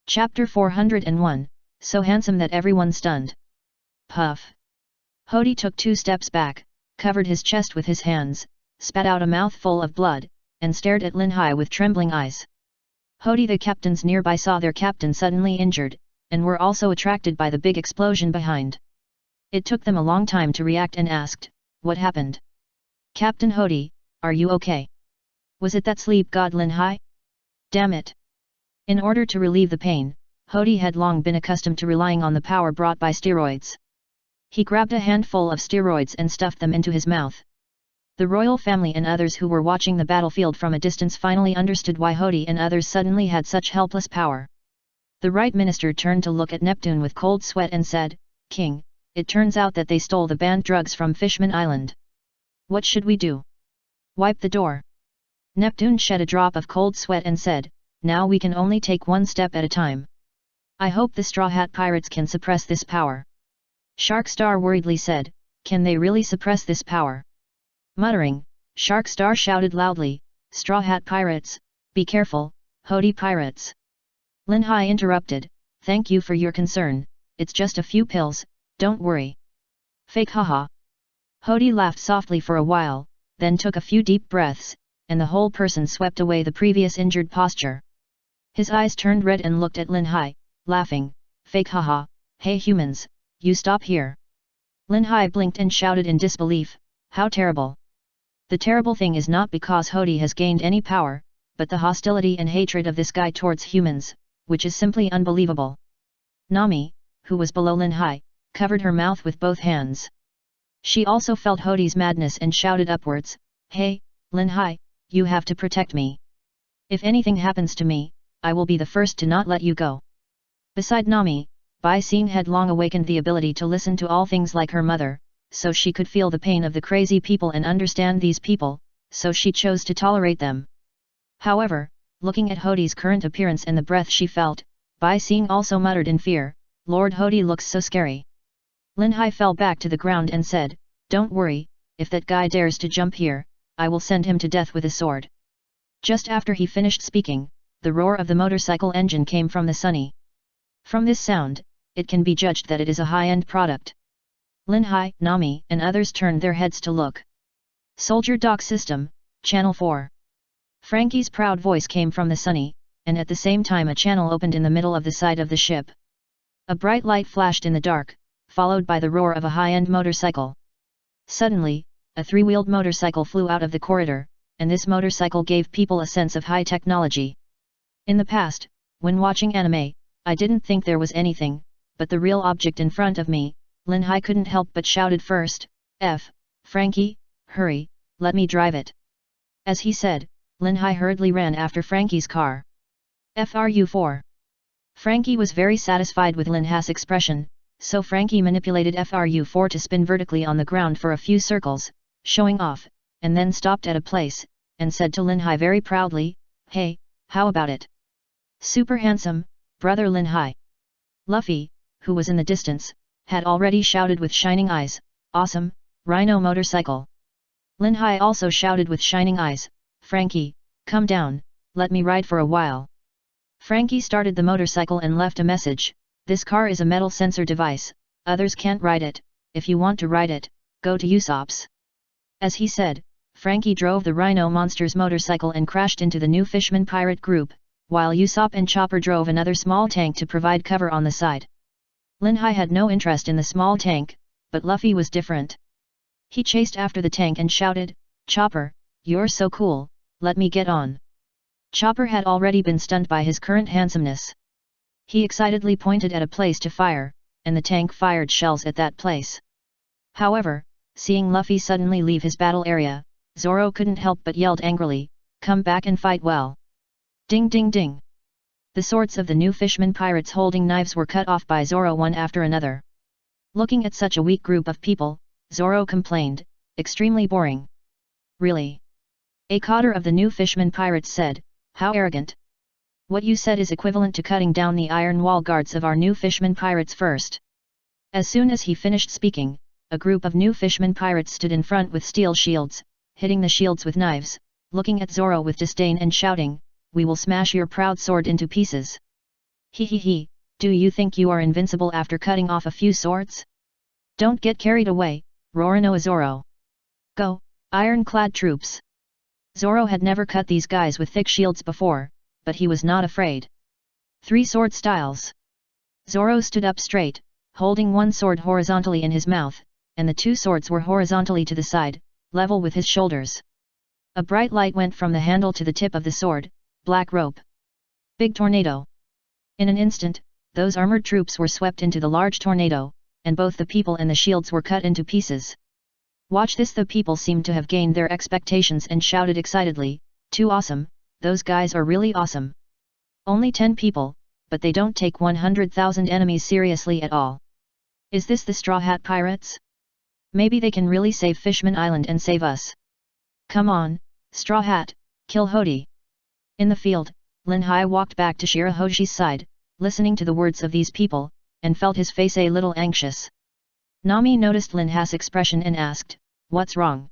Chapter 401, So handsome that everyone stunned. Puff. Hody took 2 steps back, covered his chest with his hands, spat out a mouthful of blood, and stared at Lin Hai with trembling eyes. Hody the captains nearby saw their captain suddenly injured, and were also attracted by the big explosion behind. It took them a long time to react and asked, "What happened? Captain Hody, are you okay? Was it that sleep god Lin Hai? Damn it!" In order to relieve the pain, Hody had long been accustomed to relying on the power brought by steroids. He grabbed a handful of steroids and stuffed them into his mouth. The royal family and others who were watching the battlefield from a distance finally understood why Hody and others suddenly had such helpless power. The right minister turned to look at Neptune with cold sweat and said, "King, it turns out that they stole the banned drugs from Fishman Island. What should we do?" "Wipe the door." Neptune shed a drop of cold sweat and said, "Now we can only take one step at a time. I hope the Straw Hat Pirates can suppress this power." Sharkstar worriedly said, "Can they really suppress this power?" Muttering, Sharkstar shouted loudly, "Straw Hat Pirates, be careful, Hody Pirates." Lin Hai interrupted, "Thank you for your concern, it's just a few pills, don't worry." Fake haha. Hody laughed softly for a while, then took a few deep breaths, and the whole person swept away the previous injured posture. His eyes turned red and looked at Lin Hai, laughing, "Fake haha, hey humans, you stop here." Lin Hai blinked and shouted in disbelief, "How terrible! The terrible thing is not because Hody has gained any power, but the hostility and hatred of this guy towards humans, which is simply unbelievable." Nami, who was below Lin Hai, covered her mouth with both hands. She also felt Hody's madness and shouted upwards, "Hey, Lin Hai, you have to protect me. If anything happens to me, I will be the first to not let you go." Beside Nami, Bai Xin had long awakened the ability to listen to all things like her mother, so she could feel the pain of the crazy people and understand these people, so she chose to tolerate them. However, looking at Hody's current appearance and the breath she felt, Bai Xin also muttered in fear, "Lord Hody looks so scary." Lin Hai fell back to the ground and said, "Don't worry, if that guy dares to jump here, I will send him to death with a sword." Just after he finished speaking, the roar of the motorcycle engine came from the Sunny. From this sound, it can be judged that it is a high-end product. Lin Hai, Nami, and others turned their heads to look. "Soldier Dock System, Channel 4. Frankie's proud voice came from the Sunny, and at the same time a channel opened in the middle of the side of the ship. A bright light flashed in the dark, followed by the roar of a high-end motorcycle. Suddenly, a 3-wheeled motorcycle flew out of the corridor, and this motorcycle gave people a sense of high technology. In the past, when watching anime, I didn't think there was anything, but the real object in front of me, Lin Hai couldn't help but shouted first, Frankie, hurry, let me drive it." As he said, Lin Hai hurriedly ran after Frankie's car. FRU4. Frankie was very satisfied with Lin Hai's expression, so Frankie manipulated FRU4 to spin vertically on the ground for a few circles, showing off, and then stopped at a place, and said to Lin Hai very proudly, "Hey, how about it? Super handsome, brother Lin Hai." Luffy, who was in the distance, had already shouted with shining eyes, "Awesome, Rhino motorcycle." Lin Hai also shouted with shining eyes, "Frankie, come down, let me ride for a while." Frankie started the motorcycle and left a message, "This car is a metal sensor device, others can't ride it, if you want to ride it, go to Usopp's." As he said, Frankie drove the Rhino monster's motorcycle and crashed into the new Fishman pirate group, while Usopp and Chopper drove another small tank to provide cover on the side. Lin Hai had no interest in the small tank, but Luffy was different. He chased after the tank and shouted, "Chopper, you're so cool, let me get on." Chopper had already been stunned by his current handsomeness. He excitedly pointed at a place to fire, and the tank fired shells at that place. However, seeing Luffy suddenly leave his battle area, Zoro couldn't help but yelled angrily, "Come back and fight well." Ding ding ding. The swords of the new Fishman pirates holding knives were cut off by Zoro one after another. Looking at such a weak group of people, Zoro complained, "Extremely boring." "Really?" A coder of the new Fishman pirates said, "How arrogant. What you said is equivalent to cutting down the iron wall guards of our new Fishman pirates first." As soon as he finished speaking, a group of new Fishman pirates stood in front with steel shields, hitting the shields with knives, looking at Zoro with disdain and shouting, "We will smash your proud sword into pieces." He, do you think you are invincible after cutting off a few swords? Don't get carried away, Roronoa Zoro. Go, ironclad troops. Zoro had never cut these guys with thick shields before, but he was not afraid. 3 sword styles. Zoro stood up straight, holding one sword horizontally in his mouth, and the 2 swords were horizontally to the side, level with his shoulders. A bright light went from the handle to the tip of the sword, black rope. Big tornado. In an instant, those armored troops were swept into the large tornado, and both the people and the shields were cut into pieces. Watch this! The people seemed to have gained their expectations and shouted excitedly, "Too awesome, those guys are really awesome. Only 10 people, but they don't take 100,000 enemies seriously at all. Is this the Straw Hat Pirates? Maybe they can really save Fishman Island and save us. Come on, Straw Hat, kill Hody." In the field, Lin Hai walked back to Shirahoshi's side, listening to the words of these people, and felt his face a little anxious. Nami noticed Lin Hai's expression and asked, "What's wrong?"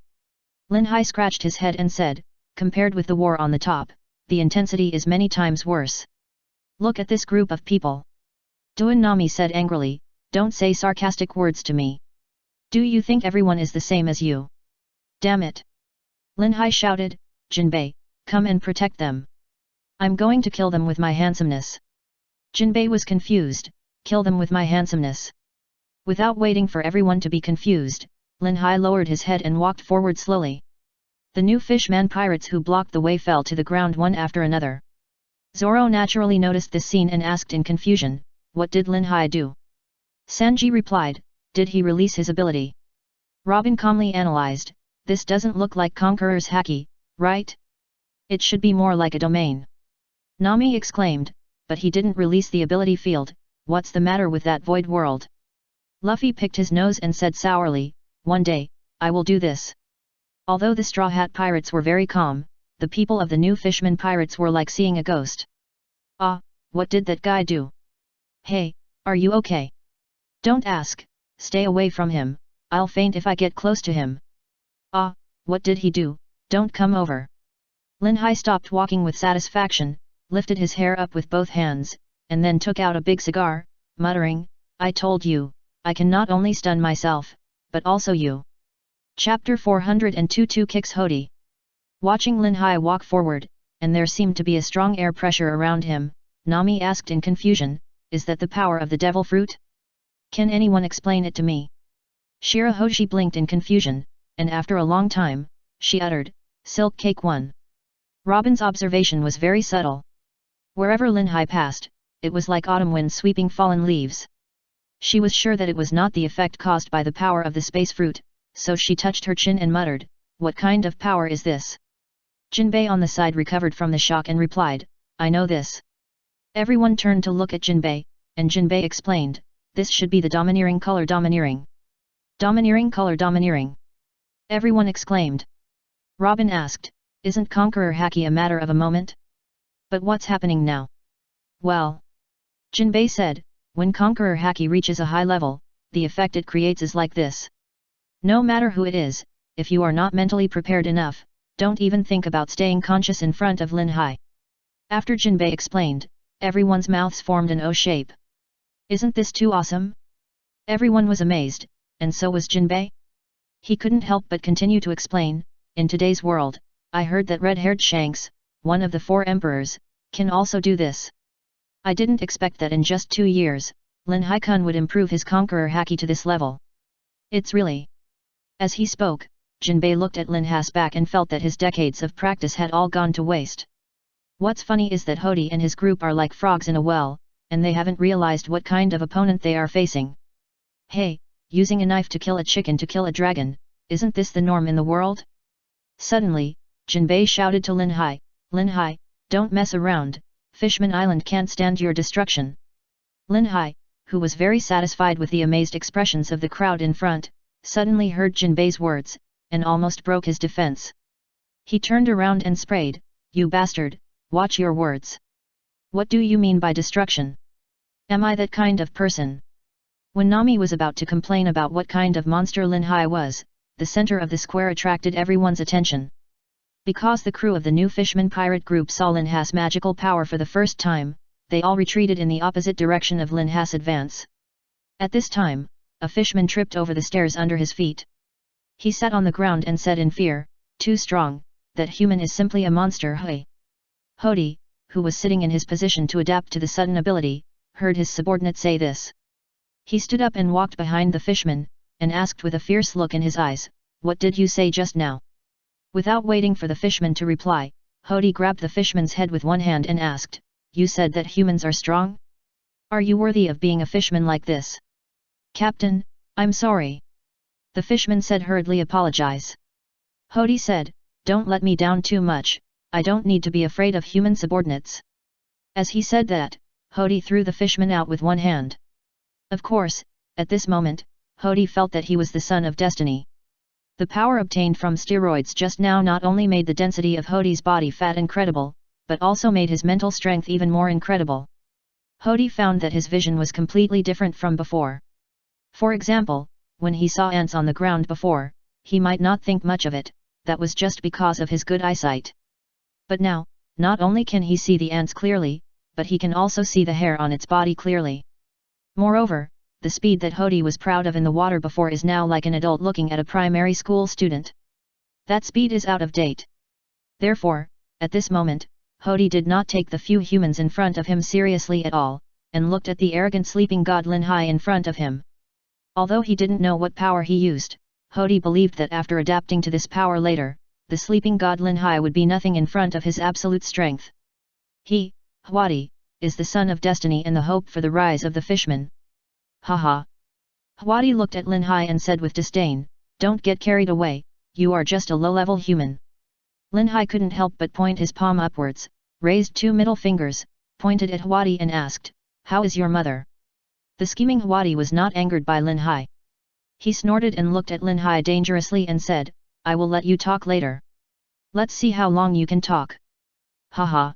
Lin Hai scratched his head and said, "Compared with the war on the top, the intensity is many times worse. Look at this group of people." Duan Nami said angrily, "Don't say sarcastic words to me. Do you think everyone is the same as you? Damn it!" Lin Hai shouted, "Jinbei, come and protect them. I'm going to kill them with my handsomeness." Jinbei was confused, "Kill them with my handsomeness?" Without waiting for everyone to be confused, Lin Hai lowered his head and walked forward slowly. The new fishman pirates who blocked the way fell to the ground one after another. Zoro naturally noticed this scene and asked in confusion, "What did Lin Hai do?" Sanji replied, "Did he release his ability?" Robin calmly analyzed, "This doesn't look like Conqueror's haki, right? It should be more like a domain." Nami exclaimed, "But he didn't release the ability field, what's the matter with that void world?" Luffy picked his nose and said sourly, "One day, I will do this." Although the Straw Hat Pirates were very calm, the people of the new Fishman Pirates were like seeing a ghost. "Ah, what did that guy do? Hey, are you okay? Don't ask, stay away from him, I'll faint if I get close to him." "Ah, what did he do? Don't come over." Lin Hai stopped walking with satisfaction, lifted his hair up with both hands, and then took out a big cigar, muttering, "I told you, I can not only stun myself, but also you." Chapter 402 Kicks Hody. Watching Lin Hai walk forward, and there seemed to be a strong air pressure around him, Nami asked in confusion, "Is that the power of the devil fruit? Can anyone explain it to me?" Shirahoshi blinked in confusion, and after a long time, she uttered, "Silk Cake 1." Robin's observation was very subtle. Wherever Lin Hai passed, it was like autumn wind sweeping fallen leaves. She was sure that it was not the effect caused by the power of the space fruit, so she touched her chin and muttered, "What kind of power is this?" Jinbei on the side recovered from the shock and replied, "I know this." Everyone turned to look at Jinbei, and Jinbei explained, "This should be the domineering color domineering." "Domineering color domineering?" Everyone exclaimed. Robin asked, "Isn't Conqueror haki a matter of a moment? But what's happening now?" "Well," Jinbei said, "when Conqueror haki reaches a high level, the effect it creates is like this. No matter who it is, if you are not mentally prepared enough, don't even think about staying conscious in front of Lin Hai." After Jinbei explained, everyone's mouths formed an O shape. "Isn't this too awesome?" Everyone was amazed, and so was Jinbei. He couldn't help but continue to explain, "In today's world, I heard that red-haired Shanks, one of the 4 emperors, can also do this. I didn't expect that in just 2 years, Lin Hai-kun would improve his Conqueror haki to this level. It's really..." As he spoke, Jinbei looked at Lin Hai's back and felt that his decades of practice had all gone to waste. What's funny is that Hody and his group are like frogs in a well, and they haven't realized what kind of opponent they are facing. Hey, using a knife to kill a chicken to kill a dragon, isn't this the norm in the world? Suddenly, Jinbei shouted to Lin Hai, "Lin Hai, don't mess around, Fishman Island can't stand your destruction." Lin Hai, who was very satisfied with the amazed expressions of the crowd in front, suddenly heard Jinbei's words, and almost broke his defense. He turned around and sprayed, "You bastard, watch your words. What do you mean by destruction? Am I that kind of person?" When Nami was about to complain about what kind of monster Lin Hai was, the center of the square attracted everyone's attention. Because the crew of the new Fishman pirate group saw Lin Hai's magical power for the first time, they all retreated in the opposite direction of Lin Ha's advance. At this time, a fishman tripped over the stairs under his feet. He sat on the ground and said in fear, "Too strong, that human is simply a monster." Hui! Hody, who was sitting in his position to adapt to the sudden ability, heard his subordinate say this. He stood up and walked behind the fishman, and asked with a fierce look in his eyes, "What did you say just now?" Without waiting for the fishman to reply, Hody grabbed the fishman's head with one hand and asked, "You said that humans are strong? Are you worthy of being a fishman like this?" "Captain, I'm sorry." The fishman said hurriedly. "Apologize." Hody said, "Don't let me down too much, I don't need to be afraid of human subordinates." As he said that, Hody threw the fishman out with one hand. Of course, at this moment, Hody felt that he was the son of destiny. The power obtained from steroids just now not only made the density of Hody's body fat incredible, but also made his mental strength even more incredible. Hody found that his vision was completely different from before. For example, when he saw ants on the ground before, he might not think much of it, that was just because of his good eyesight. But now, not only can he see the ants clearly, but he can also see the hair on its body clearly. Moreover, the speed that Hody was proud of in the water before is now like an adult looking at a primary school student. That speed is out of date. Therefore, at this moment, Hody did not take the few humans in front of him seriously at all, and looked at the arrogant sleeping god Lin Hai in front of him. Although he didn't know what power he used, Hody believed that after adapting to this power later, the sleeping god Lin Hai would be nothing in front of his absolute strength. He, Hwadi, is the son of destiny and the hope for the rise of the fishman. Haha. Hwadi looked at Lin Hai and said with disdain, "Don't get carried away, you are just a low-level human." Lin Hai couldn't help but point his palm upwards, raised two middle fingers, pointed at Hwadi and asked, "How is your mother?" The scheming Hwadi was not angered by Lin Hai. He snorted and looked at Lin Hai dangerously and said, "I will let you talk later. Let's see how long you can talk." Haha.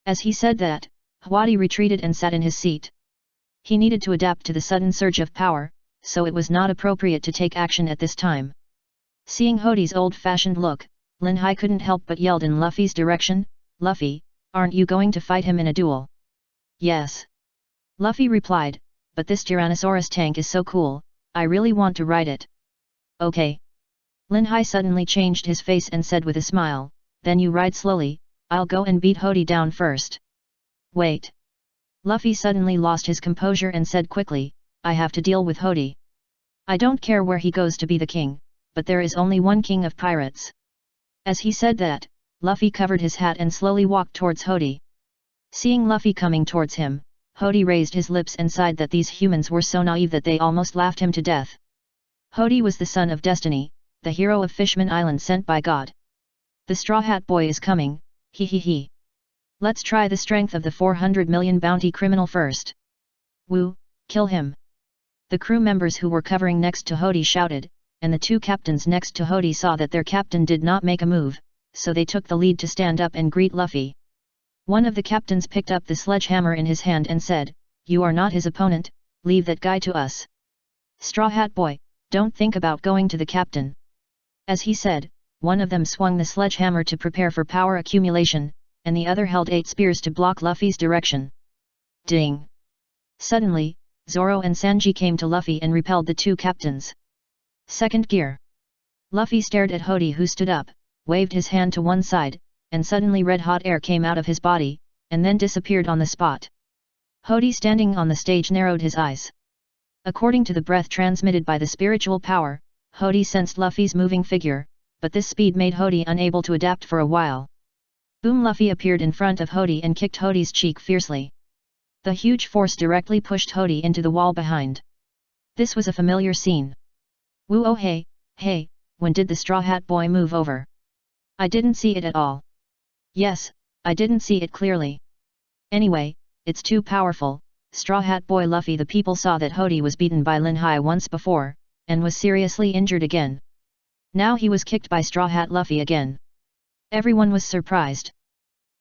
As he said that, Hwadi retreated and sat in his seat. He needed to adapt to the sudden surge of power, so it was not appropriate to take action at this time. Seeing Hody's old-fashioned look, Lin Hai couldn't help but yelled in Luffy's direction, "Luffy, aren't you going to fight him in a duel?" "Yes." Luffy replied, "But this Tyrannosaurus tank is so cool, I really want to ride it." "Okay." Lin Hai suddenly changed his face and said with a smile, "Then you ride slowly, I'll go and beat Hody down first." "Wait." Luffy suddenly lost his composure and said quickly, "I have to deal with Hody. I don't care where he goes to be the king, but there is only one king of pirates." As he said that, Luffy covered his hat and slowly walked towards Hody. Seeing Luffy coming towards him, Hody raised his lips and sighed that these humans were so naive that they almost laughed him to death. Hody was the son of destiny, the hero of Fishman Island sent by God. The Straw Hat Boy is coming, he he he. Let's try the strength of the 400 million bounty criminal first. Woo, kill him. The crew members who were covering next to Hody shouted, and the two captains next to Hody saw that their captain did not make a move, so they took the lead to stand up and greet Luffy. One of the captains picked up the sledgehammer in his hand and said, "You are not his opponent, leave that guy to us. Straw Hat Boy, don't think about going to the captain." As he said, one of them swung the sledgehammer to prepare for power accumulation, and the other held 8 spears to block Luffy's direction. Ding! Suddenly, Zoro and Sanji came to Luffy and repelled the two captains. Second gear. Luffy stared at Hody, who stood up, waved his hand to one side, and suddenly red-hot air came out of his body, and then disappeared on the spot. Hody standing on the stage narrowed his eyes. According to the breath transmitted by the spiritual power, Hody sensed Luffy's moving figure, but this speed made Hody unable to adapt for a while. Boom! Luffy appeared in front of Hody and kicked Hody's cheek fiercely. The huge force directly pushed Hody into the wall behind. This was a familiar scene. Woo oh hey, when did the Straw Hat Boy move over? I didn't see it at all. Yes, I didn't see it clearly. Anyway, it's too powerful, Straw Hat Boy Luffy. The people saw that Hody was beaten by Lin Hai once before, and was seriously injured again. Now he was kicked by Straw Hat Luffy again. Everyone was surprised.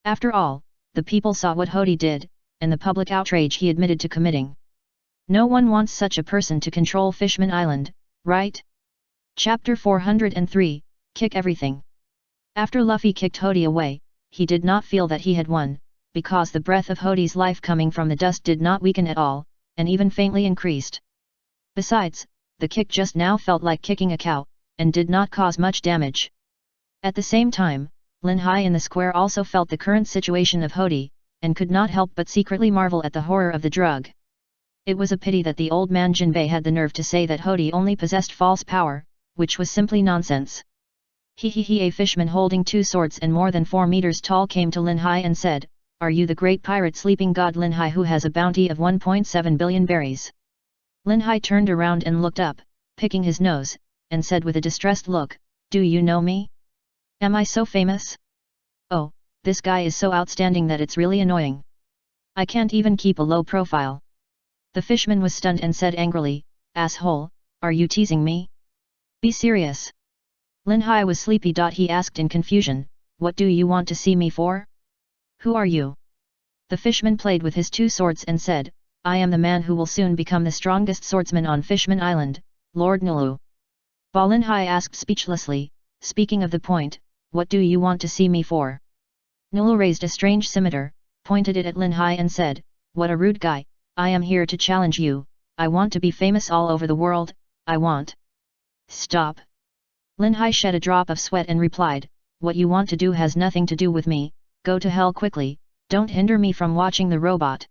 After all, the people saw what Hody did, and the public outrage he admitted to committing. No one wants such a person to control Fishman Island, right? Chapter 403, Kick Everything. After Luffy kicked Hody away, he did not feel that he had won, because the breath of Hode's life coming from the dust did not weaken at all, and even faintly increased. Besides, the kick just now felt like kicking a cow, and did not cause much damage. At the same time, Lin Hai in the square also felt the current situation of Hode, and could not help but secretly marvel at the horror of the drug. It was a pity that the old man Jinbei had the nerve to say that Hode only possessed false power, which was simply nonsense. A fishman holding 2 swords and more than 4 meters tall came to Lin Hai and said, "Are you the great pirate sleeping god Lin Hai who has a bounty of 1.7 billion berries?" Lin Hai turned around and looked up, picking his nose, and said with a distressed look, "Do you know me? Am I so famous? Oh, this guy is so outstanding that it's really annoying. I can't even keep a low profile." The fishman was stunned and said angrily, "Asshole, are you teasing me? Be serious." Lin Hai was sleepy. He asked in confusion, "What do you want to see me for? Who are you?" The fishman played with his 2 swords and said, "I am the man who will soon become the strongest swordsman on Fishman Island, Lord Nulu." Ba Lin Hai asked speechlessly, "Speaking of the point, what do you want to see me for?" Nulu raised a strange scimitar, pointed it at Lin Hai and said, "What a rude guy, I am here to challenge you, I want to be famous all over the world, I want." "Stop." Lin Hai shed a drop of sweat and replied, "What you want to do has nothing to do with me, go to hell quickly, don't hinder me from watching the robot."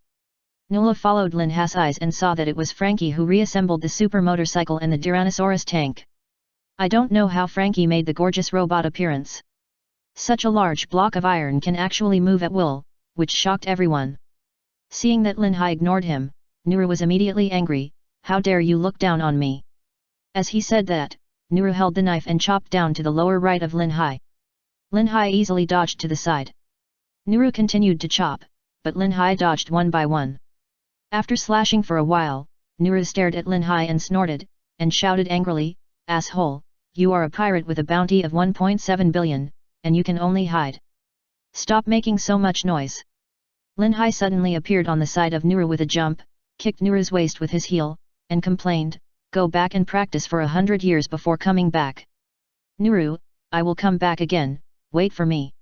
Nula followed Lin Hai's eyes and saw that it was Frankie who reassembled the super motorcycle and the Tyrannosaurus tank. I don't know how Frankie made the gorgeous robot appearance. Such a large block of iron can actually move at will, which shocked everyone. Seeing that Lin Hai ignored him, Nuru was immediately angry, "How dare you look down on me?" As he said that, Nuru held the knife and chopped down to the lower right of Lin Hai. Lin Hai easily dodged to the side. Nuru continued to chop, but Lin Hai dodged one by one. After slashing for a while, Nuru stared at Lin Hai and snorted, and shouted angrily, "Asshole, you are a pirate with a bounty of 1.7 billion, and you can only hide. Stop making so much noise." Lin Hai suddenly appeared on the side of Nuru with a jump, kicked Nuru's waist with his heel, and complained, "Go back and practice for 100 years before coming back. Nuru, I will come back again, wait for me."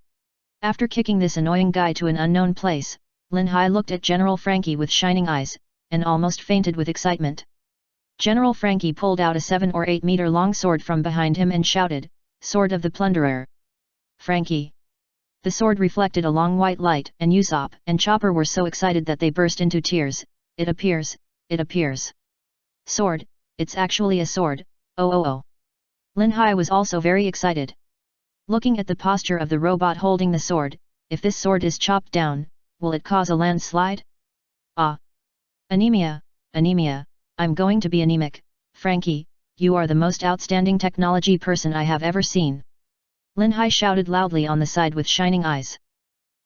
After kicking this annoying guy to an unknown place, Lin Hai looked at General Frankie with shining eyes, and almost fainted with excitement. General Frankie pulled out a 7 or 8 meter long sword from behind him and shouted, "Sword of the Plunderer! Frankie!" The sword reflected a long white light, and Usopp and Chopper were so excited that they burst into tears. It appears! It appears! Sword, it's actually a sword, oh. Lin Hai was also very excited. Looking at the posture of the robot holding the sword, if this sword is chopped down, will it cause a landslide? Ah! Anemia, I'm going to be anemic. Frankie, you are the most outstanding technology person I have ever seen. Lin Hai shouted loudly on the side with shining eyes.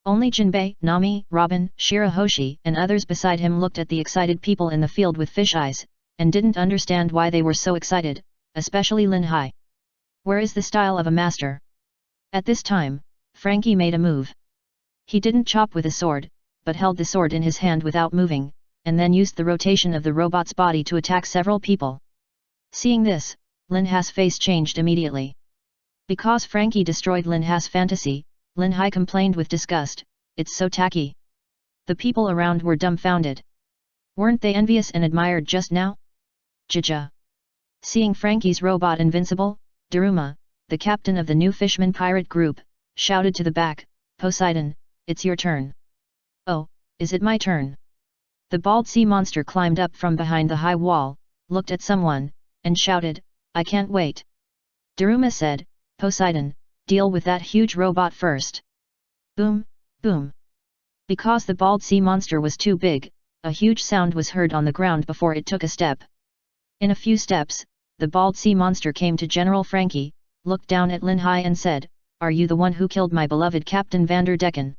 Only Jinbei, Nami, Robin, Shirahoshi and others beside him looked at the excited people in the field with fish eyes, and didn't understand why they were so excited, especially Lin Hai. Where is the style of a master? At this time, Frankie made a move. He didn't chop with a sword, but held the sword in his hand without moving, and then used the rotation of the robot's body to attack several people. Seeing this, Lin Hai's face changed immediately. Because Frankie destroyed Lin Hai's fantasy, Lin Hai complained with disgust, "It's so tacky." The people around were dumbfounded. Weren't they envious and admired just now? Jaja. Seeing Frankie's robot invincible, Daruma, the captain of the new Fishman pirate group, shouted to the back, "Poseidon, it's your turn." "Oh, is it my turn?" The bald sea monster climbed up from behind the high wall, looked at someone, and shouted, "I can't wait." Daruma said, "Poseidon, deal with that huge robot first." Boom, boom. Because the bald sea monster was too big, a huge sound was heard on the ground before it took a step. In a few steps, the bald sea monster came to General Frankie, looked down at Lin Hai and said, "Are you the one who killed my beloved Captain Vanderdecken?"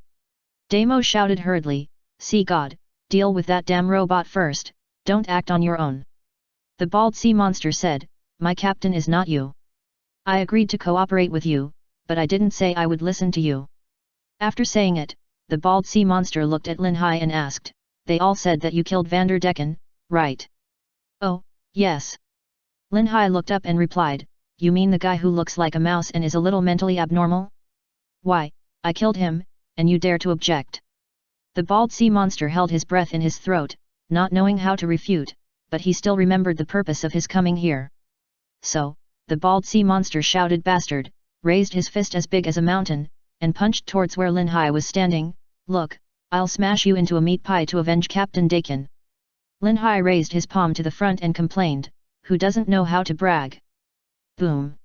Damo shouted hurriedly, "Sea God, deal with that damn robot first, don't act on your own." The bald sea monster said, "My captain is not you. I agreed to cooperate with you, but I didn't say I would listen to you." After saying it, the bald sea monster looked at Lin Hai and asked, "They all said that you killed Vanderdecken, right?" "Oh, yes." Lin Hai looked up and replied, "You mean the guy who looks like a mouse and is a little mentally abnormal? Why, I killed him, and you dare to object?" The bald sea monster held his breath in his throat, not knowing how to refute, but he still remembered the purpose of his coming here. So, the bald sea monster shouted bastard, raised his fist as big as a mountain, and punched towards where Lin Hai was standing. Look, I'll smash you into a meat pie to avenge Captain Dakin. Lin Hai raised his palm to the front and complained, who doesn't know how to brag? Boom!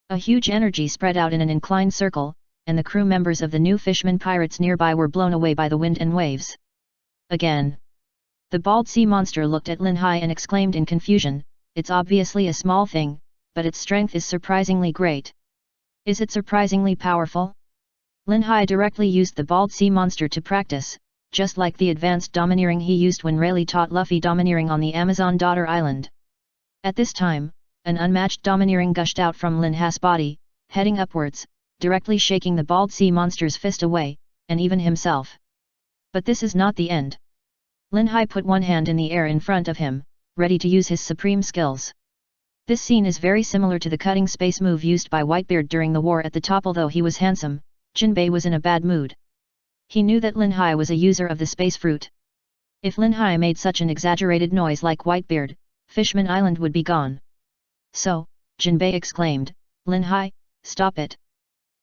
A huge energy spread out in an inclined circle, and the crew members of the new fisherman pirates nearby were blown away by the wind and waves. Again! The bald sea monster looked at Lin Hai and exclaimed in confusion, it's obviously a small thing, but its strength is surprisingly great. Is it surprisingly powerful? Lin Hai directly used the bald sea monster to practice, just like the advanced domineering he used when Rayleigh taught Luffy domineering on the Amazon Daughter Island. At this time, an unmatched domineering gushed out from Lin Hai's body, heading upwards, directly shaking the bald sea monster's fist away, and even himself. But this is not the end. Lin Hai put one hand in the air in front of him, ready to use his supreme skills. This scene is very similar to the cutting space move used by Whitebeard during the war at the top. Although he was handsome, Jinbei was in a bad mood. He knew that Lin Hai was a user of the space fruit. If Lin Hai made such an exaggerated noise like Whitebeard, Fishman Island would be gone. So, Jinbei exclaimed, Lin Hai, stop it.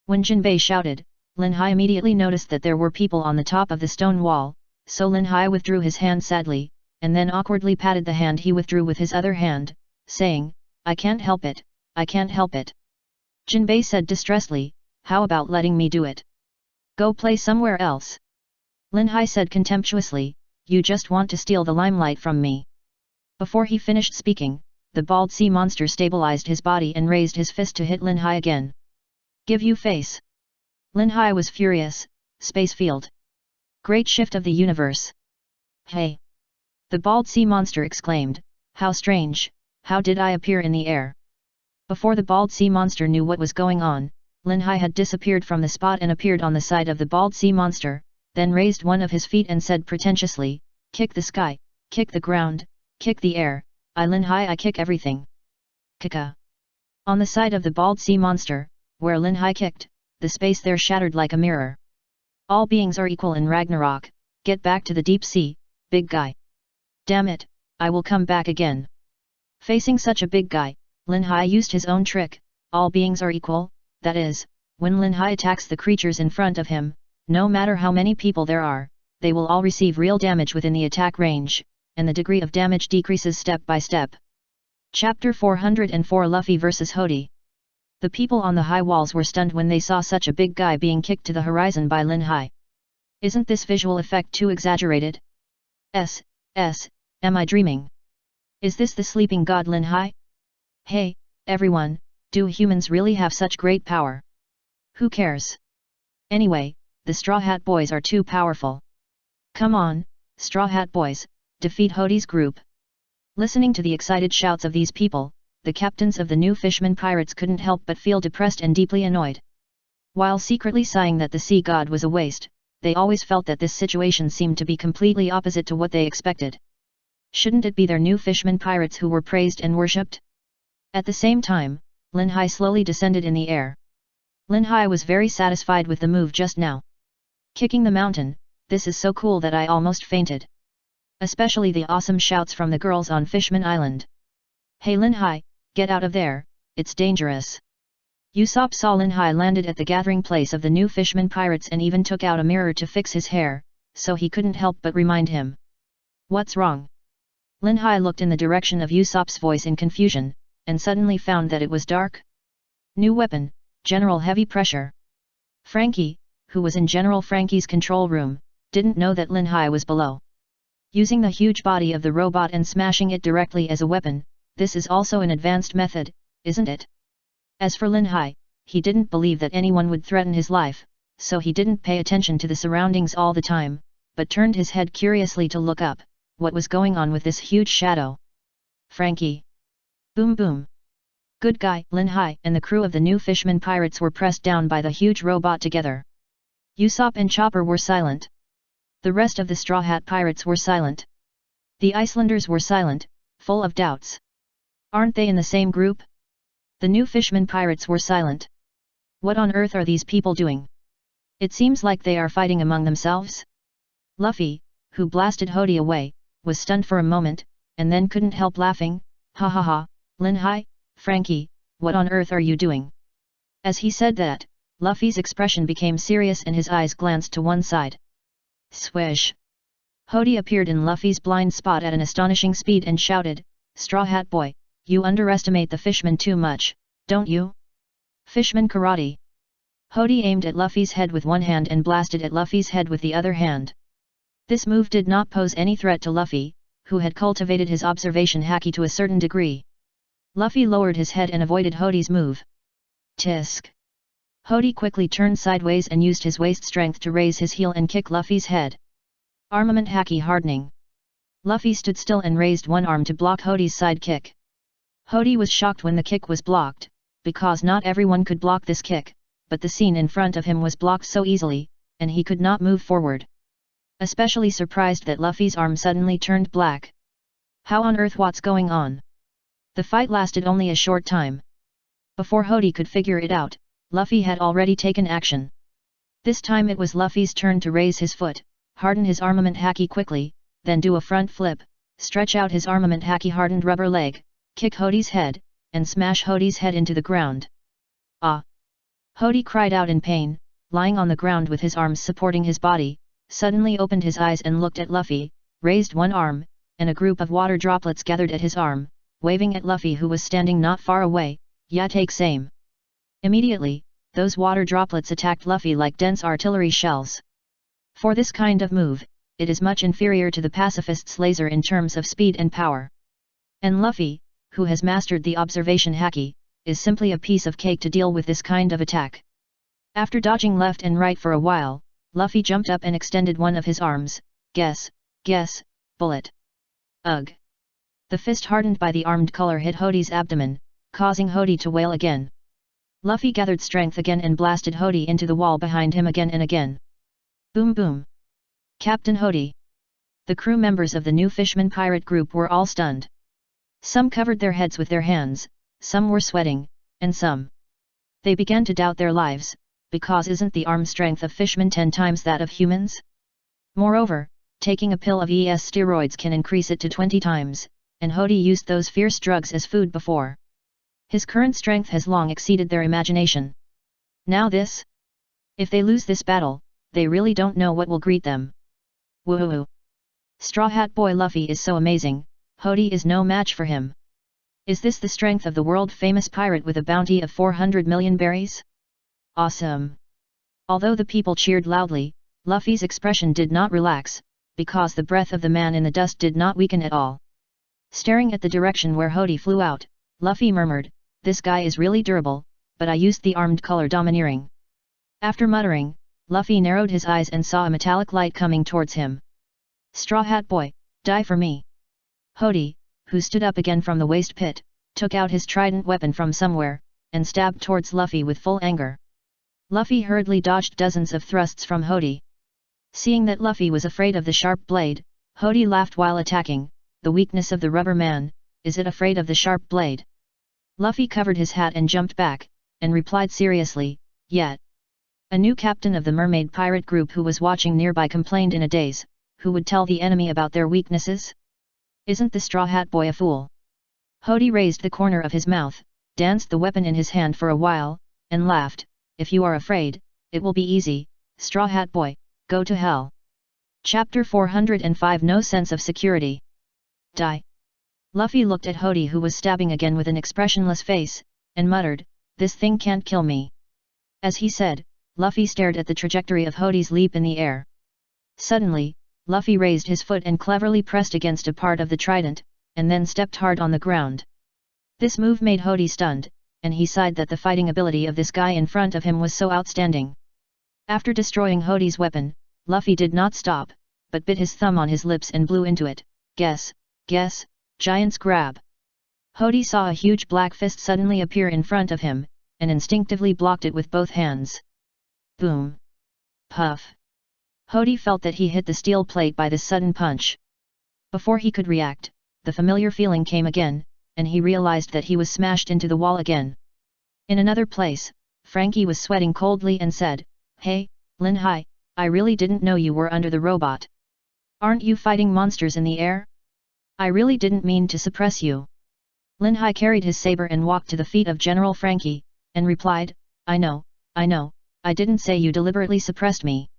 When Jinbei shouted, Lin Hai immediately noticed that there were people on the top of the stone wall, so Lin Hai withdrew his hand sadly, and then awkwardly patted the hand he withdrew with his other hand, saying, I can't help it, I can't help it. Jinbei said distressedly, how about letting me do it? Go play somewhere else. Lin Hai said contemptuously, you just want to steal the limelight from me. Before he finished speaking, the bald sea monster stabilized his body and raised his fist to hit Lin Hai again. Give you face. Lin Hai was furious, space field. Great shift of the universe. Hey! The bald sea monster exclaimed, how strange, how did I appear in the air? Before the bald sea monster knew what was going on, Lin Hai had disappeared from the spot and appeared on the side of the bald sea monster, then raised one of his feet and said pretentiously, kick the sky, kick the ground, kick the air, Lin Hai I kick everything. Kika. On the side of the bald sea monster, where Lin Hai kicked, the space there shattered like a mirror. All beings are equal in Ragnarok, get back to the deep sea, big guy. Damn it, I will come back again. Facing such a big guy, Lin Hai used his own trick, all beings are equal, that is, when Lin Hai attacks the creatures in front of him, no matter how many people there are, they will all receive real damage within the attack range, and the degree of damage decreases step by step. Chapter 404 Luffy vs Hody. The people on the high walls were stunned when they saw such a big guy being kicked to the horizon by Lin Hai. Isn't this visual effect too exaggerated? Am I dreaming? Is this the sleeping god Lin Hai? Hey, everyone, do humans really have such great power? Who cares? Anyway, the Straw Hat Boys are too powerful. Come on, Straw Hat Boys, defeat Hody's group. Listening to the excited shouts of these people, the captains of the new fisherman pirates couldn't help but feel depressed and deeply annoyed. While secretly sighing that the sea god was a waste, they always felt that this situation seemed to be completely opposite to what they expected. Shouldn't it be their new fisherman pirates who were praised and worshipped? At the same time, Lin Hai slowly descended in the air. Lin Hai was very satisfied with the move just now. Kicking the mountain, this is so cool that I almost fainted. Especially the awesome shouts from the girls on Fishman Island. Hey Lin Hai, get out of there, it's dangerous. Usopp saw Lin Hai landed at the gathering place of the new Fishman pirates and even took out a mirror to fix his hair, so he couldn't help but remind him. What's wrong? Lin Hai looked in the direction of Usopp's voice in confusion, and suddenly found that it was dark. New weapon, General Heavy Pressure. Frankie, who was in General Frankie's control room, didn't know that Lin Hai was below. Using the huge body of the robot and smashing it directly as a weapon, this is also an advanced method, isn't it? As for Lin Hai, he didn't believe that anyone would threaten his life, so he didn't pay attention to the surroundings all the time, but turned his head curiously to look up, what was going on with this huge shadow. Frankie. Boom boom. Good guy. Lin Hai and the crew of the new Fishman pirates were pressed down by the huge robot together. Usopp and Chopper were silent. The rest of the Straw Hat pirates were silent. The Icelanders were silent, full of doubts. Aren't they in the same group? The new Fishman pirates were silent. What on earth are these people doing? It seems like they are fighting among themselves. Luffy, who blasted Hody away, was stunned for a moment, and then couldn't help laughing. Ha ha ha, Lin Hai, Frankie, what on earth are you doing? As he said that, Luffy's expression became serious and his eyes glanced to one side. Swish! Hody appeared in Luffy's blind spot at an astonishing speed and shouted, Straw Hat Boy, you underestimate the fishman too much, don't you? Fishman karate! Hody aimed at Luffy's head with one hand and blasted at Luffy's head with the other hand. This move did not pose any threat to Luffy, who had cultivated his observation haki to a certain degree. Luffy lowered his head and avoided Hody's move. Tisk! Hody quickly turned sideways and used his waist strength to raise his heel and kick Luffy's head. Armament haki hardening. Luffy stood still and raised one arm to block Hody's side kick. Hody was shocked when the kick was blocked, because not everyone could block this kick, but the scene in front of him was blocked so easily, and he could not move forward. Especially surprised that Luffy's arm suddenly turned black. How on earth what's going on? The fight lasted only a short time. Before Hody could figure it out, Luffy had already taken action. This time it was Luffy's turn to raise his foot, harden his armament haki quickly, then do a front flip, stretch out his armament haki hardened rubber leg, kick Hody's head, and smash Hody's head into the ground. Ah! Hody cried out in pain, lying on the ground with his arms supporting his body, suddenly opened his eyes and looked at Luffy, raised one arm, and a group of water droplets gathered at his arm, waving at Luffy who was standing not far away. Ya take same. Immediately, those water droplets attacked Luffy like dense artillery shells. For this kind of move, it is much inferior to the pacifist's laser in terms of speed and power. And Luffy, who has mastered the observation haki, is simply a piece of cake to deal with this kind of attack. After dodging left and right for a while, Luffy jumped up and extended one of his arms. Guess, bullet. Ugh! The fist hardened by the armed color hit Hody's abdomen, causing Hody to wail again. Luffy gathered strength again and blasted Hody into the wall behind him again and again. Boom boom! Captain Hody! The crew members of the new Fishman pirate group were all stunned. Some covered their heads with their hands, some were sweating, and some. They began to doubt their lives, because isn't the arm strength of fishmen 10 times that of humans? Moreover, taking a pill of steroids can increase it to 20 times, and Hody used those fierce drugs as food before. His current strength has long exceeded their imagination. Now this? If they lose this battle, they really don't know what will greet them. Woohoo! Straw Hat Boy Luffy is so amazing, Hody is no match for him. Is this the strength of the world-famous pirate with a bounty of 400 million berries? Awesome! Although the people cheered loudly, Luffy's expression did not relax, because the breath of the man in the dust did not weaken at all. Staring at the direction where Hody flew out, Luffy murmured, "This guy is really durable, but I used the armed color domineering." After muttering, Luffy narrowed his eyes and saw a metallic light coming towards him. "Straw Hat Boy, die for me!" Hody, who stood up again from the waste pit, took out his trident weapon from somewhere, and stabbed towards Luffy with full anger. Luffy hurriedly dodged dozens of thrusts from Hody. Seeing that Luffy was afraid of the sharp blade, Hody laughed while attacking. The weakness of the rubber man, is it afraid of the sharp blade? Luffy covered his hat and jumped back, and replied seriously, "Yet." A new captain of the mermaid pirate group who was watching nearby complained in a daze, who would tell the enemy about their weaknesses? Isn't the Straw Hat Boy a fool? Hody raised the corner of his mouth, danced the weapon in his hand for a while, and laughed, "If you are afraid, it will be easy, Straw Hat Boy, go to hell." Chapter 405 No Sense of Security. Die. Luffy looked at Hody who was stabbing again with an expressionless face, and muttered, "This thing can't kill me." As he said, Luffy stared at the trajectory of Hody's leap in the air. Suddenly, Luffy raised his foot and cleverly pressed against a part of the trident, and then stepped hard on the ground. This move made Hody stunned, and he sighed that the fighting ability of this guy in front of him was so outstanding. After destroying Hody's weapon, Luffy did not stop, but bit his thumb on his lips and blew into it. Guess, giant's grab. Hody saw a huge black fist suddenly appear in front of him, and instinctively blocked it with both hands. Boom! Puff! Hody felt that he hit the steel plate by this sudden punch. Before he could react, the familiar feeling came again, and he realized that he was smashed into the wall again. In another place, Frankie was sweating coldly and said, "Hey, Lin Hai, I really didn't know you were under the robot." Aren't you fighting monsters in the air? I really didn't mean to suppress you. Lin Hai carried his saber and walked to the feet of General Frankie, and replied, I know, I didn't say you deliberately suppressed me.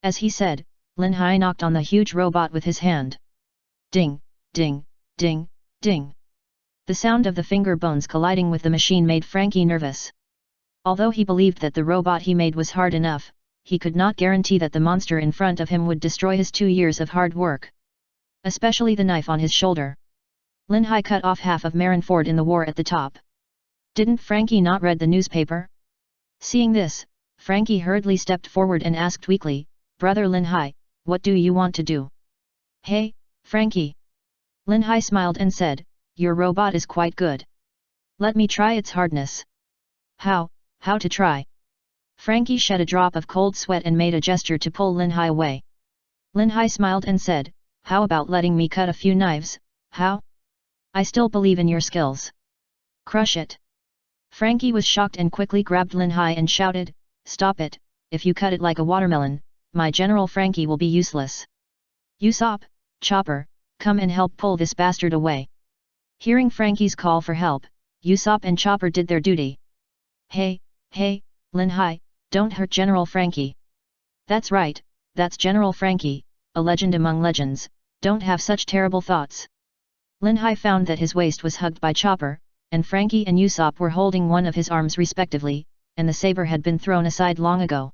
As he said, Lin Hai knocked on the huge robot with his hand. Ding, ding, ding, ding. The sound of the finger bones colliding with the machine made Frankie nervous. Although he believed that the robot he made was hard enough, he could not guarantee that the monster in front of him would destroy his 2 years of hard work. Especially the knife on his shoulder. Lin Hai cut off half of Marineford in the war at the top. Didn't Frankie not read the newspaper? Seeing this, Frankie hurriedly stepped forward and asked weakly, Brother Lin Hai, what do you want to do? Hey, Frankie. Lin Hai smiled and said, your robot is quite good. Let me try its hardness. How to try? Frankie shed a drop of cold sweat and made a gesture to pull Lin Hai away. Lin Hai smiled and said, how about letting me cut a few knives, how? I still believe in your skills. Crush it. Frankie was shocked and quickly grabbed Lin Hai and shouted, stop it, if you cut it like a watermelon, my General Frankie will be useless. Usopp, Chopper, come and help pull this bastard away. Hearing Frankie's call for help, Usopp and Chopper did their duty. Hey, Lin Hai, don't hurt General Frankie. That's right, that's General Frankie, a legend among legends, don't have such terrible thoughts. Lin Hai found that his waist was hugged by Chopper, and Frankie and Usopp were holding one of his arms respectively, and the saber had been thrown aside long ago.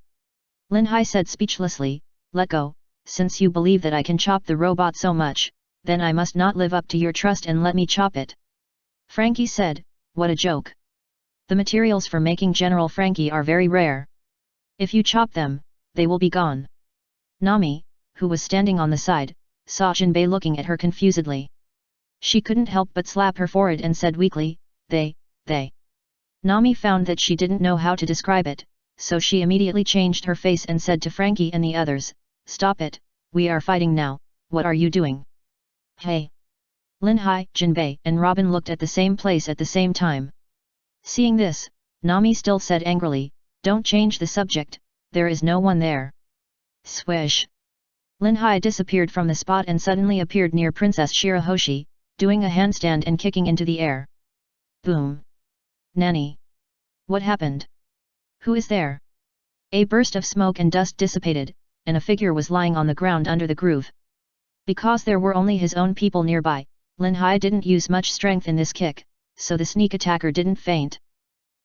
Lin Hai said speechlessly, let go, since you believe that I can chop the robot so much, then I must not live up to your trust and let me chop it. Frankie said, what a joke. The materials for making General Frankie are very rare. If you chop them, they will be gone. Nami, who was standing on the side, saw Jinbei looking at her confusedly. She couldn't help but slap her forehead and said weakly, they. Nami found that she didn't know how to describe it, so she immediately changed her face and said to Frankie and the others, stop it, we are fighting now, what are you doing? Hey! Lin Hai, Jinbei and Robin looked at the same place at the same time. Seeing this, Nami still said angrily, don't change the subject, there is no one there. Swish! Lin Hai disappeared from the spot and suddenly appeared near Princess Shirahoshi, doing a handstand and kicking into the air. Boom! Nanny! What happened? Who is there? A burst of smoke and dust dissipated, and a figure was lying on the ground under the groove. Because there were only his own people nearby, Lin Hai didn't use much strength in this kick, so the sneak attacker didn't faint.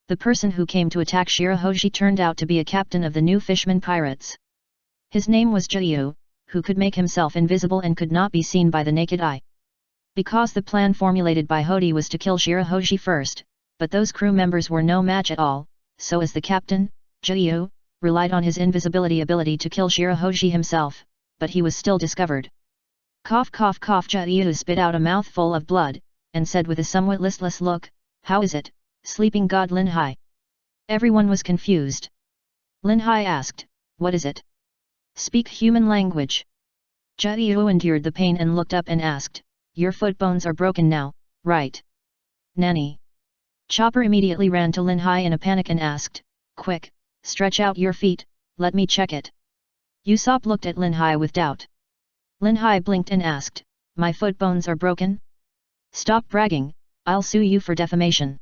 The person who came to attack Shirahoshi turned out to be a captain of the new fisherman pirates. His name was Jiu, who could make himself invisible and could not be seen by the naked eye. Because the plan formulated by Hody was to kill Shirahoshi first, but those crew members were no match at all, so as the captain, Jiu, relied on his invisibility ability to kill Shirahoshi himself, but he was still discovered. Cough cough cough. Jiu spit out a mouthful of blood, and said with a somewhat listless look, how is it, sleeping god Lin Hai? Everyone was confused. Lin Hai asked, what is it? Speak human language. Jiu endured the pain and looked up and asked, your foot bones are broken now, right? Nanny. Chopper immediately ran to Lin Hai in a panic and asked, quick, stretch out your feet, let me check it. Usopp looked at Lin Hai with doubt. Lin Hai blinked and asked, my foot bones are broken? Stop bragging, I'll sue you for defamation.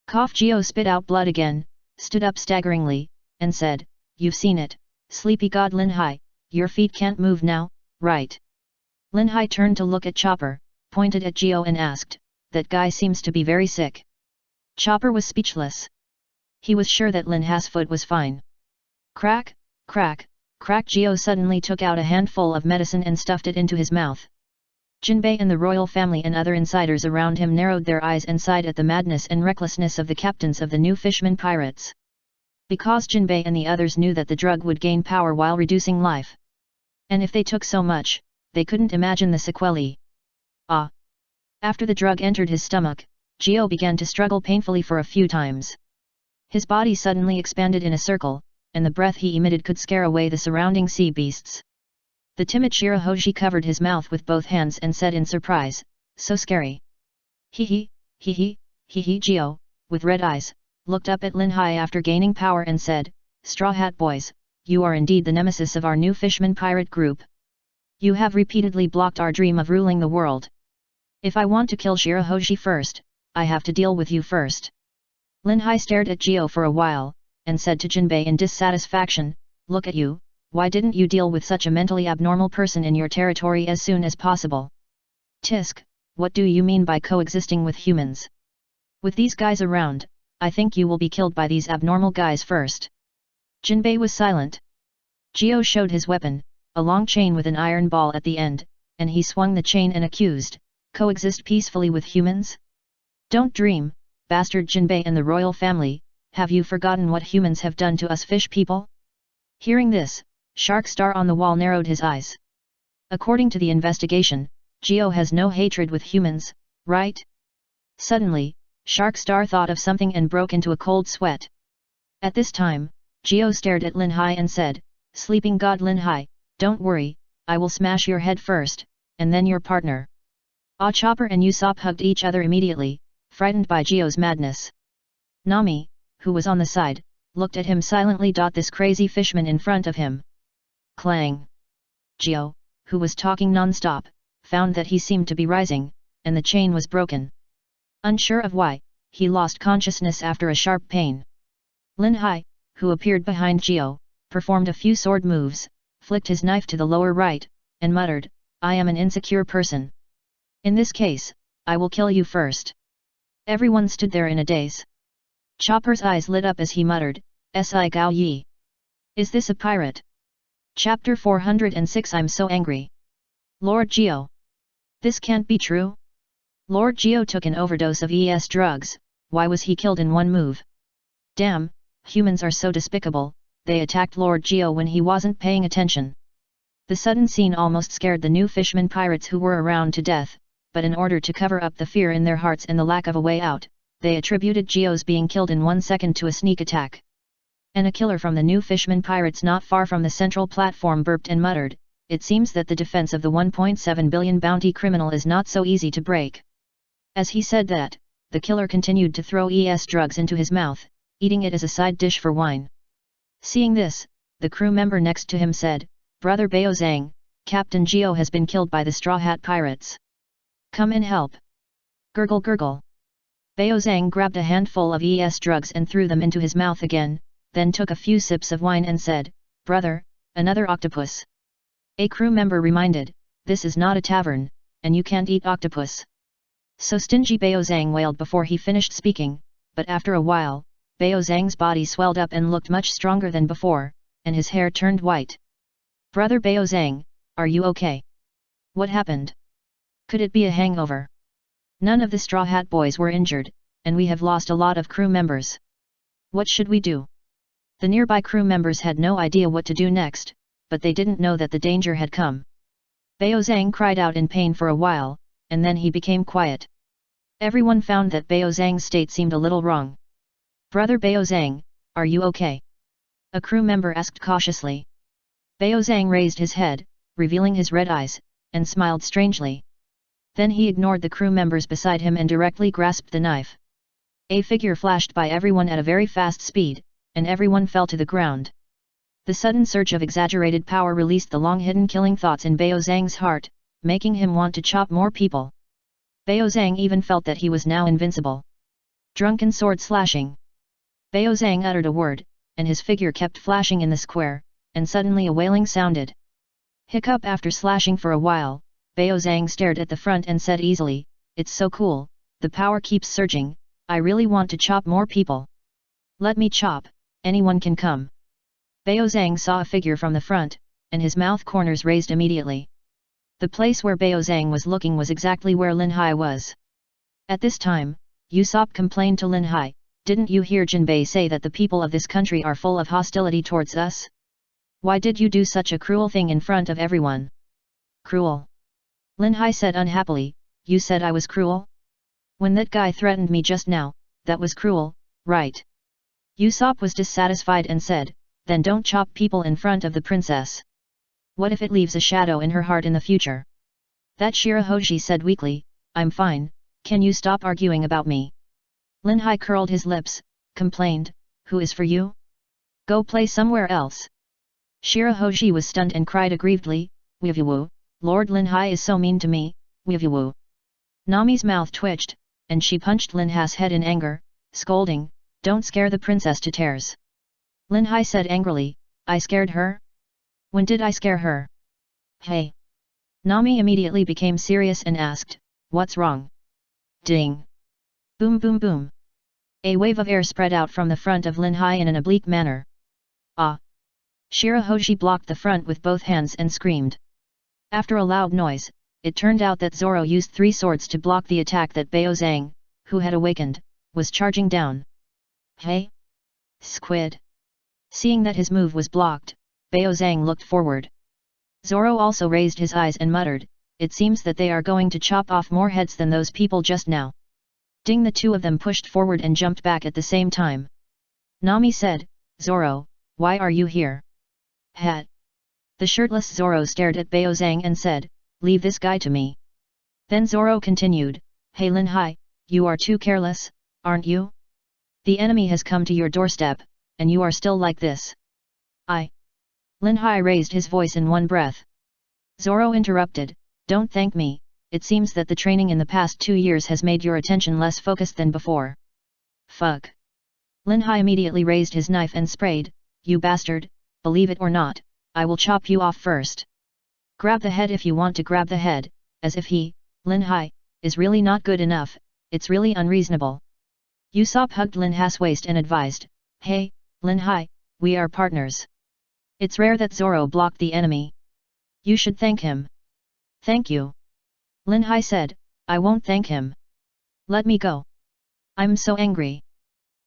Cough. Jiu spit out blood again, stood up staggeringly, and said, you've seen it, sleepy god Lin Hai, your feet can't move now, right? Lin Hai turned to look at Chopper, pointed at Jiu and asked, that guy seems to be very sick. Chopper was speechless. He was sure that Lin Hai's foot was fine. Crack, crack, crack. Jiu suddenly took out a handful of medicine and stuffed it into his mouth. Jinbei and the royal family and other insiders around him narrowed their eyes and sighed at the madness and recklessness of the captains of the new fisherman pirates. Because Jinbei and the others knew that the drug would gain power while reducing life. And if they took so much, they couldn't imagine the sequelae. After the drug entered his stomach, Jiu began to struggle painfully for a few times. His body suddenly expanded in a circle, and the breath he emitted could scare away the surrounding sea beasts. The timid Shirahoshi covered his mouth with both hands and said in surprise, so scary. Hee hee. Jiu, with red eyes, looked up at Lin Hai after gaining power and said, Straw Hat Boys, you are indeed the nemesis of our new fisherman pirate group. You have repeatedly blocked our dream of ruling the world. If I want to kill Shirahoji first, I have to deal with you first. Lin Hai stared at Gio for a while, and said to Jinbei in dissatisfaction, look at you, why didn't you deal with such a mentally abnormal person in your territory as soon as possible? Tisk, what do you mean by coexisting with humans? With these guys around, I think you will be killed by these abnormal guys first. Jinbei was silent. Gio showed his weapon, a long chain with an iron ball at the end, and he swung the chain and accused, coexist peacefully with humans? Don't dream, bastard Jinbei and the royal family, have you forgotten what humans have done to us fish people? Hearing this, Shark Star on the wall narrowed his eyes. According to the investigation, Gio has no hatred with humans, right? Suddenly, Shark Star thought of something and broke into a cold sweat. At this time, Gio stared at Lin Hai and said, Sleeping God Lin Hai, don't worry, I will smash your head first, and then your partner. Ah Chopper and Usopp hugged each other immediately, frightened by Gio's madness. Nami, who was on the side, looked at him silently. This crazy fishman in front of him. Clang! Gio, who was talking non-stop, found that he seemed to be rising, and the chain was broken. Unsure of why, he lost consciousness after a sharp pain. Lin Hai, who appeared behind Gio, performed a few sword moves, flicked his knife to the lower right, and muttered, I am an insecure person. In this case, I will kill you first. Everyone stood there in a daze. Chopper's eyes lit up as he muttered, Si Gao Yi. Is this a pirate? Chapter 406 I'm so angry. Lord Gio. This can't be true. Lord Gio took an overdose of ES drugs, why was he killed in one move? Damn, humans are so despicable, they attacked Lord Gio when he wasn't paying attention. The sudden scene almost scared the new fishermen pirates who were around to death, but in order to cover up the fear in their hearts and the lack of a way out, they attributed Gio's being killed in 1 second to a sneak attack. And a killer from the new fishermen pirates not far from the central platform burped and muttered, it seems that the defense of the 1.7 billion bounty criminal is not so easy to break. As he said that, the killer continued to throw ES drugs into his mouth, eating it as a side dish for wine. Seeing this, the crew member next to him said, Brother Baozang, Captain Gio has been killed by the Straw Hat Pirates. Come and help. Gurgle gurgle. Baozang grabbed a handful of ES drugs and threw them into his mouth again, then took a few sips of wine and said, Brother, another octopus. A crew member reminded, this is not a tavern, and you can't eat octopus. So stingy Baozang wailed before he finished speaking, but after a while, Baozang's body swelled up and looked much stronger than before, and his hair turned white. Brother Baozang, are you okay? What happened? Could it be a hangover? None of the Straw Hat Boys were injured, and we have lost a lot of crew members. What should we do? The nearby crew members had no idea what to do next, but they didn't know that the danger had come. Baozang cried out in pain for a while, and then he became quiet. Everyone found that Baozang's state seemed a little wrong. Brother Baozang, are you okay? A crew member asked cautiously. Baozang raised his head, revealing his red eyes, and smiled strangely. Then he ignored the crew members beside him and directly grasped the knife. A figure flashed by everyone at a very fast speed, and everyone fell to the ground. The sudden surge of exaggerated power released the long-hidden killing thoughts in Baozang's heart, making him want to chop more people. Baozang even felt that he was now invincible. Drunken sword slashing. Baozang uttered a word, and his figure kept flashing in the square, and suddenly a wailing sounded. Hiccup. After slashing for a while, Baozang stared at the front and said easily, it's so cool, the power keeps surging, I really want to chop more people. Let me chop, anyone can come. Baozang saw a figure from the front, and his mouth corners raised immediately. The place where Baozang was looking was exactly where Lin Hai was. At this time, Usopp complained to Lin Hai, didn't you hear Jinbei say that the people of this country are full of hostility towards us? Why did you do such a cruel thing in front of everyone? Cruel? Lin Hai said unhappily, you said I was cruel? When that guy threatened me just now, that was cruel, right? Usopp was dissatisfied and said, then don't chop people in front of the princess. What if it leaves a shadow in her heart in the future? That Shirahoji said weakly, I'm fine, can you stop arguing about me? Lin Hai curled his lips, complained, who is for you? Go play somewhere else. Shirahoji was stunned and cried aggrievedly, Wivu, Lord Linhai is so mean to me, woo. Nami's mouth twitched, and she punched Linha's head in anger, scolding, "Don't scare the princess to tears." Linhai said angrily, "I scared her? When did I scare her? Hey!" Nami immediately became serious and asked, "What's wrong?" Ding! Boom boom boom! A wave of air spread out from the front of Linhai in an oblique manner. Ah! Shirahoji blocked the front with both hands and screamed. After a loud noise, it turned out that Zoro used 3 swords to block the attack that Baozang, who had awakened, was charging down. Hey! Squid! Seeing that his move was blocked, Baozang looked forward. Zoro also raised his eyes and muttered, "It seems that they are going to chop off more heads than those people just now." Ding! The 2 of them pushed forward and jumped back at the same time. Nami said, "Zoro, why are you here?" Hat. The shirtless Zoro stared at Baozang and said, "Leave this guy to me." Then Zoro continued, "Hey Linhai, you are too careless, aren't you? The enemy has come to your doorstep, and you are still like this." Linhai raised his voice in one breath. Zoro interrupted, "Don't thank me, it seems that the training in the past 2 years has made your attention less focused than before." Fuck! Linhai immediately raised his knife and sprayed, "You bastard, believe it or not, I will chop you off first. Grab the head if you want to grab the head," as if he, Linhai, is really not good enough, it's really unreasonable. Usopp hugged Linha's waist and advised, "Hey, Linhai, we are partners. It's rare that Zoro blocked the enemy. You should thank him." "Thank you." Linhai said, "I won't thank him. Let me go. I'm so angry."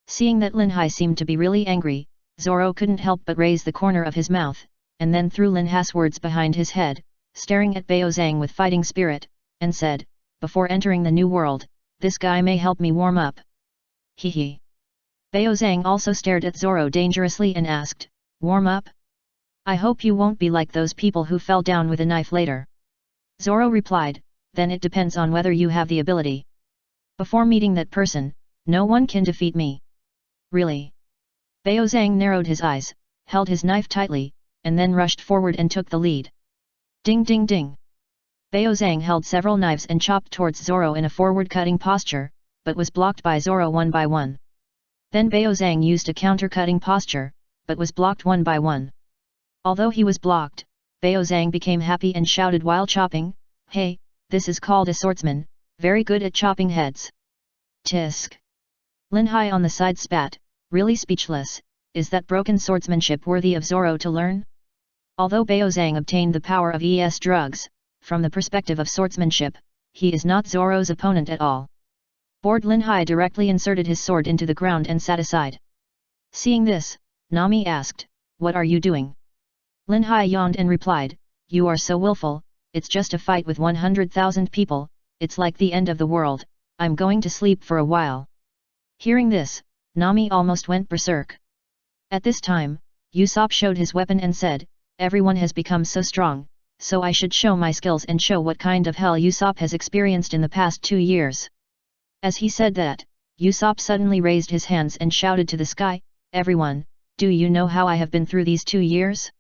Seeing that Linhai seemed to be really angry, Zoro couldn't help but raise the corner of his mouth, and then threw Linha's words behind his head, staring at Baozang with fighting spirit, and said, "Before entering the new world, this guy may help me warm up." Hee. Baozang also stared at Zoro dangerously and asked, "Warm up? I hope you won't be like those people who fell down with a knife later." Zoro replied, "Then it depends on whether you have the ability. Before meeting that person, no one can defeat me." "Really?" Baozang narrowed his eyes, held his knife tightly, and then rushed forward and took the lead. Ding ding ding! Baozang held several knives and chopped towards Zoro in a forward-cutting posture, but was blocked by Zoro one by one. Then Baozang used a counter-cutting posture, but was blocked one by one. Although he was blocked, Baozang became happy and shouted while chopping, "Hey, this is called a swordsman, very good at chopping heads." Tisk! Linhai on the side spat, really speechless, is that broken swordsmanship worthy of Zoro to learn? Although Baozang obtained the power of ES drugs, from the perspective of swordsmanship, he is not Zoro's opponent at all. Bored Linhai directly inserted his sword into the ground and sat aside. Seeing this, Nami asked, "What are you doing?" Linhai yawned and replied, "You are so willful, it's just a fight with 100,000 people, it's like the end of the world, I'm going to sleep for a while." Hearing this, Nami almost went berserk. At this time, Usopp showed his weapon and said, "Everyone has become so strong, so I should show my skills and show what kind of hell Usopp has experienced in the past 2 years. As he said that, Usopp suddenly raised his hands and shouted to the sky, "Everyone, do you know how I have been through these 2 years?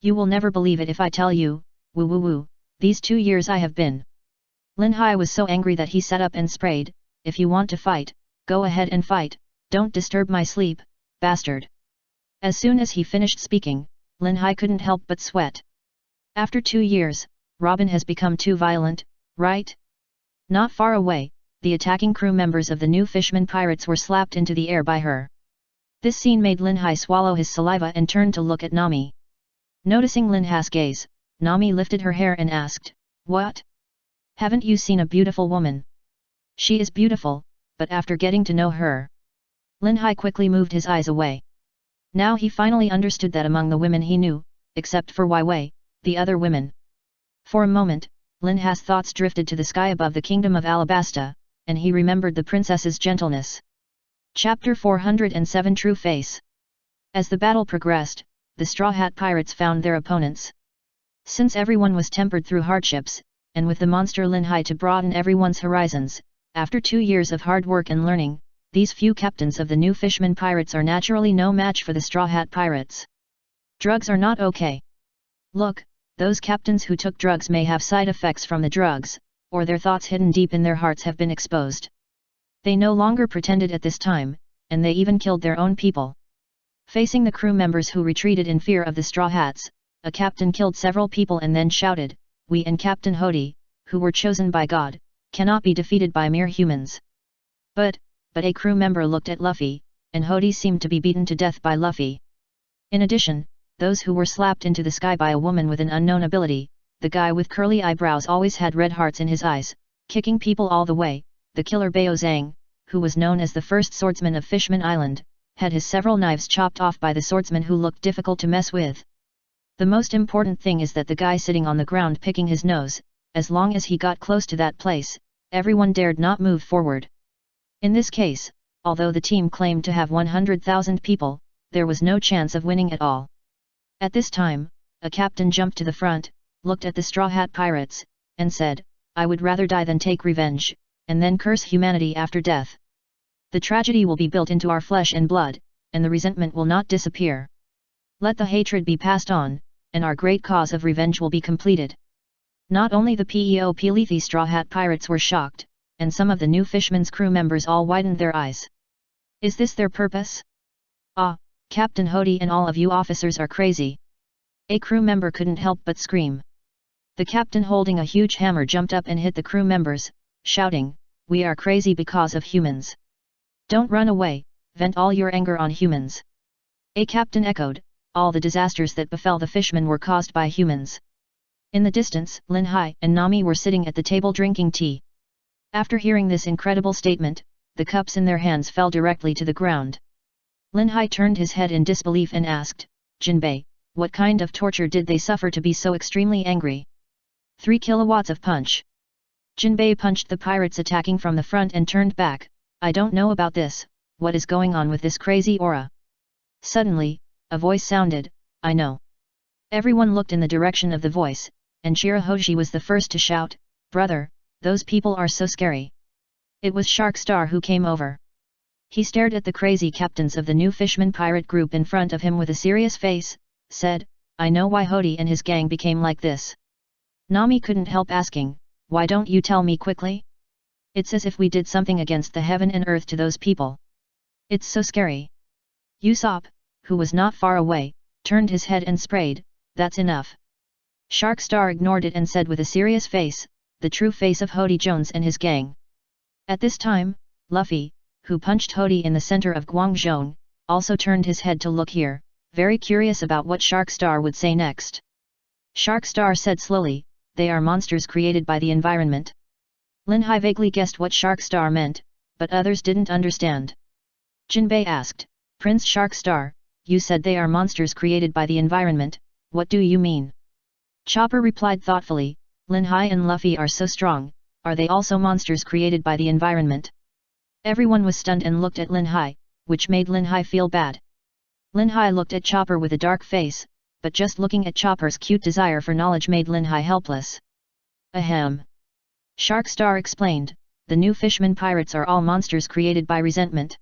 You will never believe it if I tell you, woo woo woo, these 2 years I have been." Linhai was so angry that he sat up and sprayed, "If you want to fight, go ahead and fight, don't disturb my sleep, bastard." As soon as he finished speaking, Linhai couldn't help but sweat. After 2 years, Robin has become too violent, right? Not far away, the attacking crew members of the new Fishman pirates were slapped into the air by her. This scene made Linhai swallow his saliva and turn to look at Nami. Noticing Linhai's gaze, Nami lifted her hair and asked, "What? Haven't you seen a beautiful woman?" "She is beautiful, but after getting to know her..." Linhai quickly moved his eyes away. Now he finally understood that among the women he knew, except for Wai Wei, the other women. For a moment, Linhai's thoughts drifted to the sky above the kingdom of Alabasta, and he remembered the princess's gentleness. Chapter 407 True Face. As the battle progressed, the Straw Hat Pirates found their opponents. Since everyone was tempered through hardships, and with the monster Linhai to broaden everyone's horizons, after 2 years of hard work and learning, these few captains of the new Fishman Pirates are naturally no match for the Straw Hat Pirates. Drugs are not okay. Look, those captains who took drugs may have side effects from the drugs, or their thoughts hidden deep in their hearts have been exposed. They no longer pretended at this time, and they even killed their own people. Facing the crew members who retreated in fear of the Straw Hats, a captain killed several people and then shouted, "We and Captain Hody, who were chosen by God, cannot be defeated by mere humans." But a crew member looked at Luffy, and Hody seemed to be beaten to death by Luffy. In addition, those who were slapped into the sky by a woman with an unknown ability, the guy with curly eyebrows always had red hearts in his eyes, kicking people all the way, the killer Bao Zhang, who was known as the first swordsman of Fishman Island, had his several knives chopped off by the swordsman who looked difficult to mess with. The most important thing is that the guy sitting on the ground picking his nose, as long as he got close to that place, everyone dared not move forward. In this case, although the team claimed to have 100,000 people, there was no chance of winning at all. At this time, a captain jumped to the front, looked at the Straw Hat Pirates, and said, "I would rather die than take revenge, and then curse humanity after death. The tragedy will be built into our flesh and blood, and the resentment will not disappear. Let the hatred be passed on, and our great cause of revenge will be completed." Not only the Pelethi Straw Hat Pirates were shocked, and some of the new Fishman's crew members all widened their eyes. Is this their purpose? Ah, Captain Hody and all of you officers are crazy. A crew member couldn't help but scream. The captain holding a huge hammer jumped up and hit the crew members, shouting, "We are crazy because of humans. Don't run away, vent all your anger on humans." A captain echoed, "All the disasters that befell the fishmen were caused by humans." In the distance, Lin Hai and Nami were sitting at the table drinking tea. After hearing this incredible statement, the cups in their hands fell directly to the ground. Lin Hai turned his head in disbelief and asked, "Jinbei, what kind of torture did they suffer to be so extremely angry?" 3 kilowatts of punch. Jinbei punched the pirates attacking from the front and turned back. "I don't know about this, what is going on with this crazy aura?" Suddenly, a voice sounded, "I know." Everyone looked in the direction of the voice, and Shirahoshi was the first to shout, "Brother, those people are so scary." It was Shark Star who came over. He stared at the crazy captains of the new Fishman pirate group in front of him with a serious face, said, "I know why Hody and his gang became like this." Nami couldn't help asking, "Why don't you tell me quickly? It's as if we did something against the heaven and earth to those people. It's so scary." Usopp, who was not far away, turned his head and sprayed, "That's enough." Shark Star ignored it and said with a serious face, the true face of Hody Jones and his gang. At this time, Luffy, who punched Hody in the center of Guangzhou, also turned his head to look here, very curious about what Shark Star would say next. Shark Star said slowly, "They are monsters created by the environment." Lin Hai vaguely guessed what Shark Star meant, but others didn't understand. Jinbei asked, "Prince Shark Star, you said they are monsters created by the environment, what do you mean?" Chopper replied thoughtfully, "Lin Hai and Luffy are so strong, are they also monsters created by the environment?" Everyone was stunned and looked at Lin Hai, which made Lin Hai feel bad. Lin Hai looked at Chopper with a dark face, but just looking at Chopper's cute desire for knowledge made Lin Hai helpless. "Ahem." Shark Star explained, "The new Fishman pirates are all monsters created by resentment.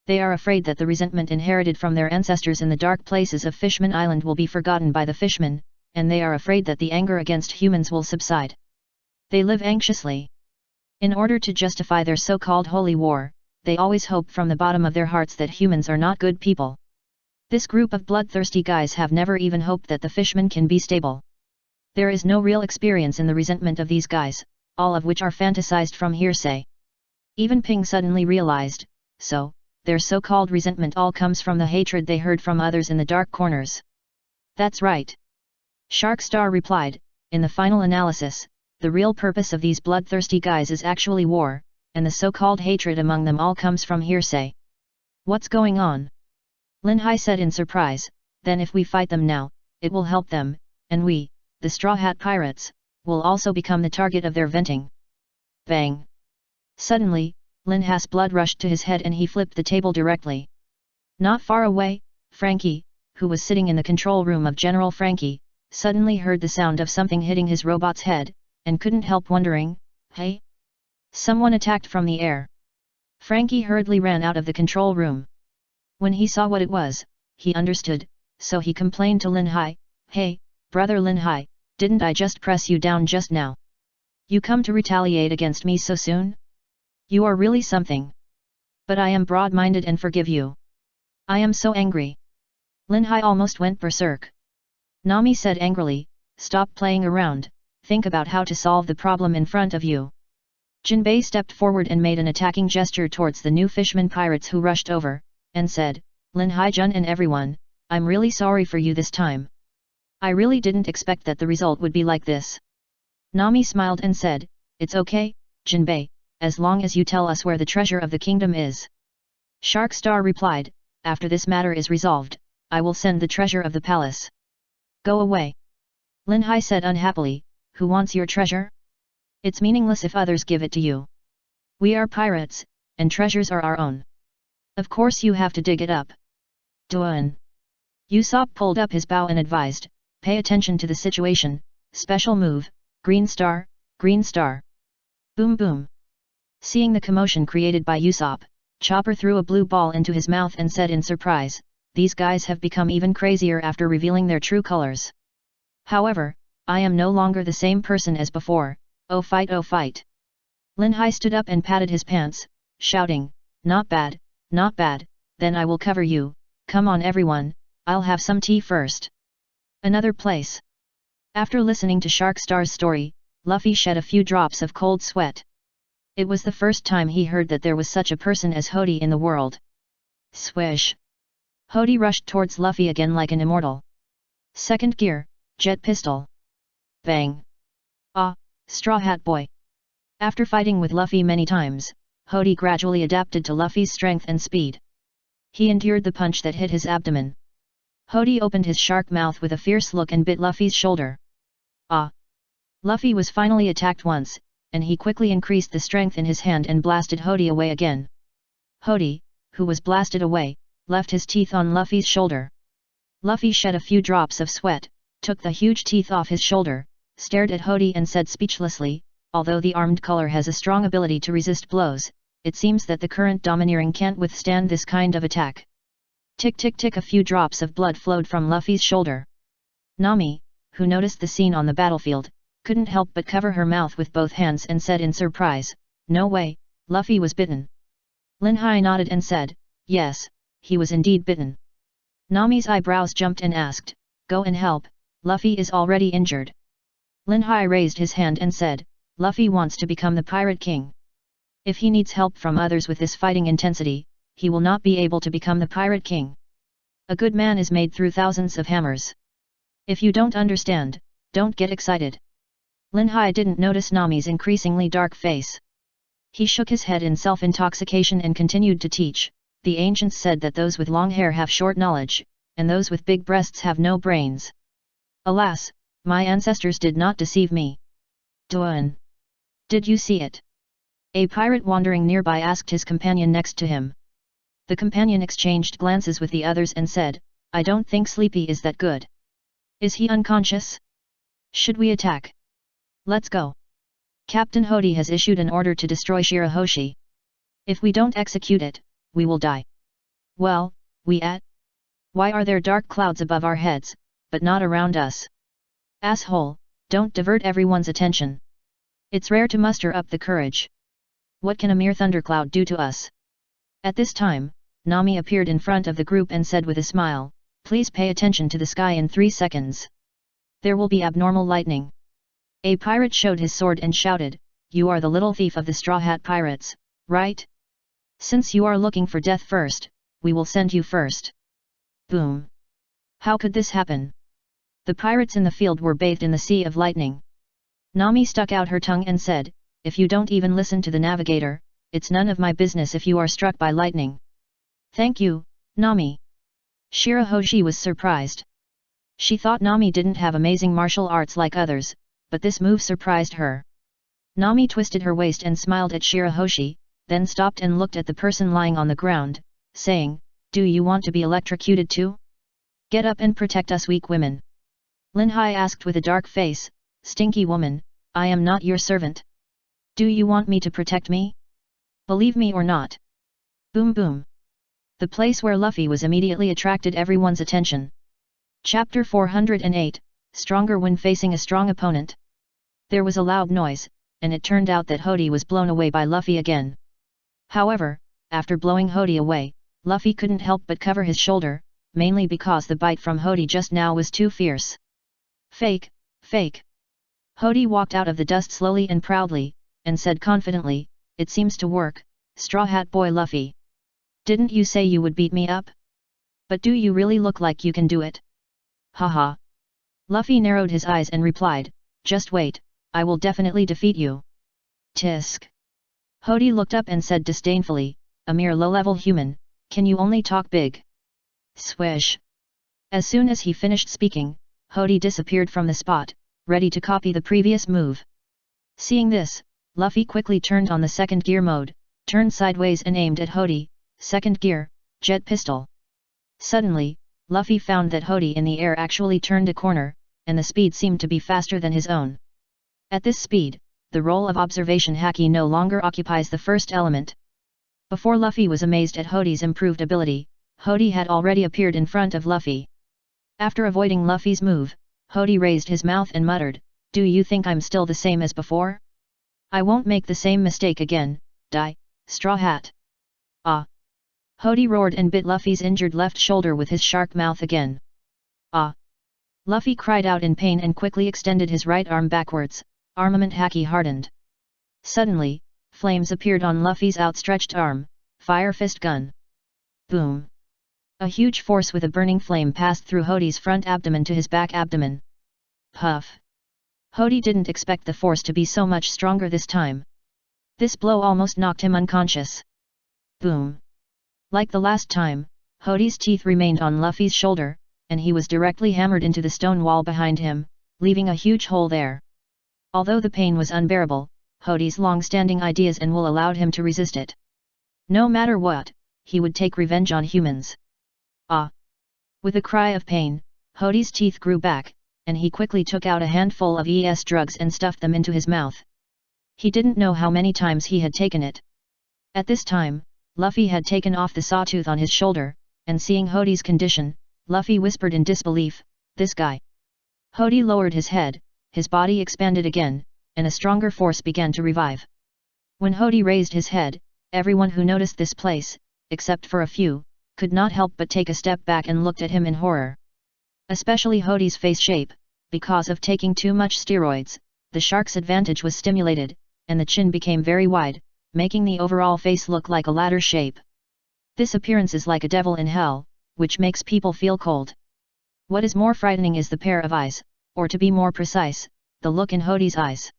They are afraid that the resentment inherited from their ancestors in the dark places of Fishman Island will be forgotten by the fishmen, and they are afraid that the anger against humans will subside. They live anxiously. In order to justify their so-called holy war, they always hope from the bottom of their hearts that humans are not good people. This group of bloodthirsty guys have never even hoped that the fishmen can be stable. There is no real experience in the resentment of these guys, all of which are fantasized from hearsay." Even Ping suddenly realized, so, their so-called resentment all comes from the hatred they heard from others in the dark corners. "That's right." Shark Star replied, "In the final analysis, the real purpose of these bloodthirsty guys is actually war, and the so-called hatred among them all comes from hearsay." "What's going on?" Lin Hai said in surprise, "Then if we fight them now, it will help them, and we, the Straw Hat Pirates, will also become the target of their venting." Bang! Suddenly, Lin Hai's blood rushed to his head and he flipped the table directly. Not far away, Frankie, who was sitting in the control room of General Frankie, suddenly heard the sound of something hitting his robot's head, and couldn't help wondering, "Hey? Someone attacked from the air." Frankie hurriedly ran out of the control room. When he saw what it was, he understood, so he complained to Lin Hai, "Hey, brother Lin Hai, Didn't I just press you down just now? You come to retaliate against me so soon? You are really something. But I am broad-minded and forgive you. I am so angry. Lin Hai almost went berserk. Nami said angrily, stop playing around, think about how to solve the problem in front of you. Jinbei stepped forward and made an attacking gesture towards the new fisherman pirates who rushed over, and said, Lin Hai-jun and everyone, I'm really sorry for you this time. I really didn't expect that the result would be like this. Nami smiled and said, it's okay, Jinbei, as long as you tell us where the treasure of the kingdom is. Shark Star replied, after this matter is resolved, I will send the treasure of the palace. Go away. Lin Hai said unhappily, who wants your treasure? It's meaningless if others give it to you. We are pirates, and treasures are our own. Of course you have to dig it up. Duan. Usopp pulled up his bow and advised, pay attention to the situation, special move, green star, green star. Boom boom. Seeing the commotion created by Usopp, Chopper threw a blue ball into his mouth and said in surprise, these guys have become even crazier after revealing their true colors. However, I am no longer the same person as before, oh fight oh fight. Lin Hai stood up and patted his pants, shouting, not bad, then I will cover you, come on everyone, I'll have some tea first. Another place. After listening to Shark Star's story, Luffy shed a few drops of cold sweat. It was the first time he heard that there was such a person as Hody in the world. Swish! Hody rushed towards Luffy again like an immortal. Second gear, jet pistol. Bang! Ah, Straw Hat Boy! After fighting with Luffy many times, Hody gradually adapted to Luffy's strength and speed. He endured the punch that hit his abdomen. Hody opened his shark mouth with a fierce look and bit Luffy's shoulder. Ah! Luffy was finally attacked once, and he quickly increased the strength in his hand and blasted Hody away again. Hody, who was blasted away, left his teeth on Luffy's shoulder. Luffy shed a few drops of sweat, took the huge teeth off his shoulder, stared at Hody and said speechlessly, although the armed color has a strong ability to resist blows, it seems that the current domineering can't withstand this kind of attack. Tick tick tick, a few drops of blood flowed from Luffy's shoulder. Nami, who noticed the scene on the battlefield, couldn't help but cover her mouth with both hands and said in surprise, no way, Luffy was bitten. Lin Hai nodded and said, yes, he was indeed bitten. Nami's eyebrows jumped and asked, go and help, Luffy is already injured. Lin Hai raised his hand and said, Luffy wants to become the Pirate King. If he needs help from others with this fighting intensity, he will not be able to become the Pirate King. A good man is made through thousands of hammers. If you don't understand, don't get excited. Lin Hai didn't notice Nami's increasingly dark face. He shook his head in self-intoxication and continued to teach. The ancients said that those with long hair have short knowledge, and those with big breasts have no brains. Alas, my ancestors did not deceive me. Duan. Did you see it? A pirate wandering nearby asked his companion next to him. The companion exchanged glances with the others and said, I don't think Sleepy is that good. Is he unconscious? Should we attack? Let's go. Captain Hody has issued an order to destroy Shirahoshi. If we don't execute it, we will die. Well, why are there dark clouds above our heads, but not around us? Asshole, don't divert everyone's attention. It's rare to muster up the courage. What can a mere thundercloud do to us? At this time, Nami appeared in front of the group and said with a smile, please pay attention to the sky in 3 seconds. There will be abnormal lightning. A pirate showed his sword and shouted, you are the little thief of the Straw Hat Pirates, right? Since you are looking for death first, we will send you first. Boom. How could this happen? The pirates in the field were bathed in the sea of lightning. Nami stuck out her tongue and said, if you don't even listen to the navigator, it's none of my business if you are struck by lightning. Thank you, Nami. Shirahoshi was surprised. She thought Nami didn't have amazing martial arts like others, but this move surprised her. Nami twisted her waist and smiled at Shirahoshi, then stopped and looked at the person lying on the ground, saying, do you want to be electrocuted too? Get up and protect us weak women. Lin Hai asked with a dark face, stinky woman, I am not your servant. Do you want me to protect me? Believe me or not. Boom boom. The place where Luffy was immediately attracted everyone's attention. Chapter 408, stronger when facing a strong opponent. There was a loud noise, and it turned out that Hody was blown away by Luffy again. However, after blowing Hody away, Luffy couldn't help but cover his shoulder, mainly because the bite from Hody just now was too fierce. Fake, fake. Hody walked out of the dust slowly and proudly, and said confidently, "It seems to work, Straw Hat Boy Luffy. Didn't you say you would beat me up? But do you really look like you can do it?" Haha. Luffy narrowed his eyes and replied, "Just wait, I will definitely defeat you." Tisk. Hody looked up and said disdainfully, "A mere low-level human, can you only talk big?" Swish. As soon as he finished speaking, Hody disappeared from the spot, ready to copy the previous move. Seeing this, Luffy quickly turned on the second gear mode, turned sideways and aimed at Hody, second gear, jet pistol. Suddenly, Luffy found that Hody in the air actually turned a corner, and the speed seemed to be faster than his own. At this speed, the role of observation haki no longer occupies the first element. Before Luffy was amazed at Hody's improved ability, Hody had already appeared in front of Luffy. After avoiding Luffy's move, Hody raised his mouth and muttered, "Do you think I'm still the same as before? I won't make the same mistake again, die, Straw Hat." Ah! Hody roared and bit Luffy's injured left shoulder with his shark mouth again. Ah! Luffy cried out in pain and quickly extended his right arm backwards, armament haki hardened. Suddenly, flames appeared on Luffy's outstretched arm, Fire Fist Gun. Boom! A huge force with a burning flame passed through Hody's front abdomen to his back abdomen. Puff! Hody didn't expect the force to be so much stronger this time. This blow almost knocked him unconscious. Boom! Like the last time, Hody's teeth remained on Luffy's shoulder, and he was directly hammered into the stone wall behind him, leaving a huge hole there. Although the pain was unbearable, Hody's long-standing ideas and will allowed him to resist it. No matter what, he would take revenge on humans. Ah! With a cry of pain, Hody's teeth grew back, and he quickly took out a handful of ES drugs and stuffed them into his mouth. He didn't know how many times he had taken it. At this time, Luffy had taken off the sawtooth on his shoulder, and seeing Hody's condition, Luffy whispered in disbelief, "This guy." Hody lowered his head, his body expanded again, and a stronger force began to revive. When Hody raised his head, everyone who noticed this place, except for a few, could not help but take a step back and looked at him in horror. Especially Hody's face shape, because of taking too much steroids, the shark's advantage was stimulated, and the chin became very wide, making the overall face look like a ladder shape. This appearance is like a devil in hell, which makes people feel cold. What is more frightening is the pair of eyes, or to be more precise, the look in Hody's eyes.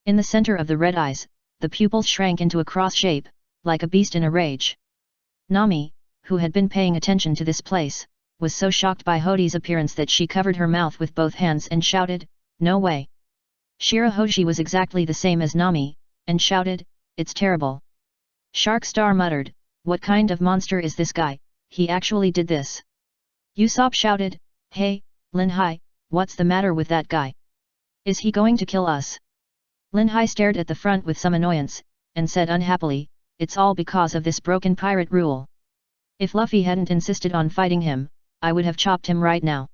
In the center of the red eyes, the pupils shrank into a cross shape, like a beast in a rage. Nami, who had been paying attention to this place, was so shocked by Hody's appearance that she covered her mouth with both hands and shouted, "No way!" Shirahoshi was exactly the same as Nami, and shouted, "It's terrible." Shark Star muttered, "What kind of monster is this guy? He actually did this." Usopp shouted, "Hey, Linhai, what's the matter with that guy? Is he going to kill us?" Linhai stared at the front with some annoyance, and said unhappily, "It's all because of this broken pirate rule. If Luffy hadn't insisted on fighting him, I would have chopped him right now."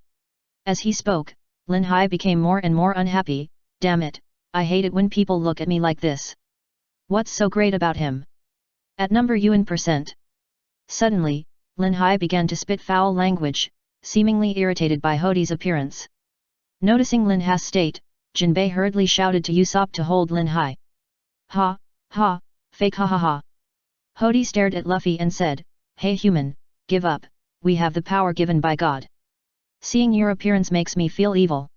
As he spoke, Linhai became more and more unhappy. "Damn it, I hate it when people look at me like this. What's so great about him? At number UN%. Suddenly, Linhai began to spit foul language, seemingly irritated by Hody's appearance. Noticing Linhai's state, Jinbei hurriedly shouted to Usopp to hold Linhai. "Ha, ha, fake ha ha ha." Hody stared at Luffy and said, "Hey human, give up, we have the power given by God. Seeing your appearance makes me feel evil.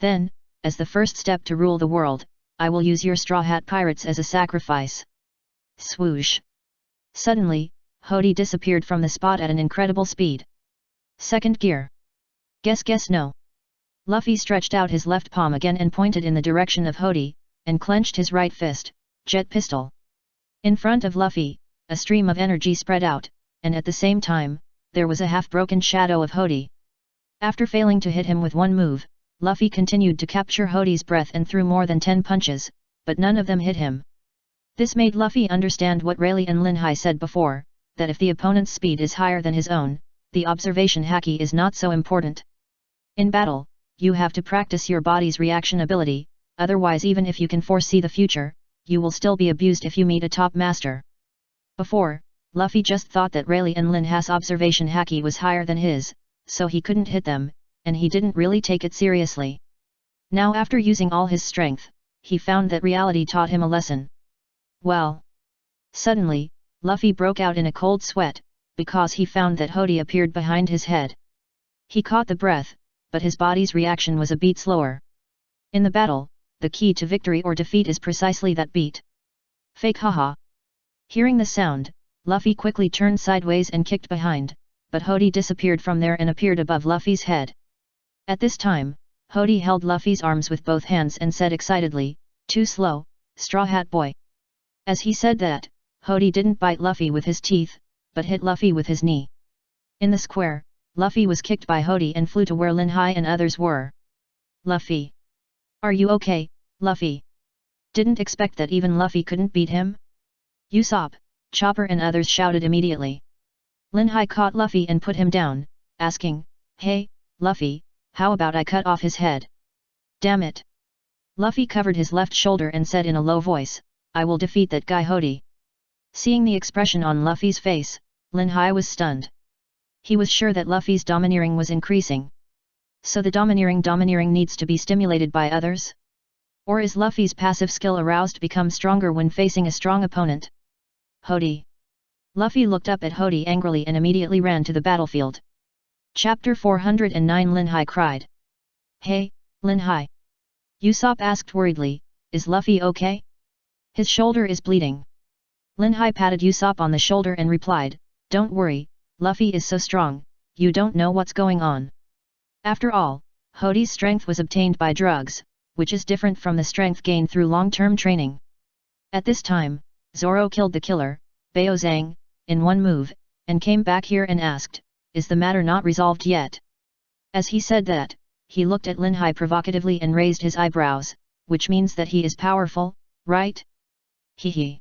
Then, as the first step to rule the world, I will use your Straw Hat Pirates as a sacrifice." Swoosh! Suddenly, Hody disappeared from the spot at an incredible speed. Second gear. Guess no. Luffy stretched out his left palm again and pointed in the direction of Hody, and clenched his right fist, jet pistol. In front of Luffy, a stream of energy spread out, and at the same time, there was a half-broken shadow of Hody. After failing to hit him with one move, Luffy continued to capture Hody's breath and threw more than 10 punches, but none of them hit him. This made Luffy understand what Rayleigh and Linhai said before, that if the opponent's speed is higher than his own, the observation haki is not so important. In battle, you have to practice your body's reaction ability, otherwise even if you can foresee the future, you will still be abused if you meet a top master. Before, Luffy just thought that Rayleigh and Linha's observation haki was higher than his, so he couldn't hit them, and he didn't really take it seriously. Now after using all his strength, he found that reality taught him a lesson. Well. Suddenly, Luffy broke out in a cold sweat, because he found that Hody appeared behind his head. He caught the breath, but his body's reaction was a beat slower. In the battle, the key to victory or defeat is precisely that beat. Fake haha. Hearing the sound, Luffy quickly turned sideways and kicked behind, but Hody disappeared from there and appeared above Luffy's head. At this time, Hody held Luffy's arms with both hands and said excitedly, "Too slow, Straw Hat Boy." As he said that, Hody didn't bite Luffy with his teeth, but hit Luffy with his knee. In the square, Luffy was kicked by Hody and flew to where Linhai and others were. "Luffy! Are you okay, Luffy?" Didn't expect that even Luffy couldn't beat him? Usopp, Chopper and others shouted immediately. Linhai caught Luffy and put him down, asking, "Hey, Luffy, how about I cut off his head?" "Damn it!" Luffy covered his left shoulder and said in a low voice, "I will defeat that guy Hody." Seeing the expression on Luffy's face, Linhai was stunned. He was sure that Luffy's domineering was increasing. So the domineering needs to be stimulated by others? Or is Luffy's passive skill aroused to become stronger when facing a strong opponent? Hody. Luffy looked up at Hody angrily and immediately ran to the battlefield. Chapter 409 Linhai cried. "Hey, Linhai!" Usopp asked worriedly, "Is Luffy okay? His shoulder is bleeding." Linhai patted Usopp on the shoulder and replied, "Don't worry, Luffy is so strong, you don't know what's going on." After all, Hody's strength was obtained by drugs, which is different from the strength gained through long-term training. At this time, Zoro killed the killer, Baozang, in one move, and came back here and asked, "Is the matter not resolved yet?" As he said that, he looked at Linhai provocatively and raised his eyebrows, which means that he is powerful, right? Hee.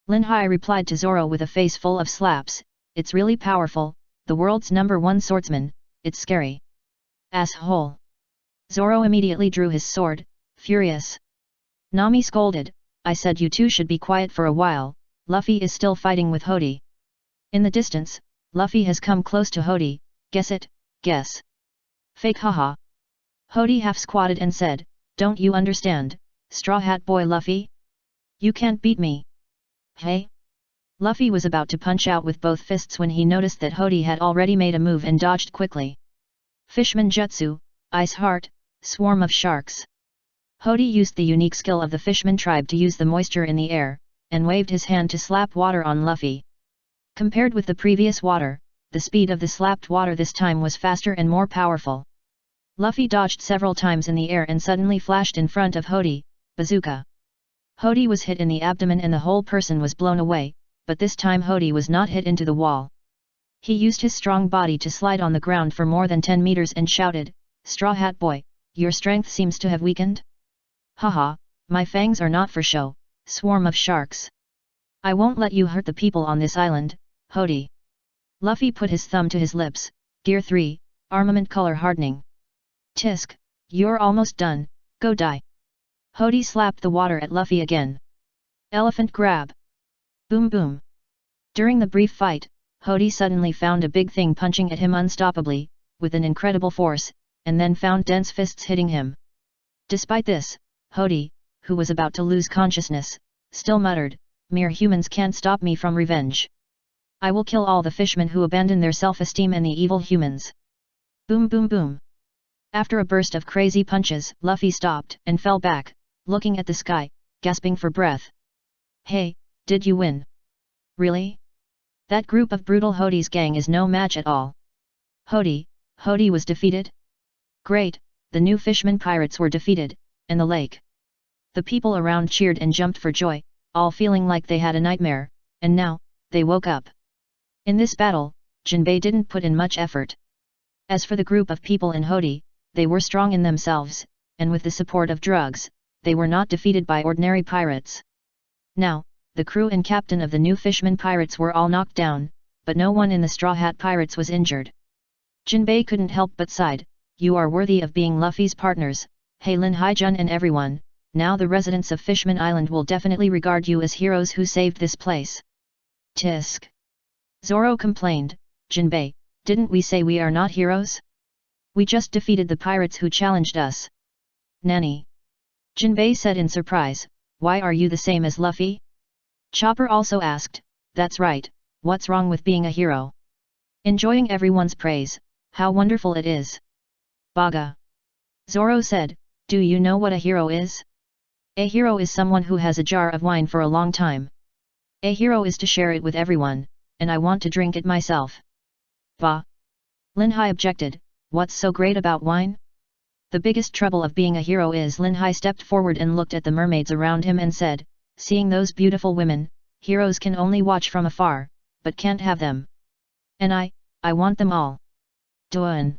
Linhai replied to Zoro with a face full of slaps, "It's really powerful, the world's #1 swordsman, it's scary." Asshole! Zoro immediately drew his sword, furious. Nami scolded, "I said you two should be quiet for a while, Luffy is still fighting with Hody." In the distance, Luffy has come close to Hody, "Guess it, guess." Fake haha. Hody half squatted and said, "Don't you understand, Straw Hat Boy Luffy? You can't beat me." Hey? Luffy was about to punch out with both fists when he noticed that Hody had already made a move and dodged quickly. Fishman Jutsu, Ice Heart, Swarm of Sharks. Hody used the unique skill of the Fishman tribe to use the moisture in the air, and waved his hand to slap water on Luffy. Compared with the previous water, the speed of the slapped water this time was faster and more powerful. Luffy dodged several times in the air and suddenly flashed in front of Hody, bazooka. Hody was hit in the abdomen and the whole person was blown away, but this time Hody was not hit into the wall. He used his strong body to slide on the ground for more than 10 meters and shouted, "Straw Hat Boy, your strength seems to have weakened? Haha, my fangs are not for show, Swarm of Sharks. I won't let you hurt the people on this island, Hody." Luffy put his thumb to his lips, Gear 3, Armament Color Hardening. "Tisk, you're almost done, go die." Hody slapped the water at Luffy again. Elephant Grab. Boom boom. During the brief fight, Hody suddenly found a big thing punching at him unstoppably, with an incredible force, and then found dense fists hitting him. Despite this, Hody, who was about to lose consciousness, still muttered, "Mere humans can't stop me from revenge. I will kill all the fishmen who abandon their self-esteem and the evil humans." Boom boom boom. After a burst of crazy punches, Luffy stopped and fell back, looking at the sky, gasping for breath. "Hey, did you win? Really? That group of brutal Hody's gang is no match at all." Hody was defeated? Great, the new fishermen pirates were defeated, and the lake. The people around cheered and jumped for joy, all feeling like they had a nightmare, and now, they woke up. In this battle, Jinbei didn't put in much effort. As for the group of people in Hody, they were strong in themselves, and with the support of drugs, they were not defeated by ordinary pirates. Now, the crew and captain of the new fishermen pirates were all knocked down, but no one in the Straw Hat Pirates was injured. Jinbei couldn't help but sighed, you are worthy of being Luffy's partners. Hey Lin Hai-jun and everyone, now the residents of Fishman Island will definitely regard you as heroes who saved this place. Tisk. Zoro complained, Jinbei, didn't we say we are not heroes? We just defeated the pirates who challenged us. Nanny. Jinbei said in surprise, why are you the same as Luffy? Chopper also asked, that's right, what's wrong with being a hero? Enjoying everyone's praise, how wonderful it is. Baga. Zoro said, do you know what a hero is? A hero is someone who has a jar of wine for a long time. A hero is to share it with everyone, and I want to drink it myself. Bah. Lin Hai objected, what's so great about wine? The biggest trouble of being a hero is Lin Hai stepped forward and looked at the mermaids around him and said, seeing those beautiful women, heroes can only watch from afar, but can't have them. And I want them all. Duan.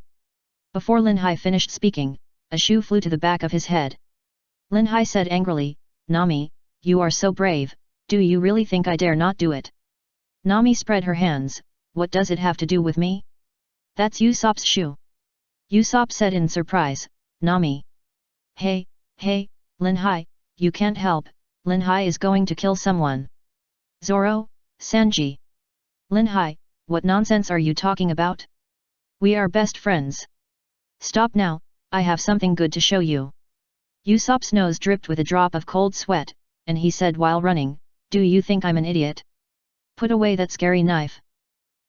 Before Lin Hai finished speaking, a shoe flew to the back of his head. Lin Hai said angrily, Nami, you are so brave, do you really think I dare not do it? Nami spread her hands, what does it have to do with me? That's Usopp's shoe. Usopp said in surprise, Nami. Hey, Lin Hai, you can't help, Lin Hai is going to kill someone. Zoro, Sanji. Lin Hai, what nonsense are you talking about? We are best friends. Stop now, I have something good to show you. Usopp's nose dripped with a drop of cold sweat, and he said while running, do you think I'm an idiot? Put away that scary knife.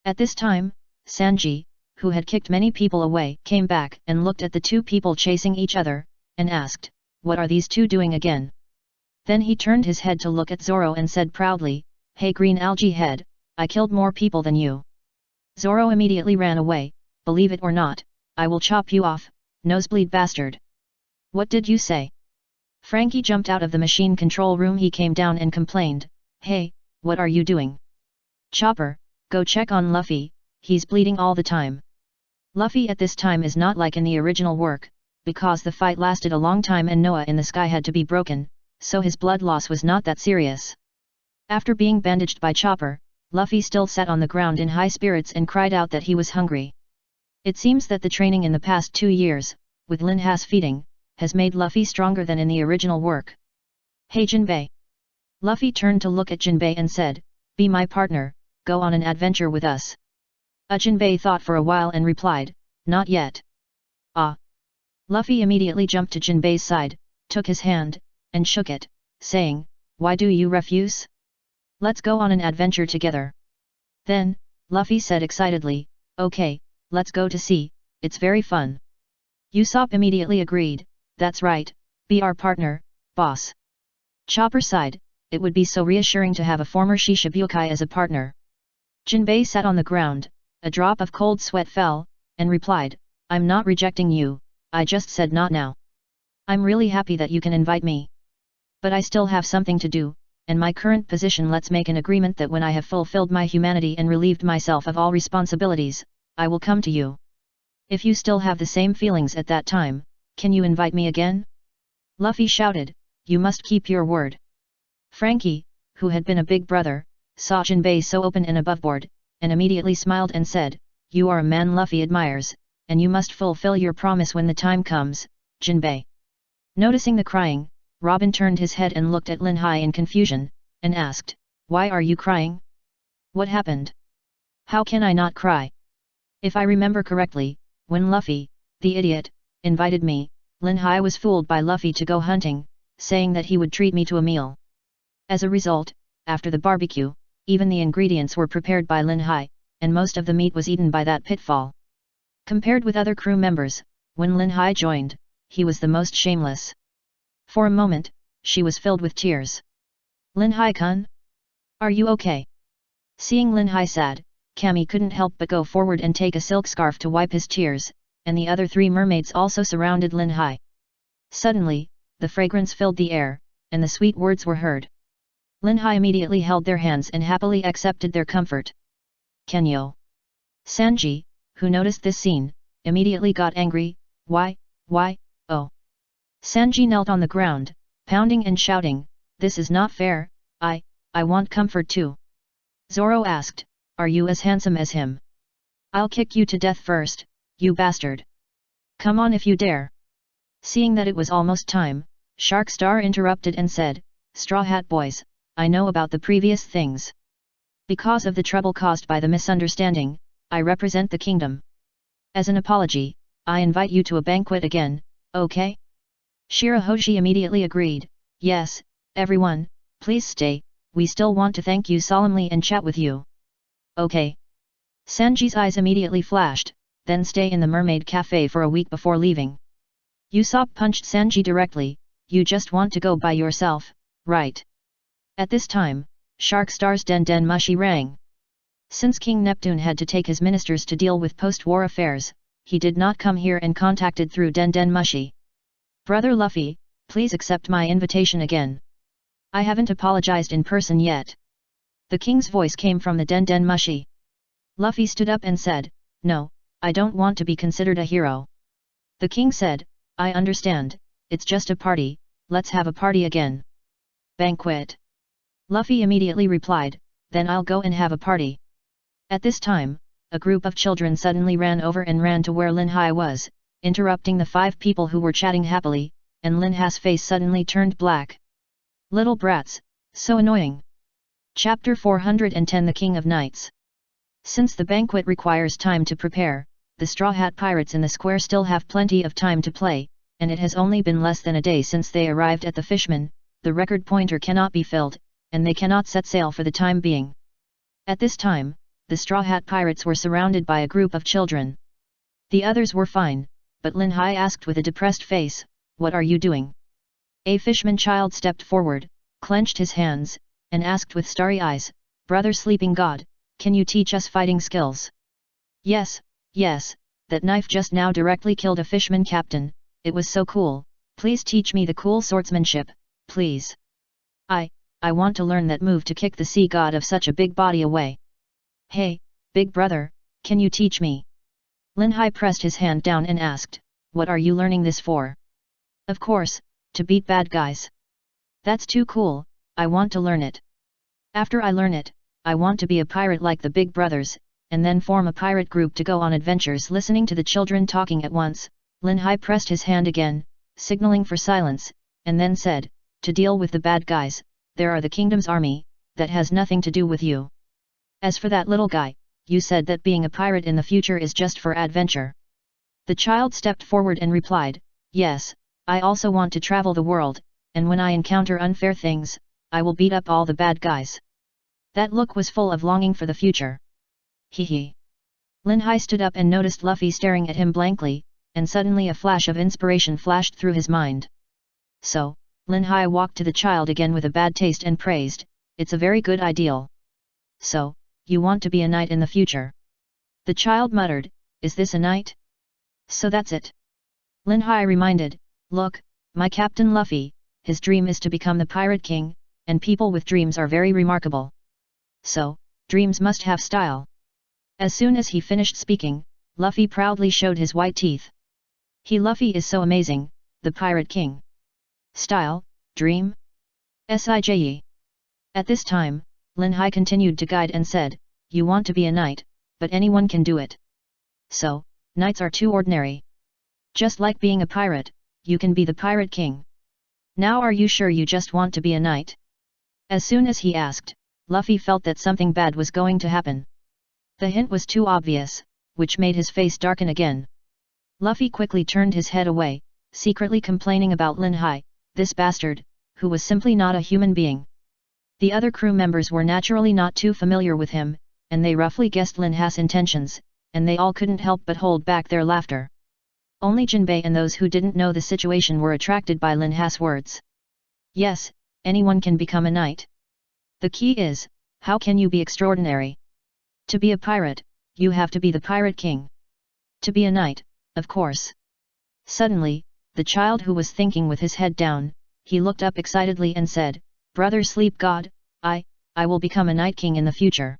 At this time, Sanji, who had kicked many people away, came back and looked at the two people chasing each other, and asked, what are these two doing again? Then he turned his head to look at Zoro and said proudly, hey green algae head, I killed more people than you. Zoro immediately ran away, believe it or not, I will chop you off, nosebleed bastard. What did you say? Frankie jumped out of the machine control room. He came down and complained, hey, what are you doing? Chopper, go check on Luffy, he's bleeding all the time. Luffy at this time is not like in the original work, because the fight lasted a long time and Noah in the sky had to be broken, so his blood loss was not that serious. After being bandaged by Chopper, Luffy still sat on the ground in high spirits and cried out that he was hungry. It seems that the training in the past 2 years, with Lin Hai's feeding, has made Luffy stronger than in the original work. Hey Jinbei. Luffy turned to look at Jinbei and said, be my partner, go on an adventure with us. Jinbei thought for a while and replied, not yet. Ah. Luffy immediately jumped to Jinbei's side, took his hand, and shook it, saying, why do you refuse? Let's go on an adventure together. Then, Luffy said excitedly, okay, let's go to sea, it's very fun. Usopp immediately agreed, that's right, be our partner, boss. Chopper sighed, it would be so reassuring to have a former Shishibukai as a partner. Jinbei sat on the ground, a drop of cold sweat fell, and replied, I'm not rejecting you, I just said not now. I'm really happy that you can invite me. But I still have something to do, and my current position let's make an agreement that when I have fulfilled my humanity and relieved myself of all responsibilities, I will come to you. If you still have the same feelings at that time, can you invite me again? Luffy shouted, you must keep your word. Frankie, who had been a big brother, saw Jinbei so open and aboveboard, and immediately smiled and said, you are a man Luffy admires, and you must fulfill your promise when the time comes, Jinbei. Noticing the crying, Robin turned his head and looked at Lin Hai in confusion, and asked, why are you crying? What happened? How can I not cry? If I remember correctly, when Luffy, the idiot, invited me, Lin Hai was fooled by Luffy to go hunting, saying that he would treat me to a meal. As a result, after the barbecue, even the ingredients were prepared by Lin Hai, and most of the meat was eaten by that pitfall. Compared with other crew members, when Lin Hai joined, he was the most shameless. For a moment, she was filled with tears. Lin Hai-kun? Are you okay? Seeing Lin Hai sad, Cammy couldn't help but go forward and take a silk scarf to wipe his tears, and the other 3 mermaids also surrounded Lin Hai. Suddenly, the fragrance filled the air, and the sweet words were heard. Lin Hai immediately held their hands and happily accepted their comfort. Kenyo. Sanji, who noticed this scene, immediately got angry, why, oh. Sanji knelt on the ground, pounding and shouting, this is not fair, I want comfort too. Zoro asked, are you as handsome as him? I'll kick you to death first, you bastard. Come on if you dare. Seeing that it was almost time, Shark Star interrupted and said, Straw Hat Boys, I know about the previous things. Because of the trouble caused by the misunderstanding, I represent the kingdom. As an apology, I invite you to a banquet again, okay? Shirahoshi immediately agreed, yes, everyone, please stay, we still want to thank you solemnly and chat with you. Okay. Sanji's eyes immediately flashed, then stay in the Mermaid Cafe for a week before leaving. Usopp punched Sanji directly, you just want to go by yourself, right? At this time, Shark Star's Den Den Mushi rang. Since King Neptune had to take his ministers to deal with post-war affairs, he did not come here and contacted through Den Den Mushi. Brother Luffy, please accept my invitation again. I haven't apologized in person yet. The king's voice came from the Den Den Mushi. Luffy stood up and said, no, I don't want to be considered a hero. The king said, I understand, it's just a party, let's have a party again. Banquet. Luffy immediately replied, then I'll go and have a party. At this time, a group of children suddenly ran over and ran to where Lin Hai was, interrupting the 5 people who were chatting happily, and Lin Hai's face suddenly turned black. Little brats, so annoying. Chapter 410 The King of Knights. Since the banquet requires time to prepare, the Straw Hat Pirates in the square still have plenty of time to play, and it has only been less than a day since they arrived at the Fishman, the record pointer cannot be filled, and they cannot set sail for the time being. At this time, the Straw Hat Pirates were surrounded by a group of children. The others were fine, but Lin Hai asked with a depressed face, what are you doing? A Fishman child stepped forward, clenched his hands, and asked with starry eyes, Brother Sleeping God, can you teach us fighting skills? Yes, yes, that knife just now directly killed a Fishman captain, it was so cool, please teach me the cool swordsmanship, please. I want to learn that move to kick the sea god of such a big body away. Hey, big brother, can you teach me? Lin Hai pressed his hand down and asked, what are you learning this for? Of course, to beat bad guys. That's too cool, I want to learn it. After I learn it, I want to be a pirate like the big brothers, and then form a pirate group to go on adventures. Listening to the children talking at once, Lin Hai pressed his hand again, signaling for silence, and then said, to deal with the bad guys, there are the kingdom's army, that has nothing to do with you. As for that little guy, you said that being a pirate in the future is just for adventure. The child stepped forward and replied, yes, I also want to travel the world, and when I encounter unfair things, I will beat up all the bad guys. That look was full of longing for the future. Hee. Lin Hai stood up and noticed Luffy staring at him blankly, and suddenly a flash of inspiration flashed through his mind. So, Lin Hai walked to the child again with a bad taste and praised, it's a very good ideal. So, you want to be a knight in the future? The child muttered, is this a knight? So that's it. Lin Hai reminded, look, my Captain Luffy, his dream is to become the Pirate King, and people with dreams are very remarkable. So, dreams must have style. As soon as he finished speaking, Luffy proudly showed his white teeth. Luffy is so amazing, the Pirate King. Style, dream? Sije. At this time, Lin Hai continued to guide and said, you want to be a knight, but anyone can do it. So, knights are too ordinary. Just like being a pirate, you can be the Pirate King. Now are you sure you just want to be a knight? As soon as he asked, Luffy felt that something bad was going to happen. The hint was too obvious, which made his face darken again. Luffy quickly turned his head away, secretly complaining about Lin Hai, this bastard, who was simply not a human being. The other crew members were naturally not too familiar with him, and they roughly guessed Lin Hai's intentions, and they all couldn't help but hold back their laughter. Only Jinbei and those who didn't know the situation were attracted by Lin Hai's words. Yes, anyone can become a knight. The key is, how can you be extraordinary? To be a pirate, you have to be the Pirate King. To be a knight, of course. Suddenly, the child who was thinking with his head down, he looked up excitedly and said, Brother Sleep God, I will become a Night King in the future.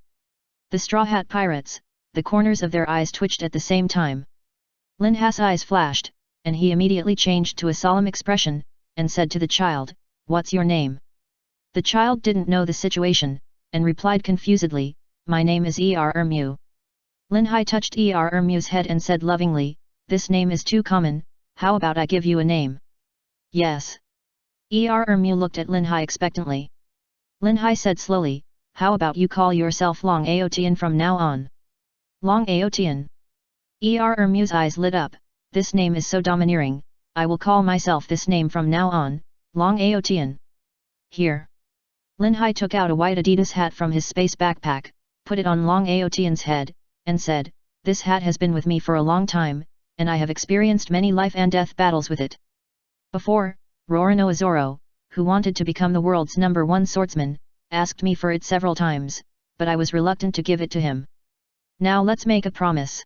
The Straw Hat Pirates, the corners of their eyes twitched at the same time. Lin Hai's eyes flashed, and he immediately changed to a solemn expression, and said to the child, what's your name? The child didn't know the situation, and replied confusedly, my name is Er Mu. Lin Hai touched Er Mu's head and said lovingly, this name is too common, how about I give you a name? Yes. Ermu looked at Lin Hai expectantly. Lin Hai said slowly, how about you call yourself Long Aotian from now on? Long Aotian. Ermu's eyes lit up, this name is so domineering, I will call myself this name from now on, Long Aotian. Here. Lin Hai took out a white Adidas hat from his space backpack, put it on Long Aotian's head, and said, this hat has been with me for a long time, and I have experienced many life and death battles with it. Before, Roronoa Zoro, who wanted to become the world's #1 swordsman, asked me for it several times, but I was reluctant to give it to him. Now let's make a promise.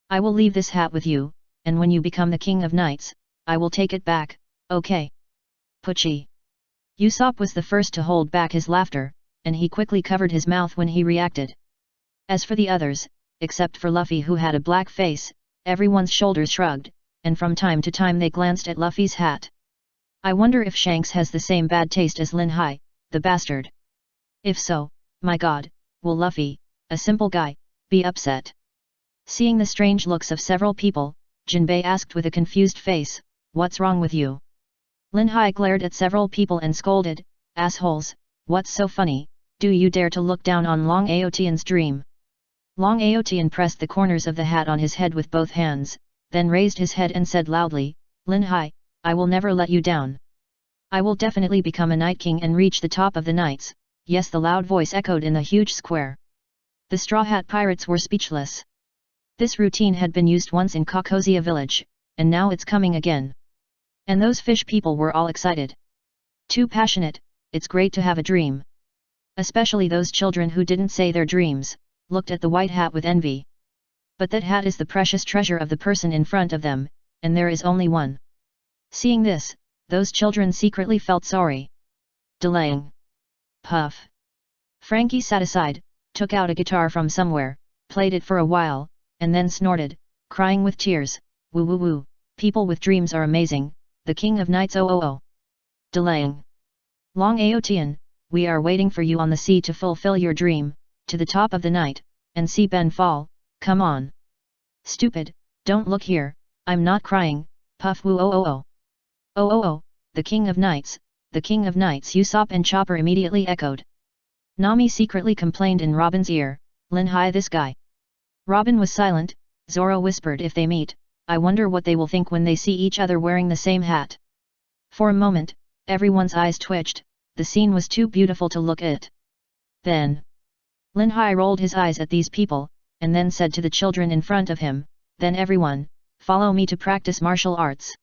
I will leave this hat with you, and when you become the King of Knights, I will take it back, okay? Pucci. Usopp was the first to hold back his laughter, and he quickly covered his mouth when he reacted. As for the others, except for Luffy who had a black face, everyone's shoulders shrugged, and from time to time they glanced at Luffy's hat. I wonder if Shanks has the same bad taste as Lin Hai, the bastard. If so, my god, will Luffy, a simple guy, be upset? Seeing the strange looks of several people, Jinbei asked with a confused face, what's wrong with you? Lin Hai glared at several people and scolded, assholes, what's so funny, do you dare to look down on Long Aotian's dream? Long Aotian pressed the corners of the hat on his head with both hands, then raised his head and said loudly, Lin Hai, I will never let you down. I will definitely become a Night King and reach the top of the Knights. Yes, the loud voice echoed in the huge square. The Straw Hat Pirates were speechless. This routine had been used once in Kakosia village, and now it's coming again. And those fish people were all excited. Too passionate, it's great to have a dream. Especially those children who didn't say their dreams, looked at the white hat with envy. But that hat is the precious treasure of the person in front of them, and there is only one. Seeing this, those children secretly felt sorry. Delaying. Puff. Frankie sat aside, took out a guitar from somewhere, played it for a while, and then snorted, crying with tears, woo woo woo, people with dreams are amazing, the King of Knights oh. Delaying. Long Aotian, we are waiting for you on the sea to fulfill your dream, to the top of the night, and see Ben fall, come on. Stupid, don't look here, I'm not crying, puff woo oh. Oh, the King of Knights, the King of Knights, Usopp and Chopper immediately echoed. Nami secretly complained in Robin's ear, Lin Hai this guy. Robin was silent. Zoro whispered, if they meet, I wonder what they will think when they see each other wearing the same hat. For a moment, everyone's eyes twitched, the scene was too beautiful to look at. Then, Lin Hai rolled his eyes at these people, and then said to the children in front of him, then everyone, follow me to practice martial arts.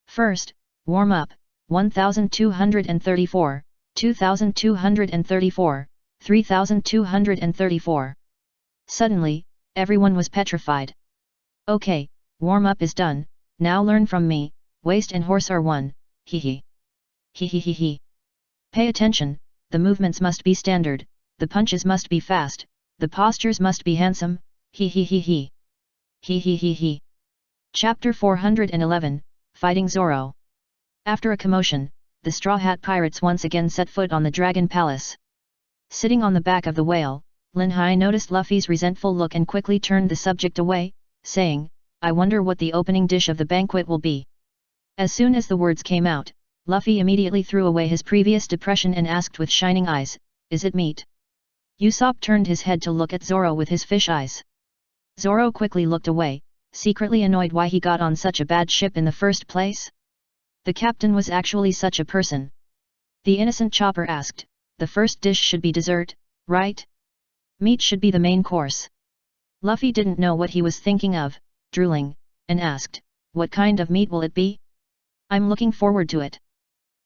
First, warm up, 1234, 2234, 3234. Suddenly, everyone was petrified. Okay, warm up is done, now learn from me, waist and horse are one, hee. Pay attention, the movements must be standard, the punches must be fast, the postures must be handsome, hee. Chapter 411, Fighting Zoro. After a commotion, the Straw Hat Pirates once again set foot on the Dragon Palace. Sitting on the back of the whale, Lin Hai noticed Luffy's resentful look and quickly turned the subject away, saying, I wonder what the opening dish of the banquet will be. As soon as the words came out, Luffy immediately threw away his previous depression and asked with shining eyes, is it meat? Usopp turned his head to look at Zoro with his fish eyes. Zoro quickly looked away, secretly annoyed why he got on such a bad ship in the first place. The captain was actually such a person. The innocent Chopper asked, the first dish should be dessert, right? Meat should be the main course. Luffy didn't know what he was thinking of, drooling, and asked, what kind of meat will it be? I'm looking forward to it.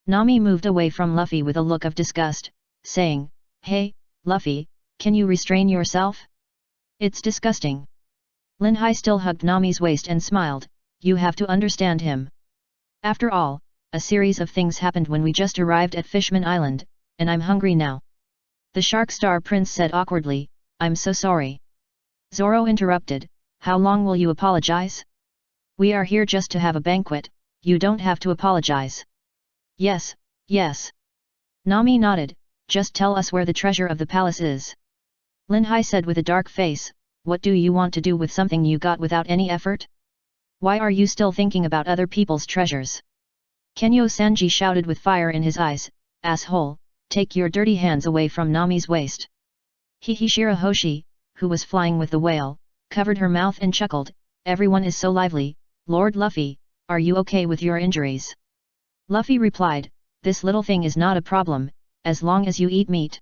Nami moved away from Luffy with a look of disgust, saying, hey, Luffy, can you restrain yourself? It's disgusting. Lin Hai still hugged Nami's waist and smiled, you have to understand him. After all, a series of things happened when we just arrived at Fishman Island, and I'm hungry now. The Shark Star Prince said awkwardly, I'm so sorry. Zoro interrupted, how long will you apologize? We are here just to have a banquet, you don't have to apologize. Yes. Nami nodded, just tell us where the treasure of the palace is. Lin Hai said with a dark face, what do you want to do with something you got without any effort? Why are you still thinking about other people's treasures? Kenyo Sanji shouted with fire in his eyes, asshole, take your dirty hands away from Nami's waist. Hihi Shirahoshi, who was flying with the whale, covered her mouth and chuckled, everyone is so lively, Lord Luffy, are you okay with your injuries? Luffy replied, this little thing is not a problem, as long as you eat meat.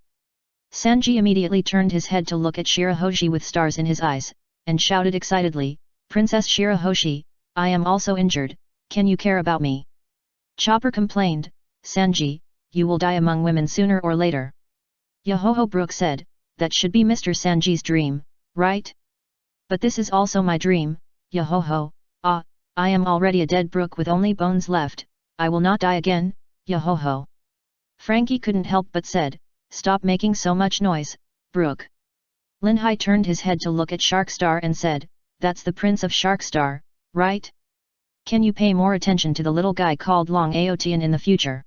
Sanji immediately turned his head to look at Shirahoshi with stars in his eyes, and shouted excitedly, Princess Shirahoshi, I am also injured, can you care about me? Chopper complained, Sanji, you will die among women sooner or later. Yohoho Brook said, that should be Mr. Sanji's dream, right? But this is also my dream, Yohoho, I am already a dead Brook with only bones left, I will not die again, Yohoho. Frankie couldn't help but said, stop making so much noise, Brook. Linhai turned his head to look at Sharkstar and said, that's the Prince of Sharkstar, right? Can you pay more attention to the little guy called Long Aotian in the future?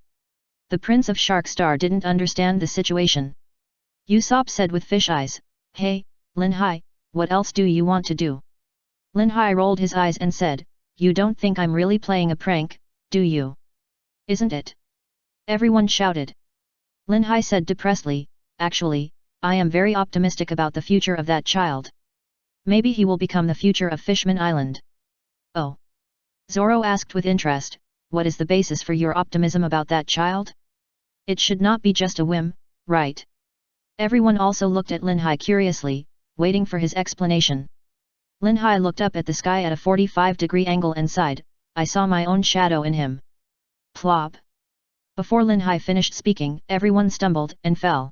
The Prince of Sharkstar didn't understand the situation. Usopp said with fish eyes, hey, Linhai, what else do you want to do? Linhai rolled his eyes and said, you don't think I'm really playing a prank, do you? Isn't it? Everyone shouted. Linhai said depressedly, actually, I am very optimistic about the future of that child. Maybe he will become the future of Fishman Island. Oh. Zoro asked with interest, what is the basis for your optimism about that child? It should not be just a whim, right? Everyone also looked at Linhai curiously, waiting for his explanation. Linhai looked up at the sky at a 45-degree angle and sighed, I saw my own shadow in him. Plop. Before Linhai finished speaking, everyone stumbled and fell.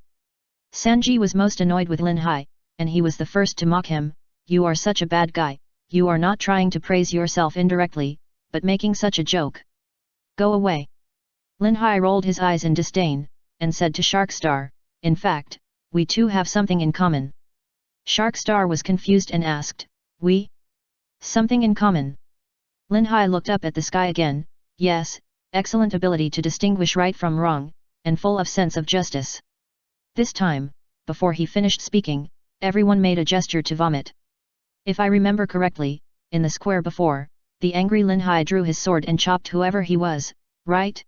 Sanji was most annoyed with Linhai, and he was the first to mock him, you are such a bad guy, you are not trying to praise yourself indirectly, but making such a joke. Go away. Linhai rolled his eyes in disdain, and said to Sharkstar, in fact, we two have something in common. Sharkstar was confused and asked, we? Something in common? Linhai looked up at the sky again, yes, excellent ability to distinguish right from wrong, and full of sense of justice. This time, before he finished speaking, everyone made a gesture to vomit. If I remember correctly, in the square before, the angry Linhai drew his sword and chopped whoever he was, right?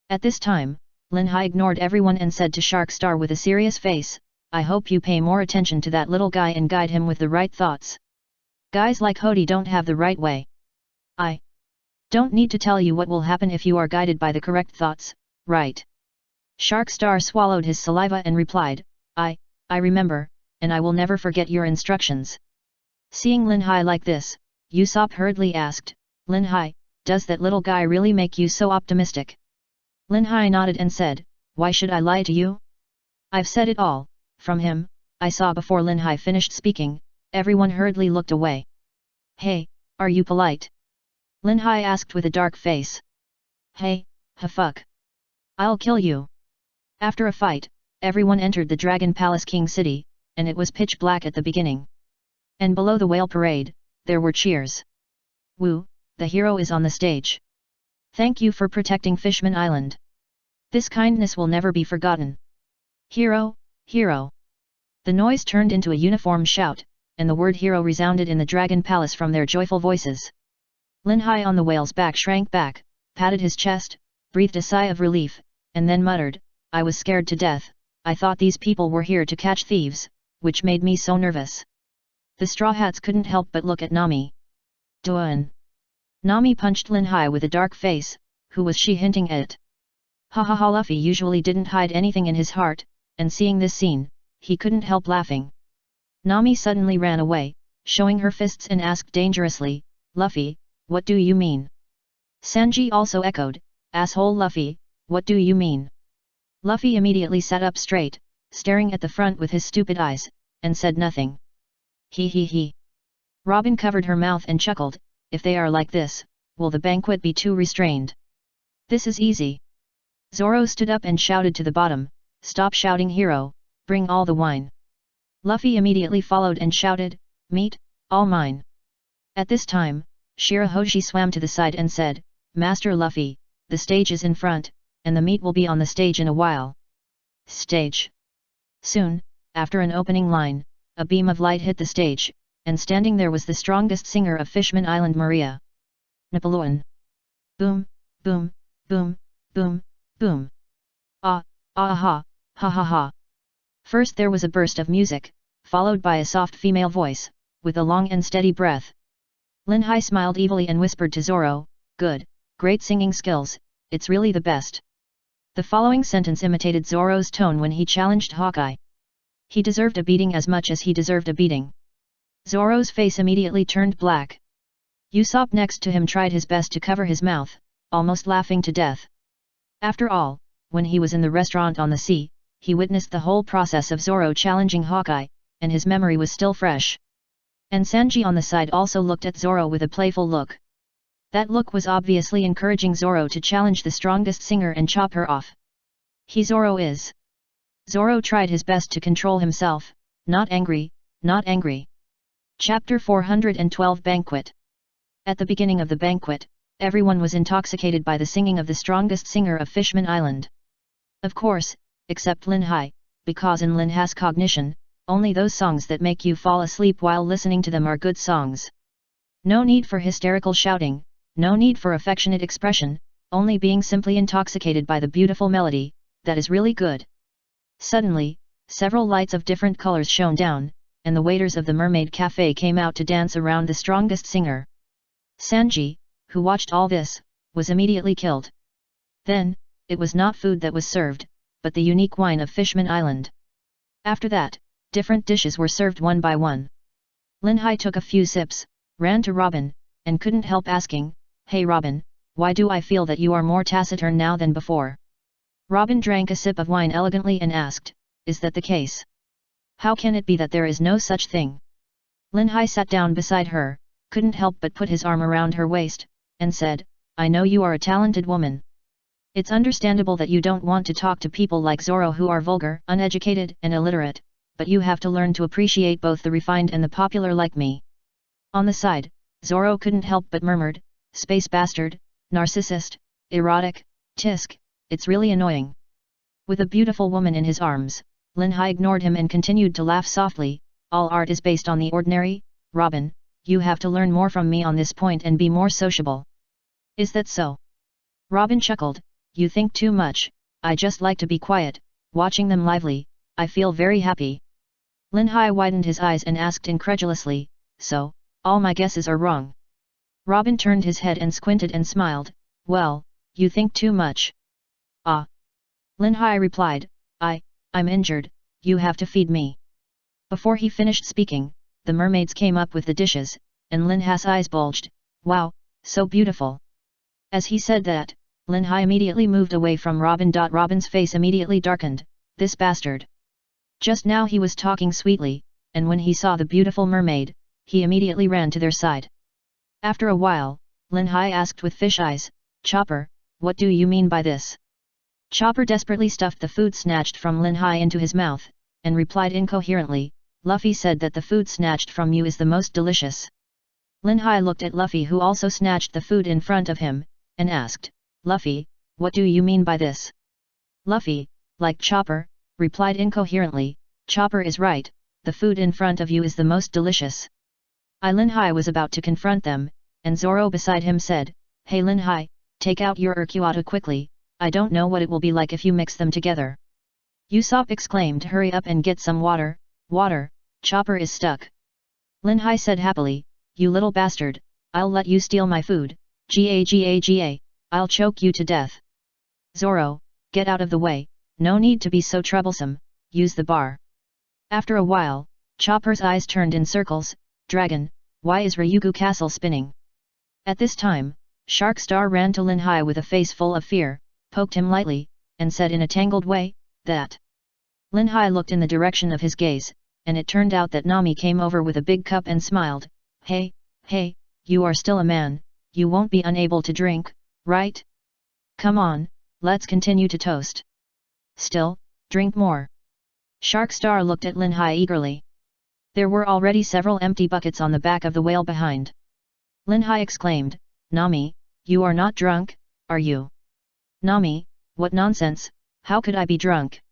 At this time, Linhai ignored everyone and said to Sharkstar with a serious face, I hope you pay more attention to that little guy and guide him with the right thoughts. Guys like Hody don't have the right way. I don't need to tell you what will happen if you are guided by the correct thoughts, right? Sharkstar swallowed his saliva and replied, I remember, and I will never forget your instructions. Seeing Linhai like this, Usopp hurriedly asked, Linhai, does that little guy really make you so optimistic? Linhai nodded and said, why should I lie to you? I've said it all, from him, I saw. Before Linhai finished speaking, everyone hurriedly looked away. Hey, are you polite? Linhai asked with a dark face. Hey, fuck. I'll kill you. After a fight, everyone entered the Dragon Palace King City, and it was pitch black at the beginning. And below the whale parade, there were cheers. Woo, the hero is on the stage. Thank you for protecting Fishman Island. This kindness will never be forgotten. Hero, hero. The noise turned into a uniform shout, and the word hero resounded in the Dragon Palace from their joyful voices. Linhai on the whale's back shrank back, patted his chest, breathed a sigh of relief, and then muttered, I was scared to death, I thought these people were here to catch thieves, which made me so nervous. The Straw Hats couldn't help but look at Nami. Duan. Nami punched Linhai with a dark face, who was she hinting at? Ha ha ha. Luffy usually didn't hide anything in his heart, and seeing this scene, he couldn't help laughing. Nami suddenly ran away, showing her fists and asked dangerously, Luffy, what do you mean? Sanji also echoed, asshole Luffy, what do you mean? Luffy immediately sat up straight, staring at the front with his stupid eyes, and said nothing. He he he. Robin covered her mouth and chuckled, if they are like this, will the banquet be too restrained? This is easy. Zoro stood up and shouted to the bottom, stop shouting hero, bring all the wine. Luffy immediately followed and shouted, meat, all mine. At this time, Shirahoshi swam to the side and said, Master Luffy, the stage is in front, and the meat will be on the stage in a while. Stage. Soon, after an opening line, a beam of light hit the stage, and standing there was the strongest singer of Fishman Island, Maria. Napoleon. Boom, boom, boom, boom, boom. Ah, ah ha, ha ha ha. First there was a burst of music, followed by a soft female voice, with a long and steady breath. Lin Hai smiled evilly and whispered to Zoro, "Good, great singing skills, it's really the best." The following sentence imitated Zoro's tone when he challenged Hawkeye. He deserved a beating as much as he deserved a beating. Zoro's face immediately turned black. Usopp next to him tried his best to cover his mouth, almost laughing to death. After all, when he was in the restaurant on the sea, he witnessed the whole process of Zoro challenging Hawkeye, and his memory was still fresh. And Sanji on the side also looked at Zoro with a playful look. That look was obviously encouraging Zoro to challenge the strongest singer and chop her off. He Zoro is. Zoro tried his best to control himself, not angry, not angry. Chapter 412 Banquet. At the beginning of the banquet, everyone was intoxicated by the singing of the strongest singer of Fishman Island. Of course, except Lin Hai, because in Lin Hai's cognition, only those songs that make you fall asleep while listening to them are good songs. No need for hysterical shouting, no need for affectionate expression, only being simply intoxicated by the beautiful melody, that is really good. Suddenly, several lights of different colors shone down, and the waiters of the Mermaid Cafe came out to dance around the strongest singer. Sanji, who watched all this, was immediately killed. Then, it was not food that was served, but the unique wine of Fishman Island. After that, different dishes were served one by one. Lin Hai took a few sips, ran to Robin, and couldn't help asking, "Hey Robin, why do I feel that you are more taciturn now than before?" Robin drank a sip of wine elegantly and asked, "Is that the case? How can it be that there is no such thing?" Lin Hai sat down beside her, couldn't help but put his arm around her waist, and said, "I know you are a talented woman. It's understandable that you don't want to talk to people like Zoro who are vulgar, uneducated and illiterate, but you have to learn to appreciate both the refined and the popular like me." On the side, Zoro couldn't help but murmured, "Space bastard, narcissist, erotic, tisk, it's really annoying." With a beautiful woman in his arms, Lin Hai ignored him and continued to laugh softly, "All art is based on the ordinary, Robin, you have to learn more from me on this point and be more sociable." "Is that so?" Robin chuckled, "You think too much, I just like to be quiet, watching them lively, I feel very happy." Lin Hai widened his eyes and asked incredulously, "So, all my guesses are wrong?" Robin turned his head and squinted and smiled, "Well, you think too much." "Ah." Lin Hai replied, I'm injured, you have to feed me." Before he finished speaking, the mermaids came up with the dishes, and Lin Hai's eyes bulged, "Wow, so beautiful." As he said that, Lin Hai immediately moved away from Robin. Robin's face immediately darkened, "This bastard." Just now he was talking sweetly, and when he saw the beautiful mermaid, he immediately ran to their side. After a while, Lin Hai asked with fish eyes, "Chopper, what do you mean by this?" Chopper desperately stuffed the food snatched from Lin Hai into his mouth, and replied incoherently, "Luffy said that the food snatched from you is the most delicious." Lin Hai looked at Luffy who also snatched the food in front of him, and asked, "Luffy, what do you mean by this?" Luffy, like Chopper, replied incoherently, "Chopper is right, the food in front of you is the most delicious." Lin Hai was about to confront them, and Zoro beside him said, "Hey Lin Hai, take out your Urquiata quickly, I don't know what it will be like if you mix them together." Usopp exclaimed, "Hurry up and get some water, water, Chopper is stuck." Lin Hai said happily, "You little bastard, I'll let you steal my food, Gaga, I'll choke you to death." "Zoro, get out of the way, no need to be so troublesome, use the bar." After a while, Chopper's eyes turned in circles, "Dragon, why is Ryugu Castle spinning?" At this time, Shark Star ran to Lin Hai with a face full of fear, poked him lightly, and said in a tangled way, "That." Lin Hai looked in the direction of his gaze, and it turned out that Nami came over with a big cup and smiled, Hey, you are still a man, you won't be unable to drink, right? Come on, let's continue to toast. Still, drink more." Shark Star looked at Lin Hai eagerly. There were already several empty buckets on the back of the whale behind. Lin Hai exclaimed, "Nami, you are not drunk, are you?" "Nami, what nonsense, how could I be drunk?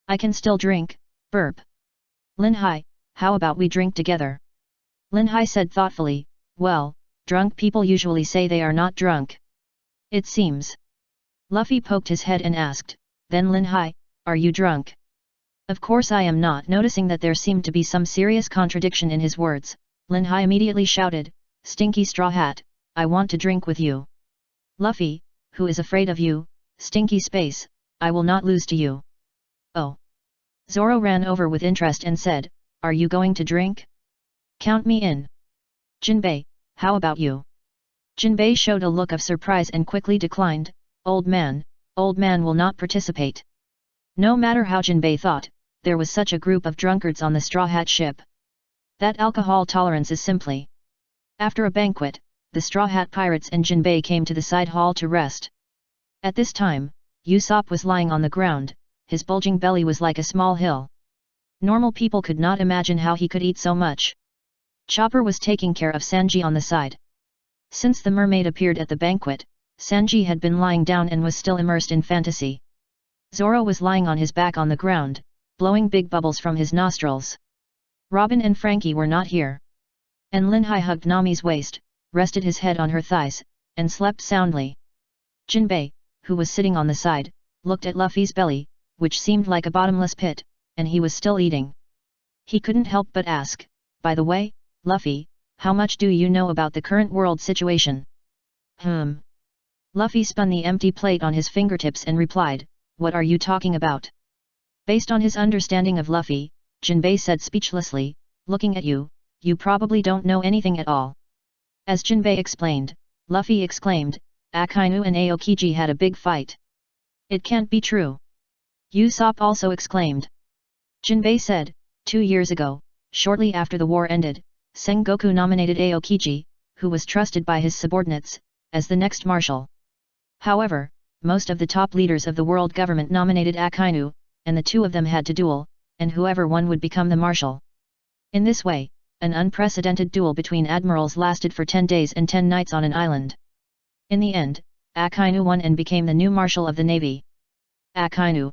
I can still drink, burp." "Lin Hai, how about we drink together?" Lin Hai said thoughtfully, "Well, Drunk people usually say they are not drunk. It seems. Luffy poked his head and asked, then Lin Hai, are you drunk? Of course I am not. Noticing that there seemed to be some serious contradiction in his words, Lin Hai immediately shouted, Stinky Straw Hat, I want to drink with you. Luffy, who is afraid of you, Stinky Space, I will not lose to you. Oh. Zoro ran over with interest and said, are you going to drink? Count me in. Jinbei, how about you? Jinbei showed a look of surprise and quickly declined, old man will not participate. No matter how Jinbei thought, there was such a group of drunkards on the Straw Hat ship. That alcohol tolerance is simply. After a banquet, the Straw Hat pirates and Jinbei came to the side hall to rest. At this time, Usopp was lying on the ground, his bulging belly was like a small hill. Normal people could not imagine how he could eat so much. Chopper was taking care of Sanji on the side. Since the mermaid appeared at the banquet, Sanji had been lying down and was still immersed in fantasy. Zoro was lying on his back on the ground, blowing big bubbles from his nostrils. Robin and Frankie were not here. And Lin Hai hugged Nami's waist, rested his head on her thighs, and slept soundly. Jinbei, who was sitting on the side, looked at Luffy's belly, which seemed like a bottomless pit, and he was still eating. He couldn't help but ask, by the way, Luffy, how much do you know about the current world situation? Luffy spun the empty plate on his fingertips and replied, what are you talking about? Based on his understanding of Luffy, Jinbei said speechlessly, looking at you, you probably don't know anything at all. As Jinbei explained, Luffy exclaimed, Akainu and Aokiji had a big fight. It can't be true. Usopp also exclaimed. Jinbei said, 2 years ago, shortly after the war ended, Sengoku nominated Aokiji, who was trusted by his subordinates, as the next marshal. However, most of the top leaders of the world government nominated Akainu, and the two of them had to duel, and whoever won would become the marshal. In this way, an unprecedented duel between admirals lasted for 10 days and 10 nights on an island. In the end, Akainu won and became the new marshal of the navy. Akainu.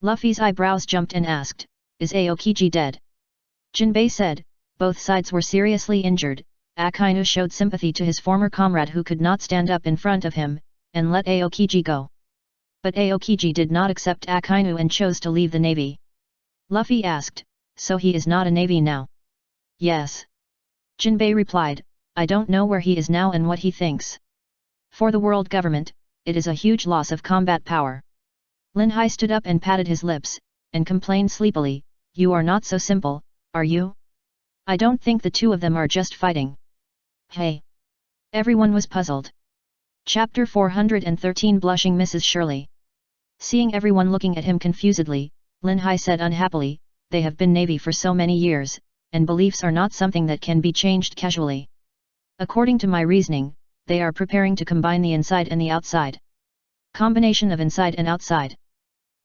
Luffy's eyebrows jumped and asked, is Aokiji dead? Jinbei said, both sides were seriously injured. Akainu showed sympathy to his former comrade who could not stand up in front of him, and let Aokiji go. But Aokiji did not accept Akainu and chose to leave the navy. Luffy asked, so he is not a navy now? Yes. Jinbei replied, I don't know where he is now and what he thinks. For the world government, it is a huge loss of combat power. Lin Hai stood up and patted his lips, and complained sleepily, you are not so simple, are you? I don't think the two of them are just fighting. Hey! Everyone was puzzled. Chapter 413 Blushing Mrs. Shirley. Seeing everyone looking at him confusedly, Lin Hai said unhappily, they have been navy for so many years, and beliefs are not something that can be changed casually. According to my reasoning, they are preparing to combine the inside and the outside. Combination of inside and outside.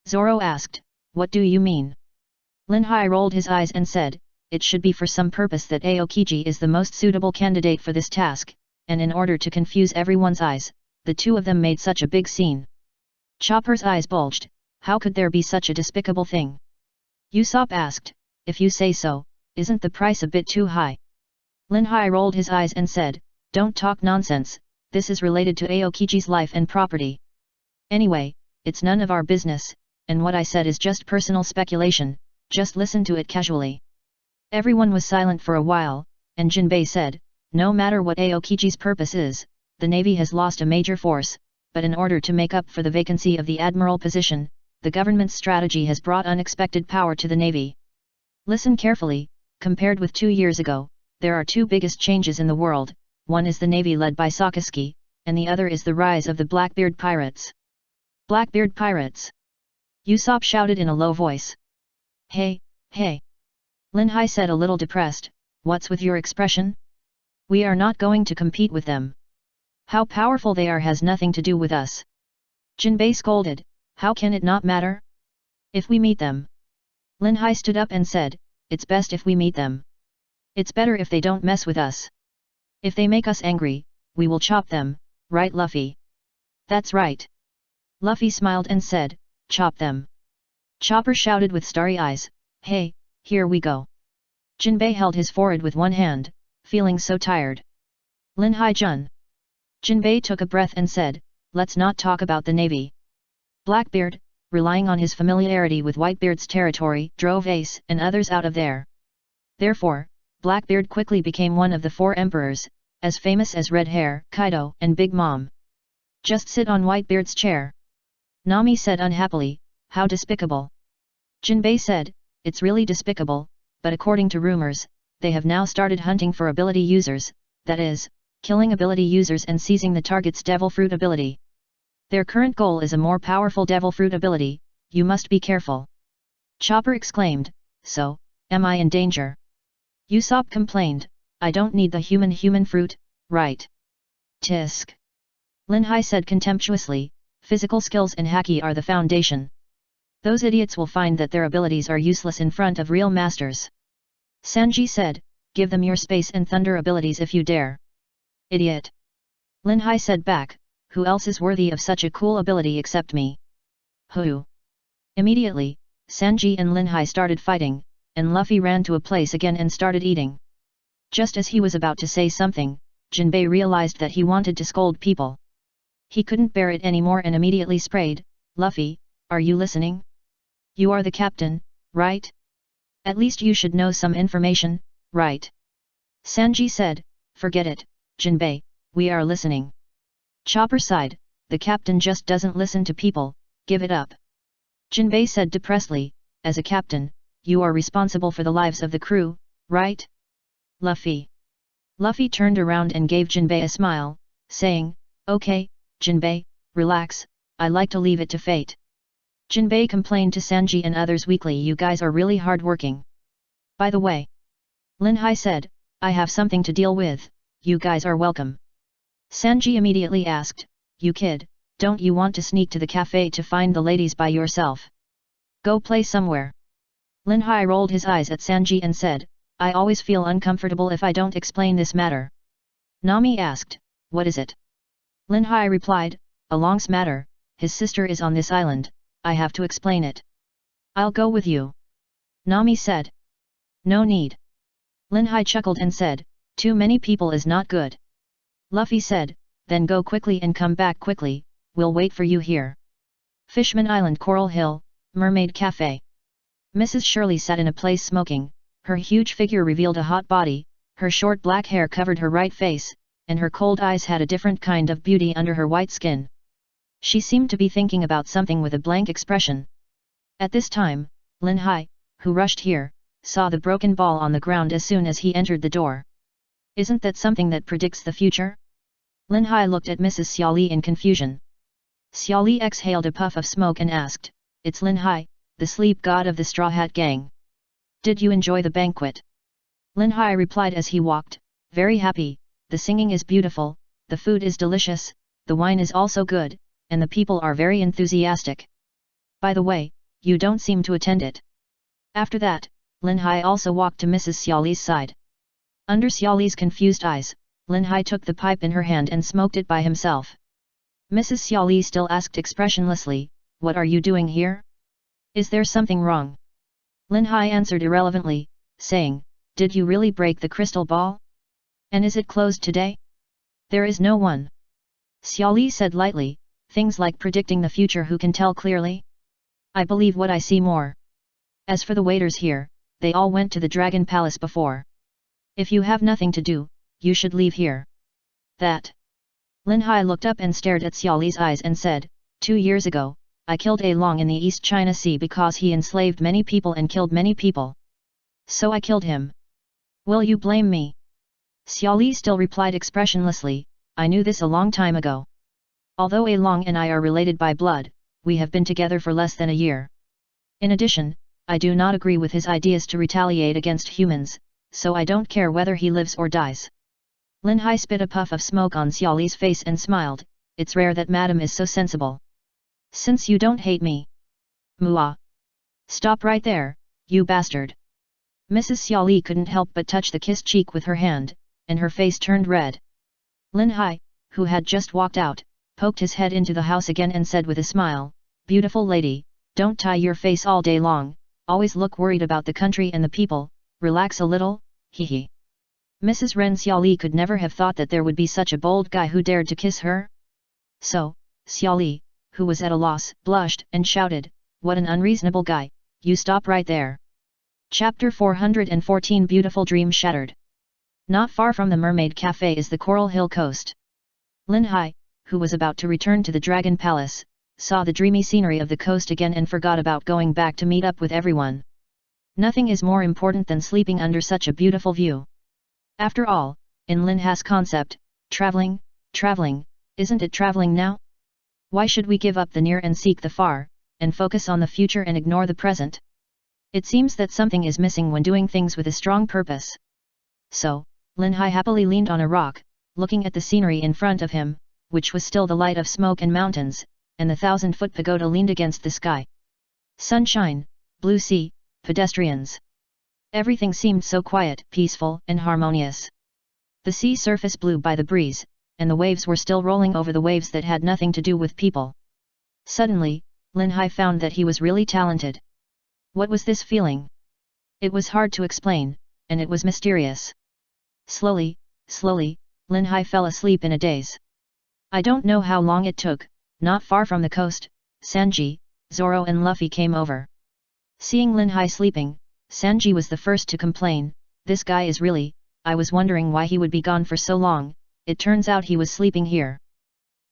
Zoro asked, what do you mean? Lin Hai rolled his eyes and said, it should be for some purpose that Aokiji is the most suitable candidate for this task, and in order to confuse everyone's eyes, the two of them made such a big scene. Chopper's eyes bulged, how could there be such a despicable thing? Usopp asked, if you say so, isn't the price a bit too high? Lin Hai rolled his eyes and said, don't talk nonsense, this is related to Aokiji's life and property. Anyway, it's none of our business, and what I said is just personal speculation, just listen to it casually. Everyone was silent for a while, and Jinbei said, no matter what Aokiji's purpose is, the navy has lost a major force, but in order to make up for the vacancy of the admiral position, the government's strategy has brought unexpected power to the navy. Listen carefully, compared with 2 years ago, there are two biggest changes in the world, one is the navy led by Sakisuke, and the other is the rise of the Blackbeard pirates. Blackbeard pirates! Usopp shouted in a low voice. Hey, hey! Lin Hai said a little depressed, what's with your expression? We are not going to compete with them. How powerful they are has nothing to do with us. Jinbei scolded, how can it not matter? If we meet them. Lin Hai stood up and said, it's best if we meet them. It's better if they don't mess with us. If they make us angry, we will chop them, right Luffy? That's right. Luffy smiled and said, chop them. Chopper shouted with starry eyes, hey, here we go. Jinbei held his forehead with one hand, feeling so tired. Lin Hai Jun. Jinbei took a breath and said, let's not talk about the navy. Blackbeard, relying on his familiarity with Whitebeard's territory, drove Ace and others out of there. Therefore, Blackbeard quickly became one of the 4 emperors, as famous as Red Hair, Kaido, and Big Mom. Just sit on Whitebeard's chair. Nami said unhappily, how despicable. Jinbei said, it's really despicable, but according to rumors, they have now started hunting for ability users, that is, killing ability users and seizing the target's devil fruit ability. Their current goal is a more powerful devil fruit ability, you must be careful. Chopper exclaimed, so, am I in danger? Usopp complained, I don't need the human fruit, right? Tisk. Lin Hai said contemptuously, physical skills and haki are the foundation. Those idiots will find that their abilities are useless in front of real masters. Sanji said, give them your space and thunder abilities if you dare. Idiot. Lin Hai said back, who else is worthy of such a cool ability except me? Who? Immediately, Sanji and Lin Hai started fighting, and Luffy ran to a place again and started eating. Just as he was about to say something, Jinbei realized that he wanted to scold people. He couldn't bear it anymore and immediately sprayed, Luffy, are you listening? You are the captain, right? At least you should know some information, right? Sanji said, forget it, Jinbei, we are listening. Chopper sighed, the captain just doesn't listen to people, give it up. Jinbei said depressedly, as a captain, you are responsible for the lives of the crew, right? Luffy. Luffy turned around and gave Jinbei a smile, saying, okay, Jinbei, relax, I like to leave it to fate. Jinbei complained to Sanji and others weakly, you guys are really hard-working. By the way, Lin Hai said, I have something to deal with, you guys are welcome. Sanji immediately asked, you kid, don't you want to sneak to the cafe to find the ladies by yourself? Go play somewhere. Lin Hai rolled his eyes at Sanji and said, I always feel uncomfortable if I don't explain this matter. Nami asked, what is it? Lin Hai replied, a long matter, his sister is on this island, I have to explain it. I'll go with you. Nami said. No need. Lin Hai chuckled and said, too many people is not good. Luffy said, then go quickly and come back quickly, we'll wait for you here. Fishman Island, Coral Hill, Mermaid Cafe. Mrs. Shirley sat in a place smoking, her huge figure revealed a hot body, her short black hair covered her right face, and her cold eyes had a different kind of beauty under her white skin. She seemed to be thinking about something with a blank expression. At this time, Lin Hai, who rushed here, saw the broken ball on the ground as soon as he entered the door. Isn't that something that predicts the future? Lin Hai looked at Mrs. Xiao Li in confusion. Xiao Li exhaled a puff of smoke and asked, it's Lin Hai, the sleep god of the Straw Hat Gang. Did you enjoy the banquet? Lin Hai replied as he walked, very happy, the singing is beautiful, the food is delicious, the wine is also good, and the people are very enthusiastic. By the way, you don't seem to attend it. After that, Lin Hai also walked to Mrs. Xiao Li's side. Under Xiao Li's confused eyes, Lin Hai took the pipe in her hand and smoked it by himself. Mrs. Xiao Li still asked expressionlessly, what are you doing here? Is there something wrong? Lin Hai answered irrelevantly, saying, did you really break the crystal ball? And is it closed today? There is no one. Xiao Li said lightly, things like predicting the future, who can tell clearly? I believe what I see more. As for the waiters here, they all went to the Dragon Palace before. If you have nothing to do, you should leave here. That. Lin Hai looked up and stared at Xiao Li's eyes and said, 2 years ago, I killed A Long in the East China Sea because he enslaved many people and killed many people. So I killed him. Will you blame me? Xiao Li still replied expressionlessly, I knew this a long time ago. Although A Long and I are related by blood, we have been together for less than a year. In addition, I do not agree with his ideas to retaliate against humans, so I don't care whether he lives or dies. Lin Hai spit a puff of smoke on Xiao Li's face and smiled, it's rare that madam is so sensible. Since you don't hate me. Muah. Stop right there, you bastard. Mrs. Xiao Li couldn't help but touch the kissed cheek with her hand, and her face turned red. Lin Hai, who had just walked out, poked his head into the house again and said with a smile, beautiful lady, don't tie your face all day long, always look worried about the country and the people, relax a little, hee hee. Mrs. Ren Xiaoli could never have thought that there would be such a bold guy who dared to kiss her. So, Xiaoli, who was at a loss, blushed and shouted, "What an unreasonable guy, you stop right there." Chapter 414 Beautiful Dream Shattered. Not far from the Mermaid Cafe is the Coral Hill coast. Lin Hai, who was about to return to the Dragon Palace, saw the dreamy scenery of the coast again and forgot about going back to meet up with everyone. Nothing is more important than sleeping under such a beautiful view. After all, in Lin Hai's concept, traveling, isn't it traveling now? Why should we give up the near and seek the far, and focus on the future and ignore the present? It seems that something is missing when doing things with a strong purpose. So, Lin Hai happily leaned on a rock, looking at the scenery in front of him, which was still the light of smoke and mountains, and the 1,000-foot pagoda leaned against the sky. Sunshine, blue sea, pedestrians. Everything seemed so quiet, peaceful, and harmonious. The sea surface blew by the breeze, and the waves were still rolling over the waves that had nothing to do with people. Suddenly, Lin Hai found that he was really talented. What was this feeling? It was hard to explain, and it was mysterious. Slowly, Lin Hai fell asleep in a daze. I don't know how long it took. Not far from the coast, Sanji, Zoro and Luffy came over. Seeing Lin Hai sleeping, Sanji was the first to complain, "This guy is really, I was wondering why he would be gone for so long, it turns out he was sleeping here."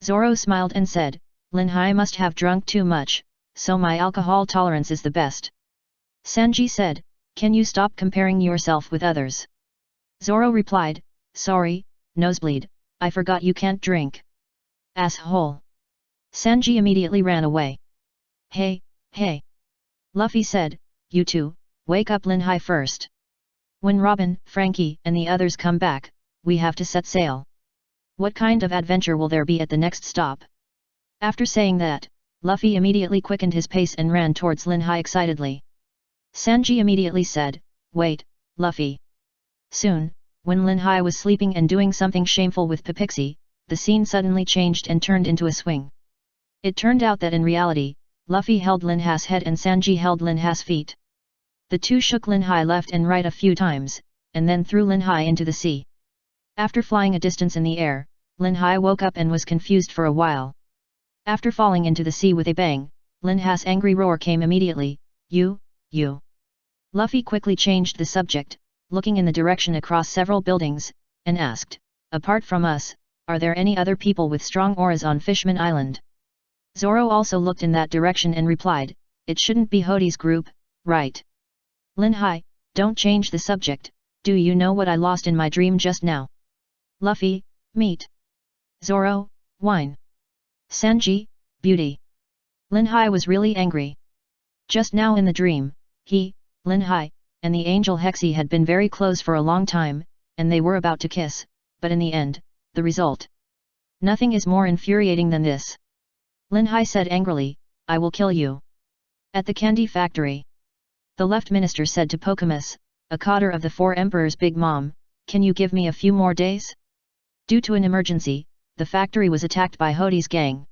Zoro smiled and said, "Lin Hai must have drunk too much, so my alcohol tolerance is the best." Sanji said, "Can you stop comparing yourself with others?" Zoro replied, "Sorry, nosebleed, I forgot you can't drink." Asshole. Sanji immediately ran away. Hey. Luffy said, "You two, wake up Lin Hai first. When Robin, Frankie and the others come back, we have to set sail. What kind of adventure will there be at the next stop?" After saying that, Luffy immediately quickened his pace and ran towards Lin Hai excitedly. Sanji immediately said, "Wait, Luffy." Soon, when Lin Hai was sleeping and doing something shameful with Pepixie, the scene suddenly changed and turned into a swing. It turned out that in reality, Luffy held Lin Hai's head and Sanji held Lin Hai's feet. The two shook Lin Hai left and right a few times, and then threw Lin Hai into the sea. After flying a distance in the air, Lin Hai woke up and was confused for a while. After falling into the sea with a bang, Lin Hai's angry roar came immediately, You. Luffy quickly changed the subject, looking in the direction across several buildings, and asked, "Apart from us, are there any other people with strong auras on Fishman Island?" Zoro also looked in that direction and replied, "It shouldn't be Hodi's group, right?" "Lin Hai, don't change the subject, do you know what I lost in my dream just now?" Luffy, meat. Zoro, wine. Sanji, beauty. Lin Hai was really angry. Just now in the dream, he, Lin Hai, and the angel Hexie had been very close for a long time, and they were about to kiss, but in the end, the result. Nothing is more infuriating than this. Lin Hai said angrily, "I will kill you." At the candy factory. The left minister said to Pokemus, a cotter of the four emperors' big mom, "Can you give me a few more days?" Due to an emergency, the factory was attacked by Hodi's gang.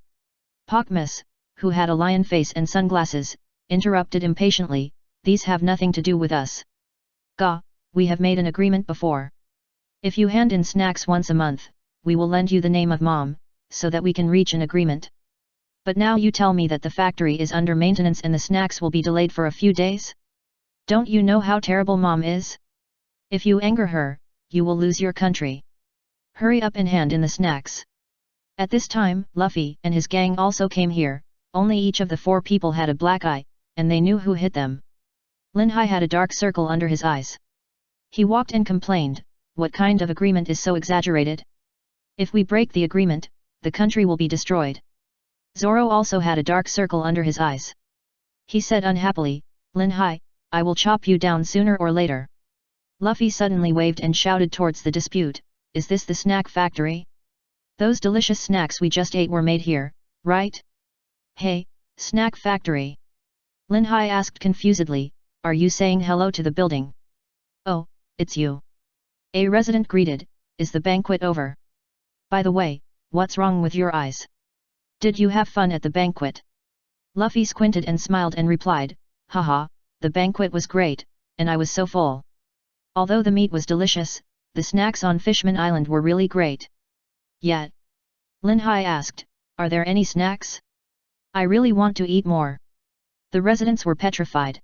Pokemus, who had a lion face and sunglasses, interrupted impatiently, "These have nothing to do with us. Gah, we have made an agreement before. If you hand in snacks once a month, we will lend you the name of Mom, so that we can reach an agreement. But now you tell me that the factory is under maintenance and the snacks will be delayed for a few days? Don't you know how terrible Mom is? If you anger her, you will lose your country. Hurry up and hand in the snacks." At this time, Luffy and his gang also came here, only each of the four people had a black eye, and they knew who hit them. Lin Hai had a dark circle under his eyes. He walked and complained, "What kind of agreement is so exaggerated? If we break the agreement, the country will be destroyed." Zoro also had a dark circle under his eyes. He said unhappily, "Lin Hai, I will chop you down sooner or later." Luffy suddenly waved and shouted towards the dispute, "Is this the snack factory? Those delicious snacks we just ate were made here, right?" "Hey, snack factory." Lin Hai asked confusedly, "Are you saying hello to the building?" "Oh, it's you." A resident greeted, "Is the banquet over? By the way, what's wrong with your eyes? Did you have fun at the banquet?" Luffy squinted and smiled and replied, "Haha, the banquet was great, and I was so full. Although the meat was delicious, the snacks on Fishman Island were really great. Yet, Lin Hai asked, are there any snacks? I really want to eat more. The residents were petrified.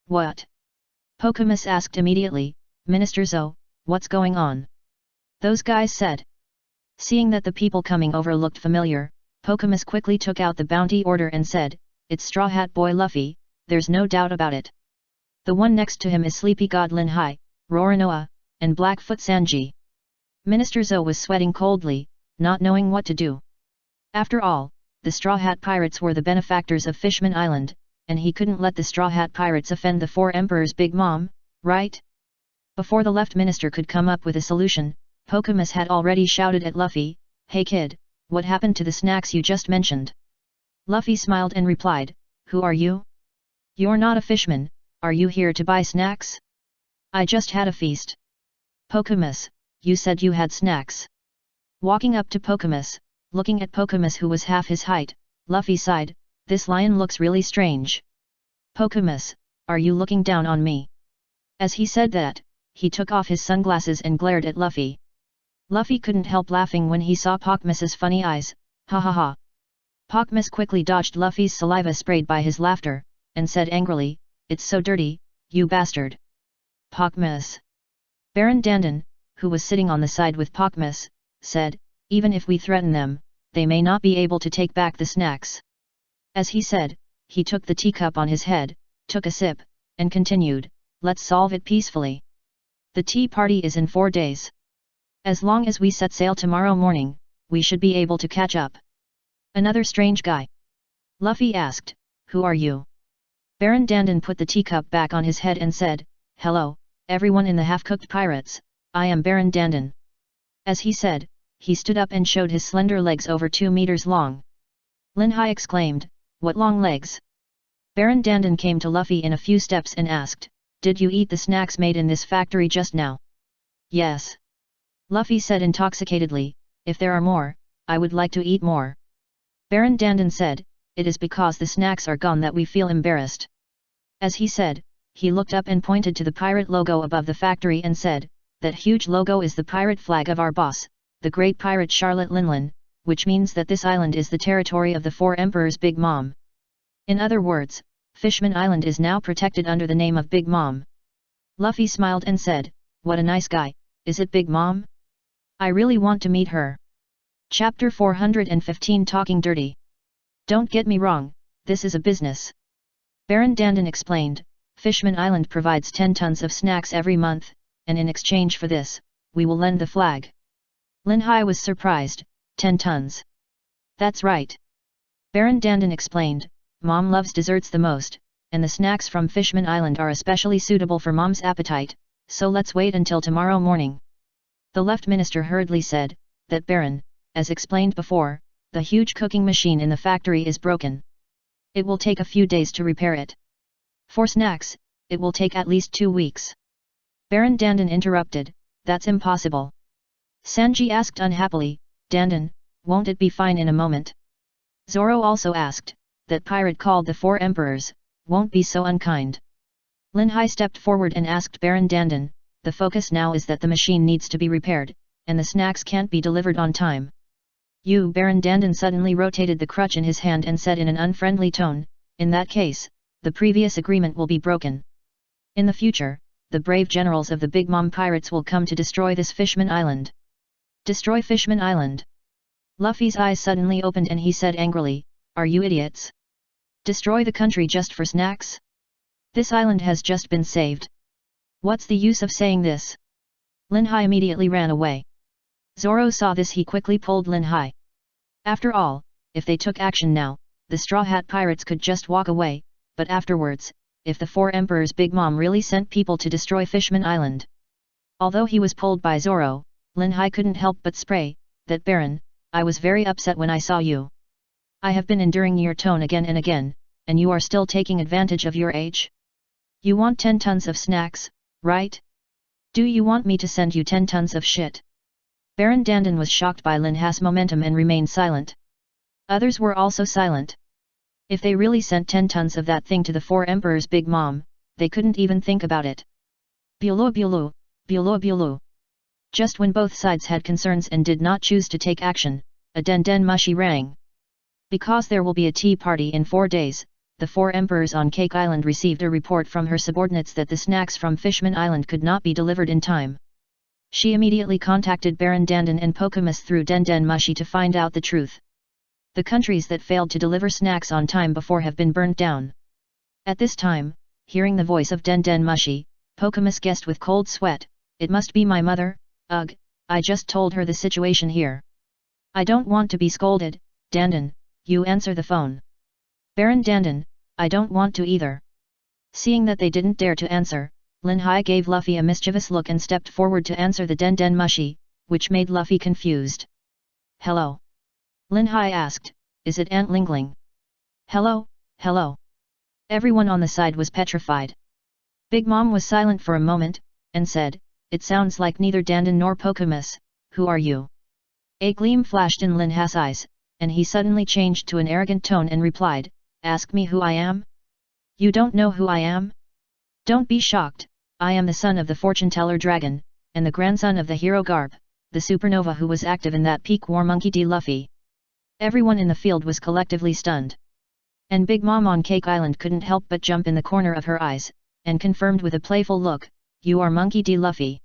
What? Pokemus asked immediately, Minister Zhou, what's going on? Those guys said. Seeing that the people coming over looked familiar, Pokemus quickly took out the bounty order and said, it's Straw Hat Boy Luffy, there's no doubt about it. The one next to him is Sleepy God Lin Hai, Roranoa, and Blackfoot Sanji. Minister Zhou was sweating coldly, not knowing what to do. After all, the Straw Hat Pirates were the benefactors of Fishman Island, and he couldn't let the Straw Hat Pirates offend the Four Emperors' Big Mom, right? Before the left minister could come up with a solution, Pokemus had already shouted at Luffy, hey kid, what happened to the snacks you just mentioned? Luffy smiled and replied, who are you? You're not a fishman, are you here to buy snacks? I just had a feast. Pokemus, you said you had snacks. Walking up to Pokemus, looking at Pokemus who was half his height, Luffy sighed, this lion looks really strange. Pokemus, are you looking down on me? As he said that, he took off his sunglasses and glared at Luffy. Luffy couldn't help laughing when he saw Pokemus's funny eyes, ha ha ha. Pokemus quickly dodged Luffy's saliva sprayed by his laughter, and said angrily, it's so dirty, you bastard. Pokemus. Baron Dandan, who was sitting on the side with Pokemus, said, even if we threaten them, they may not be able to take back the snacks. As he said, he took the teacup on his head, took a sip, and continued, let's solve it peacefully. The tea party is in 4 days. As long as we set sail tomorrow morning, we should be able to catch up. Another strange guy. Luffy asked, who are you? Baron Dandan put the teacup back on his head and said, hello, everyone in the half-cooked pirates, I am Baron Dandan. As he said, he stood up and showed his slender legs over 2 meters long. Lin Hai exclaimed, what long legs? Baron Dandan came to Luffy in a few steps and asked, did you eat the snacks made in this factory just now? Yes. Luffy said intoxicatedly, if there are more, I would like to eat more. Baron Dandan said, it is because the snacks are gone that we feel embarrassed. As he said, he looked up and pointed to the pirate logo above the factory and said, that huge logo is the pirate flag of our boss, the great pirate Charlotte Linlin, which means that this island is the territory of the Four Emperors' Big Mom. In other words, Fishman Island is now protected under the name of Big Mom. Luffy smiled and said, what a nice guy, is it Big Mom? I really want to meet her. Chapter 415 Talking Dirty. Don't get me wrong, this is a business. Baron Dandan explained, Fishman Island provides 10 tons of snacks every month, and in exchange for this, we will lend the flag. Lin Hai was surprised, 10 tons. That's right. Baron Dandan explained, Mom loves desserts the most, and the snacks from Fishman Island are especially suitable for Mom's appetite, so let's wait until tomorrow morning. The left minister hurriedly said, that Baron, as explained before, the huge cooking machine in the factory is broken. It will take a few days to repair it. For snacks, it will take at least 2 weeks. Baron Dandan interrupted, that's impossible. Sanji asked unhappily, Dandan, won't it be fine in a moment? Zoro also asked, that pirate called the Four Emperors, won't be so unkind. Lin Hai stepped forward and asked Baron Dandan, the focus now is that the machine needs to be repaired, and the snacks can't be delivered on time. Baron Dandan suddenly rotated the crutch in his hand and said in an unfriendly tone, in that case, the previous agreement will be broken. In the future, the brave generals of the Big Mom pirates will come to destroy this Fishman Island. Destroy Fishman Island? Luffy's eyes suddenly opened and he said angrily, are you idiots? Destroy the country just for snacks? This island has just been saved. What's the use of saying this? Lin Hai immediately ran away. Zoro saw this. He quickly pulled Lin Hai. After all, if they took action now, the Straw Hat Pirates could just walk away, but afterwards, if the Four Emperors' Big Mom really sent people to destroy Fishman Island. Although he was pulled by Zoro, Lin Hai couldn't help but spray, that Baron, I was very upset when I saw you. I have been enduring your tone again and again, and you are still taking advantage of your age? You want 10 tons of snacks, right? Do you want me to send you 10 tons of shit? Baron Dandan was shocked by Lin Hai's momentum and remained silent. Others were also silent. If they really sent 10 tons of that thing to the Four Emperors' Big Mom, they couldn't even think about it. Bulu bulu, bulu bulu. Just when both sides had concerns and did not choose to take action, a den mushi rang. Because there will be a tea party in 4 days, the 4 emperors on Cake Island received a report from her subordinates that the snacks from Fishman Island could not be delivered in time. She immediately contacted Baron Dandan and Pokemus through den mushi to find out the truth. The countries that failed to deliver snacks on time before have been burnt down. At this time, hearing the voice of den mushi, Pokemus guessed with cold sweat, "It must be my mother, ugh, I just told her the situation here. I don't want to be scolded, Dandan, you answer the phone." "Baron Dandan, I don't want to either." Seeing that they didn't dare to answer, Lin Hai gave Luffy a mischievous look and stepped forward to answer the den mushi, which made Luffy confused. "Hello?" Lin Hai asked, "Is it Aunt Lingling?" "Hello, hello." Everyone on the side was petrified. Big Mom was silent for a moment, and said, "It sounds like neither Dandan nor Pokemus, who are you?" A gleam flashed in Lin Hai's eyes, and he suddenly changed to an arrogant tone and replied, "Ask me who I am? You don't know who I am? Don't be shocked, I am the son of the fortune-teller dragon, and the grandson of the hero Garp, the supernova who was active in that peak war Monkey D. Luffy." Everyone in the field was collectively stunned. And Big Mom on Cake Island couldn't help but jump in the corner of her eyes, and confirmed with a playful look, "You are Monkey D. Luffy."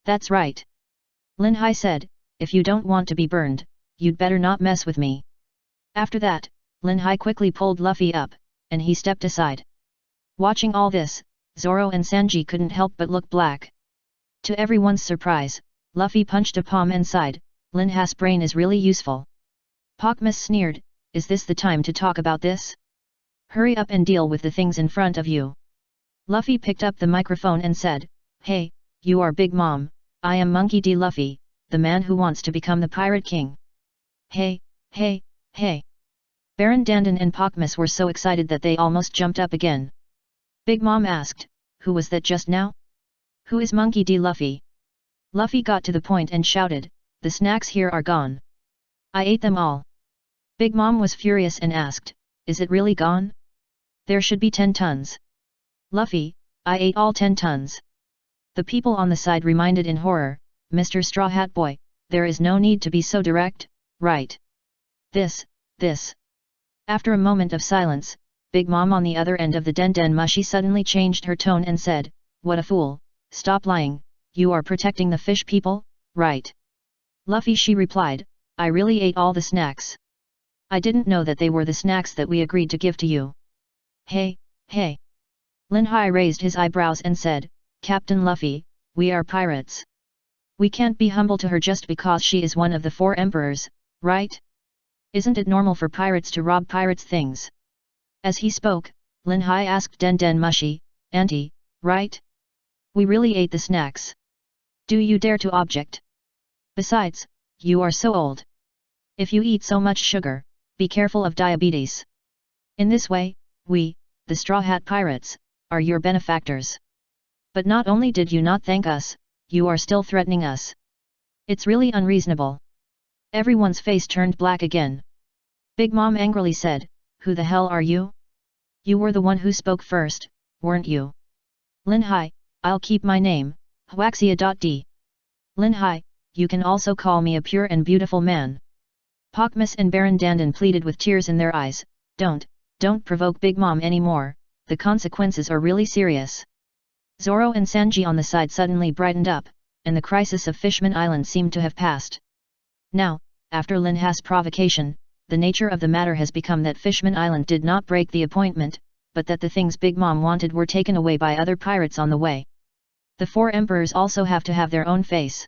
"That's right." Lin Hai said, "If you don't want to be burned, you'd better not mess with me." After that, Lin Hai quickly pulled Luffy up, and he stepped aside. Watching all this, Zoro and Sanji couldn't help but look black. To everyone's surprise, Luffy punched a palm and sighed, "Lin Hai's brain is really useful." Pokemus sneered, "Is this the time to talk about this? Hurry up and deal with the things in front of you." Luffy picked up the microphone and said, "Hey, you are Big Mom, I am Monkey D. Luffy, the man who wants to become the Pirate King." "Hey, hey, hey." Baron Dandan and Pokemus were so excited that they almost jumped up again. Big Mom asked, "Who was that just now? Who is Monkey D. Luffy?" Luffy got to the point and shouted, "The snacks here are gone. I ate them all." Big Mom was furious and asked, "Is it really gone? There should be 10 tons. Luffy, I ate all 10 tons. The people on the side reminded in horror, "Mr. Straw Hat Boy, there is no need to be so direct, right? This. After a moment of silence, Big Mom on the other end of the den mushi suddenly changed her tone and said, "What a fool, stop lying, you are protecting the fish people, right?" "Luffy," she replied, "I really ate all the snacks. I didn't know that they were the snacks that we agreed to give to you." "Hey, hey." Lin Hai raised his eyebrows and said, "Captain Luffy, we are pirates. We can't be humble to her just because she is one of the 4 emperors, right? Isn't it normal for pirates to rob pirates' things?" As he spoke, Lin Hai asked den mushi, "Auntie, right? We really ate the snacks. Do you dare to object? Besides, you are so old. If you eat so much sugar, be careful of diabetes. In this way, we, the Straw Hat Pirates, are your benefactors. But not only did you not thank us, you are still threatening us. It's really unreasonable." Everyone's face turned black again. Big Mom angrily said, "Who the hell are you? You were the one who spoke first, weren't you?" "Lin Hai, I'll keep my name, Huaxia.d. Lin Hai, you can also call me a pure and beautiful man." Pokemus and Baron Dandan pleaded with tears in their eyes, Don't provoke Big Mom anymore, the consequences are really serious." Zoro and Sanji on the side suddenly brightened up, and the crisis of Fishman Island seemed to have passed. Now, after Lin Hai's provocation, the nature of the matter has become that Fishman Island did not break the appointment, but that the things Big Mom wanted were taken away by other pirates on the way. The 4 emperors also have to have their own face.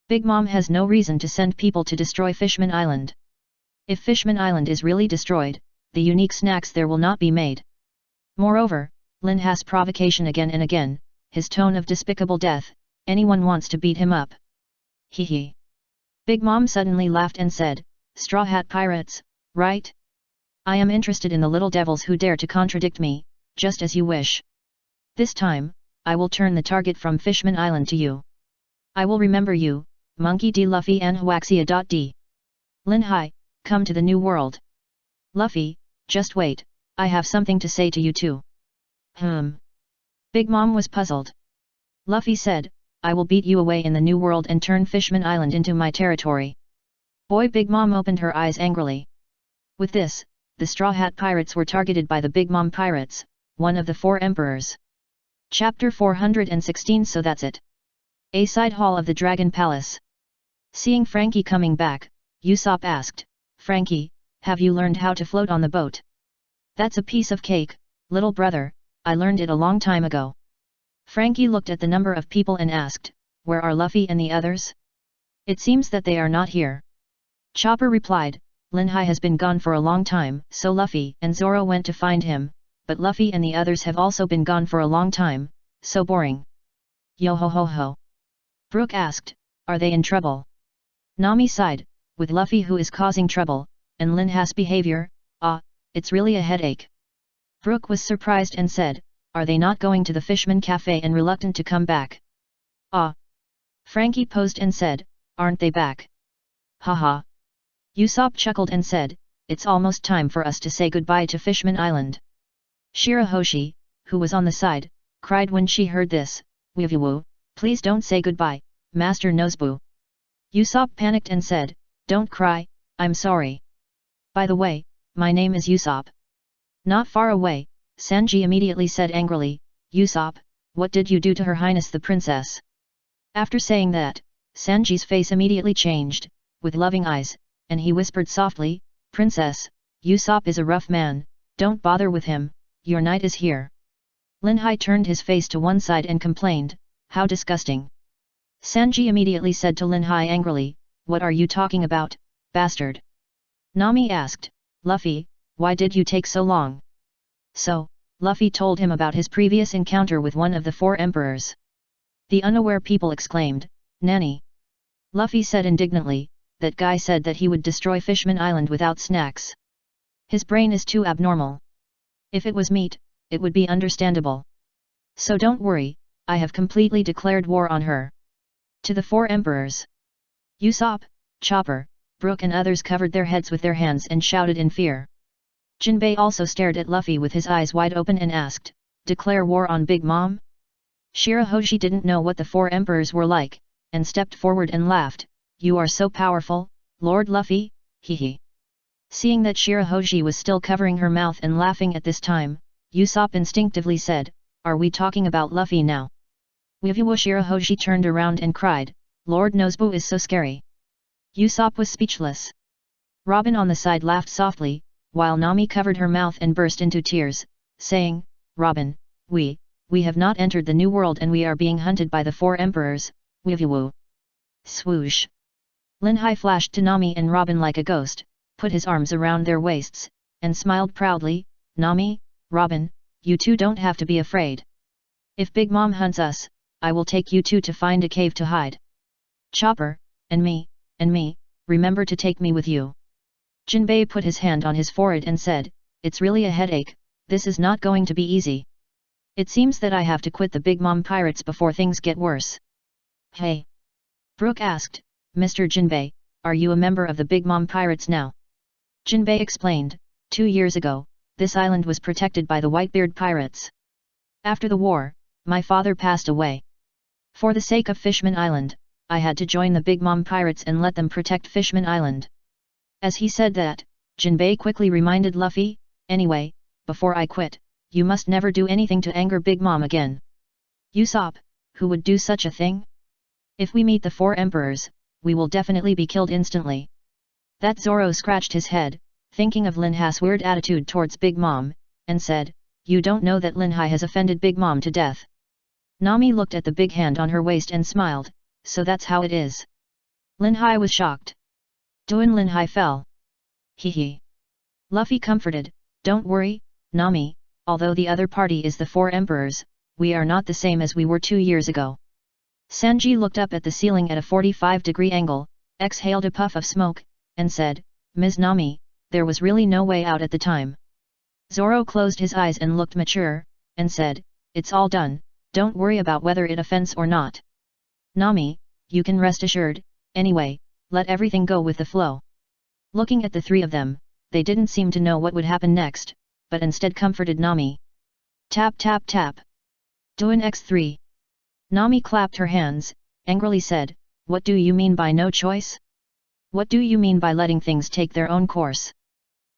Big Mom has no reason to send people to destroy Fishman Island. If Fishman Island is really destroyed, the unique snacks there will not be made. Moreover, Lin Hai's provocation again and again, his tone of despicable death, anyone wants to beat him up. Hee hee. Big Mom suddenly laughed and said, "Straw Hat Pirates, right? I am interested in the little devils who dare to contradict me, just as you wish. This time, I will turn the target from Fishman Island to you. I will remember you, Monkey D. Luffy and Huaxia.d. Lin Hai, come to the new world." "Luffy, just wait, I have something to say to you too." Big Mom was puzzled. Luffy said, I will beat you away in the new world and turn Fishman Island into my territory. Boy, Big Mom opened her eyes angrily. With this, the Straw Hat Pirates were targeted by the Big Mom Pirates, one of the 4 emperors. Chapter 416. So that's it. A side hall of the Dragon Palace. Seeing Frankie coming back, Usopp asked, "Frankie, have you learned how to float on the boat?" "That's a piece of cake, little brother, I learned it a long time ago." Frankie looked at the number of people and asked, "Where are Luffy and the others?" "It seems that they are not here." Chopper replied, "Linhai has been gone for a long time, so Luffy and Zoro went to find him, but Luffy and the others have also been gone for a long time, so boring." "Yo ho ho ho." Brook asked, "Are they in trouble?" Nami sighed, "With Luffy who is causing trouble, and Linha's behavior, it's really a headache." Brook was surprised and said, "Are they not going to the Fishman Cafe and reluctant to come back?" Frankie posed and said, "Aren't they back?" "Haha." Usopp chuckled and said, "It's almost time for us to say goodbye to Fishman Island." Shirahoshi, who was on the side, cried when she heard this, "Wivu, please don't say goodbye, Master Noseboo." Usopp panicked and said, "Don't cry, I'm sorry. By the way, my name is Usopp." Not far away, Sanji immediately said angrily, "Usopp, what did you do to Her Highness the Princess?" After saying that, Sanji's face immediately changed, with loving eyes, and he whispered softly, "Princess, Usopp is a rough man, don't bother with him, your knight is here." Linhai turned his face to one side and complained, "How disgusting." Sanji immediately said to Linhai angrily, "What are you talking about, bastard?" Nami asked, "Luffy, why did you take so long?" So, Luffy told him about his previous encounter with one of the 4 emperors. The unaware people exclaimed, "Nanny!" Luffy said indignantly, "That guy said that he would destroy Fishman Island without snacks. His brain is too abnormal. If it was meat, it would be understandable. So don't worry, I have completely declared war on her." To the 4 emperors, Usopp, Chopper, Brook and others covered their heads with their hands and shouted in fear. Jinbei also stared at Luffy with his eyes wide open and asked, "Declare war on Big Mom?" Shirahoshi didn't know what the 4 emperors were like, and stepped forward and laughed, "You are so powerful, Lord Luffy, hee." Seeing that Shirahoshi was still covering her mouth and laughing at this time, Usopp instinctively said, "Are we talking about Luffy now?" Wivu. Shirahoshi turned around and cried, "Lord Noseboo is so scary." Usopp was speechless. Robin on the side laughed softly, while Nami covered her mouth and burst into tears, saying, "Robin, we have not entered the new world and we are being hunted by the 4 emperors, Wivu." Swoosh! Linhai flashed to Nami and Robin like a ghost, put his arms around their waists, and smiled proudly, "Nami, Robin, you two don't have to be afraid. If Big Mom hunts us, I will take you two to find a cave to hide. Chopper, and me, remember to take me with you." Jinbei put his hand on his forehead and said, "It's really a headache, this is not going to be easy. It seems that I have to quit the Big Mom Pirates before things get worse." "Hey!" Brook asked, "Mr. Jinbei, are you a member of the Big Mom Pirates now?" Jinbei explained, 2 years ago, this island was protected by the Whitebeard Pirates. After the war, my father passed away. For the sake of Fishman Island, I had to join the Big Mom Pirates and let them protect Fishman Island." As he said that, Jinbei quickly reminded Luffy, "Anyway, before I quit, you must never do anything to anger Big Mom again." "Usopp, who would do such a thing? If we meet the 4 emperors, we will definitely be killed instantly." That Zoro scratched his head, thinking of Linhai's weird attitude towards Big Mom, and said, "You don't know that Linhai has offended Big Mom to death." Nami looked at the big hand on her waist and smiled, "So that's how it is." Linhai was shocked. Doan Linhai fell. Hee. Luffy comforted, "Don't worry, Nami, although the other party is the 4 emperors, we are not the same as we were 2 years ago." Sanji looked up at the ceiling at a 45-degree angle, exhaled a puff of smoke, and said, "Ms. Nami, there was really no way out at the time." Zoro closed his eyes and looked mature, and said, "It's all done, don't worry about whether it offends or not. Nami, you can rest assured, anyway, let everything go with the flow." Looking at the 3 of them, they didn't seem to know what would happen next, but instead comforted Nami. Tap tap tap. Doan X3. Nami clapped her hands, angrily said, "What do you mean by no choice? What do you mean by letting things take their own course?"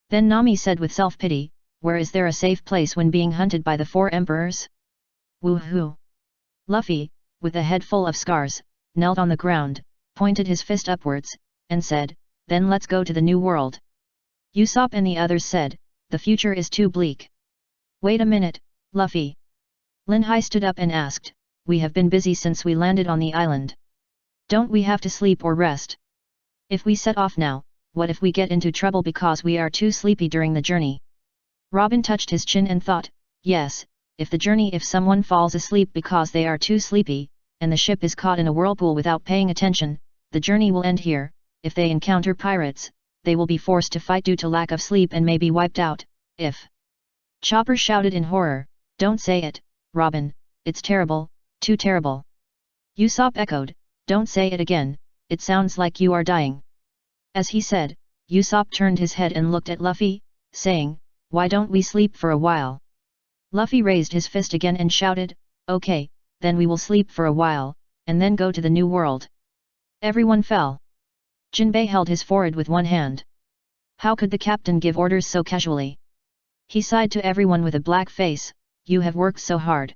Then Nami said with self-pity, "Where is there a safe place when being hunted by the 4 emperors? Woohoo!" Luffy, with a head full of scars, knelt on the ground, pointed his fist upwards, and said, "Then let's go to the new world." Usopp and the others said, "The future is too bleak." "Wait a minute, Luffy." Linhai stood up and asked, "We have been busy since we landed on the island. Don't we have to sleep or rest? If we set off now, what if we get into trouble because we are too sleepy during the journey?" Robin touched his chin and thought, "Yes, if someone falls asleep because they are too sleepy, and the ship is caught in a whirlpool without paying attention, the journey will end here. If they encounter pirates, they will be forced to fight due to lack of sleep and may be wiped out. If..." Chopper shouted in horror, "Don't say it, Robin, it's terrible, too terrible." Usopp echoed, "Don't say it again, it sounds like you are dying." As he said, Usopp turned his head and looked at Luffy, saying, "Why don't we sleep for a while?" Luffy raised his fist again and shouted, "Okay, then we will sleep for a while, and then go to the new world." Everyone fell. Jinbei held his forehead with one hand. How could the captain give orders so casually? He sighed to everyone with a black face, "You have worked so hard."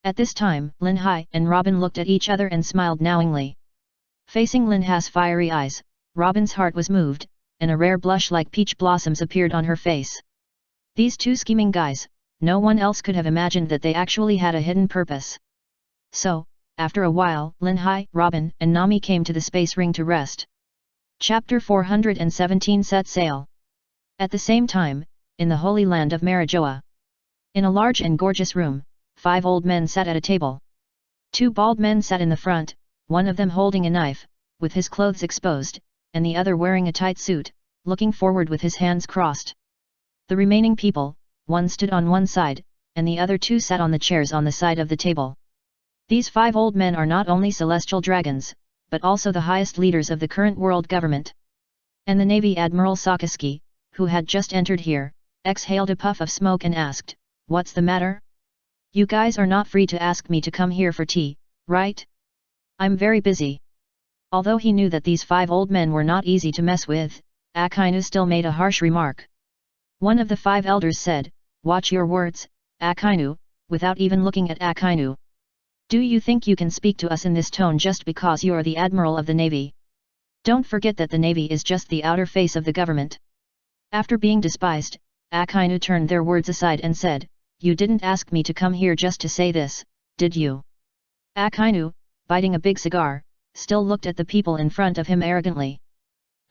At this time, Linhai and Robin looked at each other and smiled knowingly. Facing Linhai's fiery eyes, Robin's heart was moved, and a rare blush like peach blossoms appeared on her face. These 2 scheming guys, no one else could have imagined that they actually had a hidden purpose. So, after a while, Linhai, Robin, and Nami came to the space ring to rest. Chapter 417 Set Sail. At the same time, in the holy land of Marijoa. In a large and gorgeous room, 5 old men sat at a table. 2 bald men sat in the front, one of them holding a knife, with his clothes exposed, and the other wearing a tight suit, looking forward with his hands crossed. The remaining people, one stood on one side, and the other 2 sat on the chairs on the side of the table. These 5 old men are not only celestial dragons, but also the highest leaders of the current world government. And the Navy Admiral Sakazuki, who had just entered here, exhaled a puff of smoke and asked, "What's the matter? You guys are not free to ask me to come here for tea, right? I'm very busy." Although he knew that these 5 old men were not easy to mess with, Akainu still made a harsh remark. One of the 5 elders said, "Watch your words, Akainu," without even looking at Akainu. "Do you think you can speak to us in this tone just because you are the Admiral of the Navy? Don't forget that the Navy is just the outer face of the government." After being despised, Akainu turned their words aside and said, "You didn't ask me to come here just to say this, did you?" Akainu, biting a big cigar, still looked at the people in front of him arrogantly.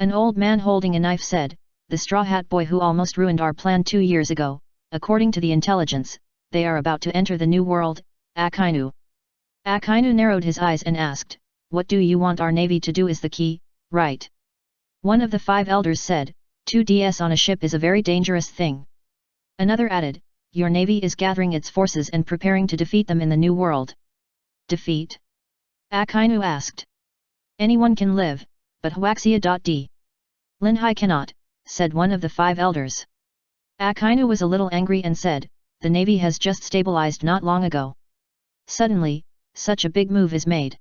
An old man holding a knife said, "The Straw Hat Boy who almost ruined our plan 2 years ago, according to the intelligence, they are about to enter the new world, Akainu." Akainu narrowed his eyes and asked, "What do you want our navy to do? Is the key, right?" One of the 5 elders said, 2DS on a ship is a very dangerous thing." Another added, "Your navy is gathering its forces and preparing to defeat them in the new world." "Defeat?" Akainu asked. "Anyone can live, but Huaxia.d. Linhai cannot," said one of the 5 elders. Akainu was a little angry and said, "The navy has just stabilized not long ago. Suddenly, such a big move is made.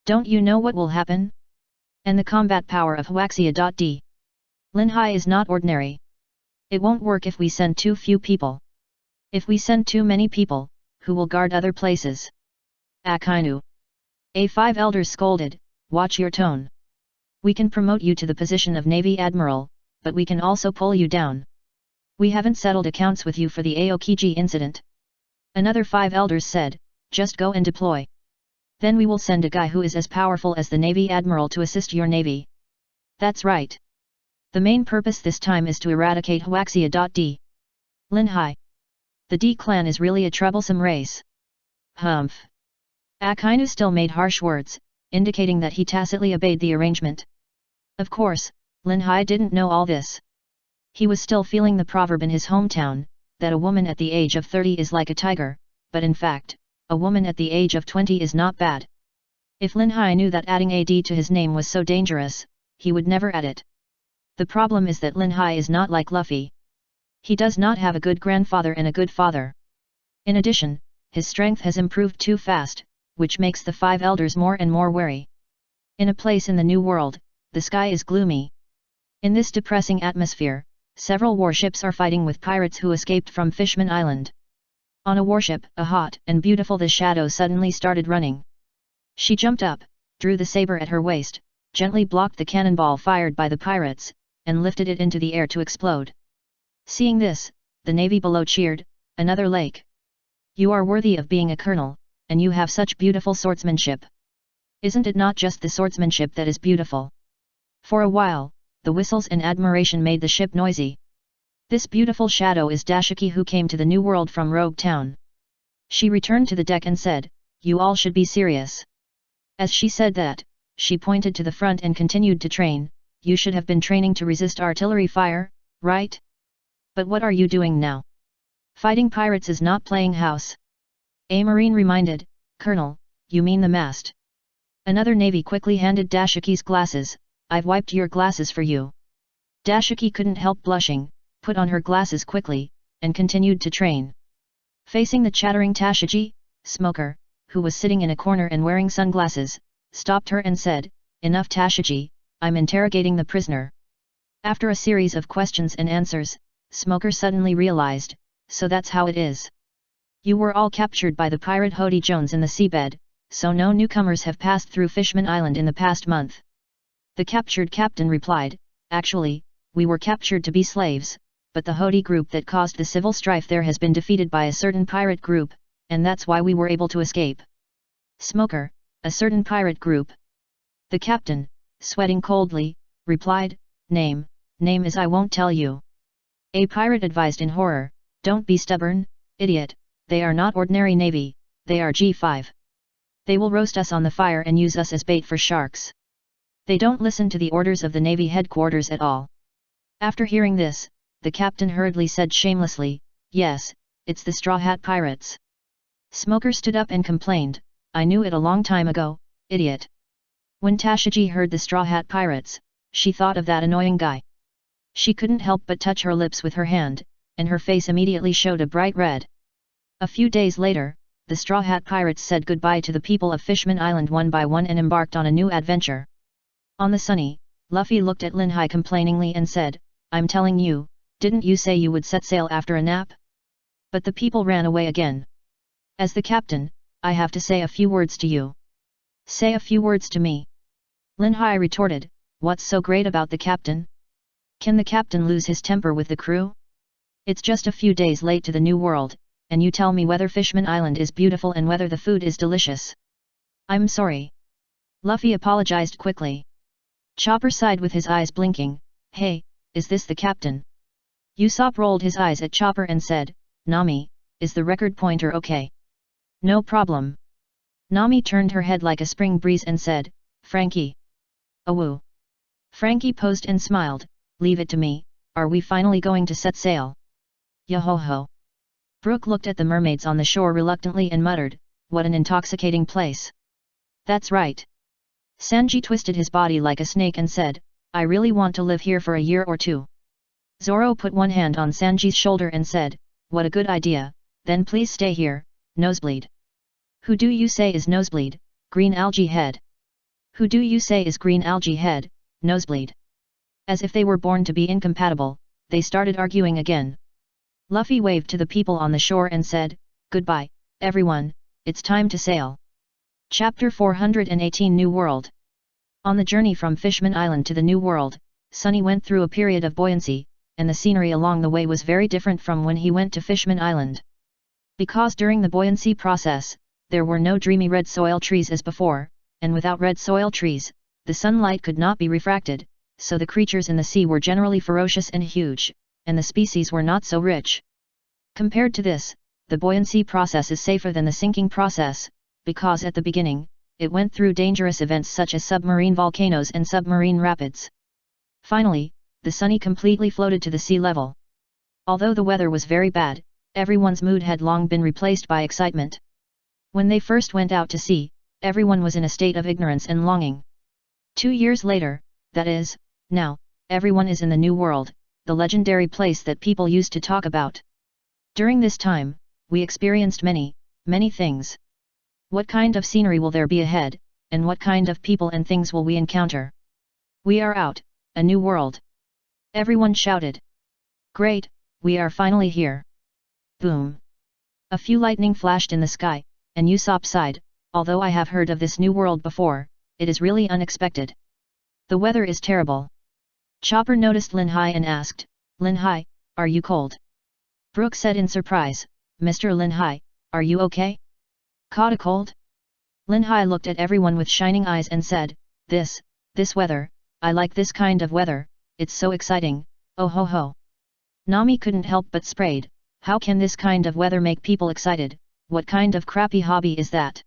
Don't you know what will happen? And the combat power of Huaxia.d. Linhai is not ordinary. It won't work if we send too few people. If we send too many people, who will guard other places?" Akainu. A5 elders scolded, "Watch your tone. We can promote you to the position of Navy Admiral, but we can also pull you down. We haven't settled accounts with you for the Aokiji incident." Another 5 elders said, "Just go and deploy. Then we will send a guy who is as powerful as the Navy Admiral to assist your navy." "That's right. The main purpose this time is to eradicate Huaxia.d. Linhai. The D clan is really a troublesome race." "Humph." Akainu still made harsh words, indicating that he tacitly obeyed the arrangement. Of course, Linhai didn't know all this. He was still feeling the proverb in his hometown, that a woman at the age of 30 is like a tiger, but in fact, a woman at the age of 20 is not bad. If Linhai knew that adding AD to his name was so dangerous, he would never add it. The problem is that Linhai is not like Luffy. He does not have a good grandfather and a good father. In addition, his strength has improved too fast, which makes the 5 elders more and more wary. In a place in the New World, the sky is gloomy. In this depressing atmosphere, several warships are fighting with pirates who escaped from Fishman Island. On a warship, a hot and beautiful the Shadow suddenly started running. She jumped up, drew the saber at her waist, gently blocked the cannonball fired by the pirates, and lifted it into the air to explode. Seeing this, the navy below cheered, "Another lake! You are worthy of being a colonel, and you have such beautiful swordsmanship. Isn't it not just the swordsmanship that is beautiful?" For a while, the whistles and admiration made the ship noisy. This beautiful Shadow is Dashiki, who came to the New World from Rogue Town. She returned to the deck and said, "You all should be serious." As she said that, she pointed to the front and continued to train. "You should have been training to resist artillery fire, right? But what are you doing now? Fighting pirates is not playing house." A Marine reminded, "Colonel, you mean the mast." Another Navy quickly handed Dashiki's glasses. "I've wiped your glasses for you." Dashiki couldn't help blushing, put on her glasses quickly, and continued to train. Facing the chattering Tashiji, Smoker, who was sitting in a corner and wearing sunglasses, stopped her and said, "Enough Tashiji, I'm interrogating the prisoner." After a series of questions and answers, Smoker suddenly realized, "So that's how it is. You were all captured by the pirate Hody Jones in the seabed, so no newcomers have passed through Fishman Island in the past month." The captured captain replied, "Actually, we were captured to be slaves, but the Hody group that caused the civil strife there has been defeated by a certain pirate group, and that's why we were able to escape." Smoker, "A certain pirate group?" The captain, sweating coldly, replied, Name is I won't tell you." A pirate advised in horror, "Don't be stubborn, idiot, they are not ordinary navy, they are G5. They will roast us on the fire and use us as bait for sharks. They don't listen to the orders of the Navy headquarters at all." After hearing this, the captain hurriedly said shamelessly, "Yes, it's the Straw Hat Pirates." Smoker stood up and complained, "I knew it a long time ago, idiot." When Tashiji heard the Straw Hat Pirates, she thought of that annoying guy. She couldn't help but touch her lips with her hand, and her face immediately showed a bright red. A few days later, the Straw Hat Pirates said goodbye to the people of Fishman Island one by one and embarked on a new adventure. On the Sunny, Luffy looked at Linhai complainingly and said, "I'm telling you, didn't you say you would set sail after a nap?" But the people ran away again. "As the captain, I have to say a few words to you." "Say a few words to me." Linhai retorted, "What's so great about the captain? Can the captain lose his temper with the crew? It's just a few days late to the New World, and you tell me whether Fishman Island is beautiful and whether the food is delicious." "I'm sorry." Luffy apologized quickly. Chopper sighed with his eyes blinking, "Hey, is this the captain?" Usopp rolled his eyes at Chopper and said, "Nami, is the record pointer okay?" "No problem." Nami turned her head like a spring breeze and said, "Frankie." "Awoo." Frankie posed and smiled, "Leave it to me, are we finally going to set sail?" "Yo-ho-ho." Brook looked at the mermaids on the shore reluctantly and muttered, "What an intoxicating place." "That's right." Sanji twisted his body like a snake and said, "I really want to live here for a year or two." Zoro put one hand on Sanji's shoulder and said, "What a good idea, then please stay here, Nosebleed." "Who do you say is Nosebleed, Green Algae Head?" "Who do you say is Green Algae Head, Nosebleed?" As if they were born to be incompatible, they started arguing again. Luffy waved to the people on the shore and said, "Goodbye, everyone, it's time to sail." Chapter 418 New World. On the journey from Fishman Island to the New World, Sunny went through a period of buoyancy, and the scenery along the way was very different from when he went to Fishman Island. Because during the buoyancy process, there were no dreamy red soil trees as before, and without red soil trees, the sunlight could not be refracted, so the creatures in the sea were generally ferocious and huge, and the species were not so rich. Compared to this, the buoyancy process is safer than the sinking process, because at the beginning, it went through dangerous events such as submarine volcanoes and submarine rapids. Finally, the Sunny completely floated to the sea level. Although the weather was very bad, everyone's mood had long been replaced by excitement. When they first went out to sea, everyone was in a state of ignorance and longing. 2 years later, that is, now, everyone is in the New World, the legendary place that people used to talk about. During this time, we experienced many things. What kind of scenery will there be ahead, and what kind of people and things will we encounter? We are out, a new world. Everyone shouted. Great, we are finally here. Boom. A few lightning flashed in the sky, and Usopp sighed, although I have heard of this new world before, it is really unexpected. The weather is terrible. Chopper noticed Lin Hai and asked, Lin Hai, are you cold? Brook said in surprise, Mr. Lin Hai, are you okay? Caught a cold? Lin Hai looked at everyone with shining eyes and said, This weather, I like this kind of weather, it's so exciting, oh ho ho. Nami couldn't help but sprayed, how can this kind of weather make people excited, what kind of crappy hobby is that?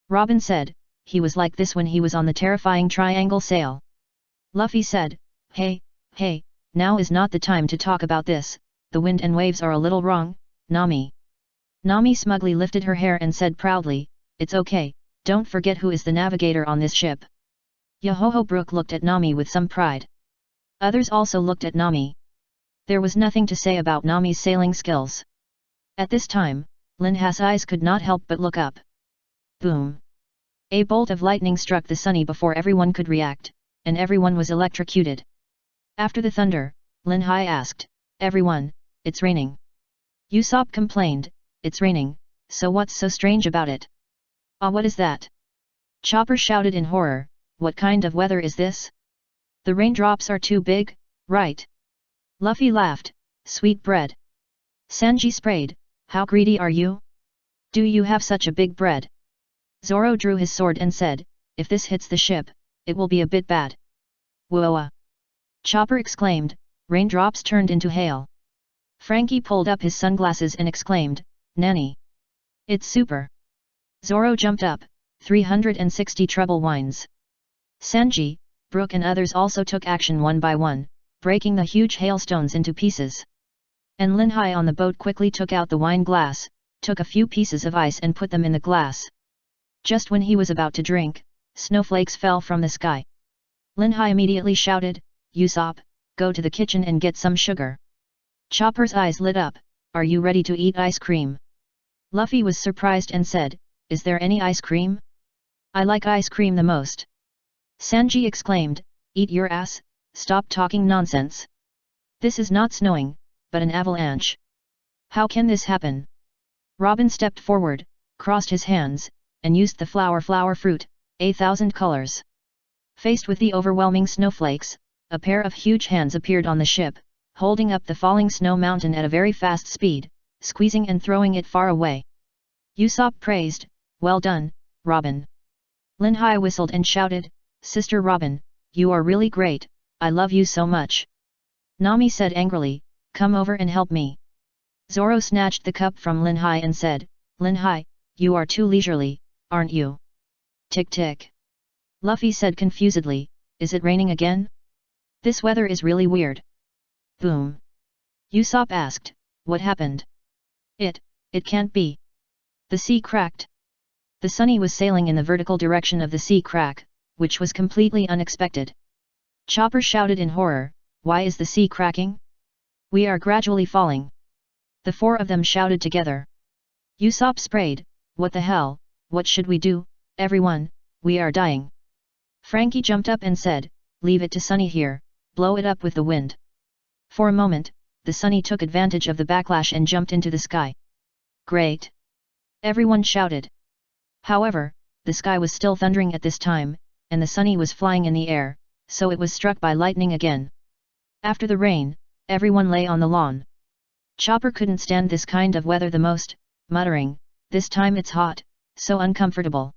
Robin said, he was like this when he was on the terrifying triangle sail. Luffy said, hey, now is not the time to talk about this, the wind and waves are a little wrong, Nami. Nami smugly lifted her hair and said proudly, it's okay, don't forget who is the navigator on this ship. Yohoho Brook looked at Nami with some pride. Others also looked at Nami. There was nothing to say about Nami's sailing skills. At this time, Lin Hai's eyes could not help but look up. Boom! A bolt of lightning struck the sunny before everyone could react, and everyone was electrocuted. After the thunder, Lin Hai asked, everyone, it's raining. Usopp complained, it's raining, so what's so strange about it? Ah, what is that? Chopper shouted in horror, what kind of weather is this? The raindrops are too big, right? Luffy laughed, sweet bread. Sanji sprayed, how greedy are you? Do you have such a big bread? Zoro drew his sword and said, if this hits the ship, it will be a bit bad. Whoa! Chopper exclaimed, raindrops turned into hail. Frankie pulled up his sunglasses and exclaimed, Nanny! It's super! Zoro jumped up, 360 treble whines. Sanji, Brook and others also took action one by one, breaking the huge hailstones into pieces. And Lin Hai on the boat quickly took out the wine glass, took a few pieces of ice and put them in the glass. Just when he was about to drink, snowflakes fell from the sky. Lin Hai immediately shouted, Usopp, go to the kitchen and get some sugar. Chopper's eyes lit up, are you ready to eat ice cream? Luffy was surprised and said, is there any ice cream? I like ice cream the most. Sanji exclaimed, eat your ass, stop talking nonsense. This is not snowing, but an avalanche. How can this happen? Robin stepped forward, crossed his hands, and used the flower fruit, 1,000 colors. Faced with the overwhelming snowflakes, a pair of huge hands appeared on the ship, holding up the falling snow mountain at a very fast speed, squeezing and throwing it far away. Usopp praised, well done, Robin. Lin Hai whistled and shouted, Sister Robin, you are really great, I love you so much. Nami said angrily, come over and help me. Zoro snatched the cup from Lin Hai and said, Lin Hai, you are too leisurely, aren't you? Tick tick. Luffy said confusedly, is it raining again? This weather is really weird. Boom. Usopp asked, what happened? It can't be. The sea cracked. The Sunny was sailing in the vertical direction of the sea crack, which was completely unexpected. Chopper shouted in horror, why is the sea cracking? We are gradually falling. The four of them shouted together. Usopp sprayed, what the hell, what should we do, everyone, we are dying. Frankie jumped up and said, leave it to Sunny here, blow it up with the wind. For a moment, the Sunny took advantage of the backlash and jumped into the sky. Great! Everyone shouted. However, the sky was still thundering at this time, and the Sunny was flying in the air, so it was struck by lightning again. After the rain, everyone lay on the lawn. Chopper couldn't stand this kind of weather the most, muttering, this time it's hot, so uncomfortable.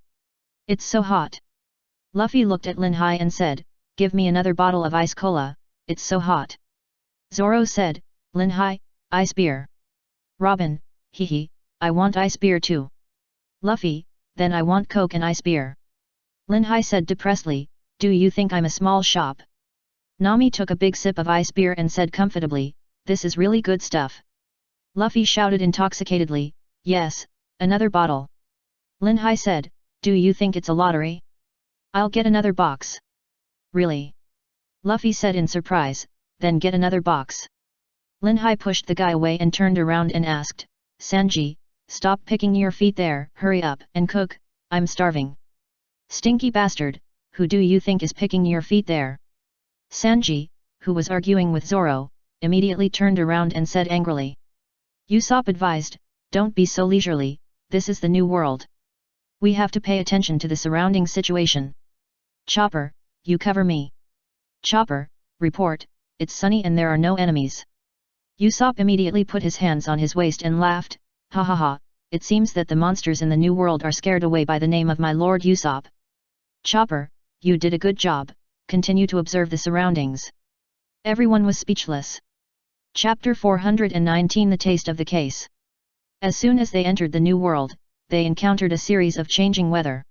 It's so hot. Luffy looked at Lin Hai and said, give me another bottle of ice cola, it's so hot. Zoro said, Lin Hai, ice beer. Robin, hee, I want ice beer too. Luffy, then I want Coke and ice beer. Lin Hai said depressedly, do you think I'm a small shop? Nami took a big sip of ice beer and said comfortably, this is really good stuff. Luffy shouted intoxicatedly, yes, another bottle. Lin Hai said, do you think it's a lottery? I'll get another box. Really? Luffy said in surprise, then get another box. Lin Hai pushed the guy away and turned around and asked, Sanji, stop picking your feet there, hurry up and cook, I'm starving. Stinky bastard, who do you think is picking your feet there? Sanji, who was arguing with Zoro, immediately turned around and said angrily. Usopp advised, don't be so leisurely, this is the new world. We have to pay attention to the surrounding situation. Chopper, you cover me. Chopper, report, it's sunny and there are no enemies. Usopp immediately put his hands on his waist and laughed, ha ha ha, it seems that the monsters in the new world are scared away by the name of my lord Usopp. Chopper, you did a good job, continue to observe the surroundings. Everyone was speechless. Chapter 419 The Taste of the Case. As soon as they entered the new world, they encountered a series of changing weather.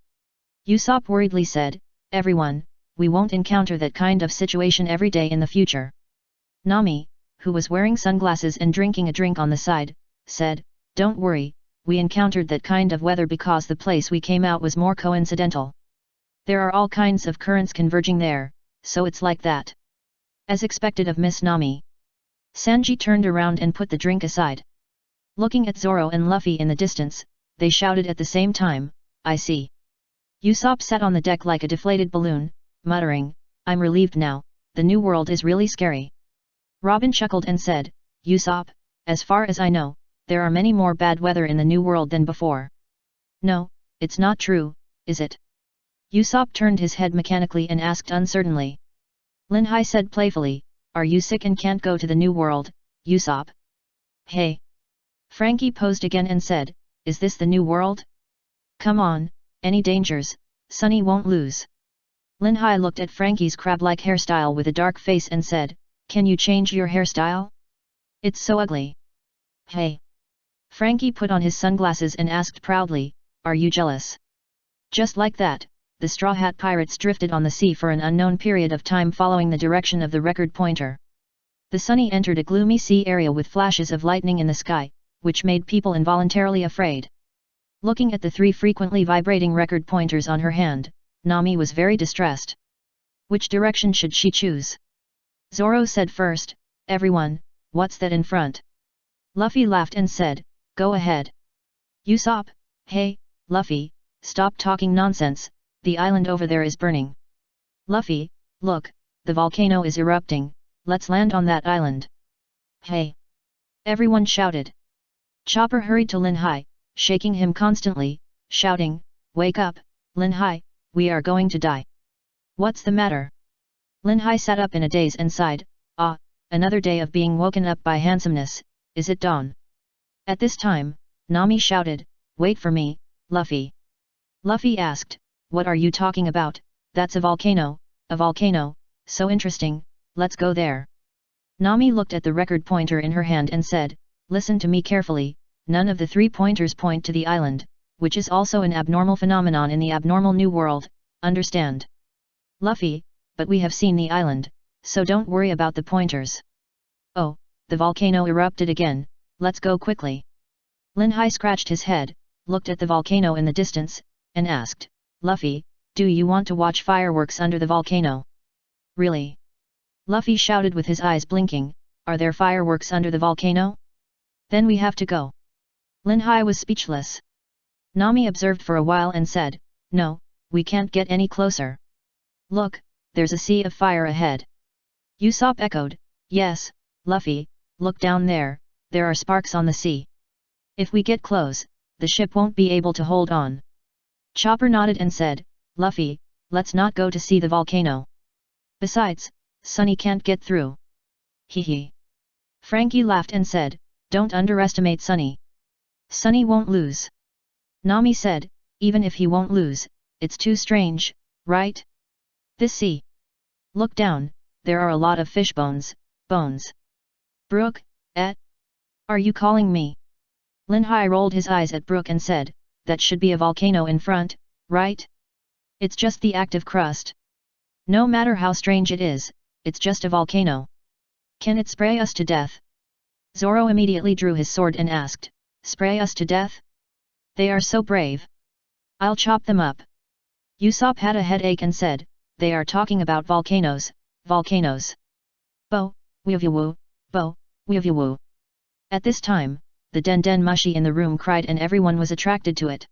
Usopp worriedly said, everyone, we won't encounter that kind of situation every day in the future. Nami, who was wearing sunglasses and drinking a drink on the side, said, don't worry, we encountered that kind of weather because the place we came out was more coincidental. There are all kinds of currents converging there, so it's like that. As expected of Miss Nami. Sanji turned around and put the drink aside. Looking at Zoro and Luffy in the distance, they shouted at the same time, I see. Usopp sat on the deck like a deflated balloon, muttering, I'm relieved now, the new world is really scary. Robin chuckled and said, Usopp, as far as I know, there are many more bad weather in the new world than before. No, it's not true, is it? Usopp turned his head mechanically and asked uncertainly. Linhai said playfully, are you sick and can't go to the new world, Usopp? Hey! Frankie posed again and said, is this the new world? Come on, any dangers, Sunny won't lose. Linhai looked at Frankie's crab-like hairstyle with a dark face and said, can you change your hairstyle? It's so ugly. Hey! Frankie put on his sunglasses and asked proudly, are you jealous? Just like that, the Straw Hat Pirates drifted on the sea for an unknown period of time following the direction of the record pointer. The Sunny entered a gloomy sea area with flashes of lightning in the sky, which made people involuntarily afraid. Looking at the three frequently vibrating record pointers on her hand, Nami was very distressed. Which direction should she choose? Zoro said first, everyone, what's that in front? Luffy laughed and said, go ahead. Usopp, hey, Luffy, stop talking nonsense, the island over there is burning. Luffy, look, the volcano is erupting, let's land on that island. Hey! Everyone shouted. Chopper hurried to Linhai, shaking him constantly, shouting, wake up, Linhai, we are going to die. What's the matter? Linhai sat up in a daze and sighed, ah, another day of being woken up by handsomeness, is it dawn? At this time, Nami shouted, wait for me, Luffy. Luffy asked, what are you talking about? That's a volcano, so interesting, let's go there. Nami looked at the record pointer in her hand and said, listen to me carefully, none of the 3 pointers point to the island, which is also an abnormal phenomenon in the abnormal new world, understand? Luffy, but we have seen the island, so don't worry about the pointers. Oh, the volcano erupted again, let's go quickly. Linhai scratched his head, looked at the volcano in the distance, and asked, Luffy, do you want to watch fireworks under the volcano? Really? Luffy shouted with his eyes blinking, are there fireworks under the volcano? Then we have to go. Linhai was speechless. Nami observed for a while and said, no, we can't get any closer. Look, there's a sea of fire ahead. Usopp echoed, yes, Luffy, look down there, there are sparks on the sea. If we get close, the ship won't be able to hold on. Chopper nodded and said, Luffy, let's not go to see the volcano. Besides, Sunny can't get through. Hee hee. Frankie laughed and said, don't underestimate Sunny. Sunny won't lose. Nami said, even if he won't lose, it's too strange, right? This sea. Look down, there are a lot of fish bones. Brook, are you calling me? Linhai rolled his eyes at Brook and said, that should be a volcano in front, right? It's just the active crust. No matter how strange it is, it's just a volcano. Can it spray us to death? Zoro immediately drew his sword and asked, spray us to death? They are so brave. I'll chop them up. Usopp had a headache and said, they are talking about volcanoes. Bo, weevyawoo, bo, weevyawoo. At this time, the Den Den Mushi in the room cried and everyone was attracted to it.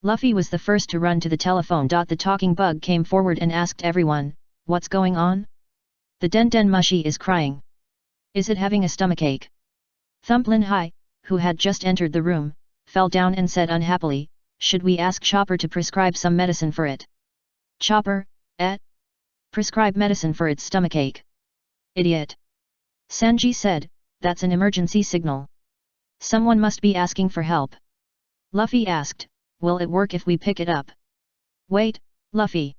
Luffy was the first to run to the telephone. The talking bug came forward and asked everyone, "What's going on?" "The Den Mushi is crying. Is it having a stomachache?" Thump Lin Hai, who had just entered the room, fell down and said unhappily, "Should we ask Chopper to prescribe some medicine for it?" "Chopper, prescribe medicine for its stomachache? Idiot!" Sanji said, "That's an emergency signal. Someone must be asking for help." Luffy asked, "Will it work if we pick it up?" "Wait, Luffy."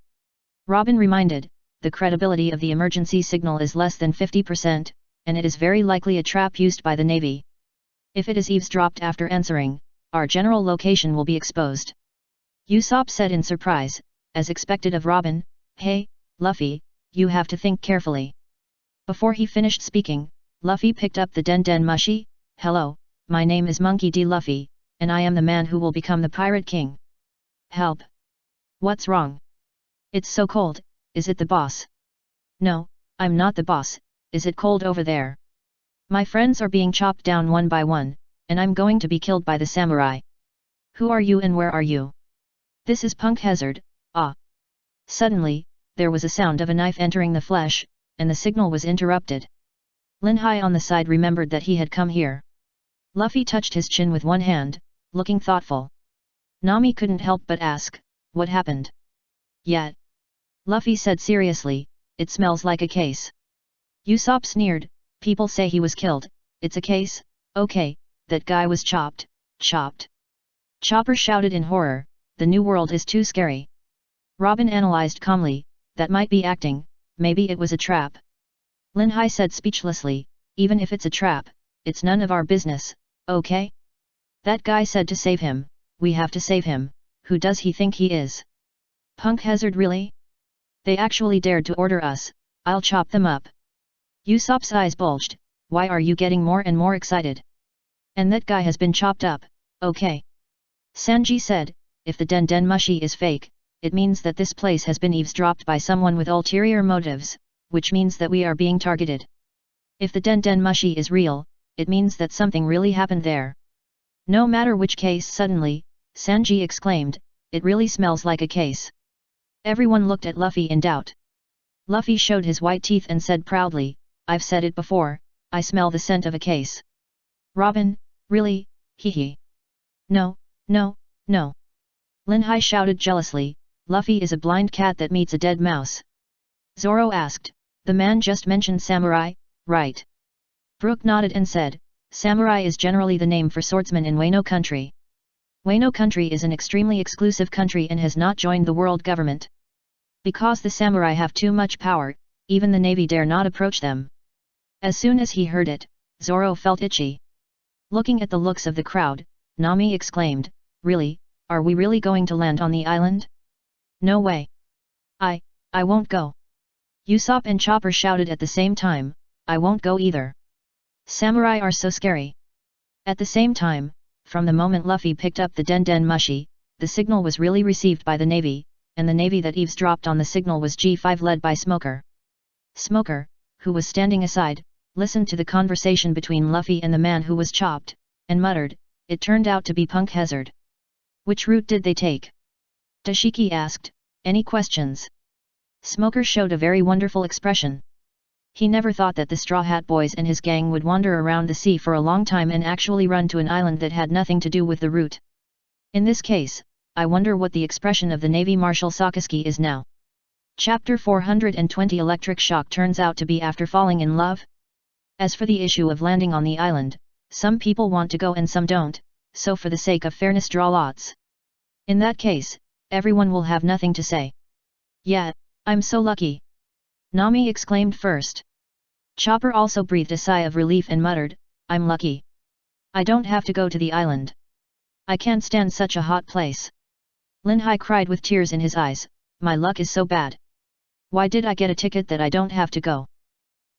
Robin reminded, "The credibility of the emergency signal is less than 50%, and it is very likely a trap used by the Navy. If it is eavesdropped after answering, our general location will be exposed." Usopp said in surprise, as expected of Robin, "Hey, Luffy, you have to think carefully." Before he finished speaking, Luffy picked up the Den Mushi. "Hello, my name is Monkey D. Luffy, and I am the man who will become the Pirate King. Help! What's wrong? It's so cold, is it the boss?" "No, I'm not the boss, is it cold over there? My friends are being chopped down one by one, and I'm going to be killed by the samurai. Who are you and where are you? This is Punk Hazard, ah!" Suddenly, there was a sound of a knife entering the flesh, and the signal was interrupted. Lin Hai on the side remembered that he had come here. Luffy touched his chin with one hand, looking thoughtful. Nami couldn't help but ask, "What happened?" "Yet," Luffy said seriously, "it smells like a case." Usopp sneered, "People say he was killed, it's a case, okay, that guy was chopped. Chopper shouted in horror, "The new world is too scary." Robin analyzed calmly, "That might be acting, maybe it was a trap." Lin Hai said speechlessly, "Even if it's a trap, it's none of our business, okay? That guy said to save him, we have to save him, who does he think he is? Punk Hazard really? They actually dared to order us, I'll chop them up." Usopp's eyes bulged, "Why are you getting more and more excited? And that guy has been chopped up, okay?" Sanji said, "If the Den Mushi is fake, it means that this place has been eavesdropped by someone with ulterior motives, which means that we are being targeted. If the Den Mushi is real, it means that something really happened there." No matter which case. Suddenly, Sanji exclaimed, "It really smells like a case." Everyone looked at Luffy in doubt. Luffy showed his white teeth and said proudly, "I've said it before, I smell the scent of a case." Robin, "Really, hee." No. Lin Hai shouted jealously, "Luffy is a blind cat that meets a dead mouse." Zoro asked, "The man just mentioned samurai, right?" Brook nodded and said, "Samurai is generally the name for swordsmen in Wano country. Wano country is an extremely exclusive country and has not joined the world government. Because the samurai have too much power, even the navy dare not approach them." As soon as he heard it, Zoro felt itchy. Looking at the looks of the crowd, Nami exclaimed, "Really, are we really going to land on the island? No way. I won't go." Usopp and Chopper shouted at the same time, "I won't go either. Samurai are so scary." At the same time, from the moment Luffy picked up the Den Mushi, the signal was really received by the Navy, and the Navy that eavesdropped on the signal was G5 led by Smoker. Smoker, who was standing aside, listened to the conversation between Luffy and the man who was chopped, and muttered, "It turned out to be Punk Hazard. Which route did they take?" Dashiki asked, "Any questions?" Smoker showed a very wonderful expression. He never thought that the Straw Hat Boys and his gang would wander around the sea for a long time and actually run to an island that had nothing to do with the route. In this case, I wonder what the expression of the Navy Marshal Sakazuki is now. Chapter 420 Electric shock turns out to be after falling in love? As for the issue of landing on the island, some people want to go and some don't, so for the sake of fairness draw lots. In that case, everyone will have nothing to say. "Yeah, I'm so lucky!" Nami exclaimed first. Chopper also breathed a sigh of relief and muttered, "I'm lucky. I don't have to go to the island. I can't stand such a hot place." Lin Hai cried with tears in his eyes, "My luck is so bad. Why did I get a ticket that I don't have to go?"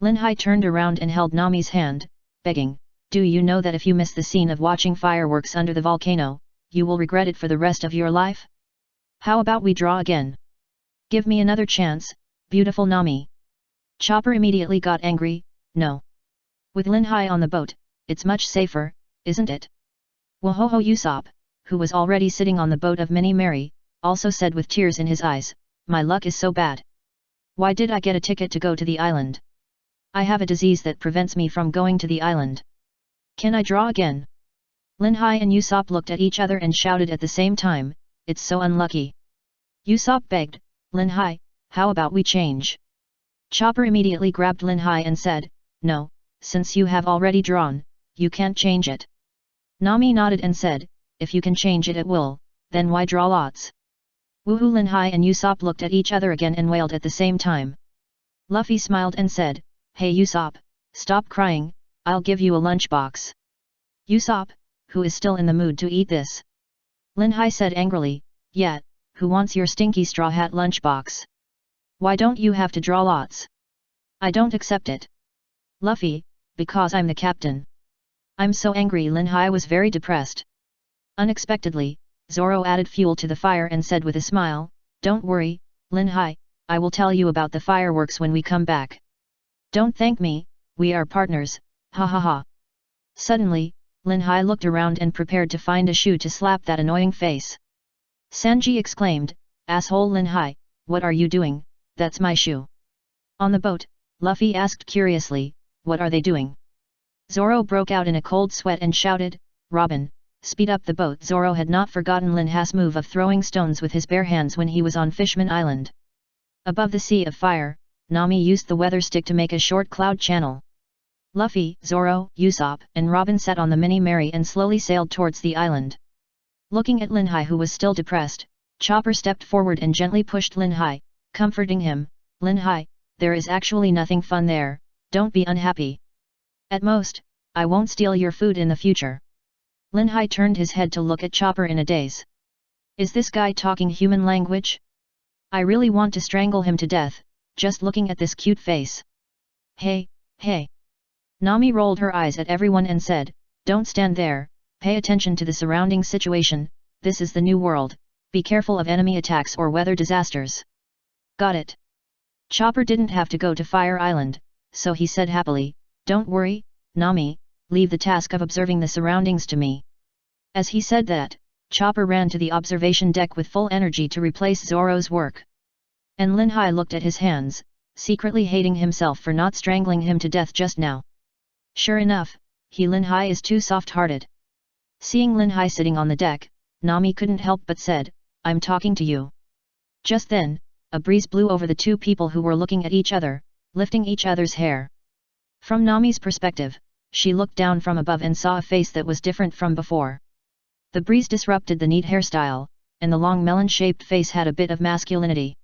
Lin Hai turned around and held Nami's hand, begging, "Do you know that if you miss the scene of watching fireworks under the volcano, you will regret it for the rest of your life? How about we draw again? Give me another chance, beautiful Nami." Chopper immediately got angry, "No. With Lin Hai on the boat, it's much safer, isn't it?" "Wahoho Usopp, who was already sitting on the boat of Minnie Mary, also said with tears in his eyes, "My luck is so bad. Why did I get a ticket to go to the island? I have a disease that prevents me from going to the island. Can I draw again?" Lin Hai and Usopp looked at each other and shouted at the same time, "It's so unlucky." Usopp begged, "Lin Hai, how about we change?" Chopper immediately grabbed Lin Hai and said, "No, since you have already drawn, you can't change it." Nami nodded and said, "If you can change it at will, then why draw lots?" Woohoo! Lin Hai and Usopp looked at each other again and wailed at the same time. Luffy smiled and said, "Hey Usopp, stop crying, I'll give you a lunchbox." Usopp, who is still in the mood to eat this? Lin Hai said angrily, "Yet, who wants your stinky straw hat lunchbox? Why don't you have to draw lots?" "I don't accept it." Luffy, "Because I'm the captain." "I'm so angry." Lin Hai was very depressed. Unexpectedly, Zoro added fuel to the fire and said with a smile, "Don't worry, Lin Hai, I will tell you about the fireworks when we come back. Don't thank me, we are partners, ha ha ha." Suddenly, Lin Hai looked around and prepared to find a shoe to slap that annoying face. Sanji exclaimed, "Asshole Lin Hai, what are you doing? That's my shoe." On the boat, Luffy asked curiously, "What are they doing?" Zoro broke out in a cold sweat and shouted, "Robin, speed up the boat." Zoro had not forgotten Lin Hai's move of throwing stones with his bare hands when he was on Fishman Island. Above the sea of fire, Nami used the weather stick to make a short cloud channel. Luffy, Zoro, Usopp, and Robin sat on the Minnie Mary and slowly sailed towards the island. Looking at Lin Hai, who was still depressed, Chopper stepped forward and gently pushed Lin Hai, comforting him, "Lin Hai, there is actually nothing fun there, don't be unhappy. At most, I won't steal your food in the future." Lin Hai turned his head to look at Chopper in a daze. Is this guy talking human language? I really want to strangle him to death, just looking at this cute face. Hey, hey. Nami rolled her eyes at everyone and said, "Don't stand there, pay attention to the surrounding situation, this is the new world, be careful of enemy attacks or weather disasters." Got it. Chopper didn't have to go to Fire Island, so he said happily, "Don't worry, Nami, leave the task of observing the surroundings to me." As he said that, Chopper ran to the observation deck with full energy to replace Zoro's work. And Lin Hai looked at his hands, secretly hating himself for not strangling him to death just now. Sure enough, Lin Hai is too soft-hearted. Seeing Lin Hai sitting on the deck, Nami couldn't help but said, "I'm talking to you." Just then, a breeze blew over the two people who were looking at each other, lifting each other's hair. From Nami's perspective, she looked down from above and saw a face that was different from before. The breeze disrupted the neat hairstyle, and the long melon-shaped face had a bit of masculinity.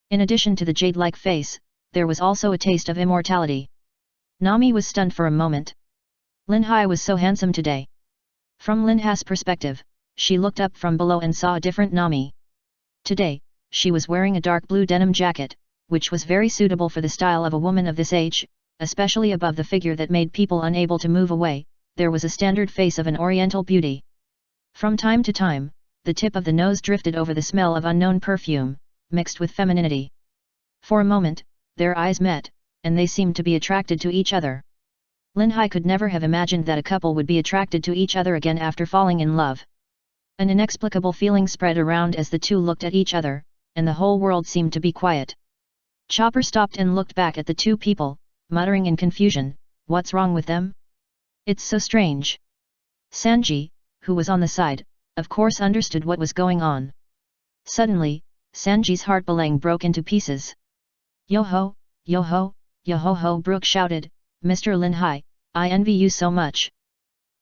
In addition to the jade-like face, there was also a taste of immortality. Nami was stunned for a moment. Lin Hai was so handsome today. From Lin Hai's perspective, she looked up from below and saw a different Nami. Today, she was wearing a dark blue denim jacket, which was very suitable for the style of a woman of this age, especially above the figure that made people unable to move away, there was a standard face of an oriental beauty. From time to time, the tip of the nose drifted over the smell of unknown perfume, mixed with femininity. For a moment, their eyes met, and they seemed to be attracted to each other. Lin Hai could never have imagined that a couple would be attracted to each other again after falling in love. An inexplicable feeling spread around as the two looked at each other, and the whole world seemed to be quiet. Chopper stopped and looked back at the two people, muttering in confusion, "What's wrong with them? It's so strange." Sanji, who was on the side, of course understood what was going on. Suddenly, Sanji's heart belang broke into pieces. "Yo-ho, yo-ho, yo-ho-ho!" Brook shouted, "Mr. Lin Hai, I envy you so much."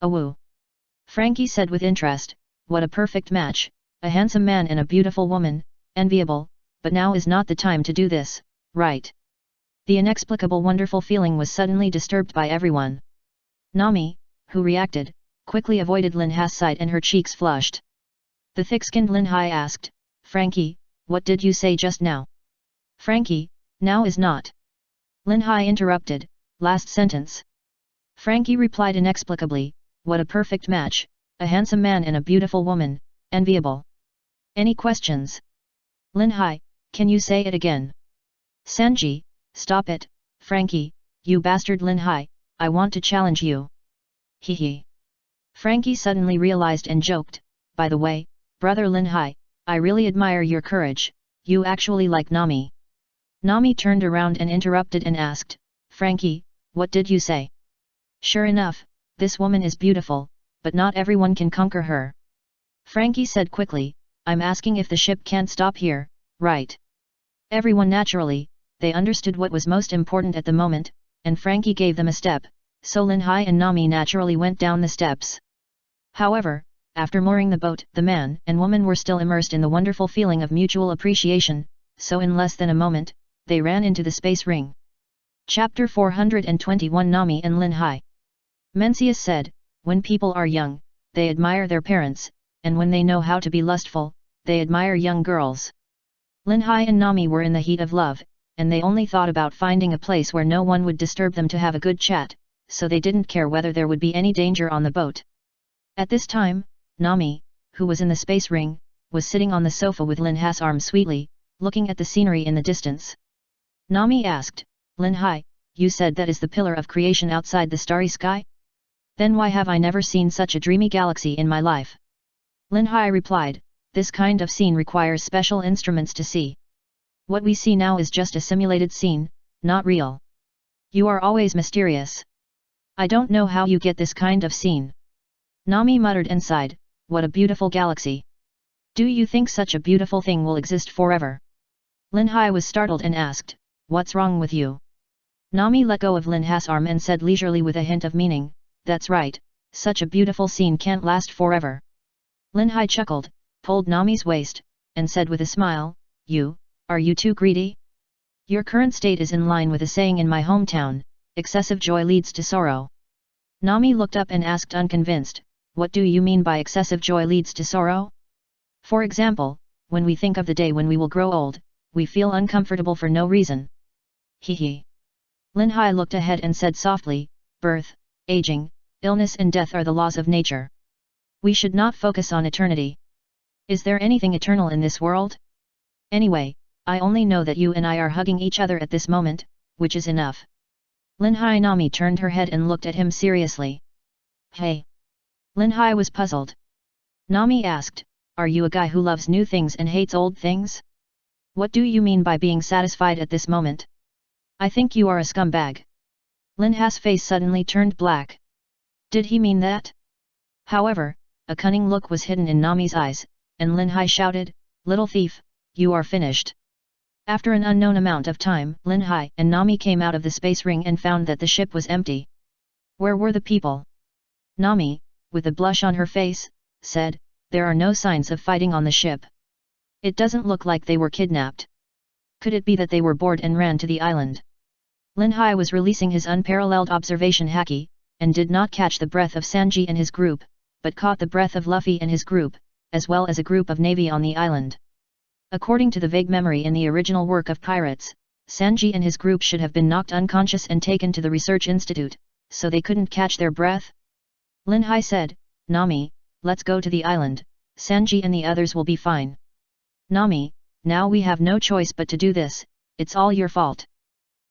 "Awoo!" Frankie said with interest, "What a perfect match, a handsome man and a beautiful woman, enviable, but now is not the time to do this, right?" The inexplicable wonderful feeling was suddenly disturbed by everyone. Nami, who reacted, quickly avoided Lin Hai's sight and her cheeks flushed. The thick-skinned Lin Hai asked, "Frankie, what did you say just now?" "Frankie, now is not." Lin Hai interrupted, "Last sentence." Frankie replied inexplicably, "What a perfect match, a handsome man and a beautiful woman, enviable." "Any questions?" "Lin Hai, can you say it again?" Sanji, "Stop it, Frankie, you bastard." "Lin Hai, I want to challenge you." Hee hee. Frankie suddenly realized and joked, by the way, brother Lin Hai, I really admire your courage, you actually like Nami. Nami turned around and interrupted and asked, Frankie, what did you say? Sure enough, this woman is beautiful, but not everyone can conquer her. Frankie said quickly, I'm asking if the ship can't stop here, right? Everyone naturally, they understood what was most important at the moment, and Frankie gave them a step, so Lin Hai and Nami naturally went down the steps. However, after mooring the boat, the man and woman were still immersed in the wonderful feeling of mutual appreciation, so in less than a moment, they ran into the space ring. Chapter 421 Nami and Lin Hai. Mencius said, when people are young, they admire their parents, and when they know how to be lustful, they admire young girls. Lin Hai and Nami were in the heat of love, and they only thought about finding a place where no one would disturb them to have a good chat, so they didn't care whether there would be any danger on the boat. At this time, Nami, who was in the space ring, was sitting on the sofa with Lin Hai's arm sweetly, looking at the scenery in the distance. Nami asked, Lin Hai, you said that is the pillar of creation outside the starry sky? Then why have I never seen such a dreamy galaxy in my life? Lin Hai replied, this kind of scene requires special instruments to see. What we see now is just a simulated scene, not real. You are always mysterious. I don't know how you get this kind of scene. Nami muttered and sighed, what a beautiful galaxy. Do you think such a beautiful thing will exist forever? Lin Hai was startled and asked, what's wrong with you? Nami let go of Lin Hai's arm and said leisurely with a hint of meaning, that's right, such a beautiful scene can't last forever. Lin Hai chuckled, pulled Nami's waist, and said with a smile, are you too greedy? Your current state is in line with a saying in my hometown, excessive joy leads to sorrow. Nami looked up and asked unconvinced, what do you mean by excessive joy leads to sorrow? For example, when we think of the day when we will grow old, we feel uncomfortable for no reason. Hee. Lin Hai looked ahead and said softly, birth, aging, illness and death are the laws of nature. We should not focus on eternity. Is there anything eternal in this world? Anyway, I only know that you and I are hugging each other at this moment, which is enough. Lin Hai. Nami turned her head and looked at him seriously. Hey. Lin Hai was puzzled. Nami asked, are you a guy who loves new things and hates old things? What do you mean by being satisfied at this moment? I think you are a scumbag. Lin Hai's face suddenly turned black. Did he mean that? However, a cunning look was hidden in Nami's eyes, and Lin Hai shouted, little thief, you are finished. After an unknown amount of time, Lin Hai and Nami came out of the space ring and found that the ship was empty. Where were the people? Nami, with a blush on her face, said, there are no signs of fighting on the ship. It doesn't look like they were kidnapped. Could it be that they were bored and ran to the island? Lin Hai was releasing his unparalleled observation haki, and did not catch the breath of Sanji and his group, but caught the breath of Luffy and his group, as well as a group of navy on the island. According to the vague memory in the original work of pirates, Sanji and his group should have been knocked unconscious and taken to the research institute, so they couldn't catch their breath. Lin Hai said, Nami, let's go to the island, Sanji and the others will be fine. Nami, now we have no choice but to do this, it's all your fault.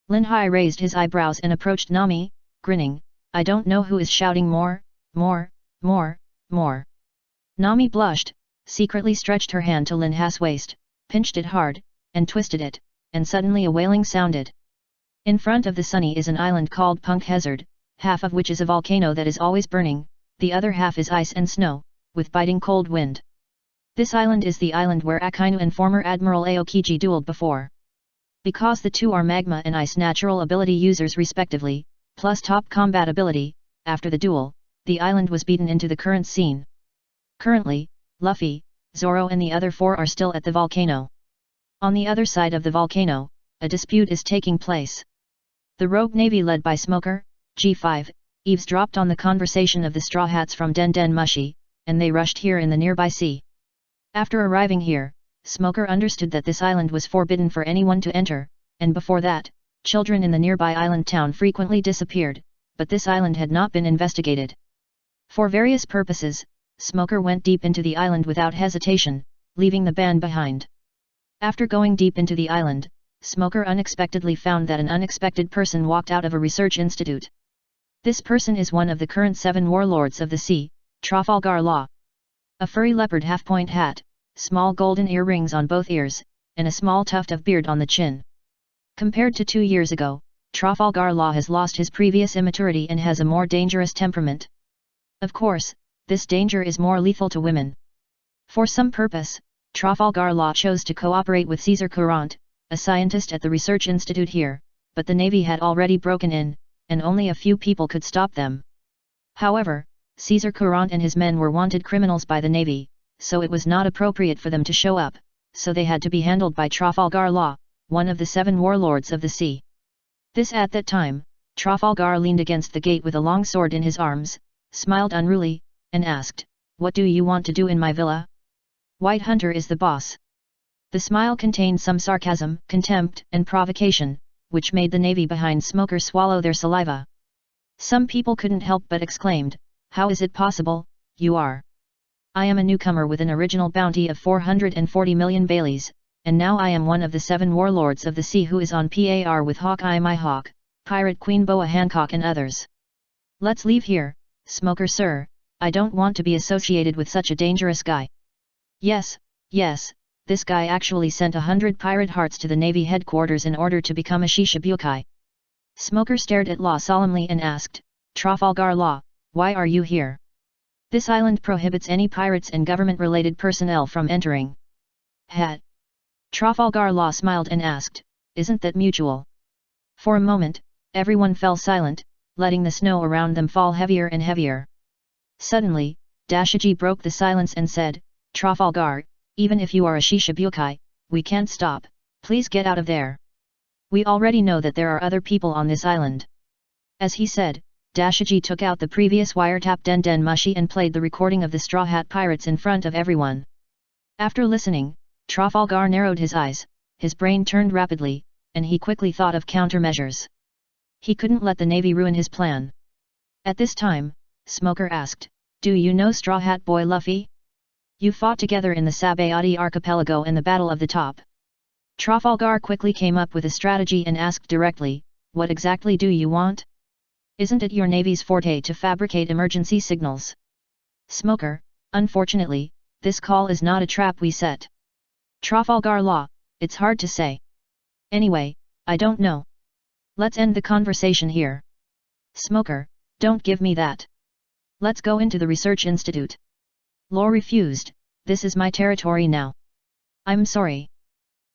Lin Hai raised his eyebrows and approached Nami, grinning, I don't know who is shouting more. Nami blushed, secretly stretched her hand to Lin Hai's waist, pinched it hard, and twisted it, and suddenly a wailing sounded. In front of the sunny is an island called Punk Hazard, half of which is a volcano that is always burning, the other half is ice and snow, with biting cold wind. This island is the island where Akainu and former Admiral Aokiji dueled before. Because the two are magma and ice natural ability users respectively, plus top combat ability, after the duel, the island was beaten into the current scene. Currently, Luffy, Zoro and the other four are still at the volcano. On the other side of the volcano, a dispute is taking place. The rogue navy led by Smoker, G5, eavesdropped on the conversation of the Straw Hats from Den Den Mushi, and they rushed here in the nearby sea. After arriving here, Smoker understood that this island was forbidden for anyone to enter, and before that, children in the nearby island town frequently disappeared, but this island had not been investigated. For various purposes, Smoker went deep into the island without hesitation, leaving the band behind. After going deep into the island, Smoker unexpectedly found that an unexpected person walked out of a research institute. This person is one of the current 7 warlords of the sea, Trafalgar Law. A furry leopard half-point hat, small golden earrings on both ears, and a small tuft of beard on the chin. Compared to 2 years ago, Trafalgar Law has lost his previous immaturity and has a more dangerous temperament. Of course, this danger is more lethal to women. For some purpose, Trafalgar Law chose to cooperate with Caesar Courant, a scientist at the research institute here, but the Navy had already broken in, and only a few people could stop them. However, Caesar Courant and his men were wanted criminals by the Navy, so it was not appropriate for them to show up, so they had to be handled by Trafalgar Law, one of the 7 warlords of the sea. At that time, Trafalgar leaned against the gate with a long sword in his arms, smiled unruly, and asked, "What do you want to do in my villa? White Hunter is the boss." The smile contained some sarcasm, contempt, and provocation, which made the Navy behind Smoker swallow their saliva. Some people couldn't help but exclaimed, "How is it possible, you are? I am a newcomer with an original bounty of 440 million Baileys, and now I am one of the 7 warlords of the sea who is on par with Hawkeye my Hawk, Pirate Queen Boa Hancock and others. Let's leave here, Smoker sir, I don't want to be associated with such a dangerous guy." Yes, this guy actually sent 100 pirate hearts to the Navy headquarters in order to become a Shishibukai. Smoker stared at Law solemnly and asked, "Trafalgar Law, why are you here? This island prohibits any pirates and government-related personnel from entering." Hat. Trafalgar Law smiled and asked, "Isn't that mutual?" For a moment, everyone fell silent, letting the snow around them fall heavier and heavier. Suddenly, Dashiji broke the silence and said, "Trafalgar, even if you are a Shishibukai, we can't stop, please get out of there. We already know that there are other people on this island." As he said, Dashiji took out the previous wiretap Den Mushi and played the recording of the Straw Hat Pirates in front of everyone. After listening, Trafalgar narrowed his eyes, his brain turned rapidly, and he quickly thought of countermeasures. He couldn't let the Navy ruin his plan. At this time, Smoker asked, "Do you know Straw Hat Boy Luffy? You fought together in the Sabayati archipelago and the Battle of the Top." Trafalgar quickly came up with a strategy and asked directly, "What exactly do you want? Isn't it your Navy's forte to fabricate emergency signals?" Smoker, "Unfortunately, this call is not a trap we set." Trafalgar Law, "It's hard to say. Anyway, I don't know. Let's end the conversation here." Smoker, "Don't give me that. Let's go into the research institute." Law refused, "This is my territory now. I'm sorry.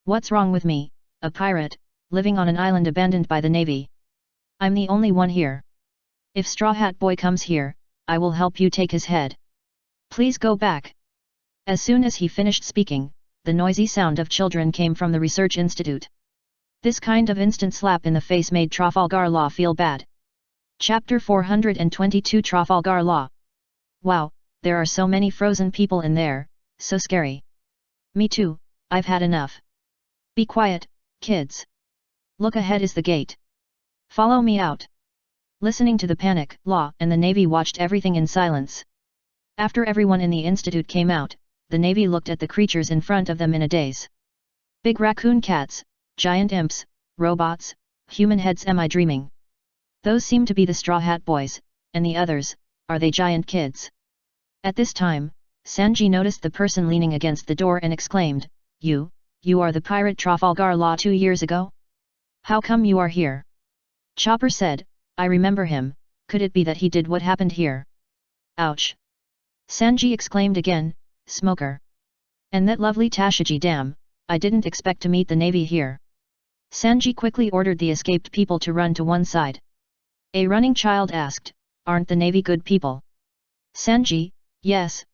What's wrong with me, a pirate, living on an island abandoned by the Navy? I'm the only one here. If Straw Hat Boy comes here, I will help you take his head. Please go back." As soon as he finished speaking, the noisy sound of children came from the research institute. This kind of instant slap in the face made Trafalgar Law feel bad. Chapter 422 Trafalgar Law. "Wow, there are so many frozen people in there, so scary." "Me too, I've had enough. Be quiet, kids. Look ahead is the gate. Follow me out." Listening to the panic, Law and the Navy watched everything in silence. After everyone in the institute came out, the Navy looked at the creatures in front of them in a daze. Big raccoon cats, giant imps, robots, human heads. Am I dreaming? Those seem to be the Straw Hat Boys, and the others, are they giant kids? At this time, Sanji noticed the person leaning against the door and exclaimed, You are the pirate Trafalgar Law 2 years ago? How come you are here?" Chopper said, "I remember him, could it be that he did what happened here?" "Ouch!" Sanji exclaimed again, "Smoker. And that lovely Tashigi dam, I didn't expect to meet the Navy here." Sanji quickly ordered the escaped people to run to one side. A running child asked, "Aren't the Navy good people?" Sanji, yes,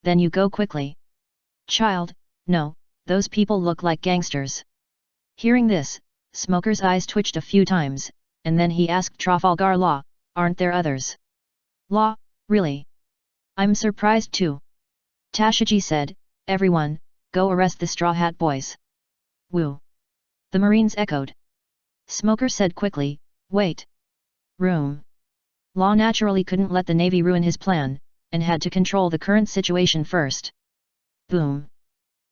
then you go quickly." Child, "No, those people look like gangsters." Hearing this, Smoker's eyes twitched a few times, and then he asked Trafalgar Law, "Aren't there others?" "Law, really? I'm surprised too." Tashigi said, "Everyone, go arrest the Straw Hat Boys." "Woo!" The Marines echoed. Smoker said quickly, "Wait. Room." Law naturally couldn't let the Navy ruin his plan, and had to control the current situation first. Boom!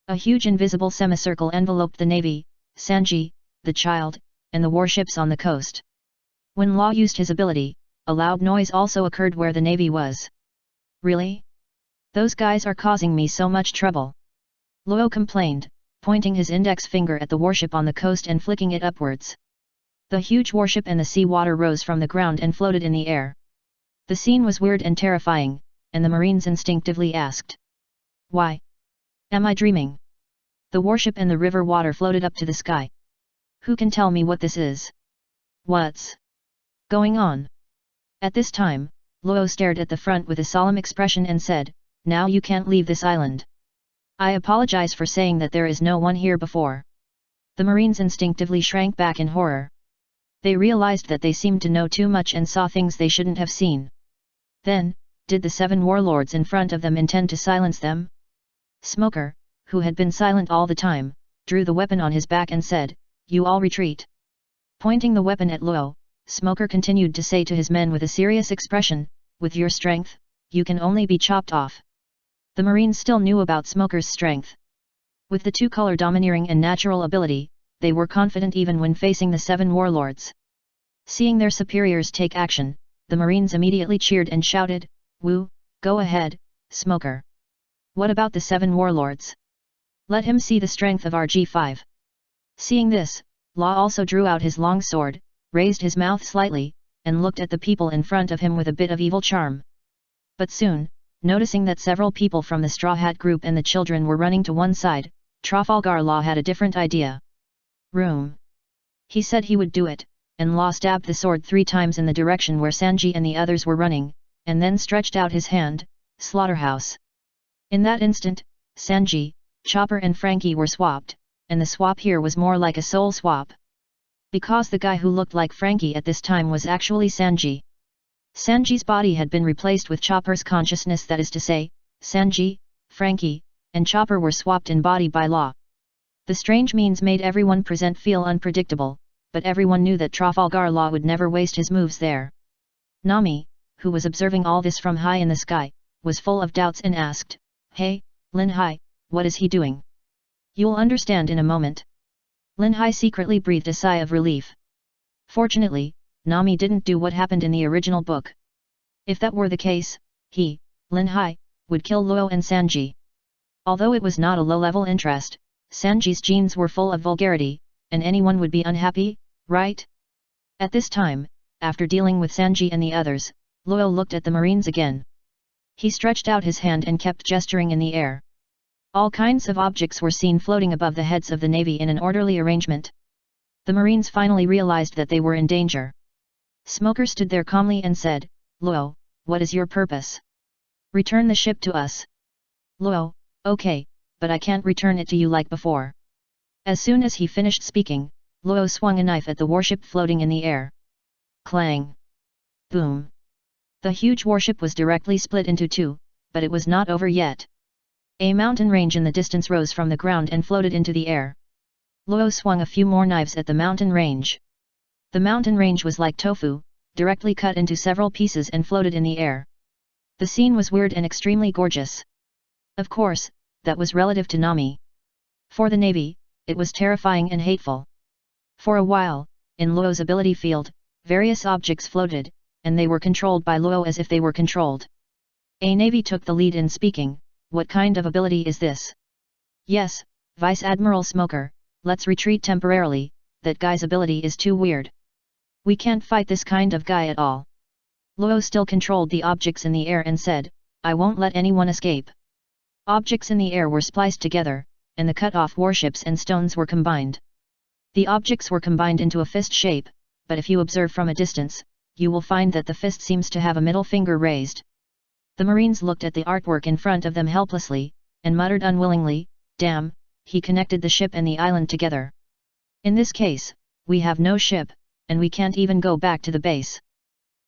A huge invisible semicircle enveloped the Navy, Sanji, the child, and the warships on the coast. When Law used his ability, a loud noise also occurred where the Navy was. "Really? Those guys are causing me so much trouble. Luo complained, pointing his index finger at the warship on the coast and flicking it upwards. The huge warship and the sea water rose from the ground and floated in the air. The scene was weird and terrifying, and the Marines instinctively asked, "Why? Am I dreaming?" The warship and the river water floated up to the sky. "Who can tell me what this is? What's going on?" At this time, Luo stared at the front with a solemn expression and said, "Now you can't leave this island. I apologize for saying that there is no one here before." The Marines instinctively shrank back in horror. They realized that they seemed to know too much and saw things they shouldn't have seen. Then, did the 7 warlords in front of them intend to silence them? Smoker, who had been silent all the time, drew the weapon on his back and said, "You all retreat." Pointing the weapon at Luo, Smoker continued to say to his men with a serious expression, "With your strength, you can only be chopped off." The Marines still knew about Smoker's strength. With the two-color domineering and natural ability, they were confident even when facing the 7 warlords. Seeing their superiors take action, the Marines immediately cheered and shouted, "Woo, go ahead, Smoker. What about the 7 warlords? Let him see the strength of our G5. Seeing this, Law also drew out his long sword, raised his mouth slightly, and looked at the people in front of him with a bit of evil charm. But soon, noticing that several people from the Straw Hat group and the children were running to one side, Trafalgar Law had a different idea. "Room." He said he would do it, and Law stabbed the sword 3 times in the direction where Sanji and the others were running, and then stretched out his hand, "Slaughterhouse." In that instant, Sanji, Chopper and Frankie were swapped, and the swap here was more like a soul swap. Because the guy who looked like Frankie at this time was actually Sanji. Sanji's body had been replaced with Chopper's consciousness, that is to say, Sanji, Frankie, and Chopper were swapped in body by Law. The strange means made everyone present feel unpredictable, but everyone knew that Trafalgar Law would never waste his moves there. Nami, who was observing all this from high in the sky, was full of doubts and asked, "Hey, Lin Hai, what is he doing?" "You'll understand in a moment." Lin Hai secretly breathed a sigh of relief. Fortunately, Nami didn't do what happened in the original book. If that were the case, he, Lin Hai, would kill Luo and Sanji. Although it was not a low-level interest, Sanji's genes were full of vulgarity, and anyone would be unhappy, right? At this time, after dealing with Sanji and the others, Luo looked at the Marines again. He stretched out his hand and kept gesturing in the air. All kinds of objects were seen floating above the heads of the Navy in an orderly arrangement. The Marines finally realized that they were in danger. Smoker stood there calmly and said, "Luo, what is your purpose? Return the ship to us." Luo, "Okay, but I can't return it to you like before." As soon as he finished speaking, Luo swung a knife at the warship floating in the air. Clang! Boom! The huge warship was directly split into 2, but it was not over yet. A mountain range in the distance rose from the ground and floated into the air. Luo swung a few more knives at the mountain range. The mountain range was like tofu, directly cut into several pieces and floated in the air. The scene was weird and extremely gorgeous. Of course, that was relative to Nami. For the Navy, it was terrifying and hateful. For a while, in Luo's ability field, various objects floated, and they were controlled by Luo as if they were controlled. A Navy took the lead in speaking, "What kind of ability is this?" "Yes, Vice Admiral Smoker, let's retreat temporarily, that guy's ability is too weird. We can't fight this kind of guy at all." Luo still controlled the objects in the air and said, "I won't let anyone escape." Objects in the air were spliced together, and the cut-off warships and stones were combined. The objects were combined into a fist shape, but if you observe from a distance, you will find that the fist seems to have a middle finger raised. The Marines looked at the artwork in front of them helplessly, and muttered unwillingly, "Damn, he connected the ship and the island together. In this case, we have no ship, and we can't even go back to the base."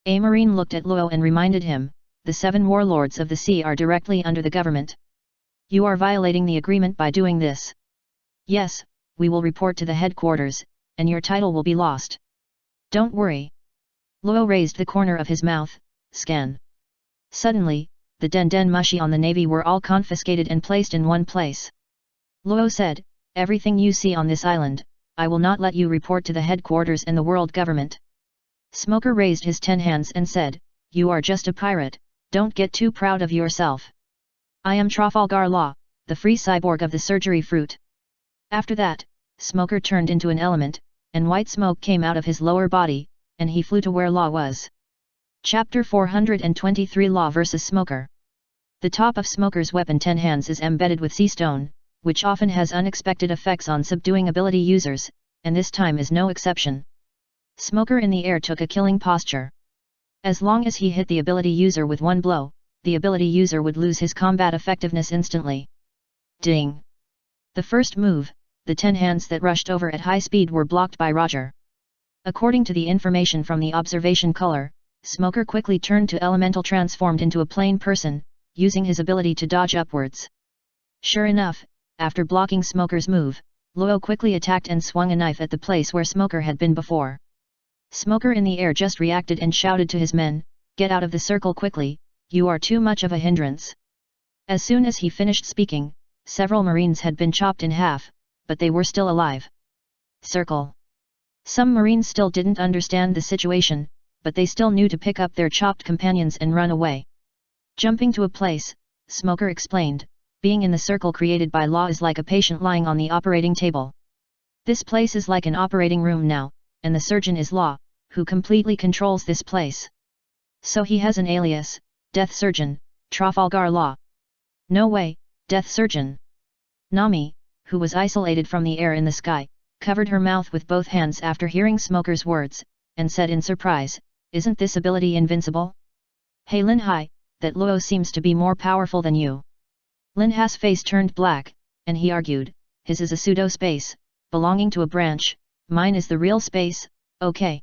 A Marine looked at Luo and reminded him, "The 7 warlords of the sea are directly under the government. You are violating the agreement by doing this." "Yes, we will report to the headquarters, and your title will be lost. Don't worry." Luo raised the corner of his mouth, "Scan." Suddenly, the Den Mushi on the Navy were all confiscated and placed in one place. Luo said, "Everything you see on this island, I will not let you report to the headquarters and the world government." Smoker raised his 10 hands and said, "You are just a pirate, don't get too proud of yourself. I am Trafalgar Law, the free cyborg of the surgery fruit. After that, Smoker turned into an element, and white smoke came out of his lower body, and he flew to where Law was. Chapter 423 Law vs. Smoker. The top of Smoker's weapon 10 hands is embedded with sea stone, which often has unexpected effects on subduing ability users, and this time is no exception. Smoker in the air took a killing posture. As long as he hit the ability user with one blow, the ability user would lose his combat effectiveness instantly. Ding! The first move, the 10 hands that rushed over at high speed were blocked by Roger. According to the information from the observation color, Smoker quickly turned to elemental transformed into a plain person, using his ability to dodge upwards. Sure enough, after blocking Smoker's move, Luo quickly attacked and swung a knife at the place where Smoker had been before. Smoker in the air just reacted and shouted to his men, "Get out of the circle quickly, you are too much of a hindrance." As soon as he finished speaking, several Marines had been chopped in half, but they were still alive. Circle. Some Marines still didn't understand the situation, but they still knew to pick up their chopped companions and run away. Jumping to a place, Smoker explained, being in the circle created by Law is like a patient lying on the operating table. This place is like an operating room now, and the surgeon is Law, who completely controls this place. So he has an alias, Death Surgeon, Trafalgar Law. No way, Death Surgeon. Nami, who was isolated from the air in the sky, covered her mouth with both hands after hearing Smoker's words, and said in surprise, "Isn't this ability invincible? Hey Lin Hai, that Luo seems to be more powerful than you." Lin Hai's face turned black, and he argued, "His is a pseudo-space, belonging to a branch, mine is the real space, okay."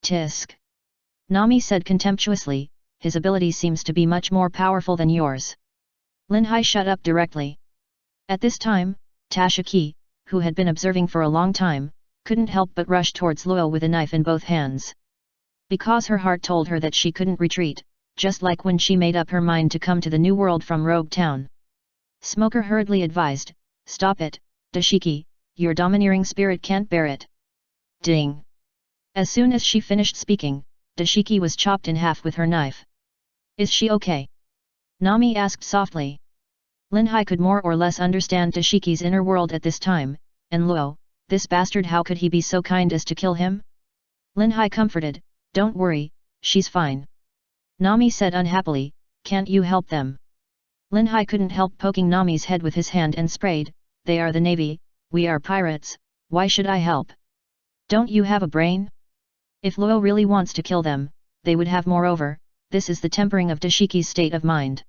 Tisk. Nami said contemptuously, "His ability seems to be much more powerful than yours." Lin Hai shut up directly. At this time, Tashiki, who had been observing for a long time, couldn't help but rush towards Luo with a knife in both hands. Because her heart told her that she couldn't retreat, just like when she made up her mind to come to the new world from Rogue Town. Smoker hurriedly advised, "Stop it, Dashiki, your domineering spirit can't bear it." Ding! As soon as she finished speaking, Dashiki was chopped in half with her knife. "Is she okay?" Nami asked softly. Lin Hai could more or less understand Dashiki's inner world at this time, and Luo, this bastard, how could he be so kind as to kill him? Lin Hai comforted, "Don't worry, she's fine." Nami said unhappily, "Can't you help them?" Lin Hai couldn't help poking Nami's head with his hand and sprayed, "They are the Navy, we are pirates, why should I help? Don't you have a brain? If Luo really wants to kill them, they would have. Moreover, this is the tempering of Dashiki's state of mind.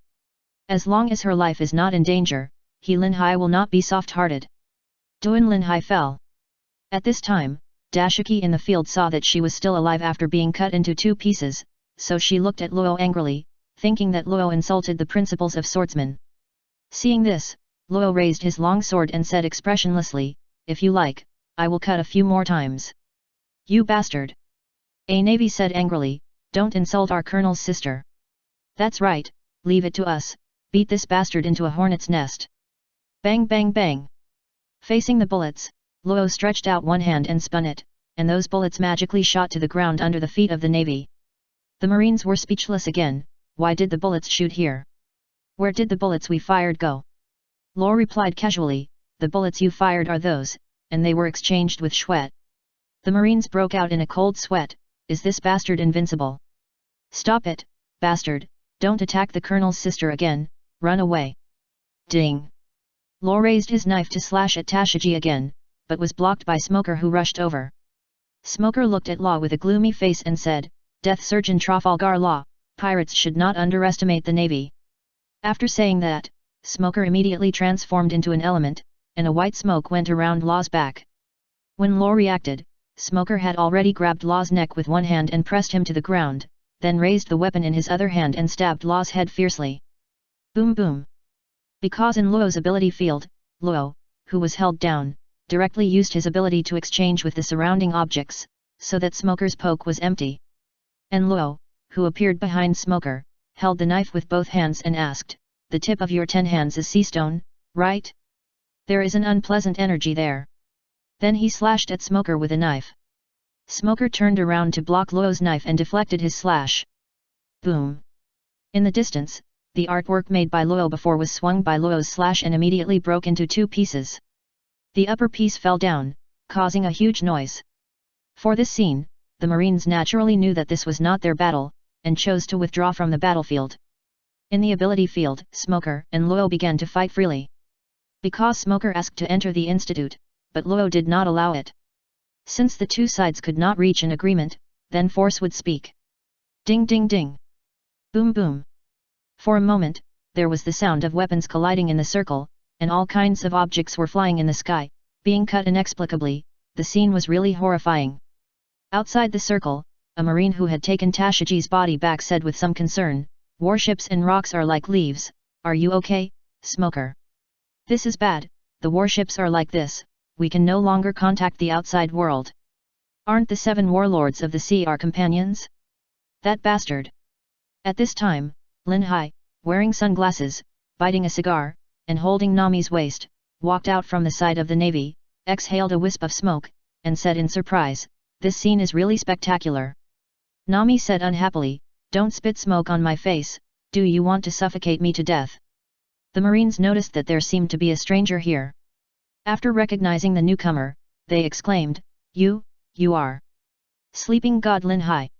As long as her life is not in danger, he Lin Hai will not be soft-hearted." Duan Lin Hai fell. At this time, Dashiki in the field saw that she was still alive after being cut into 2 pieces, so she looked at Luo angrily, thinking that Luo insulted the principles of swordsmen. Seeing this, Luo raised his long sword and said expressionlessly, "If you like, I will cut a few more times." "You bastard!" A Navy said angrily, "Don't insult our colonel's sister." "That's right, leave it to us, beat this bastard into a hornet's nest." Bang bang bang! Facing the bullets, Luo stretched out one hand and spun it, and those bullets magically shot to the ground under the feet of the Navy. The Marines were speechless again. Why did the bullets shoot here? Where did the bullets we fired go? Luo replied casually, "The bullets you fired are those, and they were exchanged with Shuet." The Marines broke out in a cold sweat. "Is this bastard invincible? Stop it, bastard, don't attack the colonel's sister again, run away." Ding! Luo raised his knife to slash at Tashiji again, but was blocked by Smoker, who rushed over. Smoker looked at Law with a gloomy face and said, "Death Surgeon Trafalgar Law, pirates should not underestimate the Navy." After saying that, Smoker immediately transformed into an element, and a white smoke went around Law's back. When Law reacted, Smoker had already grabbed Law's neck with one hand and pressed him to the ground, then raised the weapon in his other hand and stabbed Law's head fiercely. Boom boom! Because in Luo's ability field, Luo, who was held down, directly used his ability to exchange with the surrounding objects, so that Smoker's poke was empty. And Luo, who appeared behind Smoker, held the knife with both hands and asked, "The tip of your 10 hands is sea stone, right? There is an unpleasant energy there." Then he slashed at Smoker with a knife. Smoker turned around to block Luo's knife and deflected his slash. Boom! In the distance, the artwork made by Luo before was swung by Luo's slash and immediately broke into 2 pieces. The upper piece fell down, causing a huge noise. For this scene, the Marines naturally knew that this was not their battle, and chose to withdraw from the battlefield. In the ability field, Smoker and Luo began to fight freely. Because Smoker asked to enter the institute, but Luo did not allow it. Since the 2 sides could not reach an agreement, then force would speak. Ding ding ding. Boom boom. For a moment, there was the sound of weapons colliding in the circle, and all kinds of objects were flying in the sky, being cut inexplicably. The scene was really horrifying. Outside the circle, a marine who had taken Tashiji's body back said with some concern, "Warships and rocks are like leaves, are you okay, Smoker? This is bad, the warships are like this, we can no longer contact the outside world. Aren't the 7 warlords of the sea our companions? That bastard." At this time, Lin Hai, wearing sunglasses, biting a cigar, and holding Nami's waist, walked out from the side of the navy, exhaled a wisp of smoke, and said in surprise, "This scene is really spectacular." Nami said unhappily, "Don't spit smoke on my face, do you want to suffocate me to death?" The Marines noticed that there seemed to be a stranger here. After recognizing the newcomer, they exclaimed, You are Sleeping God Lin Hai.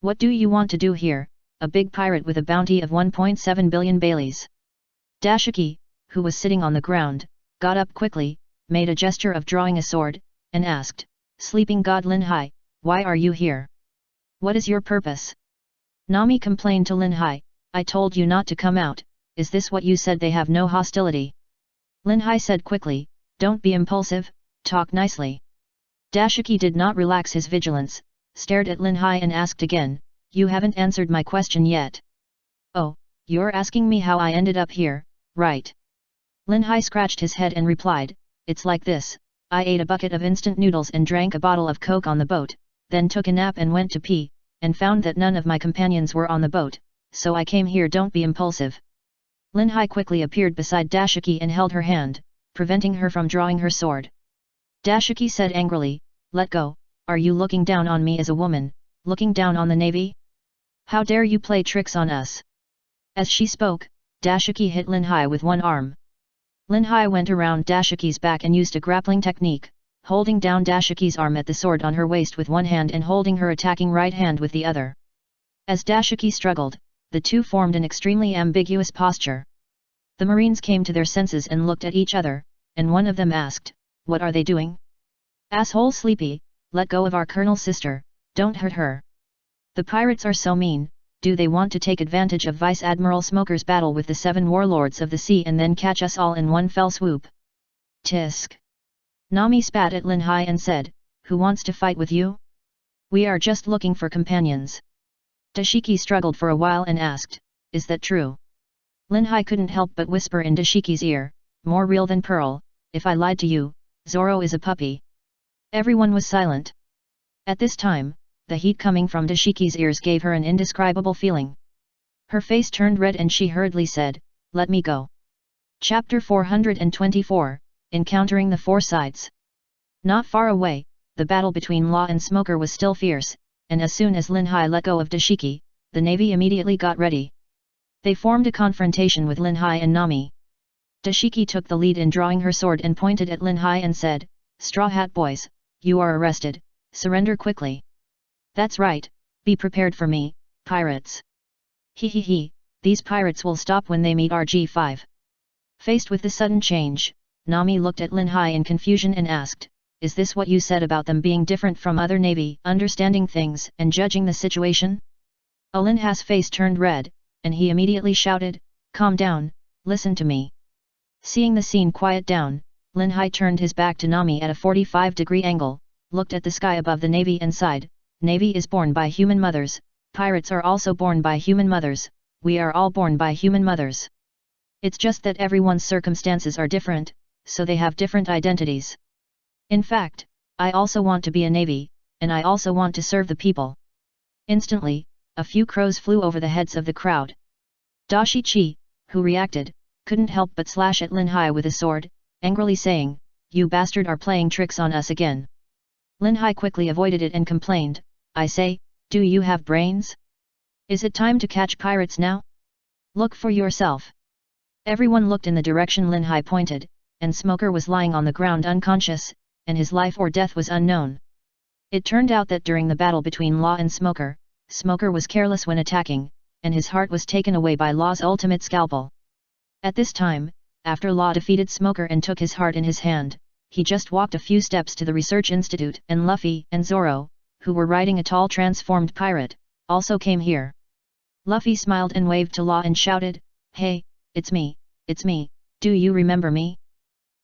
What do you want to do here, a big pirate with a bounty of 1.7 billion baileys?" Dashiki, who was sitting on the ground, got up quickly, made a gesture of drawing a sword, and asked, "Sleeping God Lin Hai, why are you here? What is your purpose?" Nami complained to Lin Hai, "I told you not to come out, is this what you said? They have no hostility." Lin Hai said quickly, "Don't be impulsive, talk nicely." Dashiki did not relax his vigilance, stared at Lin Hai and asked again, "You haven't answered my question yet." "Oh, you're asking me how I ended up here, right?" Lin Hai scratched his head and replied, "It's like this, I ate a bucket of instant noodles and drank a bottle of Coke on the boat, then took a nap and went to pee, and found that none of my companions were on the boat, so I came here. Don't be impulsive." Lin Hai quickly appeared beside Dashiki and held her hand, preventing her from drawing her sword. Dashiki said angrily, "Let go, are you looking down on me as a woman, looking down on the navy? How dare you play tricks on us?" As she spoke, Dashiki hit Lin Hai with one arm. Lin Hai went around Dashiki's back and used a grappling technique, holding down Dashiki's arm at the sword on her waist with one hand and holding her attacking right hand with the other. As Dashiki struggled, the two formed an extremely ambiguous posture. The Marines came to their senses and looked at each other, and one of them asked, "What are they doing?" "Asshole Sleepy, let go of our colonel's sister, don't hurt her. The pirates are so mean, do they want to take advantage of Vice Admiral Smoker's battle with the 7 warlords of the sea and then catch us all in one fell swoop?" Tisk. Nami spat at Lin Hai and said, "Who wants to fight with you? We are just looking for companions." Dashiki struggled for a while and asked, "Is that true?" Lin Hai couldn't help but whisper in Dashiki's ear, "More real than pearl, if I lied to you, Zoro is a puppy." Everyone was silent. At this time, the heat coming from Dashiki's ears gave her an indescribable feeling. Her face turned red and she hurriedly said, "Let me go." Chapter 424, Encountering the Four Sides. Not far away, the battle between Law and Smoker was still fierce, and as soon as Lin Hai let go of Dashiki, the navy immediately got ready. They formed a confrontation with Lin Hai and Nami. Dashiki took the lead in drawing her sword and pointed at Lin Hai and said, "Straw Hat Boys, you are arrested, surrender quickly." "That's right, be prepared for me, pirates." He, these pirates will stop when they meet RG5. Faced with the sudden change, Nami looked at Lin Hai in confusion and asked, "Is this what you said about them being different from other navy, understanding things and judging the situation?" Lin Hai's face turned red, and he immediately shouted, "Calm down, listen to me." Seeing the scene quiet down, Lin Hai turned his back to Nami at a 45-degree angle, looked at the sky above the navy and sighed, "Navy is born by human mothers, pirates are also born by human mothers, we are all born by human mothers. It's just that everyone's circumstances are different, so they have different identities. In fact, I also want to be a navy, and I also want to serve the people." Instantly, a few crows flew over the heads of the crowd. Dashichi, who reacted, couldn't help but slash at Lin Hai with a sword, angrily saying, "You bastard are playing tricks on us again." Lin Hai quickly avoided it and complained, "I say, do you have brains? Is it time to catch pirates now?" Look for yourself. Everyone looked in the direction Lin Hai pointed, and Smoker was lying on the ground unconscious, and his life or death was unknown. It turned out that during the battle between Law and Smoker, Smoker was careless when attacking, and his heart was taken away by Law's ultimate scalpel. At this time, after Law defeated Smoker and took his heart in his hand, he just walked a few steps to the research institute, and Luffy and Zoro, who were riding a tall transformed pirate, also came here. Luffy smiled and waved to Law and shouted, "Hey, it's me, do you remember me?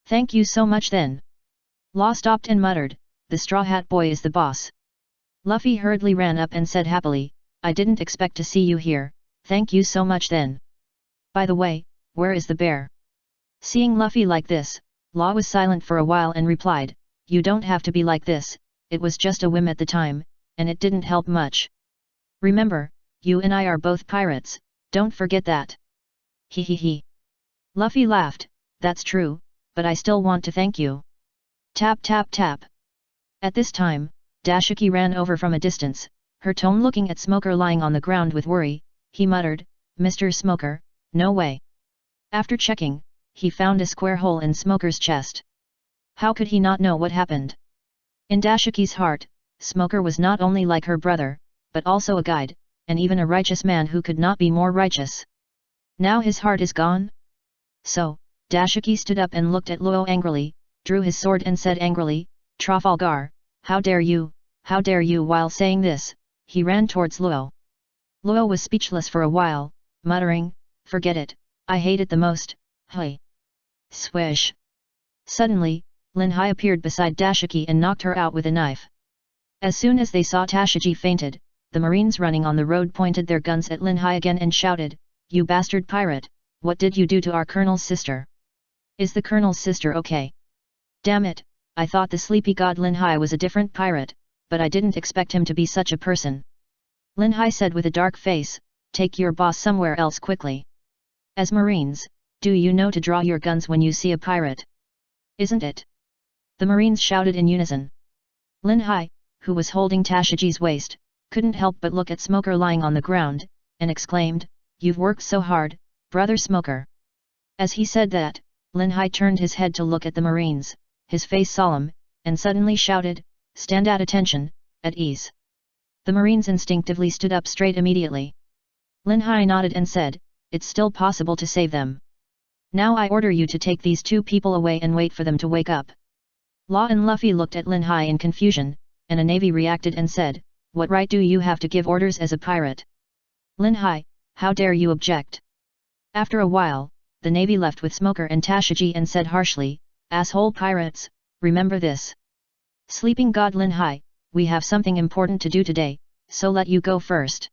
Thank you so much then." Law stopped and muttered, "The Straw Hat Boy is the boss." Luffy hurriedly ran up and said happily, "I didn't expect to see you here, thank you so much then. By the way, where is the bear?" Seeing Luffy like this, Law was silent for a while and replied, "You don't have to be like this, it was just a whim at the time, and it didn't help much. Remember, you and I are both pirates, don't forget that." He he he. Luffy laughed, "That's true, but I still want to thank you." Tap tap tap. At this time, Dashiki ran over from a distance, her tone looking at Smoker lying on the ground with worry. He muttered, "Mr. Smoker, no way." After checking, he found a square hole in Smoker's chest. How could he not know what happened? In Dashiki's heart, Smoker was not only like her brother, but also a guide, and even a righteous man who could not be more righteous. Now his heart is gone? So, Dashiki stood up and looked at Luo angrily, drew his sword and said angrily, "Trafalgar, how dare you, how dare you!" While saying this, he ran towards Luo. Luo was speechless for a while, muttering, "Forget it, I hate it the most, hey." Swish! Suddenly, Lin Hai appeared beside Dashiki and knocked her out with a knife. As soon as they saw Tashiji fainted, the marines running on the road pointed their guns at Lin Hai again and shouted, "You bastard pirate, what did you do to our colonel's sister? Is the colonel's sister okay? Damn it, I thought the sleepy god Lin Hai was a different pirate, but I didn't expect him to be such a person." Lin Hai said with a dark face, "Take your boss somewhere else quickly. As marines, do you know to draw your guns when you see a pirate? Isn't it?" The marines shouted in unison. Lin Hai, who was holding Tashiji's waist, couldn't help but look at Smoker lying on the ground, and exclaimed, "You've worked so hard, brother Smoker." As he said that, Lin Hai turned his head to look at the marines, his face solemn, and suddenly shouted, "Stand at attention, at ease." The marines instinctively stood up straight immediately. Lin Hai nodded and said, "It's still possible to save them. Now I order you to take these two people away and wait for them to wake up." Law and Luffy looked at Lin Hai in confusion, and a navy reacted and said, "What right do you have to give orders as a pirate? Lin Hai, how dare you object?" After a while, the navy left with Smoker and Tashiji and said harshly, "Asshole pirates, remember this. Sleeping god Lin Hai, we have something important to do today, so let you go first.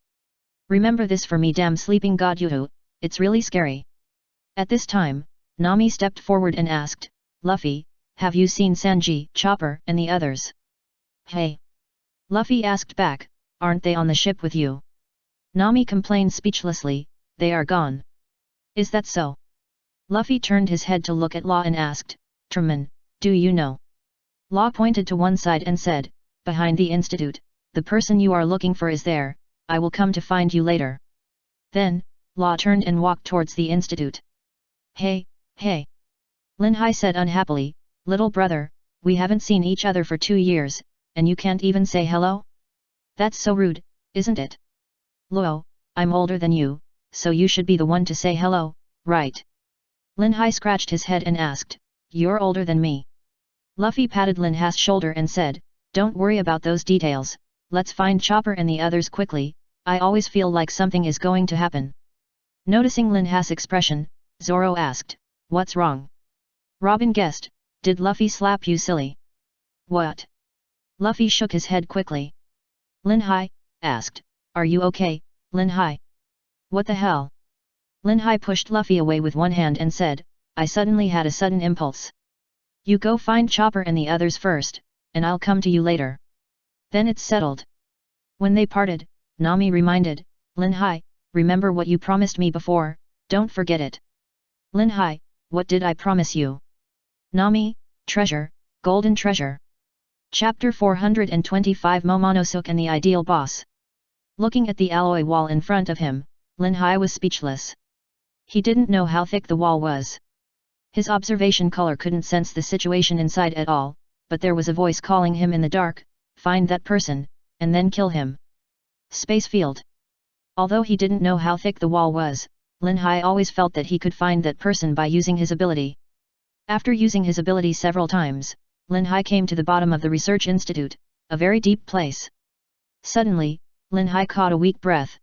Remember this for me, damn sleeping god Yuhu, it's really scary." At this time, Nami stepped forward and asked, "Luffy, have you seen Sanji, Chopper, and the others?" "Hey!" Luffy asked back, "Aren't they on the ship with you?" Nami complained speechlessly, "They are gone." "Is that so?" Luffy turned his head to look at Law and asked, "Truman, do you know?" Law pointed to one side and said, "Behind the institute, the person you are looking for is there, I will come to find you later." Then, Law turned and walked towards the institute. "Hey, hey!" Lin Hai said unhappily, "Little brother, we haven't seen each other for 2 years, and you can't even say hello? That's so rude, isn't it? Luo, I'm older than you, so you should be the one to say hello, right?" Lin Hai scratched his head and asked, "You're older than me?" Luffy patted Lin Hai's shoulder and said, "Don't worry about those details, let's find Chopper and the others quickly, I always feel like something is going to happen." Noticing Lin Hai's expression, Zoro asked, "What's wrong?" Robin guessed, "Did Luffy slap you silly?" "What?" Luffy shook his head quickly. Lin Hai asked, "Are you okay, Lin Hai?" "What the hell?" Lin Hai pushed Luffy away with one hand and said, "I suddenly had a sudden impulse. You go find Chopper and the others first, and I'll come to you later. Then it's settled." When they parted, Nami reminded, "Lin Hai, remember what you promised me before, don't forget it." "Lin Hai, what did I promise you?" Nami, treasure, golden treasure. Chapter 425 Momonosuke and the Ideal Boss. Looking at the alloy wall in front of him, Lin Hai was speechless. He didn't know how thick the wall was. His observation color couldn't sense the situation inside at all, but there was a voice calling him in the dark, find that person, and then kill him. Space field. Although he didn't know how thick the wall was, Lin Hai always felt that he could find that person by using his ability. After using his ability several times, Lin Hai came to the bottom of the research institute, a very deep place. Suddenly, Lin Hai caught a weak breath.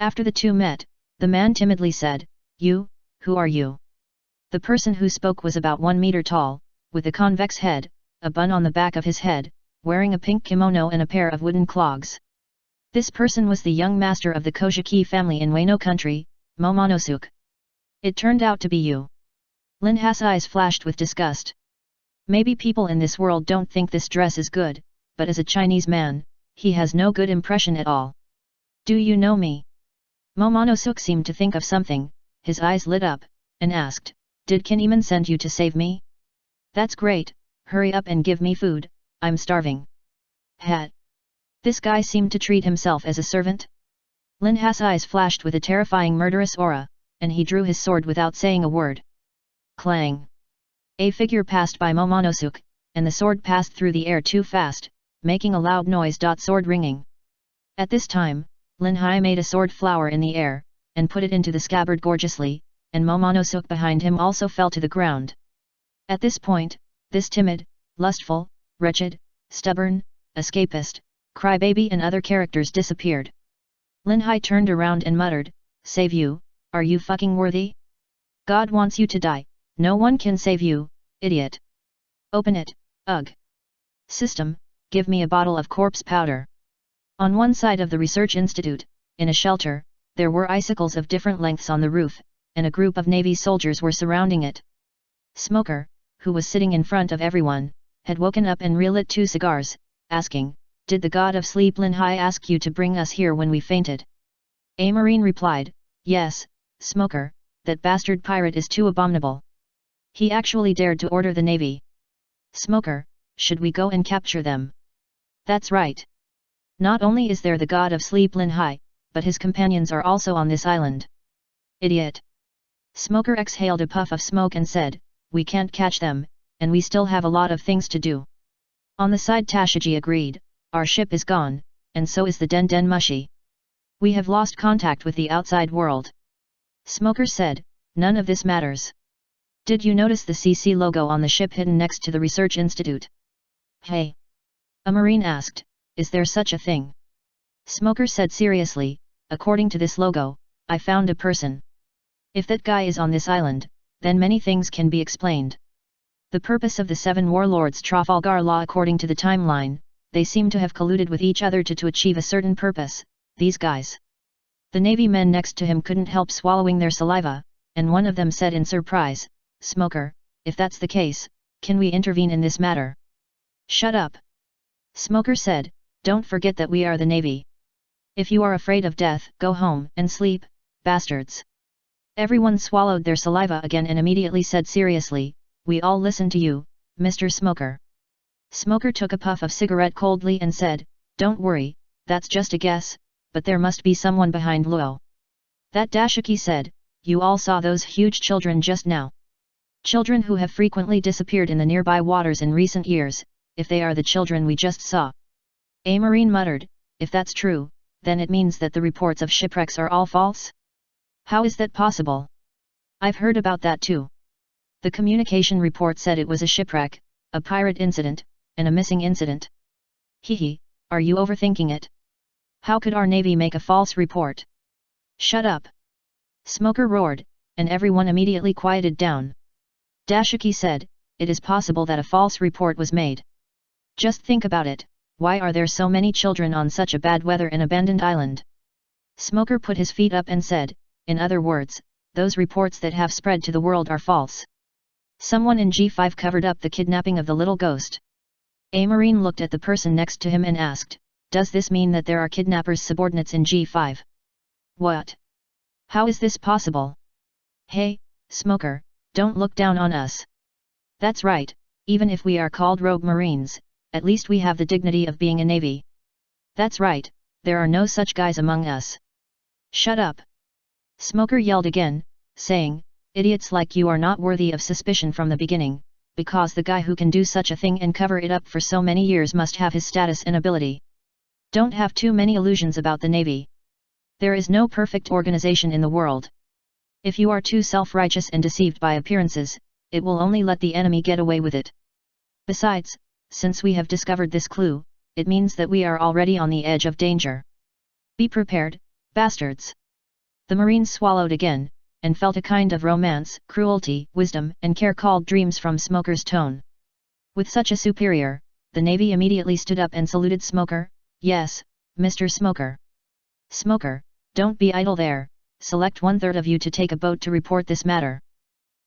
After the two met, the man timidly said, "You, who are you?" The person who spoke was about 1 meter tall, with a convex head, a bun on the back of his head, wearing a pink kimono and a pair of wooden clogs. This person was the young master of the Koshiki family in Wano country, Momonosuke. It turned out to be you. Lin Hai's eyes flashed with disgust. Maybe people in this world don't think this dress is good, but as a Chinese man, he has no good impression at all. Do you know me? Momonosuke seemed to think of something, his eyes lit up, and asked, did Kinemon send you to save me? That's great, hurry up and give me food, I'm starving. Hat. This guy seemed to treat himself as a servant? Lin Hai's eyes flashed with a terrifying murderous aura, and he drew his sword without saying a word. Clang! A figure passed by Momonosuke, and the sword passed through the air too fast, making a loud noise. Sword ringing. At this time, Lin Hai made a sword flower in the air, and put it into the scabbard gorgeously, and Momonosuke behind him also fell to the ground. At this point, this timid, lustful, wretched, stubborn, escapist, crybaby and other characters disappeared. Lin Hai turned around and muttered, save you, are you fucking worthy? God wants you to die, no one can save you, idiot. Open it, ugh. System, give me a bottle of corpse powder. On one side of the research institute, in a shelter, there were icicles of different lengths on the roof, and a group of Navy soldiers were surrounding it. Smoker, who was sitting in front of everyone, had woken up and relit 2 cigars, asking, did the god of sleep Lin Hai ask you to bring us here when we fainted? A Marine replied, yes, Smoker, that bastard pirate is too abominable. He actually dared to order the Navy. Smoker, should we go and capture them? That's right. Not only is there the god of sleep Lin Hai, but his companions are also on this island. Idiot. Smoker exhaled a puff of smoke and said, we can't catch them, and we still have a lot of things to do. On the side Tashiji agreed, our ship is gone, and so is the Den Den Mushi. We have lost contact with the outside world. Smoker said, none of this matters. Did you notice the CC logo on the ship hidden next to the research institute? Hey! A Marine asked, is there such a thing? Smoker said seriously, according to this logo, I found a person. If that guy is on this island, then many things can be explained. The purpose of the 7 warlords Trafalgar Law according to the timeline, they seem to have colluded with each other to achieve a certain purpose, these guys. The Navy men next to him couldn't help swallowing their saliva, and one of them said in surprise, Smoker, if that's the case, can we intervene in this matter? Shut up. Smoker said, don't forget that we are the Navy. If you are afraid of death, go home and sleep, bastards. Everyone swallowed their saliva again and immediately said seriously, we all listen to you, Mr. Smoker. Smoker took a puff of cigarette coldly and said, don't worry, that's just a guess, but there must be someone behind Luo. That Dashiki said, you all saw those huge children just now. Children who have frequently disappeared in the nearby waters in recent years, if they are the children we just saw. A Marine muttered, if that's true, then it means that the reports of shipwrecks are all false? How is that possible? I've heard about that too. The communication report said it was a shipwreck, a pirate incident, and a missing incident. Hehe, are you overthinking it? How could our Navy make a false report? Shut up! Smoker roared, and everyone immediately quieted down. Dashiki said, it is possible that a false report was made. Just think about it, why are there so many children on such a bad weather and abandoned island? Smoker put his feet up and said, in other words, those reports that have spread to the world are false. Someone in G5 covered up the kidnapping of the little ghost. A Marine looked at the person next to him and asked, does this mean that there are kidnappers' subordinates in G5? What? How is this possible? Hey, Smoker, don't look down on us. That's right, even if we are called rogue Marines, at least we have the dignity of being a Navy. That's right, there are no such guys among us. Shut up! Smoker yelled again, saying, "Idiots like you are not worthy of suspicion from the beginning, because the guy who can do such a thing and cover it up for so many years must have his status and ability. Don't have too many illusions about the Navy. There is no perfect organization in the world. If you are too self-righteous and deceived by appearances, it will only let the enemy get away with it. Besides, since we have discovered this clue, it means that we are already on the edge of danger. Be prepared, bastards." The Marines swallowed again, and felt a kind of romance, cruelty, wisdom, and care called dreams from Smoker's tone. With such a superior, the Navy immediately stood up and saluted Smoker. "Yes, Mr. Smoker. Smoker, don't be idle there, select 1/3 of you to take a boat to report this matter.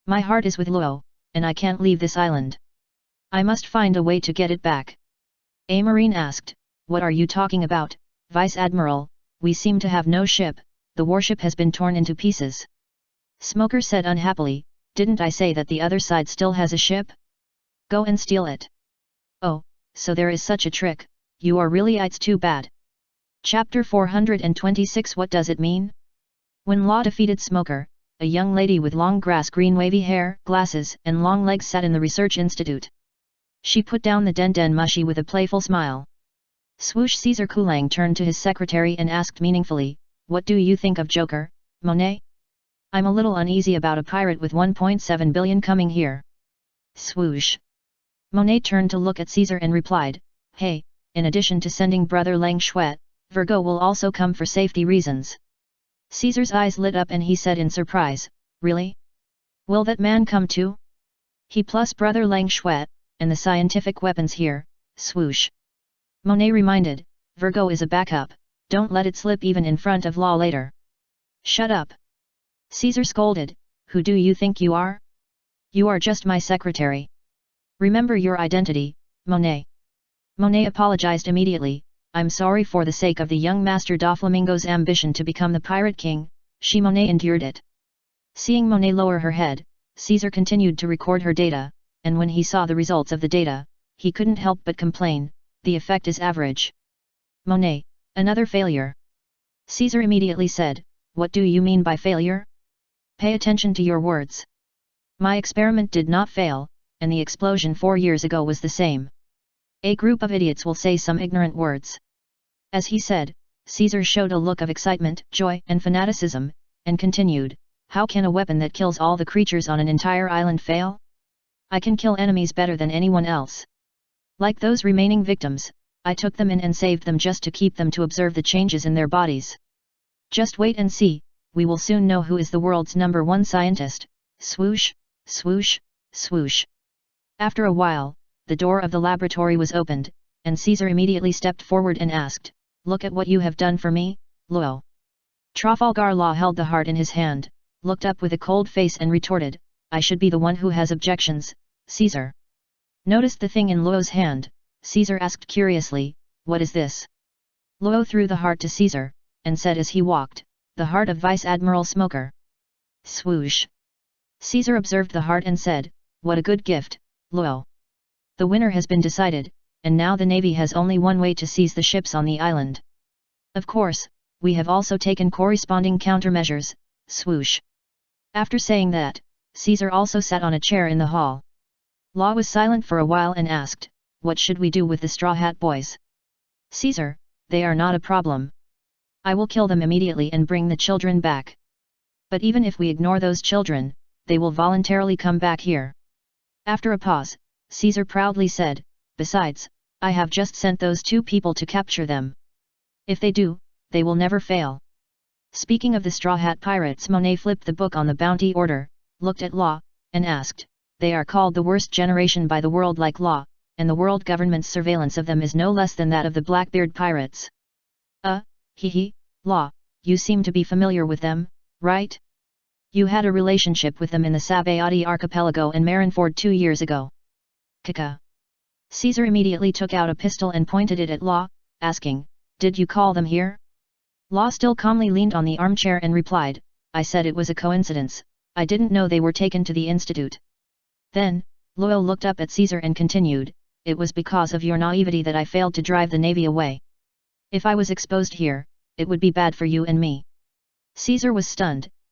My heart is with Luo, and I can't leave this island. I must find a way to get it back." A Marine asked, "What are you talking about, Vice Admiral? We seem to have no ship, the warship has been torn into pieces." Smoker said unhappily, "Didn't I say that the other side still has a ship? Go and steal it." "Oh, so there is such a trick, you are really it's too bad." Chapter 426 What does it mean? When Law defeated Smoker, a young lady with long grass-green wavy hair, glasses, and long legs sat in the research institute. She put down the den mushi with a playful smile. Swoosh. Caesar Kulang turned to his secretary and asked meaningfully, "What do you think of Joker, Monet? I'm a little uneasy about a pirate with 1.7 billion coming here." Swoosh. Monet turned to look at Caesar and replied, "Hey, in addition to sending brother Lang Shuet, Virgo will also come for safety reasons." Caesar's eyes lit up and he said in surprise, "Really? Will that man come too? He plus brother Lang Shuet, and the scientific weapons here." Swoosh. Monet reminded, "Virgo is a backup, don't let it slip even in front of Law later." "Shut up!" Caesar scolded, "Who do you think you are? You are just my secretary. Remember your identity, Monet." Monet apologized immediately, "I'm sorry for the sake of the young Master Doflamingo's ambition to become the Pirate King." Monet endured it. Seeing Monet lower her head, Caesar continued to record her data, and when he saw the results of the data, he couldn't help but complain, "The effect is average." "Monet, another failure." Caesar immediately said, "What do you mean by failure? Pay attention to your words. My experiment did not fail, and the explosion 4 years ago was the same. A group of idiots will say some ignorant words." As he said, Caesar showed a look of excitement, joy, and fanaticism, and continued, "How can a weapon that kills all the creatures on an entire island fail? I can kill enemies better than anyone else. Like those remaining victims, I took them in and saved them just to keep them to observe the changes in their bodies. Just wait and see, we will soon know who is the world's #1 scientist." Swoosh, swoosh, swoosh. After a while, the door of the laboratory was opened, and Caesar immediately stepped forward and asked, "Look at what you have done for me, Luo." Trafalgar Law held the heart in his hand, looked up with a cold face and retorted, "I should be the one who has objections, Caesar." Noticed the thing in Luo's hand, Caesar asked curiously, "What is this?" Luo threw the heart to Caesar, and said as he walked, "The heart of Vice Admiral Smoker." Swoosh. Caesar observed the heart and said, "What a good gift, Luo. The winner has been decided, and now the Navy has only one way to seize the ships on the island. Of course, we have also taken corresponding countermeasures." Swoosh. After saying that, Caesar also sat on a chair in the hall. Law was silent for a while and asked, "What should we do with the Straw Hat Boys?" "Caesar, they are not a problem. I will kill them immediately and bring the children back. But even if we ignore those children, they will voluntarily come back here." After a pause, Caesar proudly said, "Besides, I have just sent those 2 people to capture them. If they do, they will never fail." Speaking of the Straw Hat Pirates, Monet flipped the book on the bounty order, looked at Law, and asked, "They are called the worst generation by the world like Law, and the world government's surveillance of them is no less than that of the Blackbeard Pirates." Hee, Law, you seem to be familiar with them, right? You had a relationship with them in the Sabayati archipelago and Marineford 2 years ago. Kaka. Caesar immediately took out a pistol and pointed it at Law, asking, "Did you call them here?" Law still calmly leaned on the armchair and replied, "I said it was a coincidence, I didn't know they were taken to the institute." Then, Luo looked up at Caesar and continued, "It was because of your naivety that I failed to drive the Navy away. If I was exposed here, it would be bad for you and me." Caesar was stunned,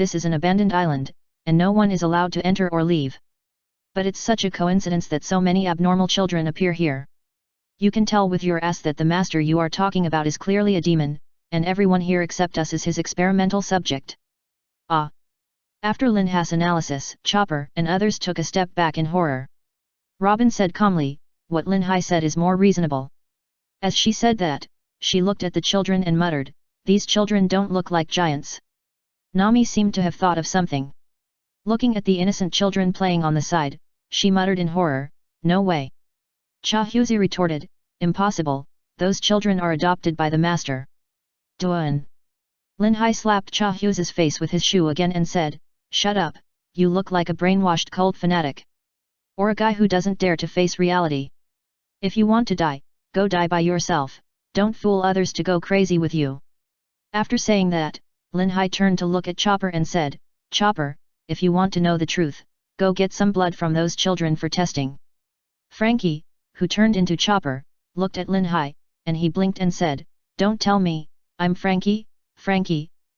this is an abandoned island, and no one is allowed to enter or leave. But it's such a coincidence that so many abnormal children appear here. You can tell with your ass that the master you are talking about is clearly a demon, and everyone here except us is his experimental subject. Ah! After Linha's analysis, Chopper and others took a step back in horror. Robin said calmly, what Linhai said is more reasonable. As she said that, she looked at the children and muttered, these children don't look like giants. Nami seemed to have thought of something. Looking at the innocent children playing on the side, she muttered in horror, no way. Chahuzi retorted, impossible, those children are adopted by the master. Duan. Linhai slapped Chahuzi's face with his shoe again and said, shut up, you look like a brainwashed cult fanatic. Or a guy who doesn't dare to face reality. If you want to die, go die by yourself, don't fool others to go crazy with you. After saying that, Linhai turned to look at Chopper and said, Chopper, if you want to know the truth, go get some blood from those children for testing. Frankie, who turned into Chopper, looked at Linhai, and he blinked and said, don't tell me, I'm Frankie,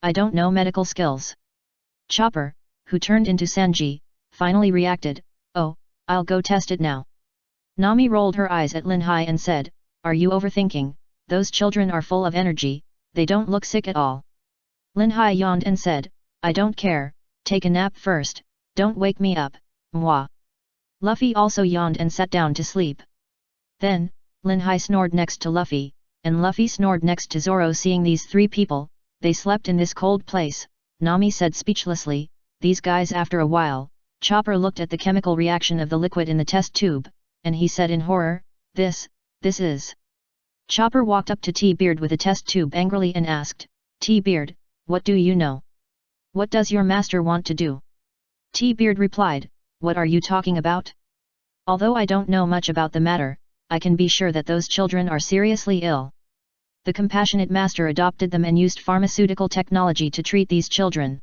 I don't know medical skills. Chopper, who turned into Sanji, finally reacted, oh, I'll go test it now. Nami rolled her eyes at Linhai and said, are you overthinking, those children are full of energy, they don't look sick at all. Linhai yawned and said, I don't care, take a nap first, don't wake me up, mwah. Luffy also yawned and sat down to sleep. Then, Linhai snored next to Luffy, and Luffy snored next to Zoro. Seeing these three people, they slept in this cold place, Nami said speechlessly, these guys. After a while, Chopper looked at the chemical reaction of the liquid in the test tube, and he said in horror, this is... Chopper walked up to T-Beard with a test tube angrily and asked, T-Beard, what do you know? What does your master want to do? T-Beard replied, what are you talking about? Although I don't know much about the matter, I can be sure that those children are seriously ill. The compassionate master adopted them and used pharmaceutical technology to treat these children.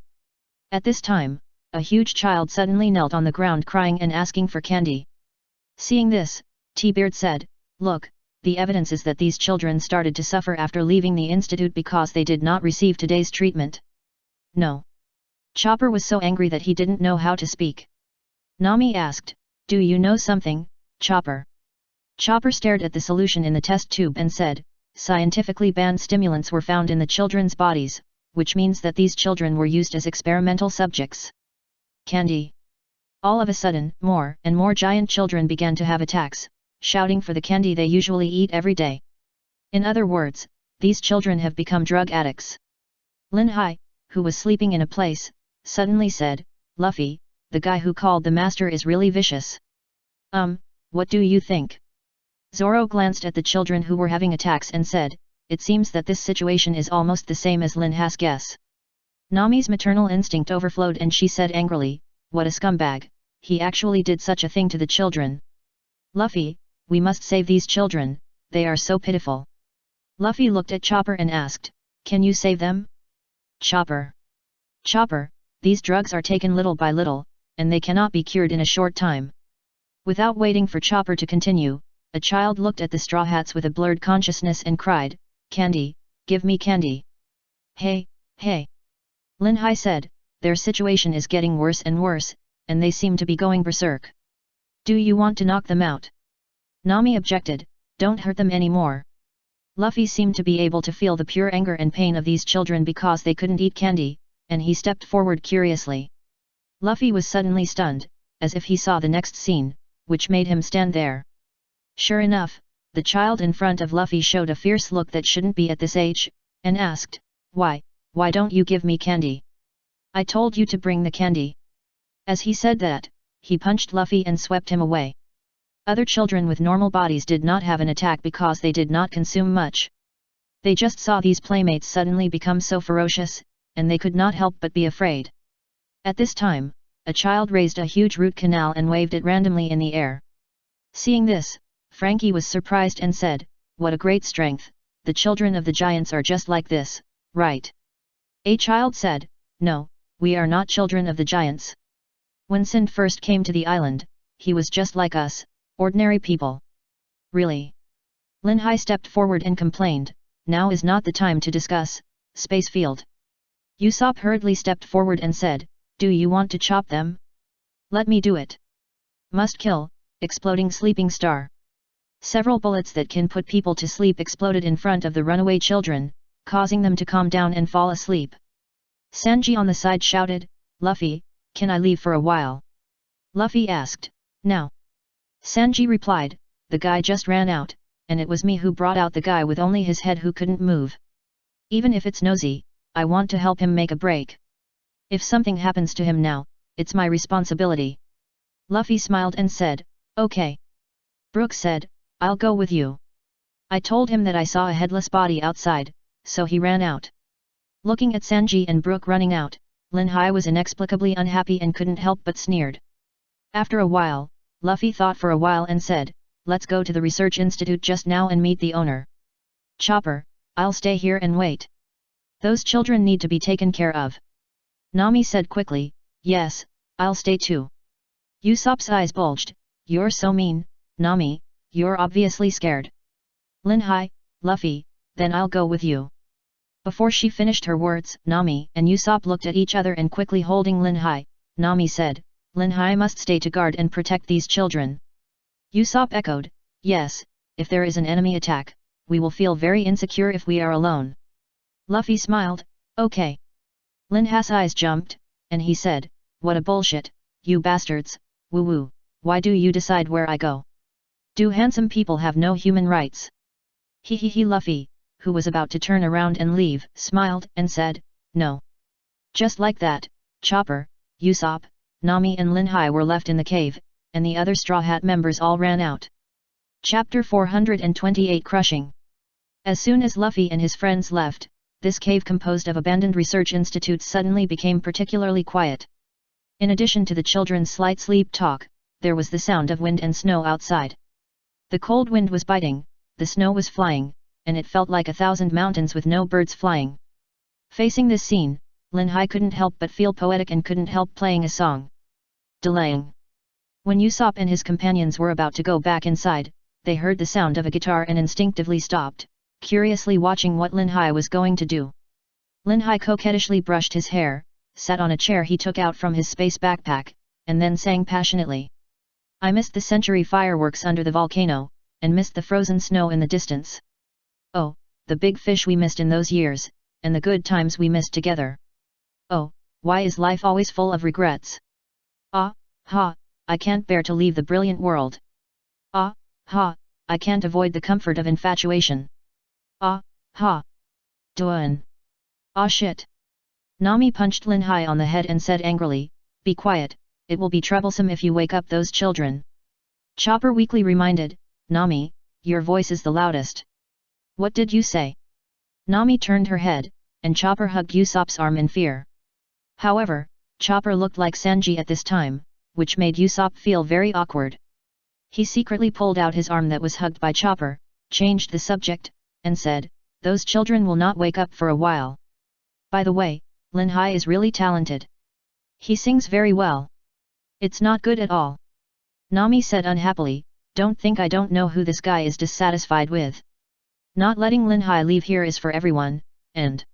At this time, a huge child suddenly knelt on the ground crying and asking for candy. Seeing this, T-Beard said, look, the evidence is that these children started to suffer after leaving the institute because they did not receive today's treatment. No. Chopper was so angry that he didn't know how to speak. Nami asked, do you know something, Chopper? Chopper stared at the solution in the test tube and said, scientifically banned stimulants were found in the children's bodies, which means that these children were used as experimental subjects. Candy. All of a sudden, more and more giant children began to have attacks, shouting for the candy they usually eat every day. In other words, these children have become drug addicts. Linhai, who was sleeping in a place, suddenly said, Luffy, the guy who called the master is really vicious. What do you think? Zoro glanced at the children who were having attacks and said, it seems that this situation is almost the same as Linha's guess. Nami's maternal instinct overflowed and she said angrily, what a scumbag, he actually did such a thing to the children. Luffy, we must save these children, they are so pitiful. Luffy looked at Chopper and asked, can you save them? Chopper, these drugs are taken little by little, and they cannot be cured in a short time. Without waiting for Chopper to continue, a child looked at the Straw Hats with a blurred consciousness and cried, candy, give me candy. Hey. Linhai said, their situation is getting worse and worse, and they seem to be going berserk. Do you want to knock them out? Nami objected, don't hurt them anymore. Luffy seemed to be able to feel the pure anger and pain of these children because they couldn't eat candy, and he stepped forward curiously. Luffy was suddenly stunned, as if he saw the next scene, which made him stand there. Sure enough, the child in front of Luffy showed a fierce look that shouldn't be at this age, and asked, why don't you give me candy? I told you to bring the candy. As he said that, he punched Luffy and swept him away. Other children with normal bodies did not have an attack because they did not consume much. They just saw these playmates suddenly become so ferocious, and they could not help but be afraid. At this time, a child raised a huge root canal and waved it randomly in the air. Seeing this, Frankie was surprised and said, what a great strength, the children of the giants are just like this, right? A child said, no, we are not children of the giants. When Sind first came to the island, he was just like us, ordinary people. Really? Linhai stepped forward and complained, now is not the time to discuss, Spacefield. Usopp hurriedly stepped forward and said, "Do you want to chop them? Let me do it." Must kill, exploding sleeping star. Several bullets that can put people to sleep exploded in front of the runaway children, causing them to calm down and fall asleep. Sanji on the side shouted, "Luffy, can I leave for a while?" Luffy asked, "Now?" Sanji replied, "The guy just ran out, and it was me who brought out the guy with only his head who couldn't move. Even if it's nosy, I want to help him make a break. If something happens to him now, it's my responsibility." Luffy smiled and said, "Okay." Brook said, "I'll go with you. I told him that I saw a headless body outside, so he ran out." Looking at Sanji and Brook running out, Lin Hai was inexplicably unhappy and couldn't help but sneered. After a while, Luffy thought for a while and said, "Let's go to the research institute just now and meet the owner." "Chopper, I'll stay here and wait. Those children need to be taken care of." Nami said quickly, "Yes, I'll stay too." Usopp's eyes bulged, "You're so mean, Nami, you're obviously scared." "Lin Hai, Luffy, then I'll go with you." Before she finished her words, Nami and Usopp looked at each other and quickly holding Lin Hai, Nami said, "Lin Hai must stay to guard and protect these children." Usopp echoed, "Yes, if there is an enemy attack, we will feel very insecure if we are alone." Luffy smiled, "Okay." Lin Hai's eyes jumped, and he said, "What a bullshit, you bastards, woo woo, why do you decide where I go? Do handsome people have no human rights?" He Luffy, who was about to turn around and leave, smiled and said, "No." Just like that, Chopper, Usopp, Nami and Lin Hai were left in the cave, and the other Straw Hat members all ran out. Chapter 428 Crushing. As soon as Luffy and his friends left, this cave composed of abandoned research institutes suddenly became particularly quiet. In addition to the children's slight sleep talk, there was the sound of wind and snow outside. The cold wind was biting, the snow was flying, and it felt like 1,000 mountains with no birds flying. Facing this scene, Lin Hai couldn't help but feel poetic and couldn't help playing a song. Delaying. When Usopp and his companions were about to go back inside, they heard the sound of a guitar and instinctively stopped, curiously watching what Lin Hai was going to do. Lin Hai coquettishly brushed his hair, sat on a chair he took out from his space backpack, and then sang passionately. "I missed the century fireworks under the volcano, and missed the frozen snow in the distance. Oh, the big fish we missed in those years, and the good times we missed together. Oh, why is life always full of regrets? Ah, ha, I can't bear to leave the brilliant world. Ah, ha, I can't avoid the comfort of infatuation. Ah, ha. Duan. Ah shit." Nami punched Lin Hai on the head and said angrily, "Be quiet, it will be troublesome if you wake up those children." Chopper weakly reminded, "Nami, your voice is the loudest." "What did you say?" Nami turned her head, and Chopper hugged Usopp's arm in fear. However, Chopper looked like Sanji at this time, which made Usopp feel very awkward. He secretly pulled out his arm that was hugged by Chopper, changed the subject, and said, "Those children will not wake up for a while. By the way, Lin Hai is really talented. He sings very well." "It's not good at all." Nami said unhappily, "Don't think I don't know who this guy is dissatisfied with. Not letting Lin Hai leave here is for everyone, and..."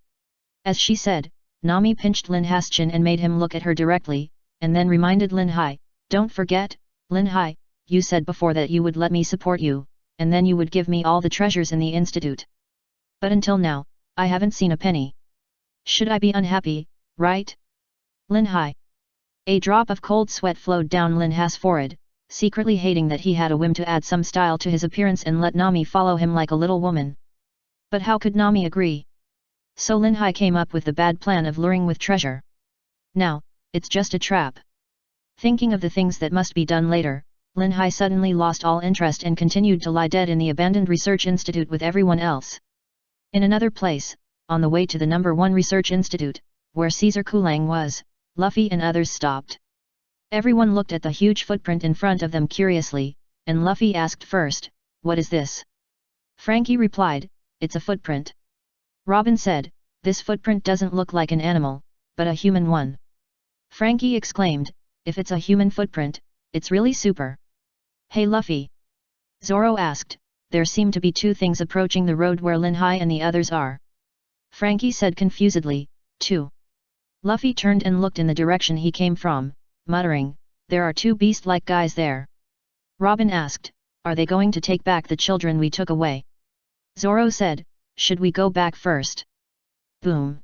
As she said, Nami pinched Lin Hai's chin and made him look at her directly, and then reminded Lin Hai, "Don't forget, Lin Hai, you said before that you would let me support you, and then you would give me all the treasures in the institute. But until now, I haven't seen a penny. Should I be unhappy, right? Lin Hai." A drop of cold sweat flowed down Lin Hai's forehead, secretly hating that he had a whim to add some style to his appearance and let Nami follow him like a little woman. But how could Nami agree? So Lin Hai came up with the bad plan of luring with treasure. Now, it's just a trap. Thinking of the things that must be done later, Lin Hai suddenly lost all interest and continued to lie dead in the abandoned research institute with everyone else. In another place, on the way to the number 1 research institute, where Caesar Kulang was, Luffy and others stopped. Everyone looked at the huge footprint in front of them curiously, and Luffy asked first, "What is this?" Frankie replied, "It's a footprint." Robin said, "This footprint doesn't look like an animal, but a human one." Frankie exclaimed, "If it's a human footprint, it's really super." "Hey Luffy!" Zoro asked, "There seem to be 2 things approaching the road where Lin Hai and the others are." Frankie said confusedly, 2. Luffy turned and looked in the direction he came from, muttering, "There are two beast-like guys there." Robin asked, "Are they going to take back the children we took away?" Zoro said, "Should we go back first?" Boom.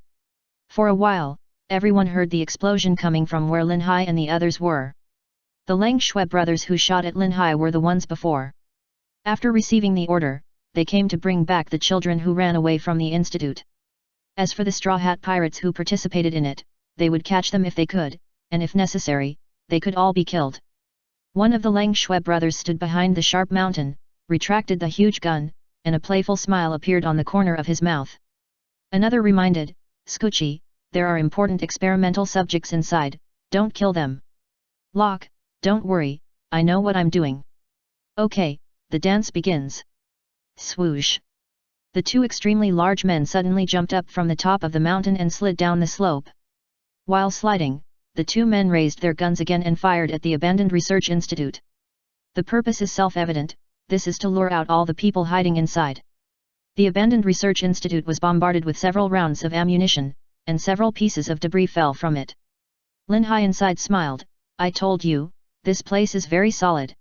For a while, everyone heard the explosion coming from where Lin Hai and the others were. The Lang Shui brothers who shot at Lin Hai were the ones before. After receiving the order, they came to bring back the children who ran away from the institute. As for the Straw Hat Pirates who participated in it, they would catch them if they could, and if necessary, they could all be killed. One of the Lang Shui brothers stood behind the sharp mountain, retracted the huge gun, and a playful smile appeared on the corner of his mouth. Another reminded, "Scoochie, there are important experimental subjects inside, don't kill them." "Locke, don't worry, I know what I'm doing." "Okay, the dance begins." Swoosh! The two extremely large men suddenly jumped up from the top of the mountain and slid down the slope. While sliding, the two men raised their guns again and fired at the abandoned research institute. The purpose is self-evident, this is to lure out all the people hiding inside. The abandoned research institute was bombarded with several rounds of ammunition, and several pieces of debris fell from it. Lin Hai inside smiled, "I told you, this place is very solid."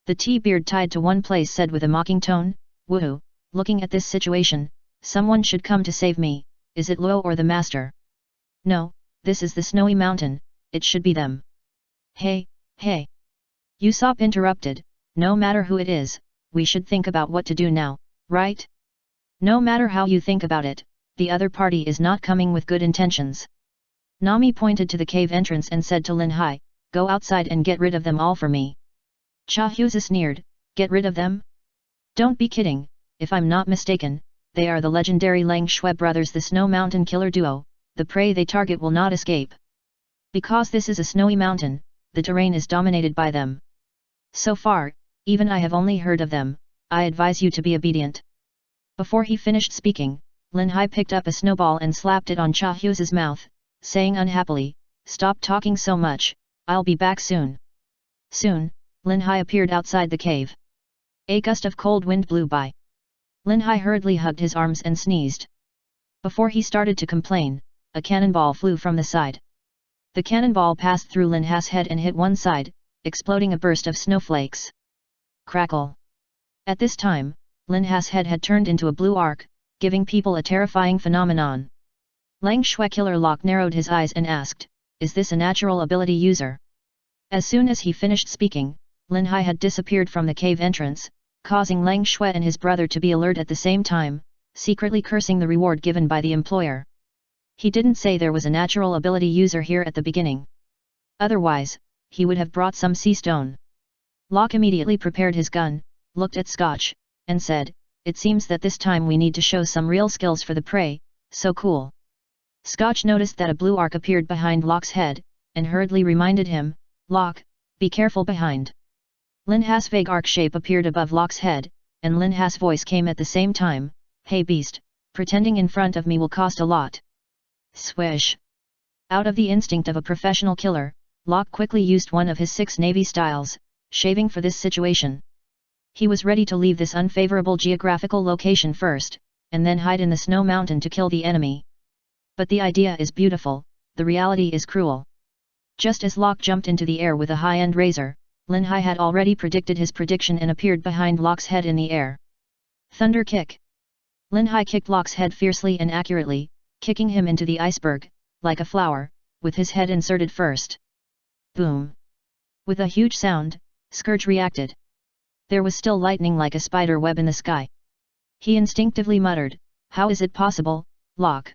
The T-beard tied to one place said with a mocking tone, "Woohoo, looking at this situation, someone should come to save me, is it Luo or the master?" "No, this is the snowy mountain, it should be them." "Hey, hey!" Usopp interrupted, "No matter who it is, we should think about what to do now, right? No matter how you think about it, the other party is not coming with good intentions." Nami pointed to the cave entrance and said to Lin Hai, "Go outside and get rid of them all for me." Chahuza sneered, "Get rid of them? Don't be kidding, if I'm not mistaken, they are the legendary Lang Shui brothers, the Snow Mountain Killer Duo, the prey they target will not escape. Because this is a snowy mountain, the terrain is dominated by them. So far, even I have only heard of them, I advise you to be obedient." Before he finished speaking, Lin Hai picked up a snowball and slapped it on Chahuza's mouth, saying unhappily, "Stop talking so much, I'll be back soon." Soon, Lin Hai appeared outside the cave. A gust of cold wind blew by. Lin Hai hurriedly hugged his arms and sneezed. Before he started to complain, a cannonball flew from the side. The cannonball passed through Lin Hai's head and hit one side, exploding a burst of snowflakes. Crackle! At this time, Lin Hai's head had turned into a blue arc, giving people a terrifying phenomenon. Lang Shui Killer Locke narrowed his eyes and asked, "Is this a natural ability user?" As soon as he finished speaking, Lin Hai had disappeared from the cave entrance, causing Lang Shui and his brother to be alert at the same time, secretly cursing the reward given by the employer. He didn't say there was a natural ability user here at the beginning. Otherwise, he would have brought some sea stone. Locke immediately prepared his gun, looked at Scotch, and said, "It seems that this time we need to show some real skills for the prey, so cool." Scotch noticed that a blue arc appeared behind Locke's head, and hurriedly reminded him, "Locke, be careful behind." Lin Hai's vague arc shape appeared above Locke's head, and Lin Hai's voice came at the same time, "Hey beast, pretending in front of me will cost a lot." Swish! Out of the instinct of a professional killer, Locke quickly used one of his 6 Navy styles, shaving for this situation. He was ready to leave this unfavorable geographical location first, and then hide in the snow mountain to kill the enemy. But the idea is beautiful, the reality is cruel. Just as Locke jumped into the air with a high-end razor, Lin Hai had already predicted his prediction and appeared behind Locke's head in the air. Thunder kick! Lin Hai kicked Locke's head fiercely and accurately, kicking him into the iceberg, like a flower, with his head inserted first. Boom! With a huge sound, Scourge reacted. There was still lightning like a spider web in the sky. He instinctively muttered, "How is it possible, Locke?"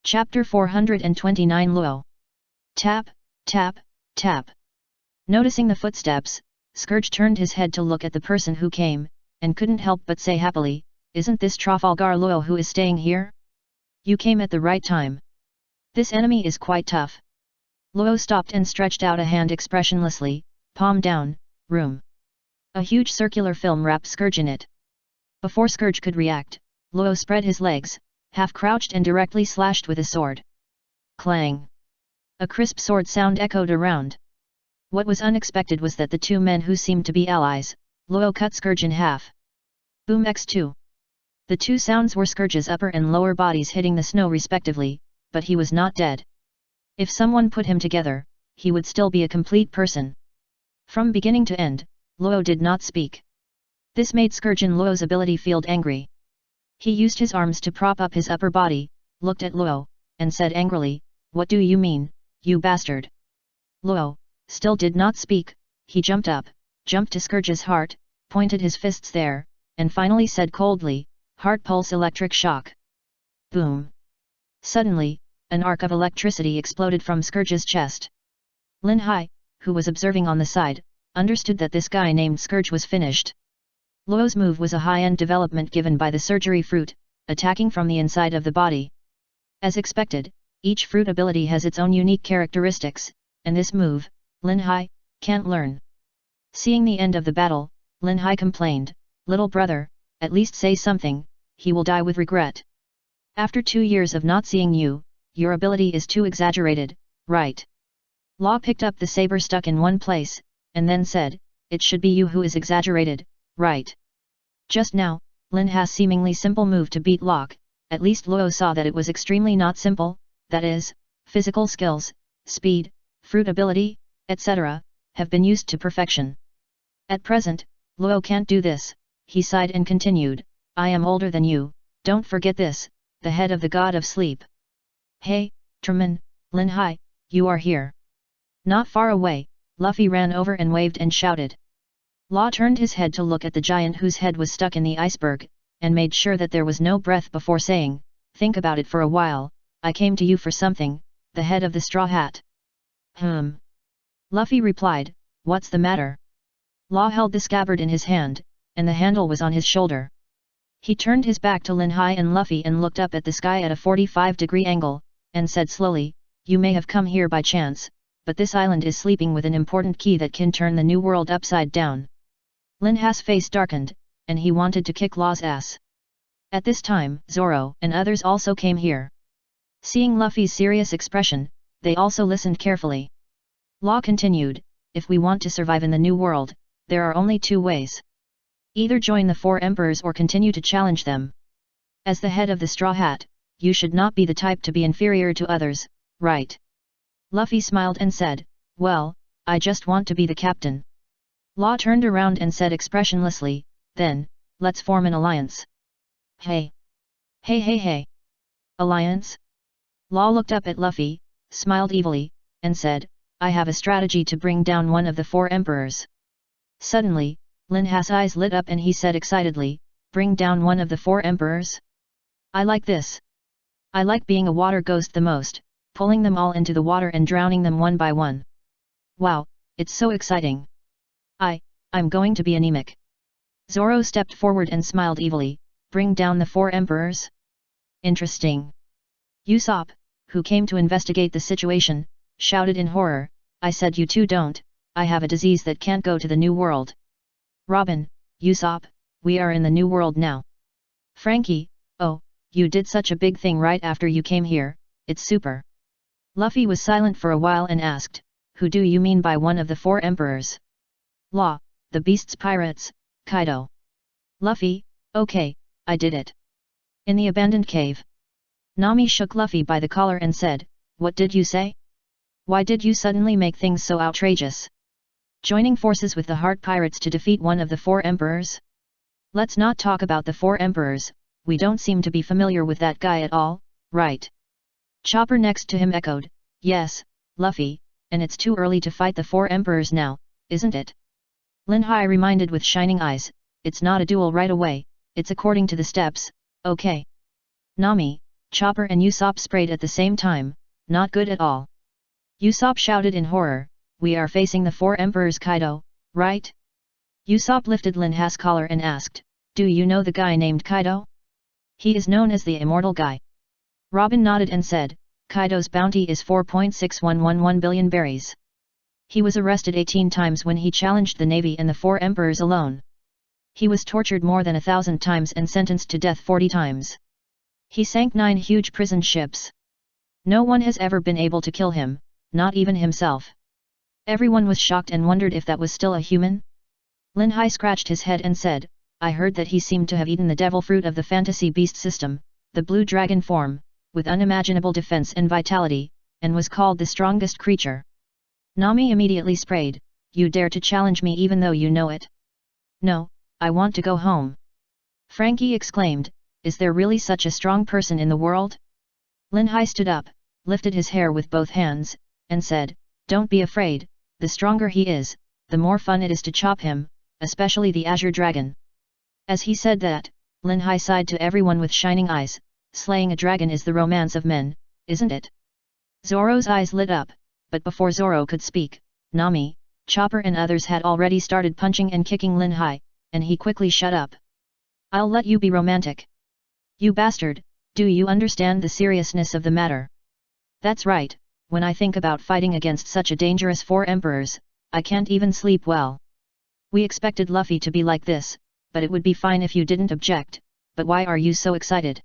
Chapter 429 Luo. Tap, tap, tap. Noticing the footsteps, Scourge turned his head to look at the person who came, and couldn't help but say happily, "Isn't this Trafalgar Luo who is staying here? You came at the right time. This enemy is quite tough." Luo stopped and stretched out a hand expressionlessly, palm down, room. A huge circular film wrapped Scourge in it. Before Scourge could react, Luo spread his legs, half-crouched and directly slashed with a sword. Clang! A crisp sword sound echoed around. What was unexpected was that the two men who seemed to be allies, Luo cut Scourge in half. Boom x2. The two sounds were Scourge's upper and lower bodies hitting the snow respectively, but he was not dead. If someone put him together, he would still be a complete person. From beginning to end, Luo did not speak. This made Scourge in Luo's ability field angry. He used his arms to prop up his upper body, looked at Luo, and said angrily, "What do you mean, you bastard?" Luo still did not speak. He jumped to Scourge's heart, pointed his fists there, and finally said coldly, "Heart pulse electric shock." Boom! Suddenly, an arc of electricity exploded from Scourge's chest. Lin Hai, who was observing on the side, understood that this guy named Scourge was finished. Luo's move was a high-end development given by the surgery fruit, attacking from the inside of the body. As expected, each fruit ability has its own unique characteristics, and this move, Lin Hai, can't learn. Seeing the end of the battle, Lin Hai complained, "Little brother, at least say something, he will die with regret. After 2 years of not seeing you, your ability is too exaggerated, right?" Law picked up the saber stuck in one place, and then said, "It should be you who is exaggerated, right?" Just now, Lin Hai's seemingly simple move to beat Locke, at least Luo saw that it was extremely not simple, that is, physical skills, speed, fruit ability, etc., have been used to perfection. At present, Luo can't do this, he sighed and continued, "I am older than you, don't forget this, the head of the god of sleep." "Hey, Treman, Lin Hai, you are here." Not far away, Luffy ran over and waved and shouted. Law turned his head to look at the giant whose head was stuck in the iceberg, and made sure that there was no breath before saying, "Think about it for a while, I came to you for something, the head of the straw hat." Luffy replied, "What's the matter?" Law held the scabbard in his hand, and the handle was on his shoulder. He turned his back to Lin Hai and Luffy and looked up at the sky at a 45-degree angle, and said slowly, "You may have come here by chance, but this island is sleeping with an important key that can turn the new world upside down." Lin Hai's face darkened, and he wanted to kick Law's ass. At this time, Zoro and others also came here. Seeing Luffy's serious expression, they also listened carefully. Law continued, "If we want to survive in the new world, there are only 2 ways. Either join the 4 emperors or continue to challenge them. As the head of the Straw Hat, you should not be the type to be inferior to others, right?" Luffy smiled and said, "Well, I just want to be the captain." Law turned around and said expressionlessly, "Then, let's form an alliance." "Hey! Hey hey hey! Alliance?" Law looked up at Luffy, smiled evilly, and said, "I have a strategy to bring down one of the 4 emperors." Suddenly, Lin Hai's eyes lit up and he said excitedly, "Bring down one of the 4 emperors? I like this. I like being a water ghost the most, pulling them all into the water and drowning them one by one. Wow, it's so exciting. I'm going to be anemic." Zoro stepped forward and smiled evilly, "Bring down the 4 emperors? Interesting." Usopp, who came to investigate the situation, shouted in horror, "I said you two don't, I have a disease that can't go to the new world." Robin, Usopp, we are in the new world now. Frankie, oh, you did such a big thing right after you came here, it's super. Luffy was silent for a while and asked, "Who do you mean by one of the 4 emperors?" Law, the beast's pirates, Kaido. Luffy, okay, I did it. In the abandoned cave. Nami shook Luffy by the collar and said, "What did you say? Why did you suddenly make things so outrageous? Joining forces with the Heart Pirates to defeat one of the 4 emperors? Let's not talk about the 4 emperors, we don't seem to be familiar with that guy at all, right?" Chopper next to him echoed, "Yes, Luffy, and it's too early to fight the 4 emperors now, isn't it?" Lin Hai reminded with shining eyes, "It's not a duel right away, it's according to the steps, okay?" Nami, Chopper and Usopp sprayed at the same time, "Not good at all." Usopp shouted in horror, "We are facing the 4 emperors, Kaido, right?" Usopp lifted Lin Hai's collar and asked, "Do you know the guy named Kaido? He is known as the Immortal Guy." Robin nodded and said, "Kaido's bounty is 4.6111 billion berries. He was arrested 18 times when he challenged the Navy and the 4 emperors alone. He was tortured more than 1,000 times and sentenced to death 40 times. He sank 9 huge prison ships. No one has ever been able to kill him, not even himself." Everyone was shocked and wondered if that was still a human. Lin Hai scratched his head and said, "I heard that he seemed to have eaten the devil fruit of the fantasy beast system, the blue dragon form, with unimaginable defense and vitality, and was called the strongest creature. Nami immediately sprayed, "You dare to challenge me even though you know it?" "No, I want to go home." Frankie exclaimed, "Is there really such a strong person in the world?" Lin Hai stood up, lifted his hair with both hands, and said, "Don't be afraid, the stronger he is, the more fun it is to chop him, especially the Azure Dragon." As he said that, Lin Hai sighed to everyone with shining eyes, "Slaying a dragon is the romance of men, isn't it?" Zoro's eyes lit up, but before Zoro could speak, Nami, Chopper and others had already started punching and kicking Lin Hai, and he quickly shut up. "I'll let you be romantic. You bastard, do you understand the seriousness of the matter?" "That's right, when I think about fighting against such a dangerous 4 emperors, I can't even sleep well. We expected Luffy to be like this, but it would be fine if you didn't object, but why are you so excited?"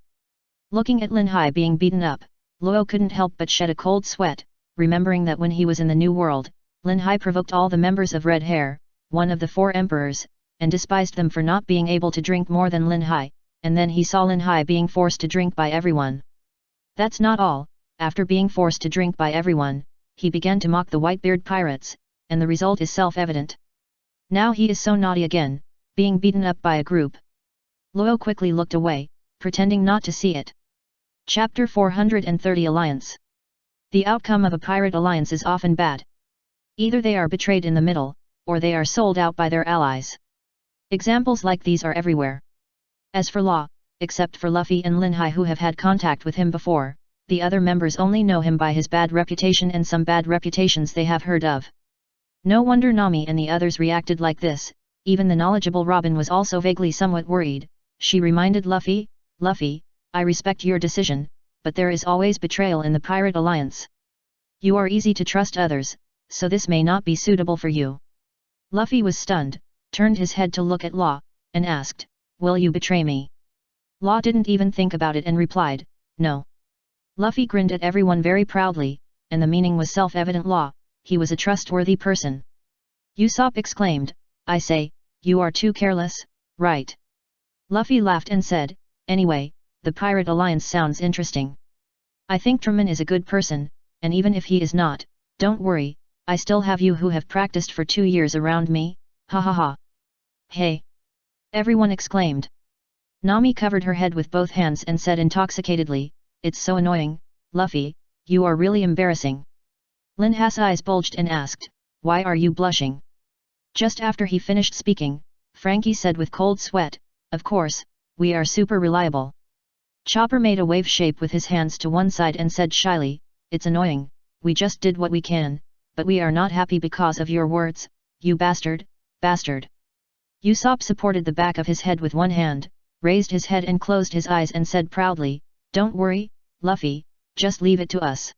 Looking at Lin Hai being beaten up, Luo couldn't help but shed a cold sweat, remembering that when he was in the New World, Lin Hai provoked all the members of Red Hair, one of the 4 emperors, and despised them for not being able to drink more than Lin Hai, and then he saw Lin Hai being forced to drink by everyone. That's not all, after being forced to drink by everyone, he began to mock the Whitebeard pirates, and the result is self-evident. Now he is so naughty again, being beaten up by a group. Luo quickly looked away, pretending not to see it. Chapter 430 Alliance. The outcome of a pirate alliance is often bad. Either they are betrayed in the middle, or they are sold out by their allies. Examples like these are everywhere. As for Law, except for Luffy and Lin Hai who have had contact with him before, the other members only know him by his bad reputation and some bad reputations they have heard of. No wonder Nami and the others reacted like this. Even the knowledgeable Robin was also vaguely somewhat worried. She reminded Luffy, "Luffy, I respect your decision, but there is always betrayal in the pirate alliance. You are easy to trust others, so this may not be suitable for you." Luffy was stunned, turned his head to look at Law, and asked, "Will you betray me?" Law didn't even think about it and replied, "No." Luffy grinned at everyone very proudly, and the meaning was self-evident. Law, he was a trustworthy person. Usopp exclaimed, "I say, you are too careless, right?" Luffy laughed and said, "Anyway, the pirate alliance sounds interesting. I think Truman is a good person, and even if he is not, don't worry, I still have you who have practiced for 2 years around me, ha ha ha." "Hey!" everyone exclaimed. Nami covered her head with both hands and said intoxicatedly, "It's so annoying, Luffy, you are really embarrassing." Lin Hai's eyes bulged and asked, "Why are you blushing?" Just after he finished speaking, Frankie said with cold sweat, "Of course, we are super reliable." Chopper made a wave shape with his hands to one side and said shyly, "It's annoying, we just did what we can, but we are not happy because of your words, you bastard, bastard." Usopp supported the back of his head with one hand, raised his head and closed his eyes and said proudly, "Don't worry, Luffy, just leave it to us.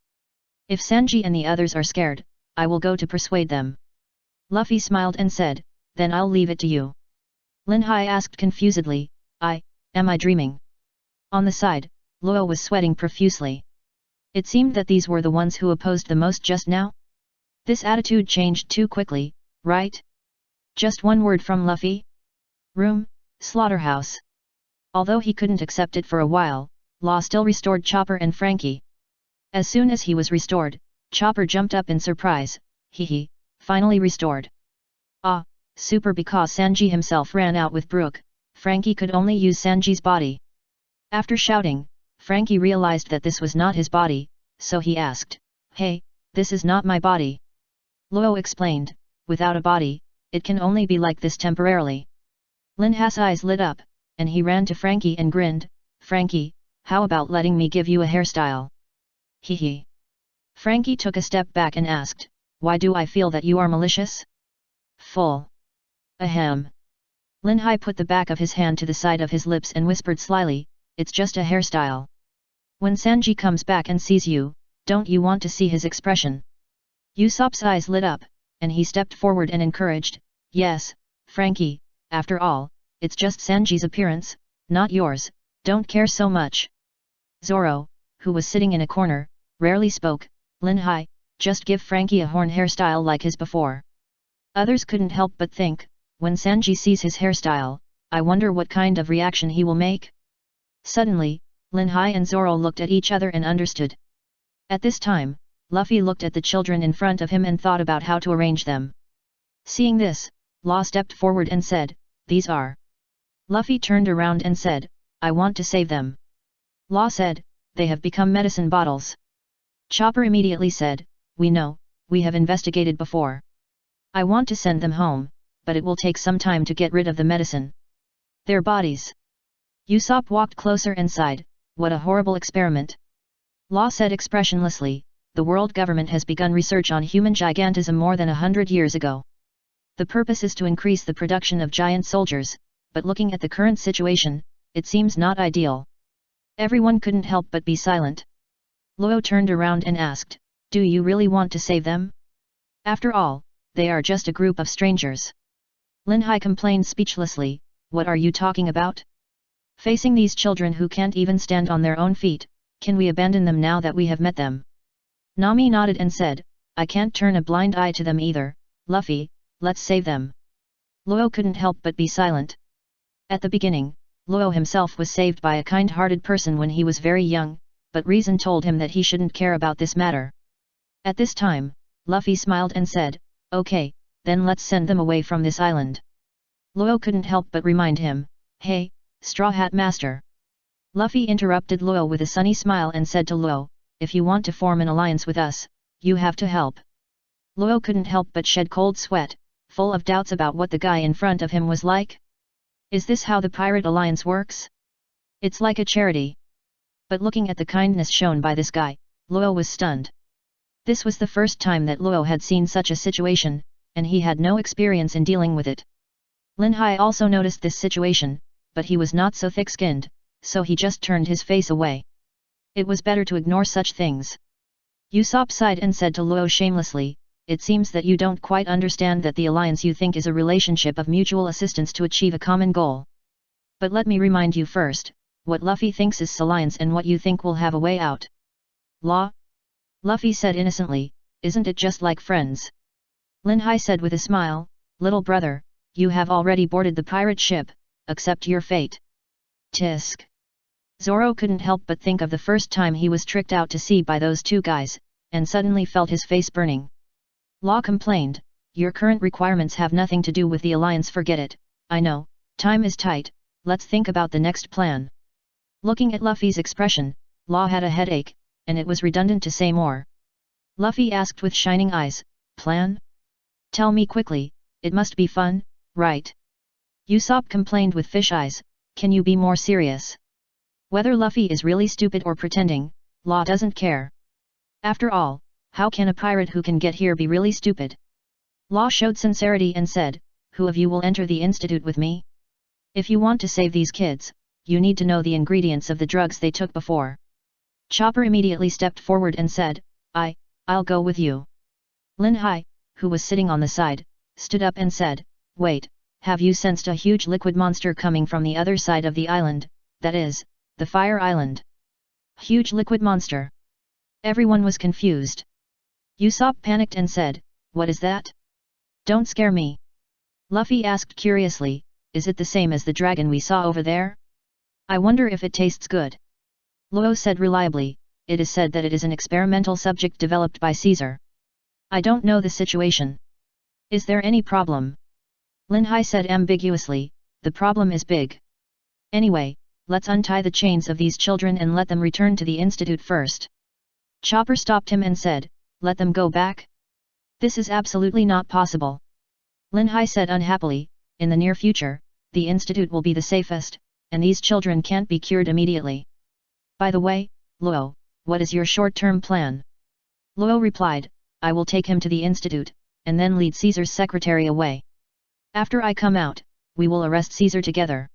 If Sanji and the others are scared, I will go to persuade them." Luffy smiled and said, "Then I'll leave it to you." Lin Hai asked confusedly, Am I dreaming?" On the side, Luo was sweating profusely. It seemed that these were the ones who opposed the most just now. This attitude changed too quickly, right? Just one word from Luffy? Room, slaughterhouse. Although he couldn't accept it for a while, Law still restored Chopper and Frankie. As soon as he was restored, Chopper jumped up in surprise, "Hee, finally restored." "Ah, super," because Sanji himself ran out with Brook, Frankie could only use Sanji's body. After shouting, Frankie realized that this was not his body, so he asked, "Hey, this is not my body." Luo explained, "Without a body, it can only be like this temporarily." Lin Hai's eyes lit up, and he ran to Frankie and grinned, "Frankie, how about letting me give you a hairstyle?" Hee. Frankie took a step back and asked, "Why do I feel that you are malicious?" Full. Ahem. Lin Hai put the back of his hand to the side of his lips and whispered slyly, "It's just a hairstyle. When Sanji comes back and sees you, don't you want to see his expression?" Usopp's eyes lit up, and he stepped forward and encouraged, "Yes, Frankie, after all, it's just Sanji's appearance, not yours, don't care so much." Zoro, who was sitting in a corner, rarely spoke, "Lin Hai, just give Frankie a horn hairstyle like his before." Others couldn't help but think, when Sanji sees his hairstyle, I wonder what kind of reaction he will make. Suddenly, Lin Hai and Zoro looked at each other and understood. At this time, Luffy looked at the children in front of him and thought about how to arrange them. Seeing this, Law stepped forward and said, "These are." Luffy turned around and said, "I want to save them." Law said, "They have become medicine bottles." Chopper immediately said, "We know, we have investigated before. I want to send them home, but it will take some time to get rid of the medicine. Their bodies." Usopp walked closer and sighed, "What a horrible experiment." Law said expressionlessly, "The world government has begun research on human gigantism more than 100 years ago. The purpose is to increase the production of giant soldiers, but looking at the current situation, it seems not ideal." Everyone couldn't help but be silent. Luo turned around and asked, "Do you really want to save them? After all, they are just a group of strangers." Lin Hai complained speechlessly, "What are you talking about? Facing these children who can't even stand on their own feet, can we abandon them now that we have met them?" Nami nodded and said, "I can't turn a blind eye to them either, Luffy, let's save them." Luo couldn't help but be silent. At the beginning, Luo himself was saved by a kind-hearted person when he was very young, but reason told him that he shouldn't care about this matter. At this time, Luffy smiled and said, "Okay, then let's send them away from this island." Luo couldn't help but remind him, "Hey, Straw Hat Master." Luffy interrupted Luo with a sunny smile and said to Luo, "If you want to form an alliance with us, you have to help." Luo couldn't help but shed cold sweat, full of doubts about what the guy in front of him was like. Is this how the pirate alliance works? It's like a charity. But looking at the kindness shown by this guy, Luo was stunned. This was the first time that Luo had seen such a situation, and he had no experience in dealing with it. Lin Hai also noticed this situation, but he was not so thick-skinned, so he just turned his face away. It was better to ignore such things. Usopp sighed and said to Luo shamelessly, "It seems that you don't quite understand that the alliance you think is a relationship of mutual assistance to achieve a common goal. But let me remind you first, what Luffy thinks is alliance and what you think will have a way out." "Law?" Luffy said innocently, "Isn't it just like friends?" Lin Hai said with a smile, "Little brother, you have already boarded the pirate ship, accept your fate." Tisk. Zoro couldn't help but think of the first time he was tricked out to sea by those two guys, and suddenly felt his face burning. Law complained, "Your current requirements have nothing to do with the alliance, forget it. I know, time is tight, let's think about the next plan." Looking at Luffy's expression, Law had a headache, and it was redundant to say more. Luffy asked with shining eyes, "Plan? Tell me quickly, it must be fun, right?" Usopp complained with fish eyes, "Can you be more serious?" Whether Luffy is really stupid or pretending, Law doesn't care. After all, how can a pirate who can get here be really stupid? Law showed sincerity and said, "Who of you will enter the institute with me? If you want to save these kids, you need to know the ingredients of the drugs they took before." Chopper immediately stepped forward and said, I'll go with you." Lin Hai, who was sitting on the side, stood up and said, "Wait, have you sensed a huge liquid monster coming from the other side of the island, that is, the Fire Island?" Huge liquid monster. Everyone was confused. Usopp panicked and said, "What is that? Don't scare me." Luffy asked curiously, "Is it the same as the dragon we saw over there? I wonder if it tastes good." Luo said reliably, "It is said that it is an experimental subject developed by Caesar. I don't know the situation. Is there any problem?" Lin Hai said ambiguously, "The problem is big. Anyway, let's untie the chains of these children and let them return to the institute first." Chopper stopped him and said, "Let them go back? This is absolutely not possible." Lin Hai said unhappily, "In the near future, the institute will be the safest, and these children can't be cured immediately. By the way, Luo, what is your short-term plan?" Luo replied, "I will take him to the institute, and then lead Caesar's secretary away. After I come out, we will arrest Caesar together."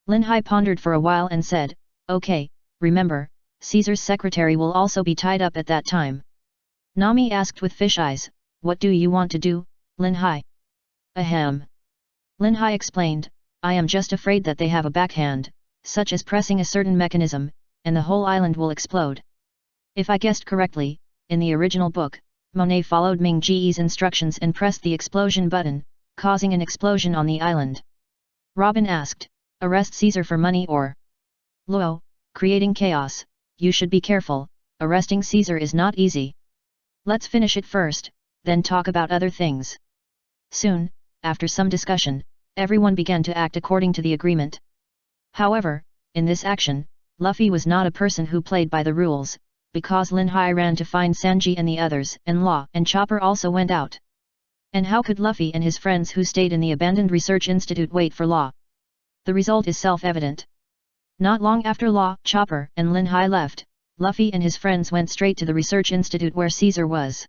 Lin Hai pondered for a while and said, "Okay, remember, Caesar's secretary will also be tied up at that time." Nami asked with fish eyes, "What do you want to do, Lin Hai?" "Ahem." Lin Hai explained, "I am just afraid that they have a backhand, such as pressing a certain mechanism, and the whole island will explode." If I guessed correctly, in the original book, Monet followed Ming Ge's instructions and pressed the explosion button, causing an explosion on the island. Robin asked, "Arrest Caesar for money or?" Luo, creating chaos, "You should be careful, arresting Caesar is not easy." Let's finish it first, then talk about other things. Soon, after some discussion, everyone began to act according to the agreement. However, in this action, Luffy was not a person who played by the rules, because Lin Hai ran to find Sanji and the others, and Law and Chopper also went out. And how could Luffy and his friends who stayed in the abandoned research institute wait for Law? The result is self-evident. Not long after Law, Chopper, and Lin Hai left, Luffy and his friends went straight to the research institute where Caesar was.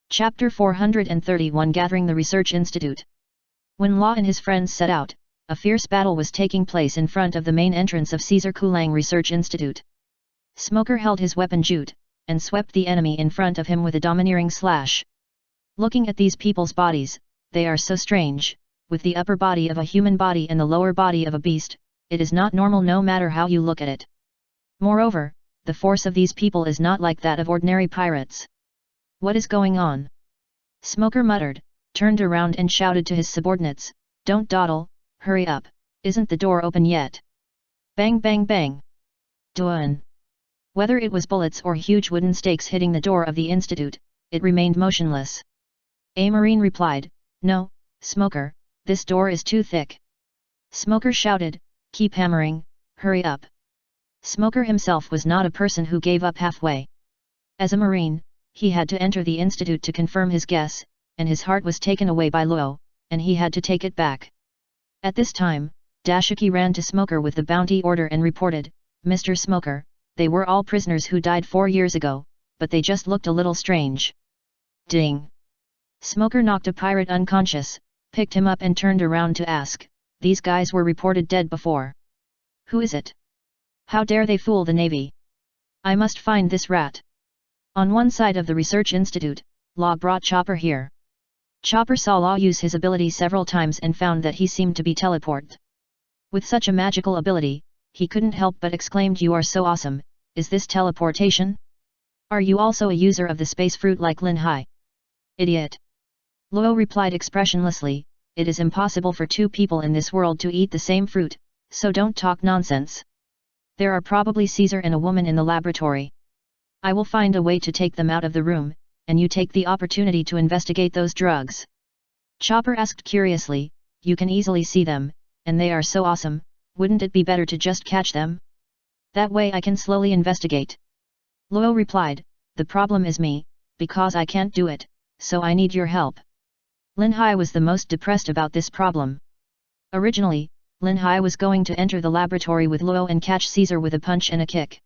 Chapter 431 Gathering the Research Institute. When Law and his friends set out, a fierce battle was taking place in front of the main entrance of Caesar Kulang Research Institute. Smoker held his weapon Jute, and swept the enemy in front of him with a domineering slash. Looking at these people's bodies, they are so strange, with the upper body of a human body and the lower body of a beast, it is not normal no matter how you look at it. Moreover, the force of these people is not like that of ordinary pirates. What is going on? Smoker muttered, turned around and shouted to his subordinates, "Don't dawdle, hurry up, isn't the door open yet?" Bang bang bang. Done. Whether it was bullets or huge wooden stakes hitting the door of the institute, it remained motionless. A Marine replied, "No, Smoker, this door is too thick." Smoker shouted, "Keep hammering, hurry up." Smoker himself was not a person who gave up halfway. As a Marine, he had to enter the institute to confirm his guess, and his heart was taken away by Luo, and he had to take it back. At this time, Dashiki ran to Smoker with the bounty order and reported, "Mr. Smoker, they were all prisoners who died 4 years ago, but they just looked a little strange." Ding! Smoker knocked a pirate unconscious, picked him up and turned around to ask, "These guys were reported dead before. Who is it? How dare they fool the Navy? I must find this rat." On one side of the research institute, Law brought Chopper here. Chopper saw Law use his ability several times and found that he seemed to be teleported. With such a magical ability, he couldn't help but exclaimed, "You are so awesome, is this teleportation? Are you also a user of the space fruit like Lin Hai?" "Idiot!" Luo replied expressionlessly, "It is impossible for two people in this world to eat the same fruit, so don't talk nonsense. There are probably Caesar and a woman in the laboratory. I will find a way to take them out of the room, and you take the opportunity to investigate those drugs." Chopper asked curiously, "You can easily see them, and they are so awesome, wouldn't it be better to just catch them? That way I can slowly investigate." Luo replied, "The problem is me, because I can't do it, so I need your help." Lin Hai was the most depressed about this problem. Originally, Lin Hai was going to enter the laboratory with Luo and catch Caesar with a punch and a kick.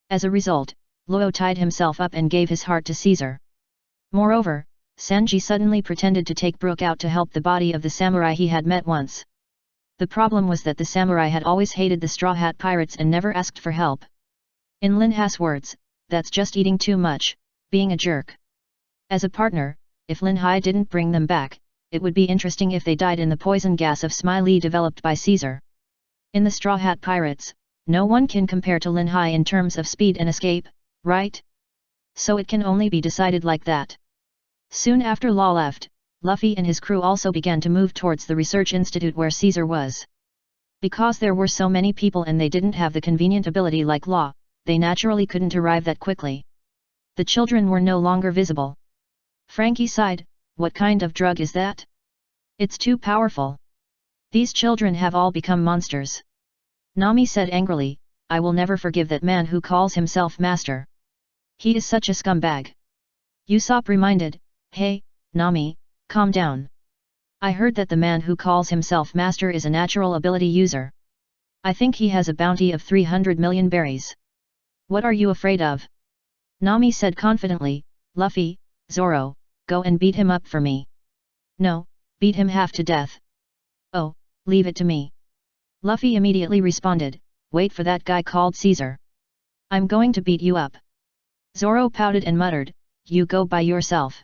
As a result, Luo tied himself up and gave his heart to Caesar. Moreover, Sanji suddenly pretended to take Brook out to help the body of the samurai he had met once. The problem was that the samurai had always hated the Straw Hat Pirates and never asked for help. In Lin Hai's words, "That's just eating too much, being a jerk." As a partner, if Lin Hai didn't bring them back, it would be interesting if they died in the poison gas of Smiley developed by Caesar. In the Straw Hat Pirates, no one can compare to Lin Hai in terms of speed and escape, right? So it can only be decided like that. Soon after Law left, Luffy and his crew also began to move towards the research institute where Caesar was. Because there were so many people and they didn't have the convenient ability like Law, they naturally couldn't arrive that quickly. The children were no longer visible. Frankie sighed, "What kind of drug is that? It's too powerful. These children have all become monsters." Nami said angrily, "I will never forgive that man who calls himself master. He is such a scumbag." Usopp reminded, "Hey, Nami, calm down. I heard that the man who calls himself master is a natural ability user. I think he has a bounty of 300 million berries. What are you afraid of?" Nami said confidently, "Luffy, Zoro, go and beat him up for me." "No, beat him half to death." "Oh, leave it to me." Luffy immediately responded, "Wait for that guy called Caesar. I'm going to beat you up." Zoro pouted and muttered, "You go by yourself.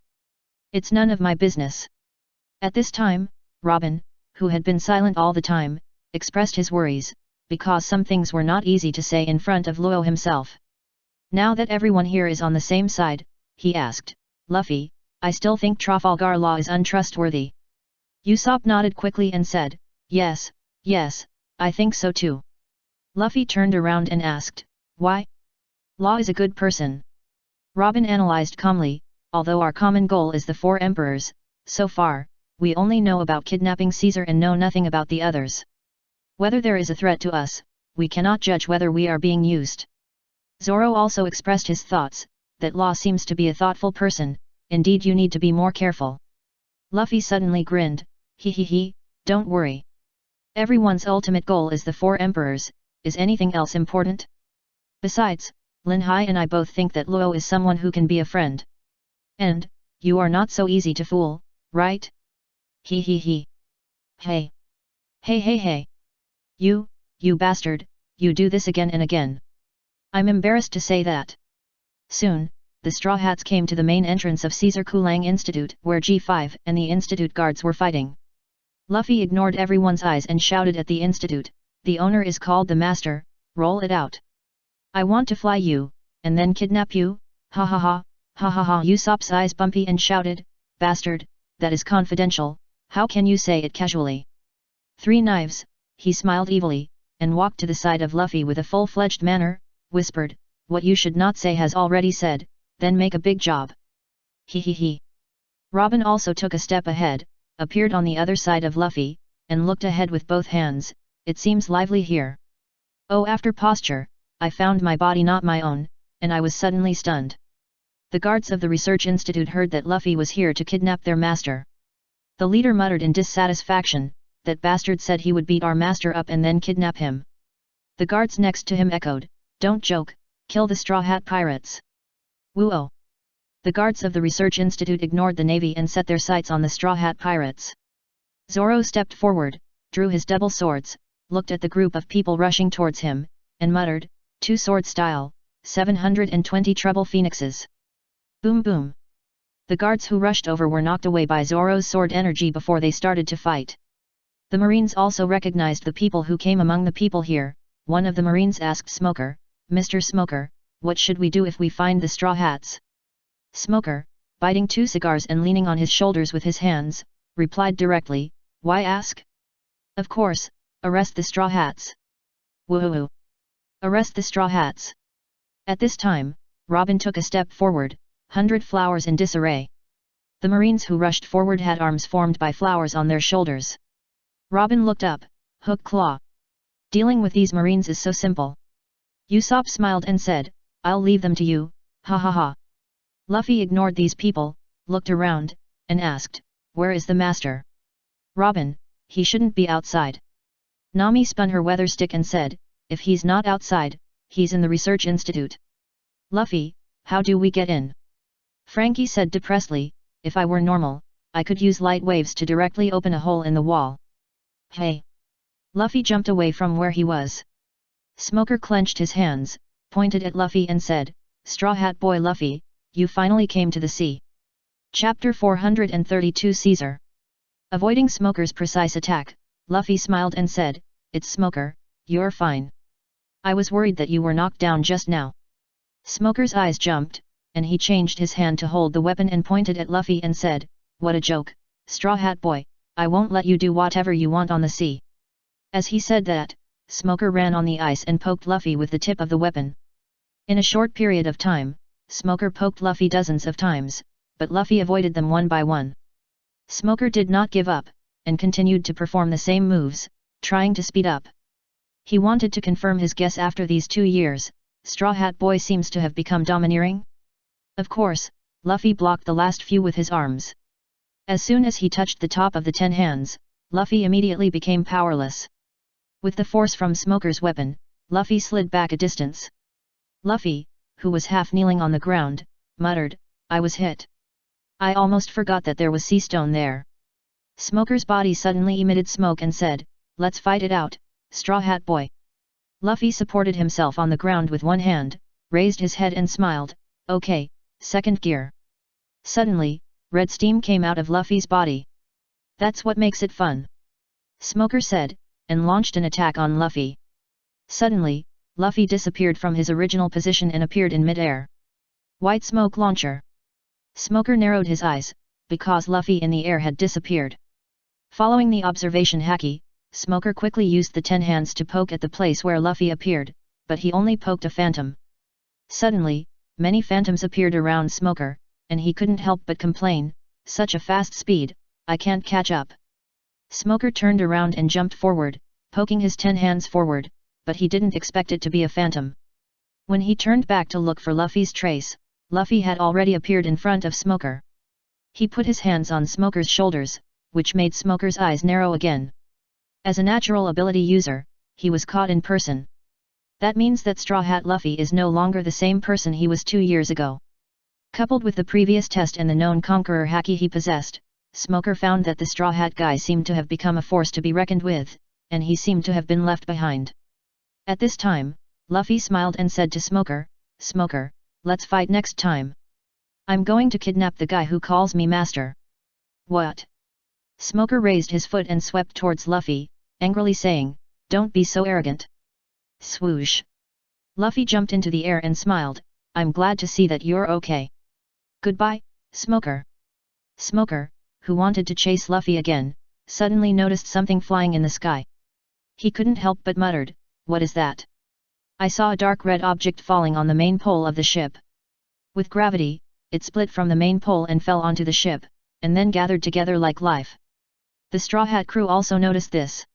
It's none of my business." At this time, Robin, who had been silent all the time, expressed his worries, because some things were not easy to say in front of Luo himself. Now that everyone here is on the same side, he asked, "Luffy, I still think Trafalgar Law is untrustworthy." Usopp nodded quickly and said, Yes, I think so too." Luffy turned around and asked, "Why? Law is a good person." Robin analyzed calmly, although our common goal is the 4 emperors, so far, we only know about kidnapping Caesar and know nothing about the others. Whether there is a threat to us, we cannot judge whether we are being used. Zoro also expressed his thoughts, that Law seems to be a thoughtful person, indeed you need to be more careful. Luffy suddenly grinned, he, don't worry. Everyone's ultimate goal is the 4 emperors, is anything else important? Besides, Lin Hai and I both think that Luo is someone who can be a friend. And, you are not so easy to fool, right? He. Hey. Hey. You bastard, you do this again and again. I'm embarrassed to say that. Soon, the Straw Hats came to the main entrance of Caesar Kulang Institute where G5 and the Institute guards were fighting. Luffy ignored everyone's eyes and shouted at the Institute, the owner is called the Master, roll it out. I want to fly you, and then kidnap you, ha. Usopp's eyes bumpy and shouted, bastard, that is confidential, how can you say it casually? 3 knives, he smiled evilly, and walked to the side of Luffy with a full-fledged manner, whispered, what you should not say has already said, then make a big job. He. Robin also took a step ahead, appeared on the other side of Luffy, and looked ahead with both hands, it seems lively here. Oh, after posture, I found my body not my own, and I was suddenly stunned. The guards of the Research Institute heard that Luffy was here to kidnap their master. The leader muttered in dissatisfaction, that bastard said he would beat our master up and then kidnap him. The guards next to him echoed, don't joke, kill the Straw Hat pirates. Woo-oh! The guards of the Research Institute ignored the navy and set their sights on the Straw Hat pirates. Zoro stepped forward, drew his double swords, looked at the group of people rushing towards him, and muttered, 2 sword style, 720 treble phoenixes. Boom boom! The guards who rushed over were knocked away by Zoro's sword energy before they started to fight. The Marines also recognized the people who came among the people here. One of the Marines asked Smoker, Mr. Smoker, what should we do if we find the Straw Hats? Smoker, biting 2 cigars and leaning on his shoulders with his hands, replied directly, why ask? Of course, arrest the Straw Hats. Woohoo! Arrest the Straw Hats. At this time, Robin took a step forward, 100 flowers in disarray. The Marines who rushed forward had arms formed by flowers on their shoulders. Robin looked up, hook claw. Dealing with these Marines is so simple. Usopp smiled and said, I'll leave them to you, ha. Luffy ignored these people, looked around, and asked, where is the master? Robin, he shouldn't be outside. Nami spun her weather stick and said, if he's not outside, he's in the Research Institute. Luffy, how do we get in? Frankie said depressedly, if I were normal, I could use light waves to directly open a hole in the wall. Hey! Luffy jumped away from where he was. Smoker clenched his hands, pointed at Luffy and said, Straw Hat Boy Luffy, you finally came to the sea. Chapter 432 Caesar. Avoiding Smoker's precise attack, Luffy smiled and said, it's Smoker, you're fine. I was worried that you were knocked down just now. Smoker's eyes jumped, and he changed his hand to hold the weapon and pointed at Luffy and said, what a joke, Straw Hat Boy, I won't let you do whatever you want on the sea. As he said that, Smoker ran on the ice and poked Luffy with the tip of the weapon. In a short period of time, Smoker poked Luffy dozens of times, but Luffy avoided them one by one. Smoker did not give up, and continued to perform the same moves, trying to speed up. He wanted to confirm his guess after these 2 years, Straw Hat Boy seems to have become domineering. Of course, Luffy blocked the last few with his arms. As soon as he touched the top of the 10 hands, Luffy immediately became powerless. With the force from Smoker's weapon, Luffy slid back a distance. Luffy, who was half kneeling on the ground, muttered, I was hit. I almost forgot that there was sea stone there. Smoker's body suddenly emitted smoke and said, let's fight it out, Straw Hat Boy. Luffy supported himself on the ground with one hand, raised his head and smiled, okay, second gear. Suddenly, red steam came out of Luffy's body. That's what makes it fun. Smoker said, and launched an attack on Luffy. Suddenly, Luffy disappeared from his original position and appeared in mid-air. White smoke launcher. Smoker narrowed his eyes, because Luffy in the air had disappeared. Following the observation haki, Smoker quickly used the 10 hands to poke at the place where Luffy appeared, but he only poked a phantom. Suddenly, many phantoms appeared around Smoker, and he couldn't help but complain, "Such a fast speed, I can't catch up." Smoker turned around and jumped forward, poking his 10 hands forward, but he didn't expect it to be a phantom. When he turned back to look for Luffy's trace, Luffy had already appeared in front of Smoker. He put his hands on Smoker's shoulders, which made Smoker's eyes narrow again. As a natural ability user, he was caught in person. That means that Straw Hat Luffy is no longer the same person he was 2 years ago. Coupled with the previous test and the known conqueror haki he possessed, Smoker found that the Straw Hat guy seemed to have become a force to be reckoned with, and he seemed to have been left behind. At this time, Luffy smiled and said to Smoker, "Smoker, let's fight next time. I'm going to kidnap the guy who calls me master." "What?" Smoker raised his foot and swept towards Luffy, angrily saying, "Don't be so arrogant." Swoosh! Luffy jumped into the air and smiled, "I'm glad to see that you're okay. Goodbye, Smoker." Smoker, who wanted to chase Luffy again, suddenly noticed something flying in the sky. He couldn't help but muttered, "What is that?" "I saw a dark red object falling on the main pole of the ship. With gravity, it split from the main pole and fell onto the ship, and then gathered together like life." The Straw Hat crew also noticed this.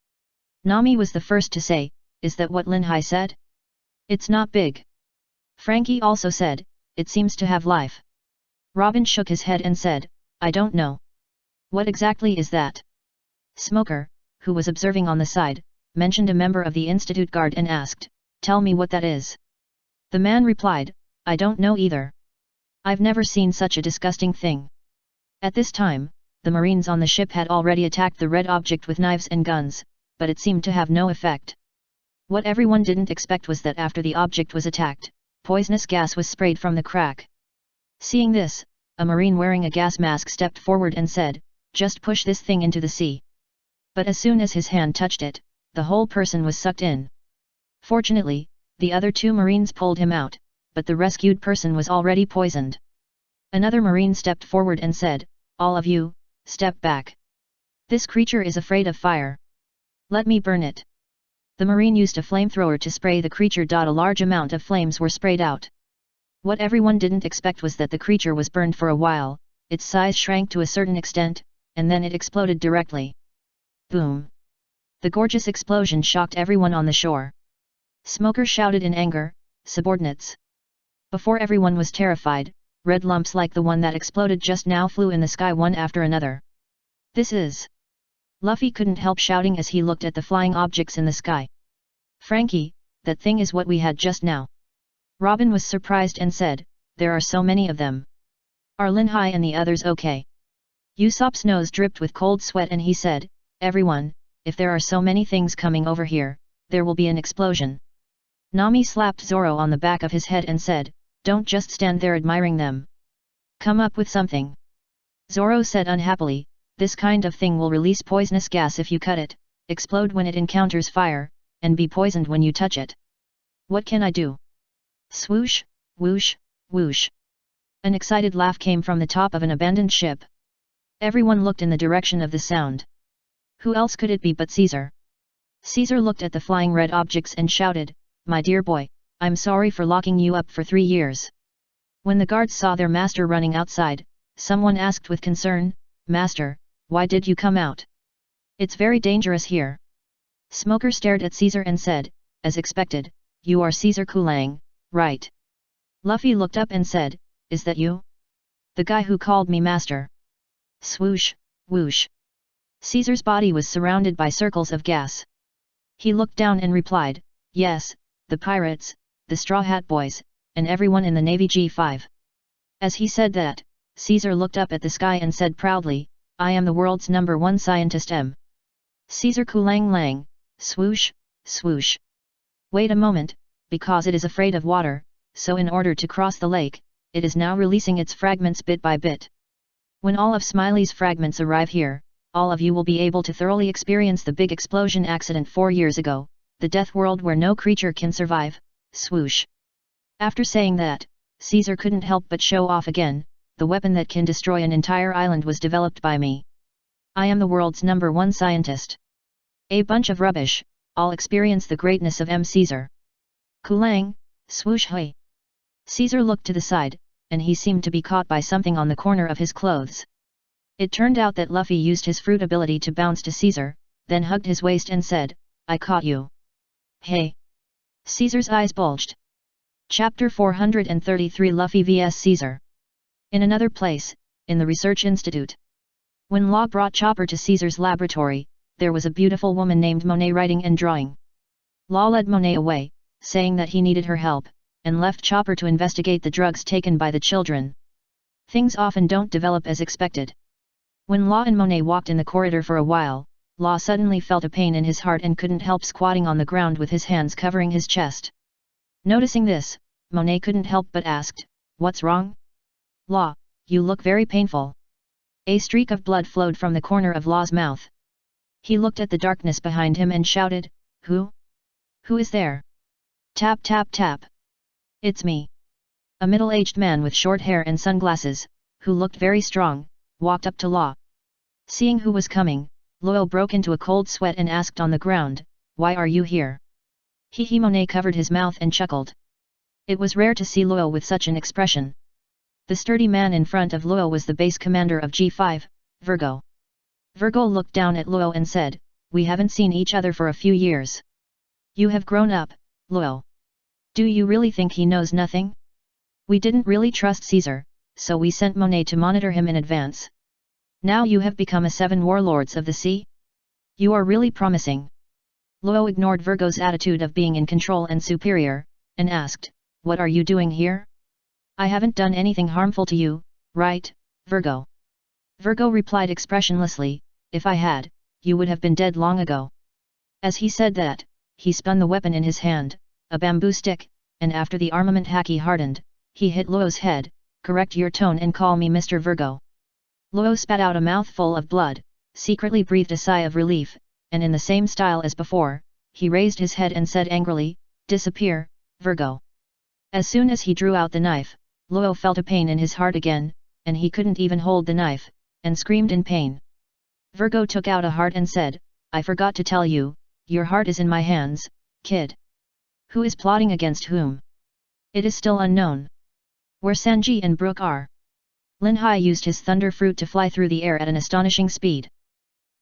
Nami was the first to say, "Is that what Lin Hai said? It's not big." Frankie also said, "It seems to have life." Robin shook his head and said, "I don't know. What exactly is that?" Smoker, who was observing on the side, mentioned a member of the Institute Guard and asked, "Tell me what that is." The man replied, "I don't know either. I've never seen such a disgusting thing." At this time, the Marines on the ship had already attacked the red object with knives and guns, but it seemed to have no effect. What everyone didn't expect was that after the object was attacked, poisonous gas was sprayed from the crack. Seeing this, a Marine wearing a gas mask stepped forward and said, "Just push this thing into the sea." But as soon as his hand touched it, the whole person was sucked in. Fortunately, the other 2 Marines pulled him out, but the rescued person was already poisoned. Another Marine stepped forward and said, "All of you, step back. This creature is afraid of fire. Let me burn it." The Marine used a flamethrower to spray the creature. A large amount of flames were sprayed out. What everyone didn't expect was that the creature was burned for a while, its size shrank to a certain extent, and then it exploded directly. Boom! The gorgeous explosion shocked everyone on the shore. Smoker shouted in anger, "Subordinates!" Before everyone was terrified, red lumps like the one that exploded just now flew in the sky one after another. "This is..." Luffy couldn't help shouting as he looked at the flying objects in the sky. "Frankie, that thing is what we had just now." Robin was surprised and said, "There are so many of them. Are Lin Hai and the others okay?" Usopp's nose dripped with cold sweat and he said, "Everyone, if there are so many things coming over here, there will be an explosion." Nami slapped Zoro on the back of his head and said, "Don't just stand there admiring them. Come up with something." Zoro said unhappily, "This kind of thing will release poisonous gas if you cut it, explode when it encounters fire, and be poisoned when you touch it. What can I do?" Swoosh, whoosh, whoosh. An excited laugh came from the top of an abandoned ship. Everyone looked in the direction of the sound. Who else could it be but Caesar? Caesar looked at the flying red objects and shouted, "My dear boy, I'm sorry for locking you up for 3 years." When the guards saw their master running outside, someone asked with concern, "Master, why did you come out? It's very dangerous here." Smoker stared at Caesar and said, "As expected, you are Caesar Kulang, right?" Luffy looked up and said, "Is that you? The guy who called me master?" Swoosh, whoosh. Caesar's body was surrounded by circles of gas. He looked down and replied, "Yes, the pirates, the Straw Hat Boys, and everyone in the Navy G5. As he said that, Caesar looked up at the sky and said proudly, "I am the world's #1 scientist M. Caesar Kulang Lang, swoosh, swoosh. Wait a moment, because it is afraid of water, so in order to cross the lake, it is now releasing its fragments bit by bit. When all of Smiley's fragments arrive here, all of you will be able to thoroughly experience the big explosion accident 4 years ago, the death world where no creature can survive, swoosh." After saying that, Caesar couldn't help but show off again, "The weapon that can destroy an entire island was developed by me. I am the world's #1 scientist. A bunch of rubbish, I'll experience the greatness of M. Caesar. Kulang, swoosh hui." Caesar looked to the side, and he seemed to be caught by something on the corner of his clothes. It turned out that Luffy used his fruit ability to bounce to Caesar, then hugged his waist and said, "I caught you." "Hey!" Caesar's eyes bulged. Chapter 433 Luffy vs Caesar. In another place, in the research institute. When Law brought Chopper to Caesar's laboratory, there was a beautiful woman named Monet writing and drawing. Law led Monet away, saying that he needed her help, and left Chopper to investigate the drugs taken by the children. Things often don't develop as expected. When Law and Monet walked in the corridor for a while, Law suddenly felt a pain in his heart and couldn't help squatting on the ground with his hands covering his chest. Noticing this, Monet couldn't help but asked, "What's wrong?" "Law, you look very painful." A streak of blood flowed from the corner of Law's mouth. He looked at the darkness behind him and shouted, "Who? Who is there?" Tap tap tap. "It's me." A middle-aged man with short hair and sunglasses, who looked very strong, walked up to Law. Seeing who was coming, Luo broke into a cold sweat and asked on the ground, "Why are you here?" Monet covered his mouth and chuckled. It was rare to see Luo with such an expression. The sturdy man in front of Luo was the base commander of G5, Virgo. Virgo looked down at Luo and said, "We haven't seen each other for a few years. You have grown up, Luo. Do you really think he knows nothing? We didn't really trust Caesar, so we sent Monet to monitor him in advance. Now you have become a 7 warlords of the sea? You are really promising." Luo ignored Virgo's attitude of being in control and superior, and asked, "What are you doing here? I haven't done anything harmful to you, right, Virgo?" Virgo replied expressionlessly, "If I had, you would have been dead long ago." As he said that, he spun the weapon in his hand, a bamboo stick, and after the armament haki hardened, he hit Luo's head, "Correct your tone and call me Mr. Virgo." Luo spat out a mouthful of blood, secretly breathed a sigh of relief, and in the same style as before, he raised his head and said angrily, "Disappear, Virgo." As soon as he drew out the knife, Luo felt a pain in his heart again, and he couldn't even hold the knife, and screamed in pain. Virgo took out a heart and said, "I forgot to tell you, your heart is in my hands, kid." Who is plotting against whom? It is still unknown. Where Sanji and Brook are. Lin Hai used his thunder fruit to fly through the air at an astonishing speed.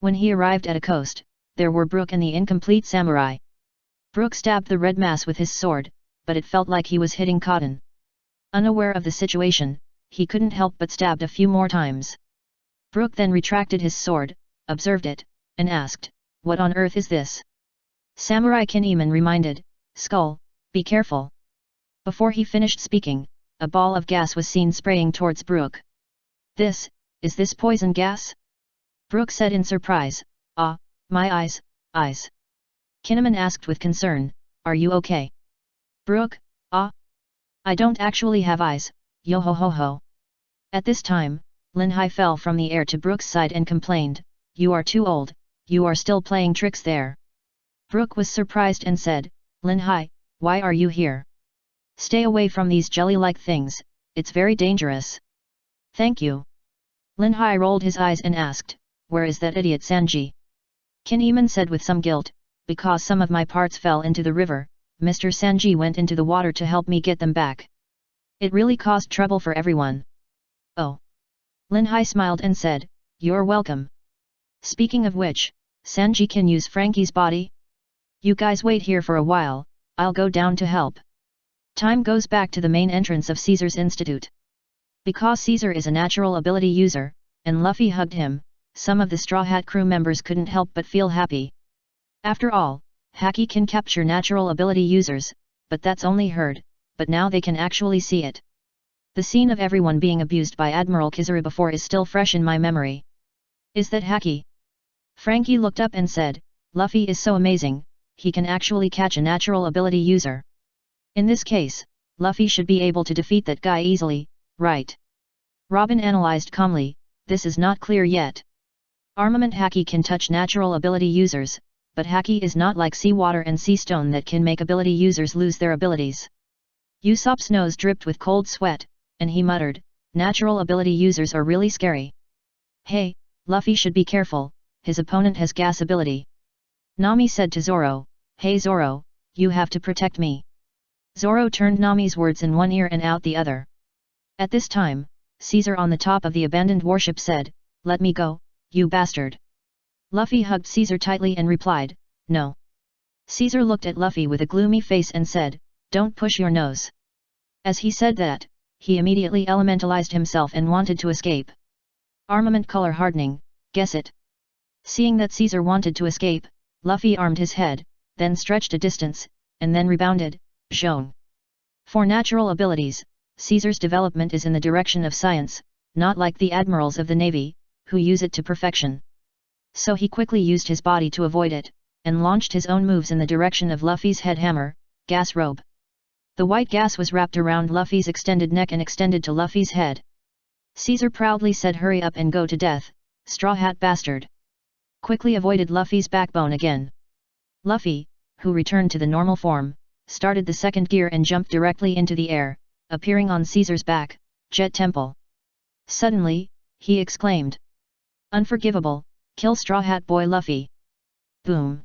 When he arrived at a coast, there were Brook and the incomplete samurai. Brook stabbed the red mass with his sword, but it felt like he was hitting cotton. Unaware of the situation, he couldn't help but stabbed a few more times. Brook then retracted his sword, observed it, and asked, "What on earth is this?" Samurai Kinemon reminded, "Skull, be careful." Before he finished speaking, a ball of gas was seen spraying towards Brook. Is this poison gas?" Brook said in surprise, "Ah, my eyes." Kinemon asked with concern, "Are you okay?" Brook, "Ah, I don't actually have eyes, yo ho ho ho." At this time, Lin Hai fell from the air to Brook's side and complained, "You are too old, you are still playing tricks there." Brook was surprised and said, "Lin Hai, why are you here? Stay away from these jelly-like things, it's very dangerous." "Thank you." Lin Hai rolled his eyes and asked, "Where is that idiot Sanji?" Kinemon said with some guilt, "Because some of my parts fell into the river, Mr. Sanji went into the water to help me get them back. It really caused trouble for everyone." "Oh." Lin Hai smiled and said, "You're welcome. Speaking of which, Sanji can use Frankie's body? You guys wait here for a while, I'll go down to help." Time goes back to the main entrance of Caesar's Institute. Because Caesar is a natural ability user, and Luffy hugged him, some of the Straw Hat crew members couldn't help but feel happy. After all, Haki can capture natural ability users, but that's only heard, but now they can actually see it. The scene of everyone being abused by Admiral Kizaru before is still fresh in my memory. "Is that Haki?" Frankie looked up and said, "Luffy is so amazing, he can actually catch a natural ability user. In this case, Luffy should be able to defeat that guy easily, right?" Robin analyzed calmly, "This is not clear yet. Armament Haki can touch natural ability users, but Haki is not like seawater and sea stone that can make ability users lose their abilities." Usopp's nose dripped with cold sweat, and he muttered, "Natural ability users are really scary. Hey, Luffy should be careful, his opponent has gas ability." Nami said to Zoro, "Hey Zoro, you have to protect me." Zoro turned Nami's words in one ear and out the other. At this time, Caesar on the top of the abandoned warship said, "Let me go, you bastard." Luffy hugged Caesar tightly and replied, "No." Caesar looked at Luffy with a gloomy face and said, "Don't push your nose." As he said that, he immediately elementalized himself and wanted to escape. Armament color hardening, guess it. Seeing that Caesar wanted to escape, Luffy armed his head, then stretched a distance, and then rebounded, Zhong. For natural abilities, Caesar's development is in the direction of science, not like the admirals of the navy, who use it to perfection. So he quickly used his body to avoid it, and launched his own moves in the direction of Luffy's head hammer, gas robe. The white gas was wrapped around Luffy's extended neck and extended to Luffy's head. Caesar proudly said, "Hurry up and go to death, straw hat bastard." Quickly avoided Luffy's backbone again. Luffy, who returned to the normal form, started the second gear and jumped directly into the air, appearing on Caesar's back, Jet Temple. Suddenly, he exclaimed, "Unforgivable, kill Straw Hat Boy Luffy." Boom!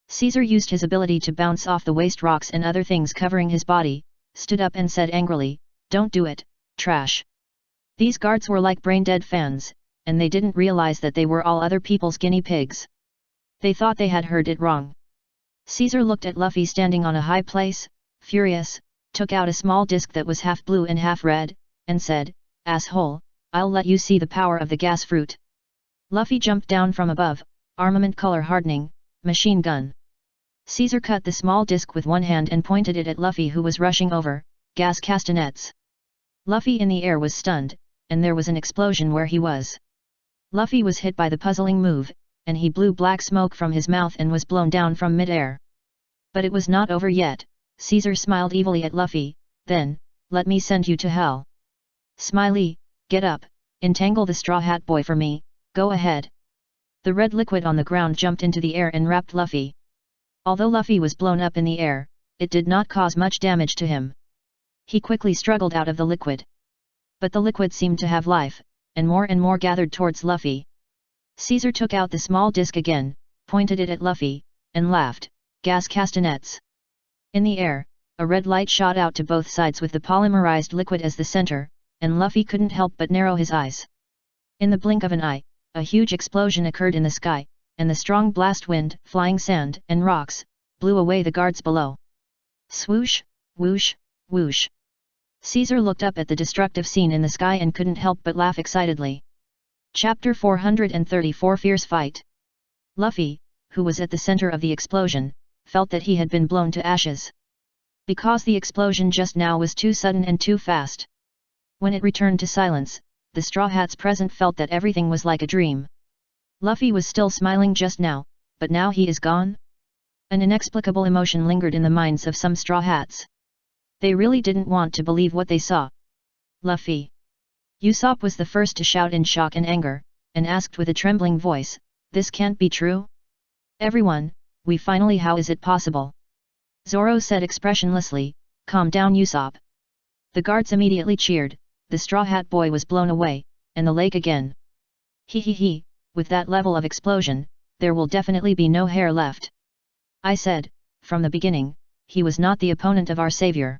Caesar used his ability to bounce off the waste rocks and other things covering his body, stood up and said angrily, "Don't do it, trash." These guards were like brain-dead fans, and they didn't realize that they were all other people's guinea pigs. They thought they had heard it wrong. Caesar looked at Luffy standing on a high place, furious, took out a small disc that was half blue and half red, and said, "Asshole, I'll let you see the power of the gas fruit." Luffy jumped down from above, armament color hardening, machine gun. Caesar cut the small disc with one hand and pointed it at Luffy, who was rushing over, gas castanets. Luffy in the air was stunned, and there was an explosion where he was. Luffy was hit by the puzzling move, and he blew black smoke from his mouth and was blown down from mid-air. But it was not over yet. Caesar smiled evilly at Luffy, then, "Let me send you to hell. Smiley, get up, entangle the Straw Hat Boy for me, go ahead." The red liquid on the ground jumped into the air and wrapped Luffy. Although Luffy was blown up in the air, it did not cause much damage to him. He quickly struggled out of the liquid. But the liquid seemed to have life, and more gathered towards Luffy. Caesar took out the small disc again, pointed it at Luffy, and laughed, "Gas castanets." In the air, a red light shot out to both sides with the polymerized liquid as the center, and Luffy couldn't help but narrow his eyes. In the blink of an eye, a huge explosion occurred in the sky, and the strong blast wind, flying sand and rocks, blew away the guards below. Swoosh, whoosh, whoosh. Caesar looked up at the destructive scene in the sky and couldn't help but laugh excitedly. Chapter 434 Fierce Fight. Luffy, who was at the center of the explosion, felt that he had been blown to ashes. Because the explosion just now was too sudden and too fast. When it returned to silence, the Straw Hats present felt that everything was like a dream. Luffy was still smiling just now, but now he is gone? An inexplicable emotion lingered in the minds of some Straw Hats. They really didn't want to believe what they saw. "Luffy!" Usopp was the first to shout in shock and anger, and asked with a trembling voice, "This can't be true? Everyone, we finally, how is it possible?" Zoro said expressionlessly, "Calm down, Usopp." The guards immediately cheered. The Straw Hat Boy was blown away, and the lake again. He, with that level of explosion, there will definitely be no hair left. I said, from the beginning, he was not the opponent of our savior.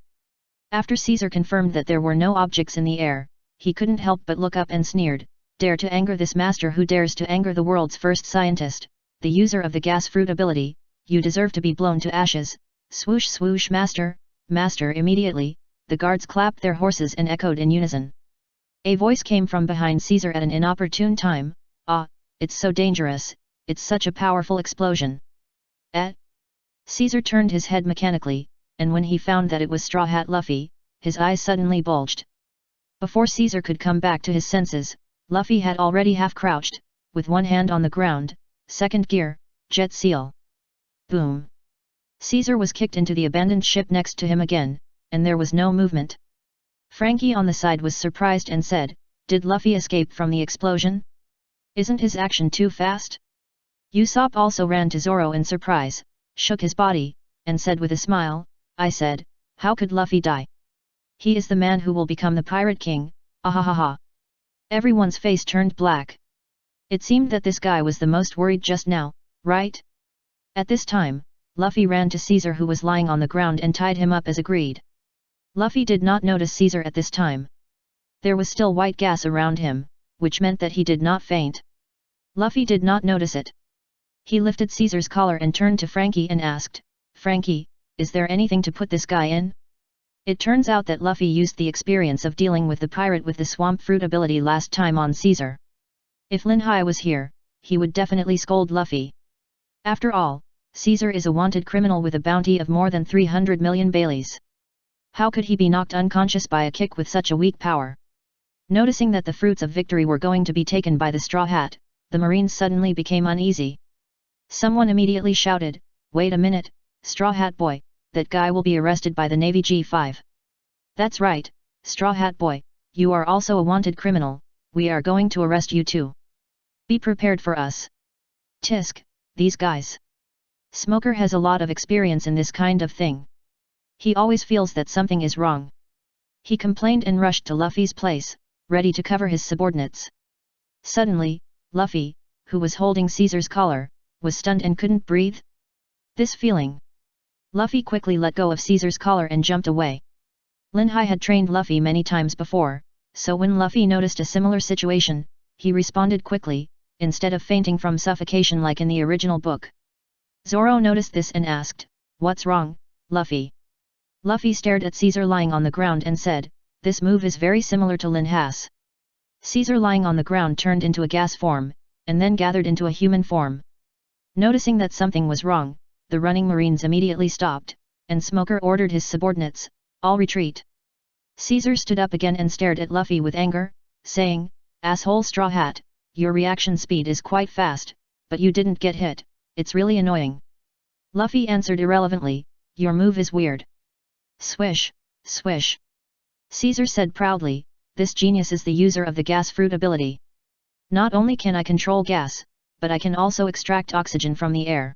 After Caesar confirmed that there were no objects in the air, he couldn't help but look up and sneered, "Dare to anger this master who dares to anger the world's first scientist, the user of the gas fruit ability, you deserve to be blown to ashes." Swoosh swoosh, master, master. Immediately, the guards clapped their horses and echoed in unison. A voice came from behind Caesar at an inopportune time, "Ah, it's so dangerous, it's such a powerful explosion." Caesar turned his head mechanically, and when he found that it was Straw Hat Luffy, his eyes suddenly bulged. Before Caesar could come back to his senses, Luffy had already half-crouched, with one hand on the ground, second gear, jet seal. Boom! Caesar was kicked into the abandoned ship next to him again, and there was no movement. Frankie on the side was surprised and said, "Did Luffy escape from the explosion? Isn't his action too fast?" Usopp also ran to Zoro in surprise, shook his body, and said with a smile, "I said, how could Luffy die? He is the man who will become the Pirate King, ahahaha." Everyone's face turned black. It seemed that this guy was the most worried just now, right? At this time, Luffy ran to Caesar, who was lying on the ground, and tied him up as agreed. Luffy did not notice Caesar at this time. There was still white gas around him, which meant that he did not faint. Luffy did not notice it. He lifted Caesar's collar and turned to Frankie and asked, "Frankie, is there anything to put this guy in?" It turns out that Luffy used the experience of dealing with the pirate with the swamp fruit ability last time on Caesar. If Lin Hai was here, he would definitely scold Luffy. After all, Caesar is a wanted criminal with a bounty of more than 300 million Baileys. How could he be knocked unconscious by a kick with such a weak power? Noticing that the fruits of victory were going to be taken by the Straw Hat, the Marines suddenly became uneasy. Someone immediately shouted, "Wait a minute, Straw Hat Boy, that guy will be arrested by the Navy G5. That's right, Straw Hat Boy, you are also a wanted criminal, we are going to arrest you too. Be prepared for us." Tisk, these guys. Smoker has a lot of experience in this kind of thing. He always feels that something is wrong. He complained and rushed to Luffy's place, ready to cover his subordinates. Suddenly, Luffy, who was holding Caesar's collar, was stunned and couldn't breathe. This feeling. Luffy quickly let go of Caesar's collar and jumped away. Lin Hai had trained Luffy many times before, so when Luffy noticed a similar situation, he responded quickly, instead of fainting from suffocation like in the original book. Zoro noticed this and asked, "What's wrong, Luffy?" Luffy stared at Caesar lying on the ground and said, "This move is very similar to Lin Hai's." Caesar lying on the ground turned into a gas form, and then gathered into a human form. Noticing that something was wrong, the running Marines immediately stopped, and Smoker ordered his subordinates, "All retreat." Caesar stood up again and stared at Luffy with anger, saying, "Asshole Straw Hat, your reaction speed is quite fast, but you didn't get hit, it's really annoying." Luffy answered irrelevantly, "Your move is weird." Swish, swish. Caesar said proudly, "This genius is the user of the gas fruit ability. Not only can I control gas, but I can also extract oxygen from the air.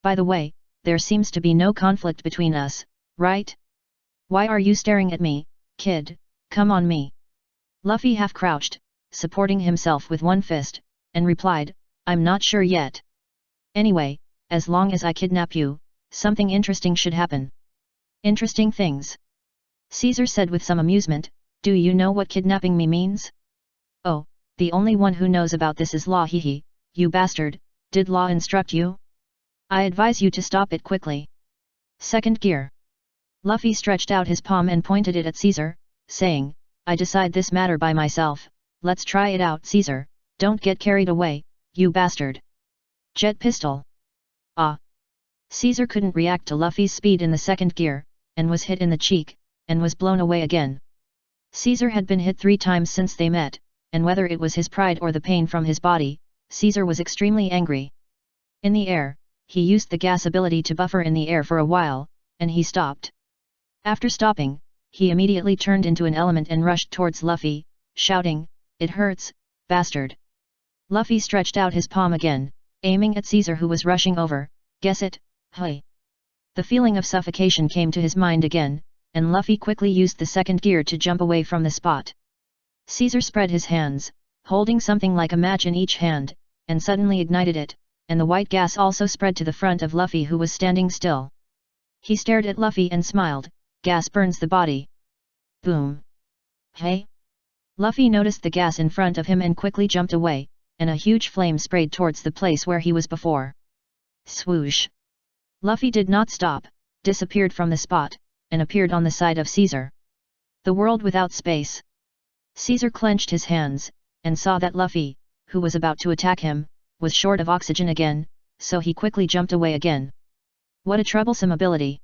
By the way, there seems to be no conflict between us, right? Why are you staring at me, kid? Come on me." Luffy half crouched, supporting himself with one fist, and replied, "I'm not sure yet. Anyway, as long as I kidnap you, something interesting should happen." "Interesting things?" Caesar said with some amusement, "Do you know what kidnapping me means?" "Oh, the only one who knows about this is Law. Hehe, you bastard, did Law instruct you? I advise you to stop it quickly." Second gear. Luffy stretched out his palm and pointed it at Caesar, saying, "I decide this matter by myself, let's try it out. Caesar, don't get carried away, you bastard." Jet pistol. Ah! Caesar couldn't react to Luffy's speed in the second gear, and was hit in the cheek, and was blown away again. Caesar had been hit 3 times since they met, and whether it was his pride or the pain from his body, Caesar was extremely angry. In the air, he used the gas ability to buffer in the air for a while, and he stopped. After stopping, he immediately turned into an element and rushed towards Luffy, shouting, "It hurts, bastard." Luffy stretched out his palm again, aiming at Caesar who was rushing over. "Guess it, hey." The feeling of suffocation came to his mind again, and Luffy quickly used the second gear to jump away from the spot. Caesar spread his hands, holding something like a match in each hand, and suddenly ignited it, and the white gas also spread to the front of Luffy who was standing still. He stared at Luffy and smiled, "Gas burns the body." Boom! Hey! Luffy noticed the gas in front of him and quickly jumped away, and a huge flame sprayed towards the place where he was before. Swoosh! Luffy did not stop, disappeared from the spot, and appeared on the side of Caesar. The world without space. Caesar clenched his hands, and saw that Luffy, who was about to attack him, was short of oxygen again, so he quickly jumped away again. What a troublesome ability!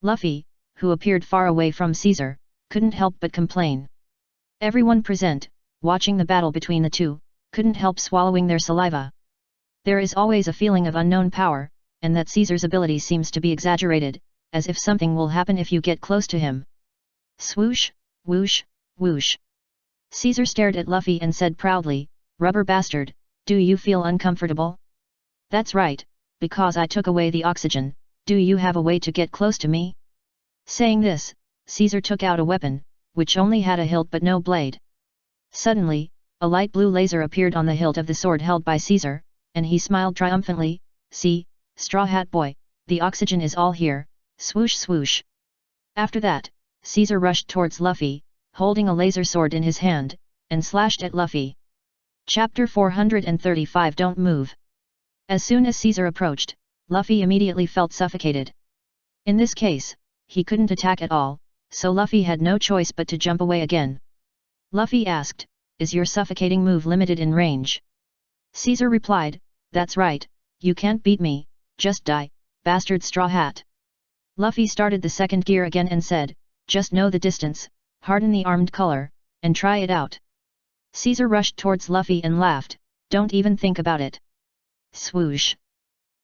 Luffy, who appeared far away from Caesar, couldn't help but complain. Everyone present, watching the battle between the two, couldn't help swallowing their saliva. There is always a feeling of unknown power, and that Caesar's ability seems to be exaggerated, as if something will happen if you get close to him. Swoosh, whoosh, whoosh. Caesar stared at Luffy and said proudly, "Rubber bastard, do you feel uncomfortable?" "That's right, because I took away the oxygen. Do you have a way to get close to me?" Saying this, Caesar took out a weapon, which only had a hilt but no blade. Suddenly, a light blue laser appeared on the hilt of the sword held by Caesar, and he smiled triumphantly, "See, Straw Hat Boy, the oxygen is all here." Swoosh swoosh. After that, Caesar rushed towards Luffy, holding a laser sword in his hand, and slashed at Luffy. Chapter 435 Don't Move. As soon as Caesar approached, Luffy immediately felt suffocated. In this case, he couldn't attack at all, so Luffy had no choice but to jump away again. Luffy asked, "Is your suffocating move limited in range?" Caesar replied, "That's right, you can't beat me, just die, bastard Straw Hat." Luffy started the second gear again and said, "Just know the distance, harden the armed color, and try it out." Caesar rushed towards Luffy and laughed, "Don't even think about it." Swoosh!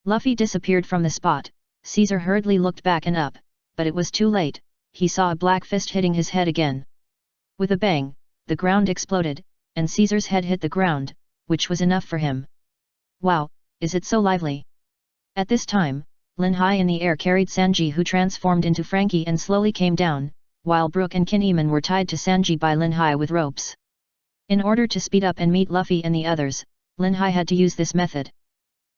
Luffy disappeared from the spot. Caesar hurriedly looked back and up, but it was too late. He saw a black fist hitting his head again. With a bang, the ground exploded, and Caesar's head hit the ground, which was enough for him. Wow, is it so lively? At this time, Lin high in the air carried Sanji, who transformed into Frankie and slowly came down, while Brook and Kinemon were tied to Sanji by Lin high with ropes. In order to speed up and meet Luffy and the others, Lin high had to use this method.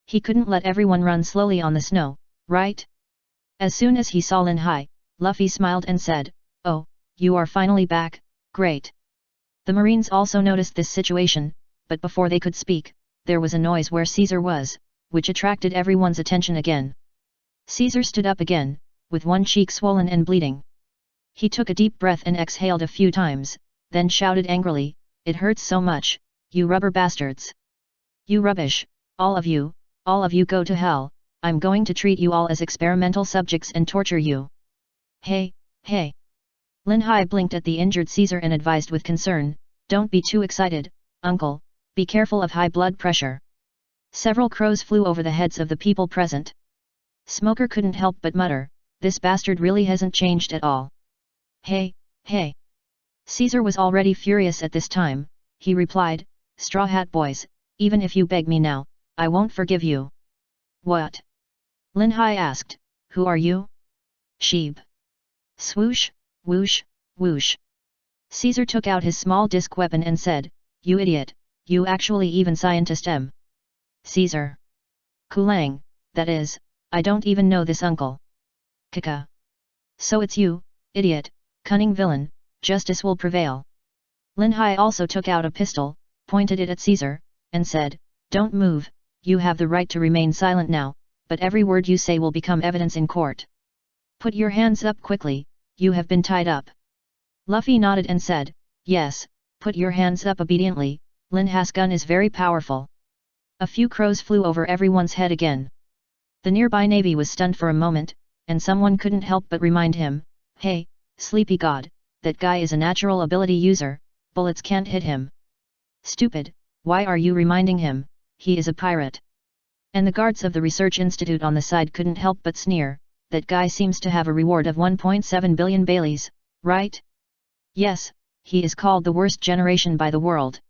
He couldn't let everyone run slowly on the snow, right? As soon as he saw Lin high, Luffy smiled and said, "Oh, you are finally back, great." The Marines also noticed this situation, but before they could speak, there was a noise where Caesar was, which attracted everyone's attention again. Caesar stood up again, with one cheek swollen and bleeding. He took a deep breath and exhaled a few times, then shouted angrily, "It hurts so much, you rubber bastards! You rubbish, all of you go to hell, I'm going to treat you all as experimental subjects and torture you." Hey, hey! Lin high blinked at the injured Caesar and advised with concern, "Don't be too excited, uncle, be careful of high blood pressure." Several crows flew over the heads of the people present. Smoker couldn't help but mutter, "This bastard really hasn't changed at all." Hey, hey! Caesar was already furious at this time. He replied, "Straw Hat boys, even if you beg me now, I won't forgive you." "What?" Lin high asked, "Who are you?" "Sheep." Swoosh, whoosh, whoosh. Caesar took out his small disc weapon and said, "You idiot, you actually even scientist M. Caesar. Kulang, that is, I don't even know this uncle." "Kaka. So it's you, idiot, cunning villain, justice will prevail." Lin high also took out a pistol, pointed it at Caesar, and said, "Don't move, you have the right to remain silent now, but every word you say will become evidence in court. Put your hands up quickly, you have been tied up." Luffy nodded and said, "Yes, put your hands up obediently, Lin Ha's gun is very powerful." A few crows flew over everyone's head again. The nearby navy was stunned for a moment, and someone couldn't help but remind him, "Hey, sleepy god, that guy is a natural ability user, bullets can't hit him." "Stupid, why are you reminding him, he is a pirate." And the guards of the research institute on the side couldn't help but sneer, "That guy seems to have a reward of 1.7 billion Baileys, right? Yes, he is called the worst generation by the world.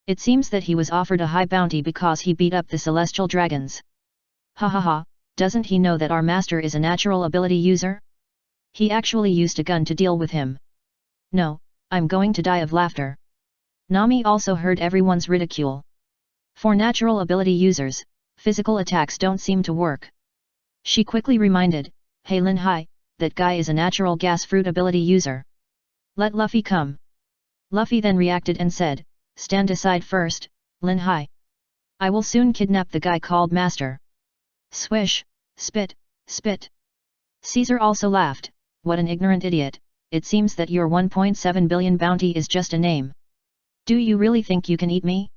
It seems that he was offered a high bounty because he beat up the celestial dragons. Ha ha ha, doesn't he know that our master is a natural ability user? He actually used a gun to deal with him." "No, I'm going to die of laughter." Nami also heard everyone's ridicule. For natural ability users, physical attacks don't seem to work. She quickly reminded, "Hey Lin high, that guy is a natural gas fruit ability user. Let Luffy come." Luffy then reacted and said, "Stand aside first, Lin high. I will soon kidnap the guy called Master." Swish, spit, spit. Caesar also laughed, "What an ignorant idiot, it seems that your 1.7 billion bounty is just a name. Do you really think you can eat me?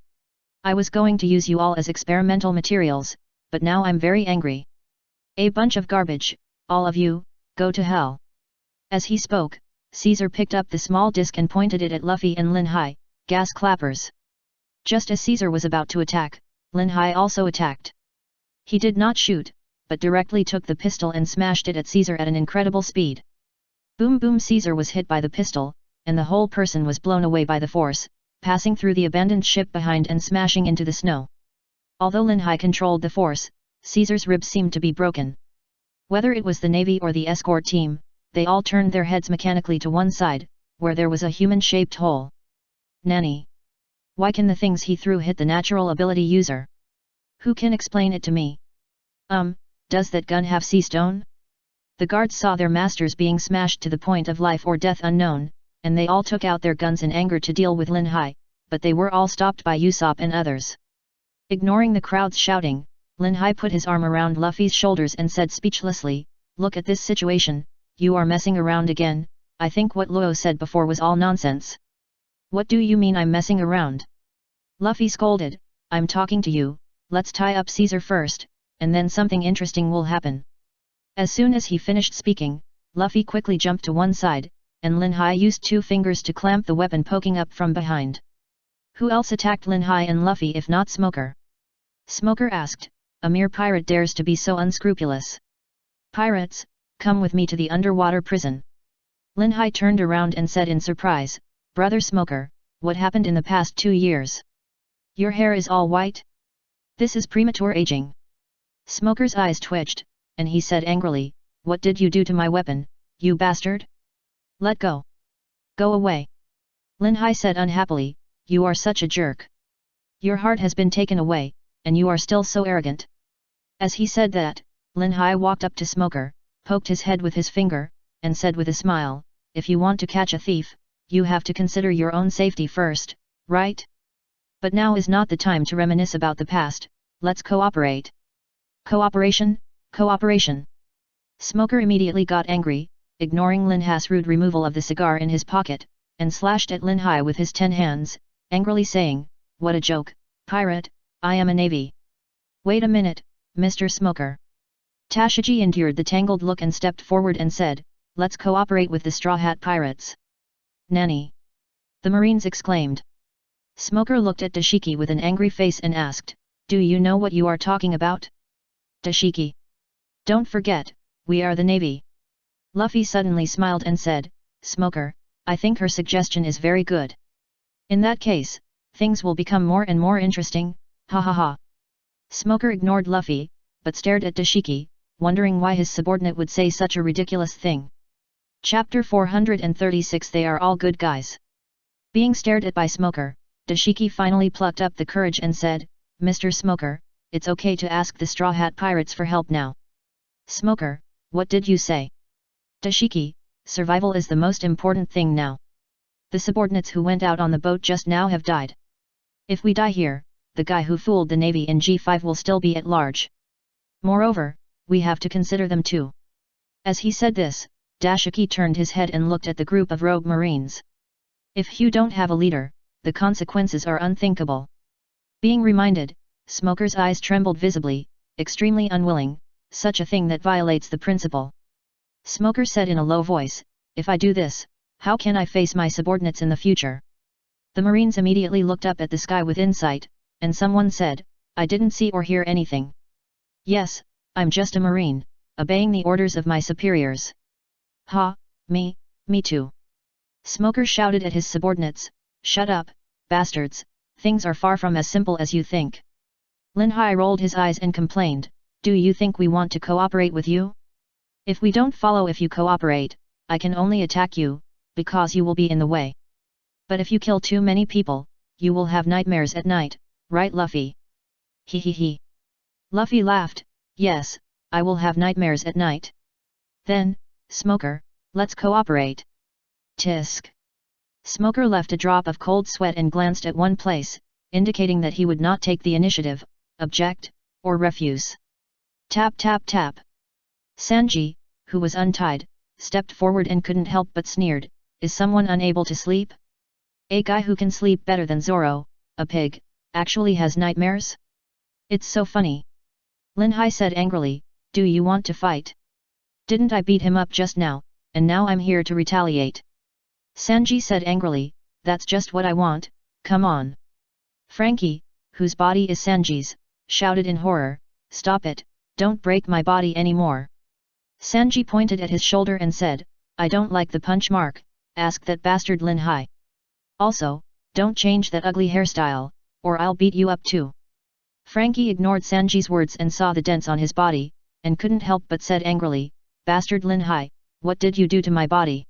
I was going to use you all as experimental materials, but now I'm very angry. A bunch of garbage, all of you, go to hell." As he spoke, Caesar picked up the small disc and pointed it at Luffy and Lin high, gas clappers. Just as Caesar was about to attack, Lin high also attacked. He did not shoot, but directly took the pistol and smashed it at Caesar at an incredible speed. Boom boom! Caesar was hit by the pistol, and the whole person was blown away by the force, passing through the abandoned ship behind and smashing into the snow. Although Lin high controlled the force, Caesar's ribs seemed to be broken. Whether it was the navy or the escort team, they all turned their heads mechanically to one side, where there was a human-shaped hole. Nanny! Why can the things he threw hit the natural ability user? Who can explain it to me? Does that gun have sea stone? The guards saw their masters being smashed to the point of life or death unknown, and they all took out their guns in anger to deal with Lin Hai, but they were all stopped by Usopp and others. Ignoring the crowd's shouting, Lin Hai put his arm around Luffy's shoulders and said speechlessly, "Look at this situation, you are messing around again. I think what Luo said before was all nonsense." "What do you mean I'm messing around?" Luffy scolded, "I'm talking to you, let's tie up Caesar first, and then something interesting will happen." As soon as he finished speaking, Luffy quickly jumped to one side, and Lin Hai used 2 fingers to clamp the weapon poking up from behind. Who else attacked Lin Hai and Luffy if not Smoker? Smoker asked, "A mere pirate dares to be so unscrupulous." "Pirates, come with me to the underwater prison." Lin Hai turned around and said in surprise, "Brother Smoker, what happened in the past 2 years? Your hair is all white? This is premature aging." Smoker's eyes twitched, and he said angrily, "What did you do to my weapon, you bastard? Let go. Go away." Lin Hai said unhappily, "You are such a jerk. Your heart has been taken away, and you are still so arrogant." As he said that, Lin Hai walked up to Smoker, poked his head with his finger, and said with a smile, "If you want to catch a thief, you have to consider your own safety first, right? But now is not the time to reminisce about the past, let's cooperate." "Cooperation, cooperation." Smoker immediately got angry, ignoring Lin Hai's rude removal of the cigar in his pocket, and slashed at Lin Hai with his 10 hands, angrily saying, "What a joke, pirate, I am a navy. Wait a minute, Mr. Smoker." Tashigi endured the tangled look and stepped forward and said, "Let's cooperate with the Straw Hat Pirates." "Nani?" the Marines exclaimed. Smoker looked at Dashiki with an angry face and asked, "Do you know what you are talking about?" "Dashiki. Don't forget, we are the Navy." Luffy suddenly smiled and said, "Smoker, I think her suggestion is very good. In that case, things will become more and more interesting, ha ha ha." Smoker ignored Luffy, but stared at Dashiki, wondering why his subordinate would say such a ridiculous thing. Chapter 436 They are all good guys. Being stared at by Smoker, Dashiki finally plucked up the courage and said, "Mr. Smoker, it's okay to ask the Straw Hat Pirates for help now." "Smoker, what did you say?" "Dashiki, survival is the most important thing now. The subordinates who went out on the boat just now have died. If we die here, the guy who fooled the Navy in G5 will still be at large. Moreover, we have to consider them too." As he said this, Dashiki turned his head and looked at the group of rogue Marines. If you don't have a leader, the consequences are unthinkable. Being reminded, Smoker's eyes trembled visibly, extremely unwilling, such a thing that violates the principle. Smoker said in a low voice, "If I do this, how can I face my subordinates in the future?" The Marines immediately looked up at the sky with insight, and someone said, "I didn't see or hear anything." "Yes, I'm just a Marine, obeying the orders of my superiors." "Ha, me too." Smoker shouted at his subordinates, "Shut up, bastards, things are far from as simple as you think." Lin Hai rolled his eyes and complained, "Do you think we want to cooperate with you? If we don't follow, if you cooperate, I can only attack you, because you will be in the way. But if you kill too many people, you will have nightmares at night, right Luffy?" "He he he." Luffy laughed, "Yes, I will have nightmares at night." "Then, Smoker, let's cooperate." Tisk. Smoker left a drop of cold sweat and glanced at one place, indicating that he would not take the initiative, object, or refuse. Tap tap tap. Sanji, who was untied, stepped forward and couldn't help but sneered, "Is someone unable to sleep? A guy who can sleep better than Zoro, a pig, actually has nightmares? It's so funny." Lin Hai said angrily, "Do you want to fight? Didn't I beat him up just now, and now I'm here to retaliate?" Sanji said angrily, "That's just what I want, come on." Frankie, whose body is Sanji's, shouted in horror, "Stop it, don't break my body anymore." Sanji pointed at his shoulder and said, "I don't like the punch mark, ask that bastard Lin Hai. Also, don't change that ugly hairstyle, or I'll beat you up too." Frankie ignored Sanji's words and saw the dents on his body, and couldn't help but said angrily, "Bastard Lin Hai, what did you do to my body?"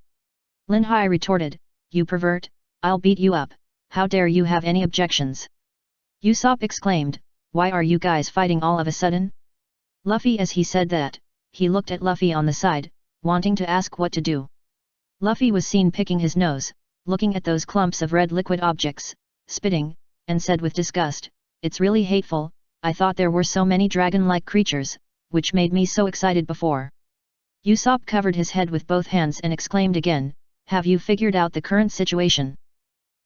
Lin Hai retorted, "You pervert, I'll beat you up, how dare you have any objections?" Usopp exclaimed, "Why are you guys fighting all of a sudden?" Luffy as he said that, he looked at Luffy on the side, wanting to ask what to do. Luffy was seen picking his nose, looking at those clumps of red liquid objects, spitting, and said with disgust, "It's really hateful, I thought there were so many dragon-like creatures, which made me so excited before." Usopp covered his head with both hands and exclaimed again, "Have you figured out the current situation?"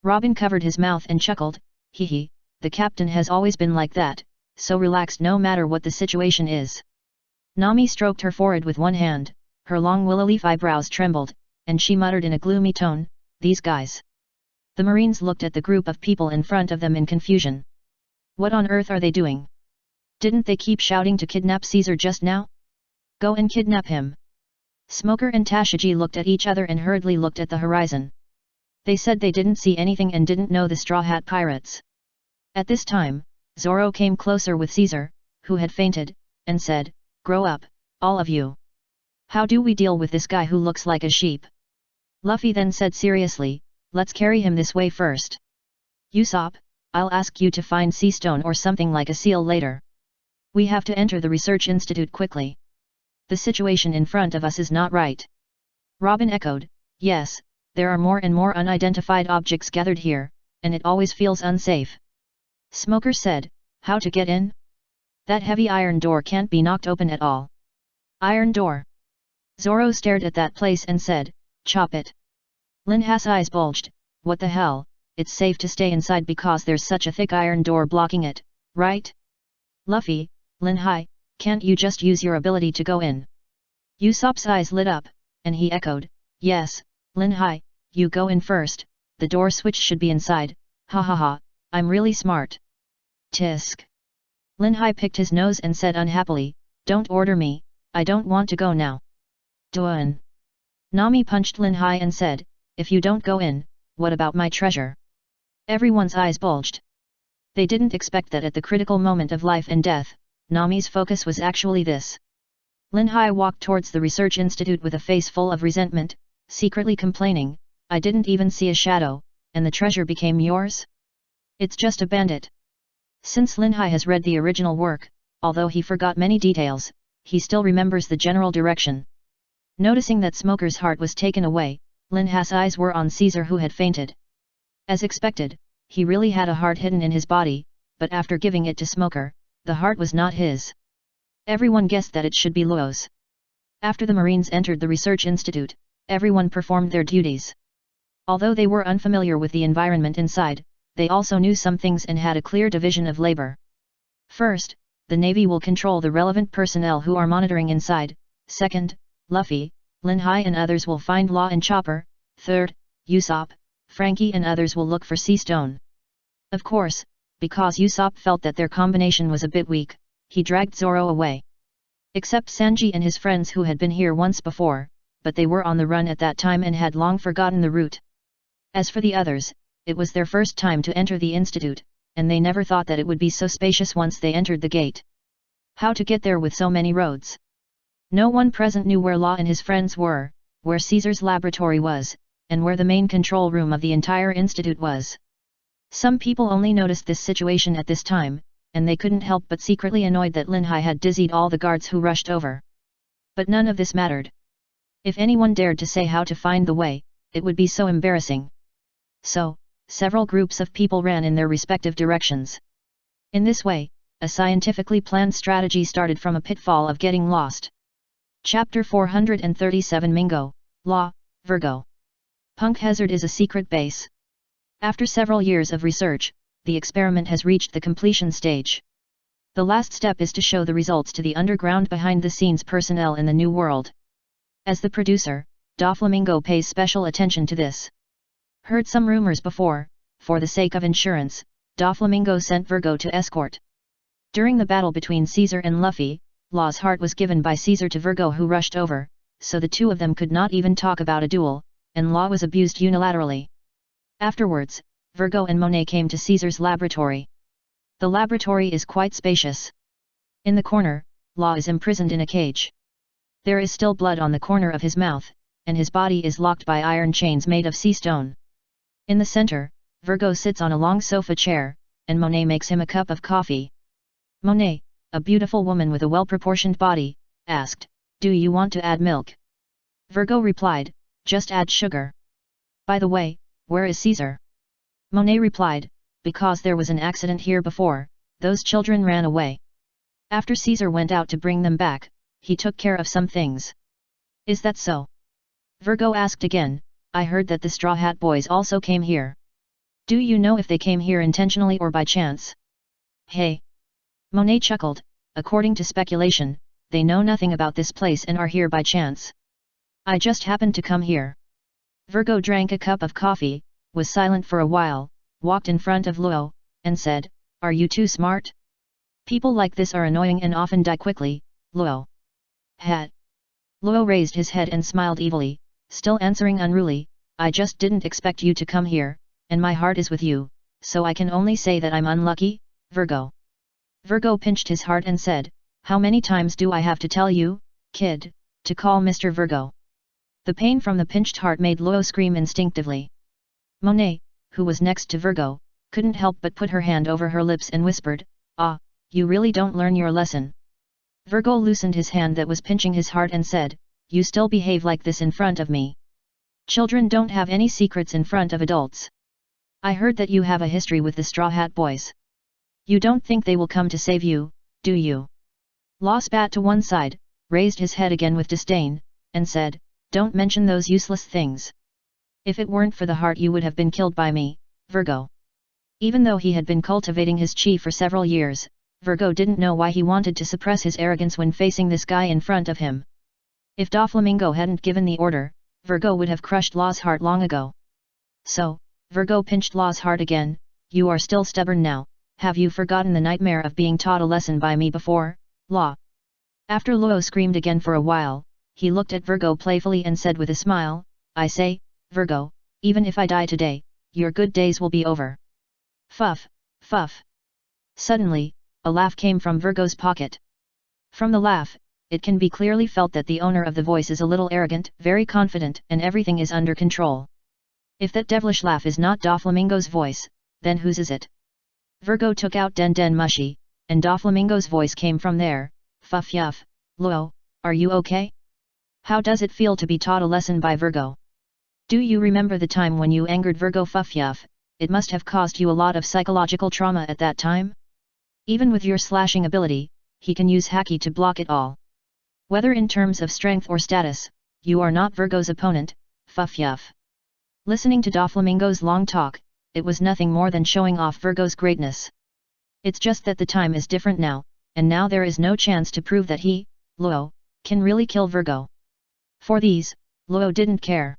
Robin covered his mouth and chuckled, "Hee hee, the captain has always been like that, so relaxed no matter what the situation is." Nami stroked her forehead with one hand, her long willow leaf eyebrows trembled, and she muttered in a gloomy tone, "These guys." The Marines looked at the group of people in front of them in confusion. What on earth are they doing? Didn't they keep shouting to kidnap Caesar just now? Go and kidnap him. Smoker and Tashigi looked at each other and hurriedly looked at the horizon. They said they didn't see anything and didn't know the Straw Hat Pirates. At this time, Zoro came closer with Caesar, who had fainted, and said, "Grow up, all of you. How do we deal with this guy who looks like a sheep?" Luffy then said seriously, "Let's carry him this way first. Usopp, I'll ask you to find sea stone or something like a seal later. We have to enter the research institute quickly. The situation in front of us is not right." Robin echoed, "Yes, there are more and more unidentified objects gathered here, and it always feels unsafe." Smoker said, "How to get in? That heavy iron door can't be knocked open at all." "Iron door?" Zoro stared at that place and said, "Chop it." Linha's eyes bulged, "What the hell, it's safe to stay inside because there's such a thick iron door blocking it, right?" "Luffy, Linhai, can't you just use your ability to go in?" Usopp's eyes lit up, and he echoed, "Yes, Linhai, you go in first, the door switch should be inside, ha ha ha, I'm really smart." Tisk. Linhai picked his nose and said unhappily, "Don't order me, I don't want to go now." Duan. Nami punched Linhai and said, "If you don't go in, what about my treasure?" Everyone's eyes bulged. They didn't expect that at the critical moment of life and death, Nami's focus was actually this. Linhai walked towards the research institute with a face full of resentment, secretly complaining, "I didn't even see a shadow, and the treasure became yours? It's just a bandit." Since Linhai has read the original work, although he forgot many details, he still remembers the general direction. Noticing that Smoker's heart was taken away, Linha's eyes were on Caesar who had fainted. As expected, he really had a heart hidden in his body, but after giving it to Smoker, the heart was not his. Everyone guessed that it should be Luo's. After the Marines entered the research institute, everyone performed their duties. Although they were unfamiliar with the environment inside, they also knew some things and had a clear division of labor. First, the Navy will control the relevant personnel who are monitoring inside. Second, Luffy, Linhai and others will find Law and Chopper. Third, Usopp, Frankie and others will look for sea stone. Of course, because Usopp felt that their combination was a bit weak, he dragged Zoro away. Except Sanji and his friends who had been here once before, but they were on the run at that time and had long forgotten the route. As for the others, it was their first time to enter the institute, and they never thought that it would be so spacious once they entered the gate. How to get there with so many roads? No one present knew where Law and his friends were, where Caesar's laboratory was, and where the main control room of the entire institute was. Some people only noticed this situation at this time, and they couldn't help but secretly annoyed that Linhai had dizzied all the guards who rushed over. But none of this mattered. If anyone dared to say how to find the way, it would be so embarrassing. So, several groups of people ran in their respective directions. In this way, a scientifically planned strategy started from a pitfall of getting lost. Chapter 437 Mingo, Law, Virgo. Punk Hazard is a secret base. After several years of research, the experiment has reached the completion stage. The last step is to show the results to the underground behind-the-scenes personnel in the new world. As the producer, Doflamingo pays special attention to this. Heard some rumors before, for the sake of insurance, Doflamingo sent Virgo to escort. During the battle between Caesar and Luffy, Law's heart was given by Caesar to Virgo who rushed over, so the two of them could not even talk about a duel, and Law was abused unilaterally. Afterwards, Virgo and Monet came to Caesar's laboratory. The laboratory is quite spacious. In the corner, Law is imprisoned in a cage. There is still blood on the corner of his mouth, and his body is locked by iron chains made of sea stone. In the center, Virgo sits on a long sofa chair, and Monet makes him a cup of coffee. Monet, a beautiful woman with a well-proportioned body, asked, "Do you want to add milk?" Virgo replied, "Just add sugar. By the way, Where is Caesar? Monet replied, because there was an accident here before, those children ran away. After Caesar went out to bring them back, he took care of some things. Is that so? Virgo asked again, I heard that the Straw Hat Boys also came here. Do you know if they came here intentionally or by chance? Hey! Monet chuckled, according to speculation, they know nothing about this place and are here by chance. I just happened to come here. Virgo drank a cup of coffee, was silent for a while, walked in front of Luo, and said, Are you too smart? People like this are annoying and often die quickly, Luo. Hat. Luo raised his head and smiled evilly, still answering unruly, I just didn't expect you to come here, and my heart is with you, so I can only say that I'm unlucky, Virgo. Virgo pinched his heart and said, How many times do I have to tell you, kid, to call Mr. Virgo? The pain from the pinched heart made Luo scream instinctively. Monet, who was next to Virgo, couldn't help but put her hand over her lips and whispered, Ah, you really don't learn your lesson. Virgo loosened his hand that was pinching his heart and said, You still behave like this in front of me. Children don't have any secrets in front of adults. I heard that you have a history with the Straw Hat Boys. You don't think they will come to save you, do you? Law spat to one side, raised his head again with disdain, and said, Don't mention those useless things. If it weren't for the heart you would have been killed by me, Virgo. Even though he had been cultivating his chi for several years, Virgo didn't know why he wanted to suppress his arrogance when facing this guy in front of him. If Doflamingo hadn't given the order, Virgo would have crushed Law's heart long ago. So, Virgo pinched Law's heart again, You are still stubborn now, have you forgotten the nightmare of being taught a lesson by me before, Law? After Luo screamed again for a while, he looked at Virgo playfully and said with a smile, I say, Virgo, even if I die today, your good days will be over. Fuff, fuff. Suddenly, a laugh came from Virgo's pocket. From the laugh, it can be clearly felt that the owner of the voice is a little arrogant, very confident, and everything is under control. If that devilish laugh is not Doflamingo's voice, then whose is it? Virgo took out Den Den Mushi, and Doflamingo's voice came from there, Fuff yuff, Luo, are you okay? How does it feel to be taught a lesson by Virgo? Do you remember the time when you angered Virgo Fuff yuff? It must have caused you a lot of psychological trauma at that time? Even with your slashing ability, he can use Haki to block it all. Whether in terms of strength or status, you are not Virgo's opponent, Fuff yuff. Listening to Doflamingo's long talk, it was nothing more than showing off Virgo's greatness. It's just that the time is different now, and now there is no chance to prove that he, Luo, can really kill Virgo. For these, Luo didn't care.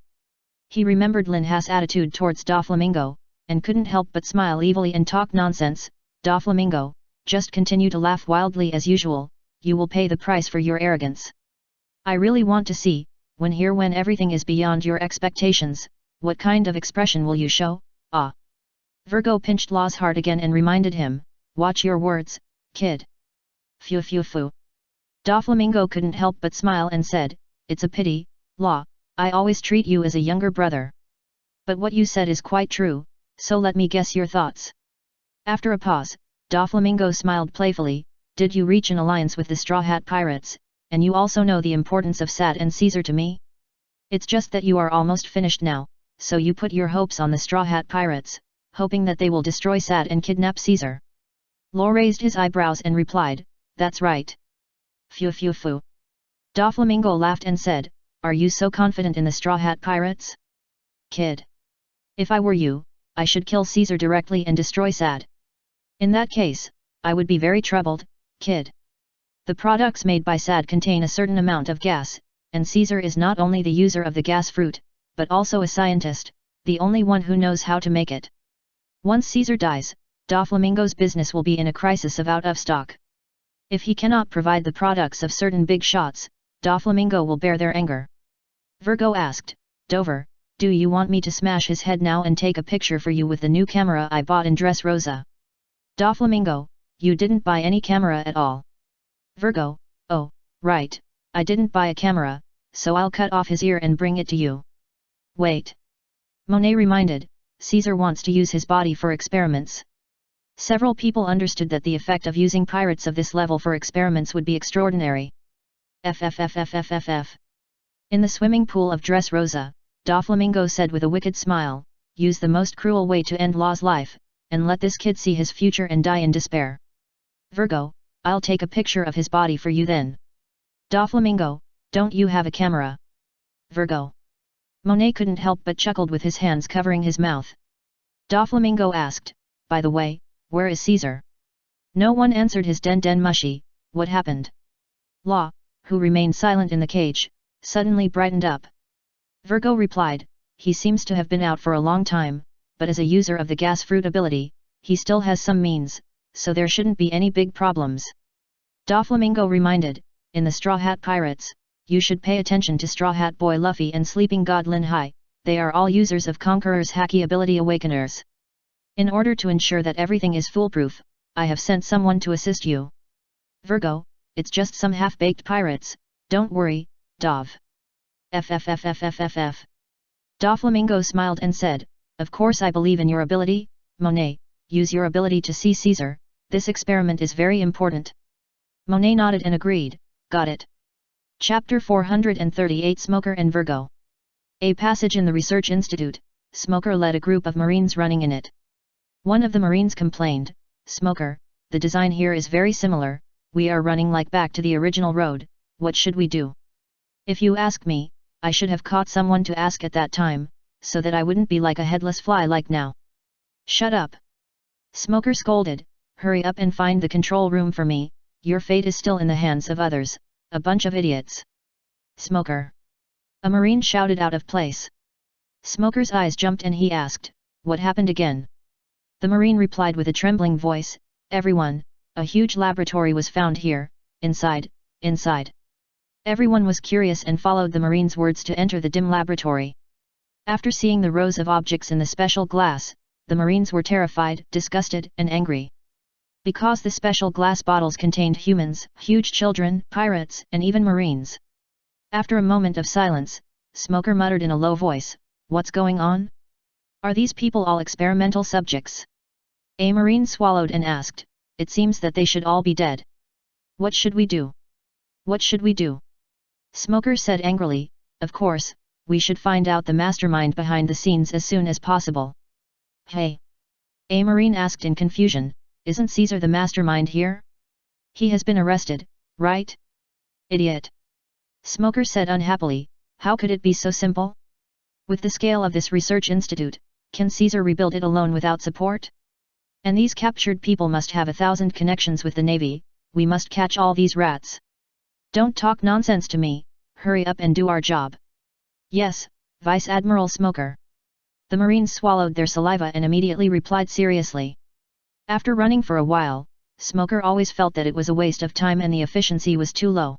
He remembered Lin Ha's attitude towards Doflamingo, and couldn't help but smile evilly and talk nonsense, Doflamingo, just continue to laugh wildly as usual, you will pay the price for your arrogance. I really want to see, when everything is beyond your expectations, what kind of expression will you show, ah. Virgo pinched Law's heart again and reminded him, watch your words, kid. Phew phew phew. Doflamingo couldn't help but smile and said, it's a pity, Law, I always treat you as a younger brother. But what you said is quite true, so let me guess your thoughts. After a pause, Doflamingo smiled playfully, did you reach an alliance with the Straw Hat Pirates, and you also know the importance of Sad and Caesar to me? It's just that you are almost finished now, so you put your hopes on the Straw Hat Pirates, hoping that they will destroy Sad and kidnap Caesar. Law raised his eyebrows and replied, that's right. Phew phew phew. Doflamingo laughed and said, are you so confident in the Straw Hat Pirates? Kid. If I were you, I should kill Caesar directly and destroy Sad. In that case, I would be very troubled, kid. The products made by Sad contain a certain amount of gas, and Caesar is not only the user of the gas fruit, but also a scientist, the only one who knows how to make it. Once Caesar dies, Doflamingo's business will be in a crisis of out of stock. If he cannot provide the products of certain big shots, Doflamingo will bear their anger. Virgo asked, Dover, do you want me to smash his head now and take a picture for you with the new camera I bought in Dressrosa? Doflamingo, you didn't buy any camera at all. Virgo, oh, right, I didn't buy a camera, so I'll cut off his ear and bring it to you. Wait. Monet reminded, Caesar wants to use his body for experiments. Several people understood that the effect of using pirates of this level for experiments would be extraordinary. FFFFFFF. In the swimming pool of Dressrosa, Doflamingo said with a wicked smile, use the most cruel way to end Law's life, and let this kid see his future and die in despair. Virgo, I'll take a picture of his body for you then. Doflamingo, don't you have a camera? Virgo. Monet couldn't help but chuckled with his hands covering his mouth. Doflamingo asked, by the way, where is Caesar? No one answered his den mushy. What happened? Law, who remained silent in the cage, suddenly brightened up. Virgo replied, he seems to have been out for a long time, but as a user of the gas fruit ability, he still has some means, so there shouldn't be any big problems. Doflamingo reminded, in the Straw Hat Pirates, you should pay attention to Straw Hat Boy Luffy and Sleeping God Lin Hai, they are all users of Conqueror's Haki ability Awakeners. In order to ensure that everything is foolproof, I have sent someone to assist you. Virgo, it's just some half-baked pirates, don't worry, Dov. FFFFFFF. Doflamingo smiled and said, of course I believe in your ability, Monet, use your ability to see Caesar, this experiment is very important. Monet nodded and agreed, got it. Chapter 438 Smoker and Virgo. A passage in the Research Institute, Smoker led a group of Marines running in it. One of the Marines complained, Smoker, the design here is very similar, we are running like back to the original road, what should we do? If you ask me, I should have caught someone to ask at that time, so that I wouldn't be like a headless fly like now. Shut up! Smoker scolded, hurry up and find the control room for me, your fate is still in the hands of others, a bunch of idiots. Smoker! A Marine shouted out of place. Smoker's eyes jumped and he asked, what happened again? The Marine replied with a trembling voice, everyone, a huge laboratory was found here, inside. Everyone was curious and followed the Marine's words to enter the dim laboratory. After seeing the rows of objects in the special glass, the Marines were terrified, disgusted, and angry. Because the special glass bottles contained humans, huge children, pirates, and even Marines. After a moment of silence, Smoker muttered in a low voice, what's going on? Are these people all experimental subjects? A Marine swallowed and asked, it seems that they should all be dead. What should we do? What should we do? Smoker said angrily, of course, we should find out the mastermind behind the scenes as soon as possible. Hey! A Marine asked in confusion, isn't Caesar the mastermind here? He has been arrested, right? Idiot! Smoker said unhappily, how could it be so simple? With the scale of this research institute, can Caesar rebuild it alone without support? And these captured people must have 1,000 connections with the Navy, we must catch all these rats. Don't talk nonsense to me, hurry up and do our job. Yes, Vice Admiral Smoker. The Marines swallowed their saliva and immediately replied seriously. After running for a while, Smoker always felt that it was a waste of time and the efficiency was too low.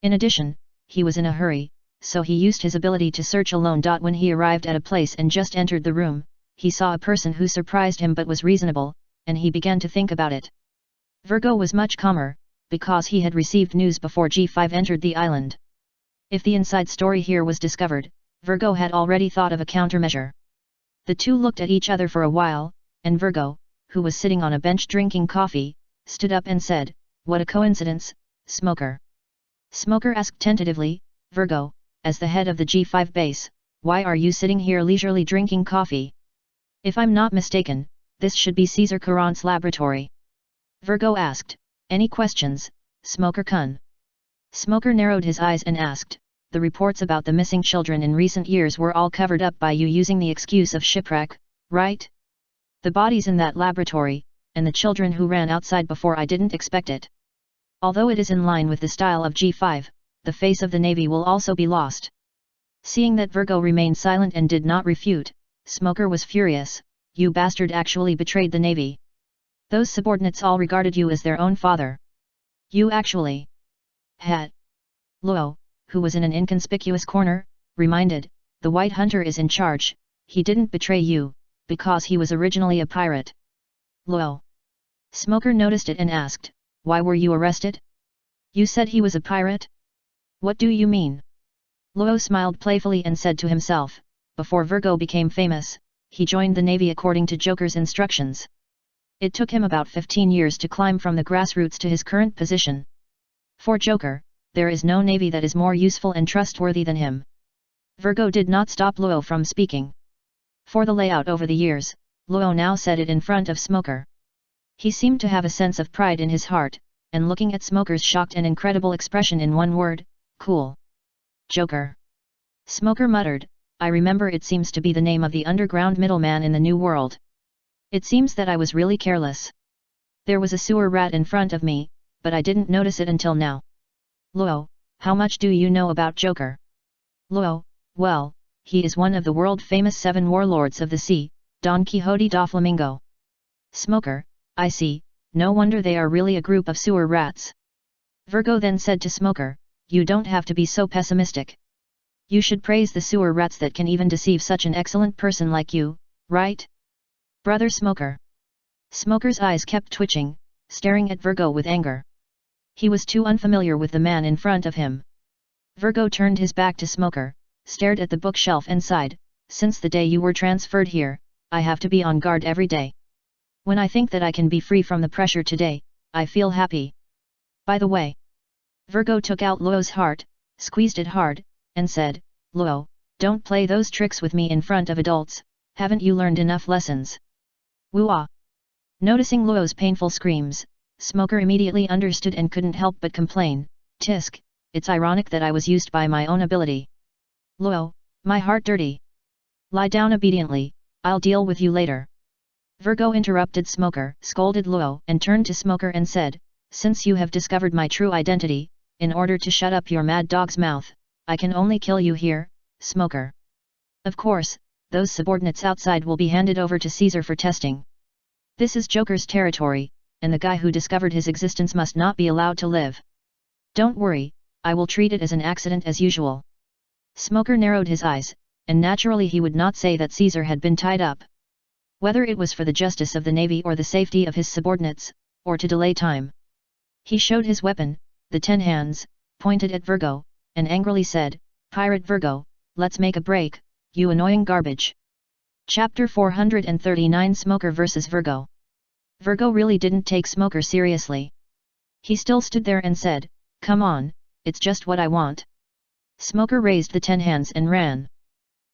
In addition, he was in a hurry, so he used his ability to search alone. When he arrived at a place and just entered the room, he saw a person who surprised him but was reasonable, and he began to think about it. Virgo was much calmer, because he had received news before G5 entered the island. If the inside story here was discovered, Virgo had already thought of a countermeasure. The two looked at each other for a while, and Virgo, who was sitting on a bench drinking coffee, stood up and said, what a coincidence, Smoker. Smoker asked tentatively, Virgo, as the head of the G5 base, why are you sitting here leisurely drinking coffee? If I'm not mistaken, this should be Caesar Caron's laboratory. Virgo asked, any questions, Smoker-kun? Smoker narrowed his eyes and asked, the reports about the missing children in recent years were all covered up by you using the excuse of shipwreck, right? The bodies in that laboratory, and the children who ran outside before I didn't expect it. Although it is in line with the style of G5, the face of the Navy will also be lost. Seeing that Virgo remained silent and did not refute, Smoker was furious, you bastard actually betrayed the Navy. Those subordinates all regarded you as their own father. You actually had. Luo, who was in an inconspicuous corner, reminded, the White Hunter is in charge, he didn't betray you, because he was originally a pirate. Luo. Smoker noticed it and asked, why were you arrested? You said he was a pirate? What do you mean? Luo smiled playfully and said to himself, before Virgo became famous, he joined the Navy according to Joker's instructions. It took him about 15 years to climb from the grassroots to his current position. For Joker, there is no Navy that is more useful and trustworthy than him. Virgo did not stop Luo from speaking. For the layout over the years, Luo now said it in front of Smoker. He seemed to have a sense of pride in his heart, and looking at Smoker's shocked and incredible expression in one word, cool. Joker. Smoker muttered, I remember, it seems to be the name of the underground middleman in the New World. It seems that I was really careless. There was a sewer rat in front of me, but I didn't notice it until now. Luo, how much do you know about Joker? Luo, well, he is one of the world-famous 7 warlords of the sea, Don Quixote da Flamingo. Smoker, I see, no wonder they are really a group of sewer rats. Virgo then said to Smoker, you don't have to be so pessimistic. You should praise the sewer rats that can even deceive such an excellent person like you, right? Brother Smoker. Smoker's eyes kept twitching, staring at Virgo with anger. He was too unfamiliar with the man in front of him. Virgo turned his back to Smoker, stared at the bookshelf and sighed, since the day you were transferred here, I have to be on guard every day. When I think that I can be free from the pressure today, I feel happy. By the way. Virgo took out Luo's heart, squeezed it hard, and said, Luo, don't play those tricks with me in front of adults, haven't you learned enough lessons? Woo-ah! Noticing Luo's painful screams, Smoker immediately understood and couldn't help but complain, Tisk, it's ironic that I was used by my own ability. Luo, my heart dirty. Lie down obediently, I'll deal with you later. Virgo interrupted Smoker, scolded Luo, and turned to Smoker and said, since you have discovered my true identity, in order to shut up your mad dog's mouth, I can only kill you here, Smoker. Of course, those subordinates outside will be handed over to Caesar for testing. This is Joker's territory, and the guy who discovered his existence must not be allowed to live. Don't worry, I will treat it as an accident as usual. Smoker narrowed his eyes, and naturally he would not say that Caesar had been tied up. Whether it was for the justice of the navy or the safety of his subordinates, or to delay time. He showed his weapon, the 10 hands, pointed at Virgo, and angrily said, Pirate Virgo, let's make a break, you annoying garbage. Chapter 439 Smoker vs Virgo. Virgo really didn't take Smoker seriously. He still stood there and said, come on, it's just what I want. Smoker raised the 10 hands and ran.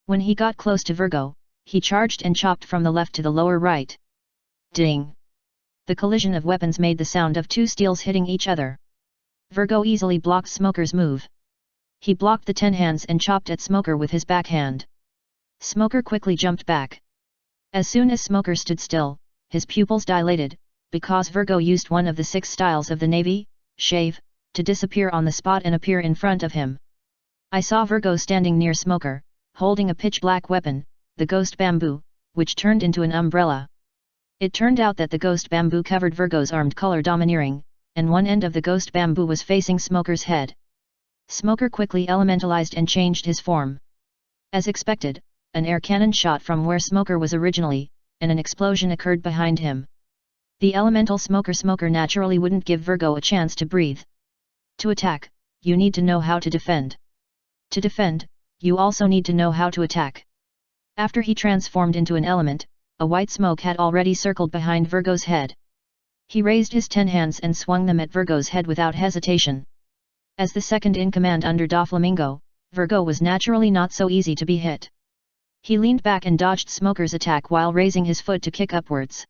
When he got close to Virgo, he charged and chopped from the left to the lower right. Ding! The collision of weapons made the sound of 2 steels hitting each other. Virgo easily blocked Smoker's move. He blocked the 10 hands and chopped at Smoker with his backhand. Smoker quickly jumped back. As soon as Smoker stood still, his pupils dilated, because Virgo used one of the 6 styles of the navy, shave, to disappear on the spot and appear in front of him. I saw Virgo standing near Smoker, holding a pitch-black weapon, the ghost bamboo, which turned into an umbrella. It turned out that the ghost bamboo covered Virgo's armed color domineering, and one end of the ghost bamboo was facing Smoker's head. Smoker quickly elementalized and changed his form. As expected, an air cannon shot from where Smoker was originally, and an explosion occurred behind him. The elemental Smoker naturally wouldn't give Virgo a chance to breathe. To attack, you need to know how to defend. To defend, you also need to know how to attack. After he transformed into an element, a white smoke had already circled behind Virgo's head. He raised his 10 hands and swung them at Virgo's head without hesitation. As the second in command under Doflamingo, Virgo was naturally not so easy to be hit. He leaned back and dodged Smoker's attack while raising his foot to kick upwards.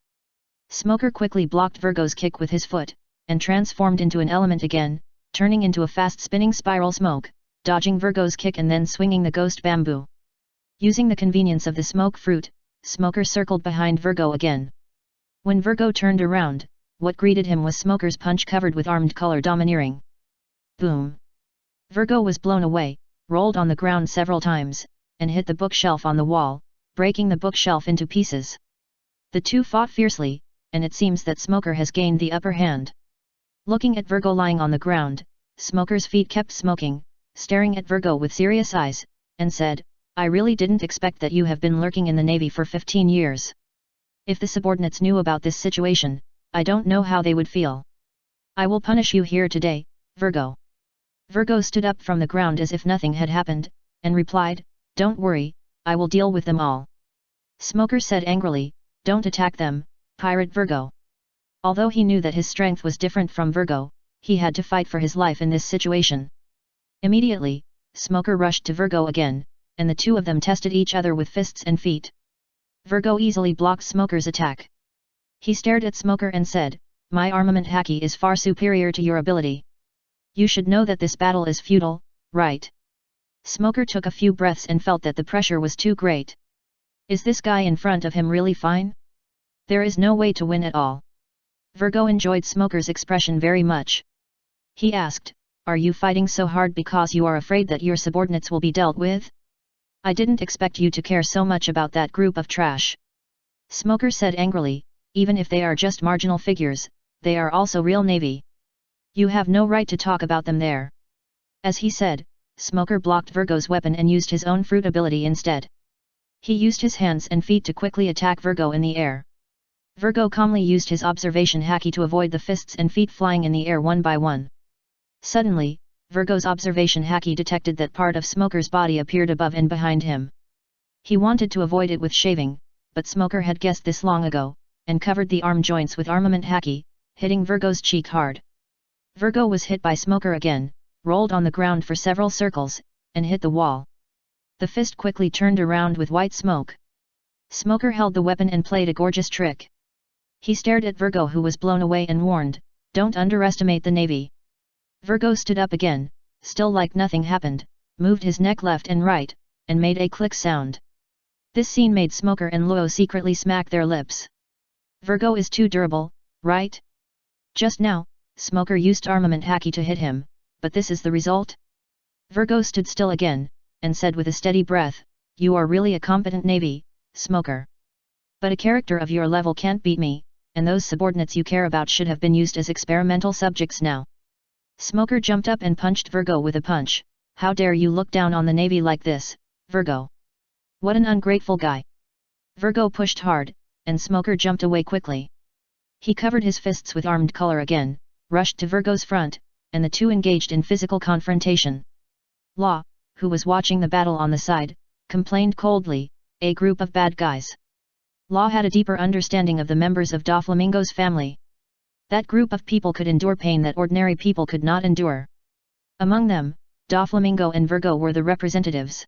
Smoker quickly blocked Virgo's kick with his foot, and transformed into an element again, turning into a fast-spinning spiral smoke, dodging Virgo's kick and then swinging the ghost bamboo. Using the convenience of the smoke fruit, Smoker circled behind Virgo again. When Virgo turned around, what greeted him was Smoker's punch covered with armed color domineering. Boom! Virgo was blown away, rolled on the ground several times, and hit the bookshelf on the wall, breaking the bookshelf into pieces. The two fought fiercely, and it seems that Smoker has gained the upper hand. Looking at Virgo lying on the ground, Smoker's feet kept smoking, staring at Virgo with serious eyes, and said, I really didn't expect that you have been lurking in the Navy for 15 years. If the subordinates knew about this situation, I don't know how they would feel. I will punish you here today, Virgo. Virgo stood up from the ground as if nothing had happened, and replied, Don't worry, I will deal with them all. Smoker said angrily, Don't attack them, Pirate Virgo. Although he knew that his strength was different from Virgo, he had to fight for his life in this situation. Immediately, Smoker rushed to Virgo again, and the two of them tested each other with fists and feet. Virgo easily blocked Smoker's attack. He stared at Smoker and said, "My armament haki is far superior to your ability. You should know that this battle is futile, right?" Smoker took a few breaths and felt that the pressure was too great. Is this guy in front of him really fine? There is no way to win at all. Virgo enjoyed Smoker's expression very much. He asked, "Are you fighting so hard because you are afraid that your subordinates will be dealt with? I didn't expect you to care so much about that group of trash." Smoker said angrily, "Even if they are just marginal figures, they are also real navy. You have no right to talk about them there." As he said, Smoker blocked Virgo's weapon and used his own fruit ability instead. He used his hands and feet to quickly attack Virgo in the air. Virgo calmly used his observation haki to avoid the fists and feet flying in the air one by one. Suddenly, Virgo's observation haki detected that part of Smoker's body appeared above and behind him. He wanted to avoid it with shaving, but Smoker had guessed this long ago, and covered the arm joints with armament haki, hitting Virgo's cheek hard. Virgo was hit by Smoker again, rolled on the ground for several circles, and hit the wall. The fist quickly turned around with white smoke. Smoker held the weapon and played a gorgeous trick. He stared at Virgo, who was blown away, and warned, "Don't underestimate the navy." Virgo stood up again, still like nothing happened, moved his neck left and right, and made a click sound. This scene made Smoker and Luo secretly smack their lips. Virgo is too durable, right? Just now, Smoker used armament haki to hit him, but this is the result? Virgo stood still again, and said with a steady breath, "You are really a competent navy, Smoker. But a character of your level can't beat me, and those subordinates you care about should have been used as experimental subjects now." Smoker jumped up and punched Virgo with a punch. "How dare you look down on the navy like this, Virgo? What an ungrateful guy." Virgo pushed hard, and Smoker jumped away quickly. He covered his fists with armed color again, rushed to Virgo's front, and the two engaged in physical confrontation. Law, who was watching the battle on the side, complained coldly, "A group of bad guys." Law had a deeper understanding of the members of Doflamingo's family. That group of people could endure pain that ordinary people could not endure. Among them, Doflamingo and Virgo were the representatives.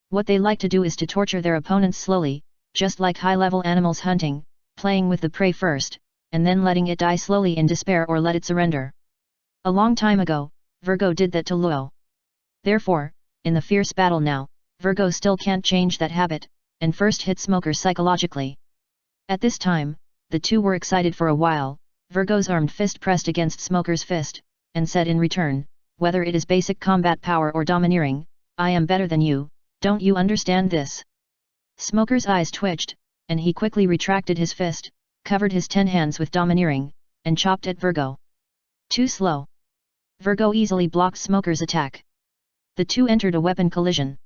What they like to do is to torture their opponents slowly, just like high-level animals hunting, playing with the prey first, and then letting it die slowly in despair or let it surrender. A long time ago, Virgo did that to Luo. Therefore, in the fierce battle now, Virgo still can't change that habit, and first hit Smoker psychologically. At this time, the two were excited for a while. Virgo's armed fist pressed against Smoker's fist, and said in return, "Whether it is basic combat power or domineering, I am better than you, don't you understand this?" Smoker's eyes twitched, and he quickly retracted his fist, covered his 10 hands with domineering, and chopped at Virgo. Too slow. Virgo easily blocked Smoker's attack. The two entered a weapon collision.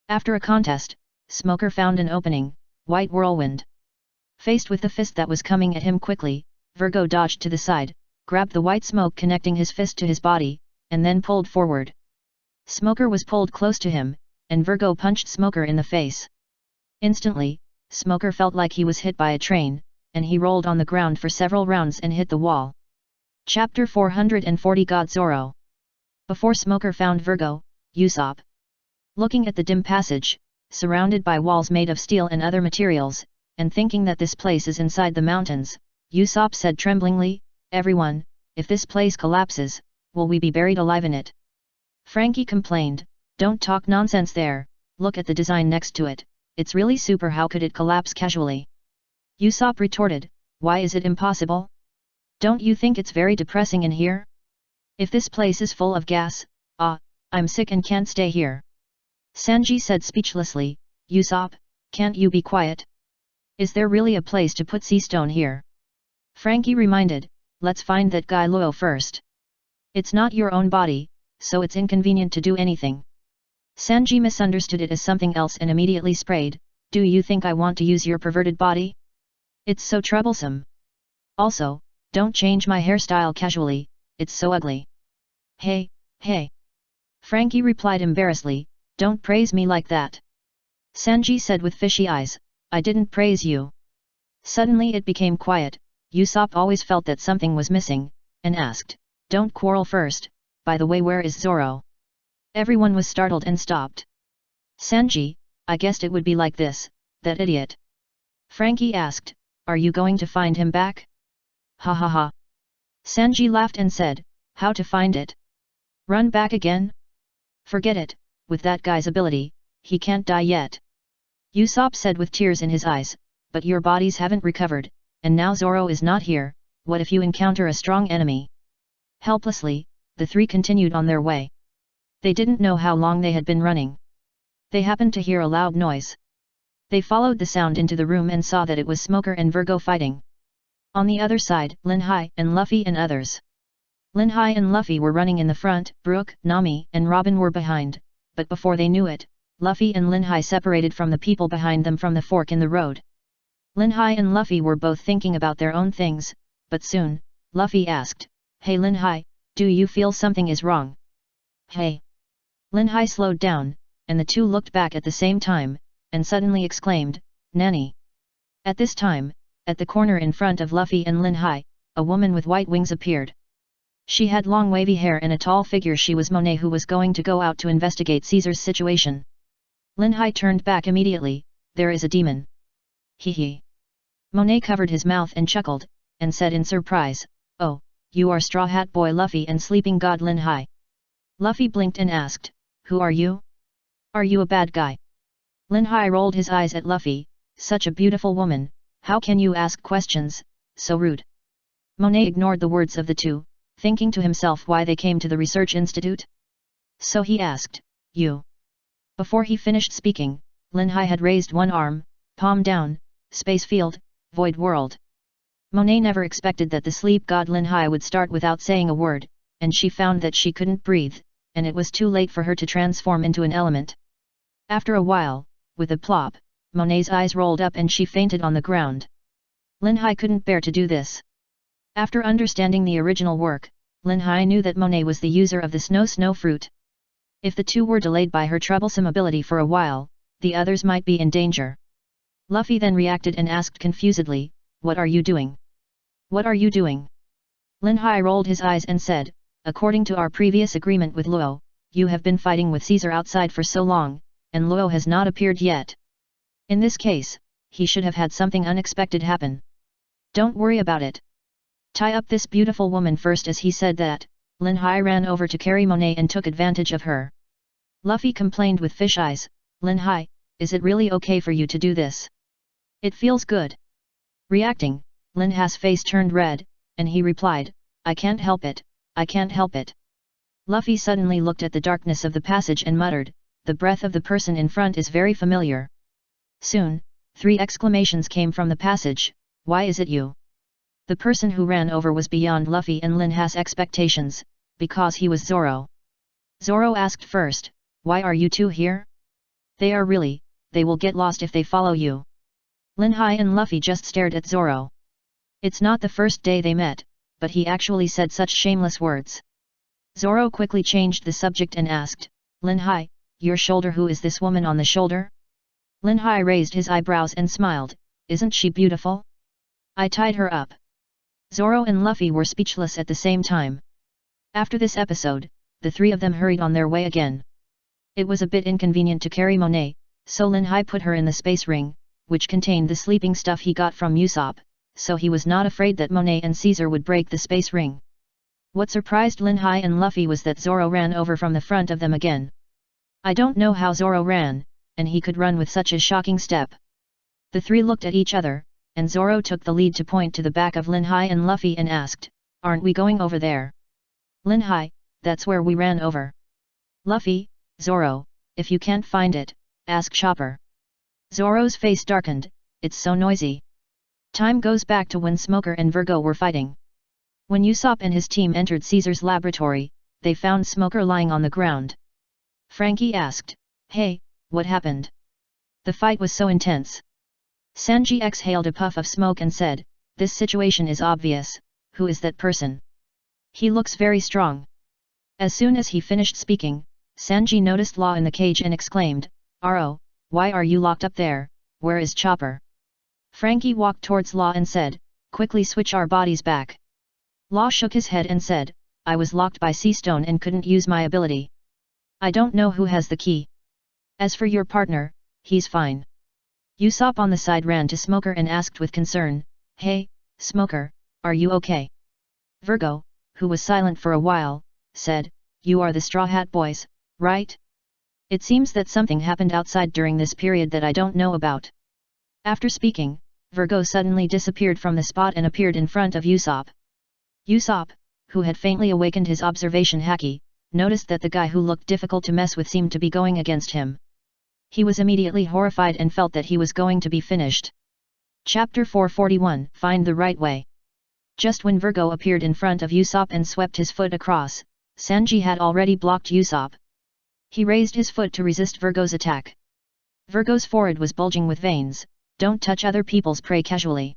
After a contest, Smoker found an opening, white whirlwind. Faced with the fist that was coming at him quickly, Virgo dodged to the side, grabbed the white smoke connecting his fist to his body, and then pulled forward. Smoker was pulled close to him, and Virgo punched Smoker in the face. Instantly, Smoker felt like he was hit by a train, and he rolled on the ground for several rounds and hit the wall. Chapter 440 God Zoro. Before Smoker found Virgo, Usopp. Looking at the dim passage, surrounded by walls made of steel and other materials, and thinking that this place is inside the mountains, Usopp said tremblingly, "Everyone, if this place collapses, will we be buried alive in it?" Frankie complained, "Don't talk nonsense there, look at the design next to it, it's really super, how could it collapse casually?" Usopp retorted, "Why is it impossible? Don't you think it's very depressing in here? If this place is full of gas, I'm sick and can't stay here." Sanji said speechlessly, "Usopp, can't you be quiet? Is there really a place to put sea stone here?" Frankie reminded, "Let's find that guy Luo first. It's not your own body, so it's inconvenient to do anything." Sanji misunderstood it as something else and immediately sprayed, "Do you think I want to use your perverted body? It's so troublesome. Also, don't change my hairstyle casually, it's so ugly." Hey. Frankie replied embarrassedly, "Don't praise me like that." Sanji said with fishy eyes, "I didn't praise you." Suddenly it became quiet. Usopp always felt that something was missing, and asked, "Don't quarrel first, by the way, where is Zoro?" Everyone was startled and stopped. "Sanji, I guessed it would be like this, that idiot." Frankie asked, are you going to find him back? Ha ha ha. Sanji laughed and said, how to find it? Run back again? Forget it, with that guy's ability, he can't die yet. Usopp said with tears in his eyes, but your bodies haven't recovered, and now Zoro is not here, what if you encounter a strong enemy? Helplessly, the three continued on their way. They didn't know how long they had been running. They happened to hear a loud noise. They followed the sound into the room and saw that it was Smoker and Virgo fighting. On the other side, Linhai and Luffy and others. Linhai and Luffy were running in the front, Brook, Nami, and Robin were behind, but before they knew it, Luffy and Linhai separated from the people behind them from the fork in the road. Linhai and Luffy were both thinking about their own things, but soon, Luffy asked, hey Linhai, do you feel something is wrong? Hey! Linhai slowed down, and the two looked back at the same time, and suddenly exclaimed, Nanny! At this time, at the corner in front of Luffy and Linhai, a woman with white wings appeared. She had long wavy hair and a tall figure. She was Monet, who was going to go out to investigate Caesar's situation. Linhai turned back immediately, there is a demon. Hee hee. Monet covered his mouth and chuckled, and said in surprise, oh, you are Straw Hat Boy Luffy and Sleeping God Linhai. Luffy blinked and asked, who are you? Are you a bad guy? Linhai rolled his eyes at Luffy, such a beautiful woman, how can you ask questions, so rude. Monet ignored the words of the two, thinking to himself why they came to the research institute. So he asked, you. Before he finished speaking, Linhai had raised one arm, palm down, space field, void world. Monet never expected that the sleep god Linhai would start without saying a word, and she found that she couldn't breathe, and it was too late for her to transform into an element. After a while, with a plop, Monet's eyes rolled up and she fainted on the ground. Linhai couldn't bear to do this. After understanding the original work, Linhai knew that Monet was the user of the snow fruit. If the two were delayed by her troublesome ability for a while, the others might be in danger. Luffy then reacted and asked confusedly, what are you doing? What are you doing? Linhai rolled his eyes and said, according to our previous agreement with Luo, you have been fighting with Caesar outside for so long, and Luo has not appeared yet. In this case, he should have had something unexpected happen. Don't worry about it. Tie up this beautiful woman first. As he said that, Linhai ran over to carry Monet and took advantage of her. Luffy complained with fish eyes, Linhai, is it really okay for you to do this? It feels good. Reacting, Linhai's face turned red, and he replied, I can't help it, I can't help it. Luffy suddenly looked at the darkness of the passage and muttered, the breath of the person in front is very familiar. Soon, 3 exclamations came from the passage, why is it you? The person who ran over was beyond Luffy and Linhai's expectations, because he was Zoro. Zoro asked first, why are you two here? They will get lost if they follow you. Linhai and Luffy just stared at Zoro. It's not the first day they met, but he actually said such shameless words. Zoro quickly changed the subject and asked, Linhai, your shoulder, who is this woman on the shoulder? Linhai raised his eyebrows and smiled, isn't she beautiful? I tied her up. Zoro and Luffy were speechless at the same time. After this episode, the 3 of them hurried on their way again. It was a bit inconvenient to carry Monet, so Linhai put her in the space ring, which contained the sleeping stuff he got from Usopp, so he was not afraid that Monet and Caesar would break the space ring. What surprised Linhai and Luffy was that Zoro ran over from the front of them again. I don't know how Zoro ran, and he could run with such a shocking step. The 3 looked at each other, and Zoro took the lead to point to the back of Linhai and Luffy and asked, aren't we going over there? Linhai, that's where we ran over. Luffy, Zoro, if you can't find it, ask Chopper. Zoro's face darkened, it's so noisy. Time goes back to when Smoker and Virgo were fighting. When Usopp and his team entered Caesar's laboratory, they found Smoker lying on the ground. Frankie asked, hey, what happened? The fight was so intense. Sanji exhaled a puff of smoke and said, this situation is obvious, who is that person? He looks very strong. As soon as he finished speaking, Sanji noticed Law in the cage and exclaimed, Aro, why are you locked up there, where is Chopper? Frankie walked towards Law and said, quickly switch our bodies back. Law shook his head and said, I was locked by Sea Stone and couldn't use my ability. I don't know who has the key. As for your partner, he's fine. Usopp on the side ran to Smoker and asked with concern, "Hey, Smoker, are you okay?" Virgo, who was silent for a while, said, "You are the Straw Hat Boys, right? It seems that something happened outside during this period that I don't know about." After speaking, Virgo suddenly disappeared from the spot and appeared in front of Usopp. Usopp, who had faintly awakened his observation haki, noticed that the guy who looked difficult to mess with seemed to be going against him. He was immediately horrified and felt that he was going to be finished. Chapter 441, Find the Right Way. Just when Virgo appeared in front of Usopp and swept his foot across, Sanji had already blocked Usopp. He raised his foot to resist Virgo's attack. Virgo's forehead was bulging with veins. "Don't touch other people's prey casually."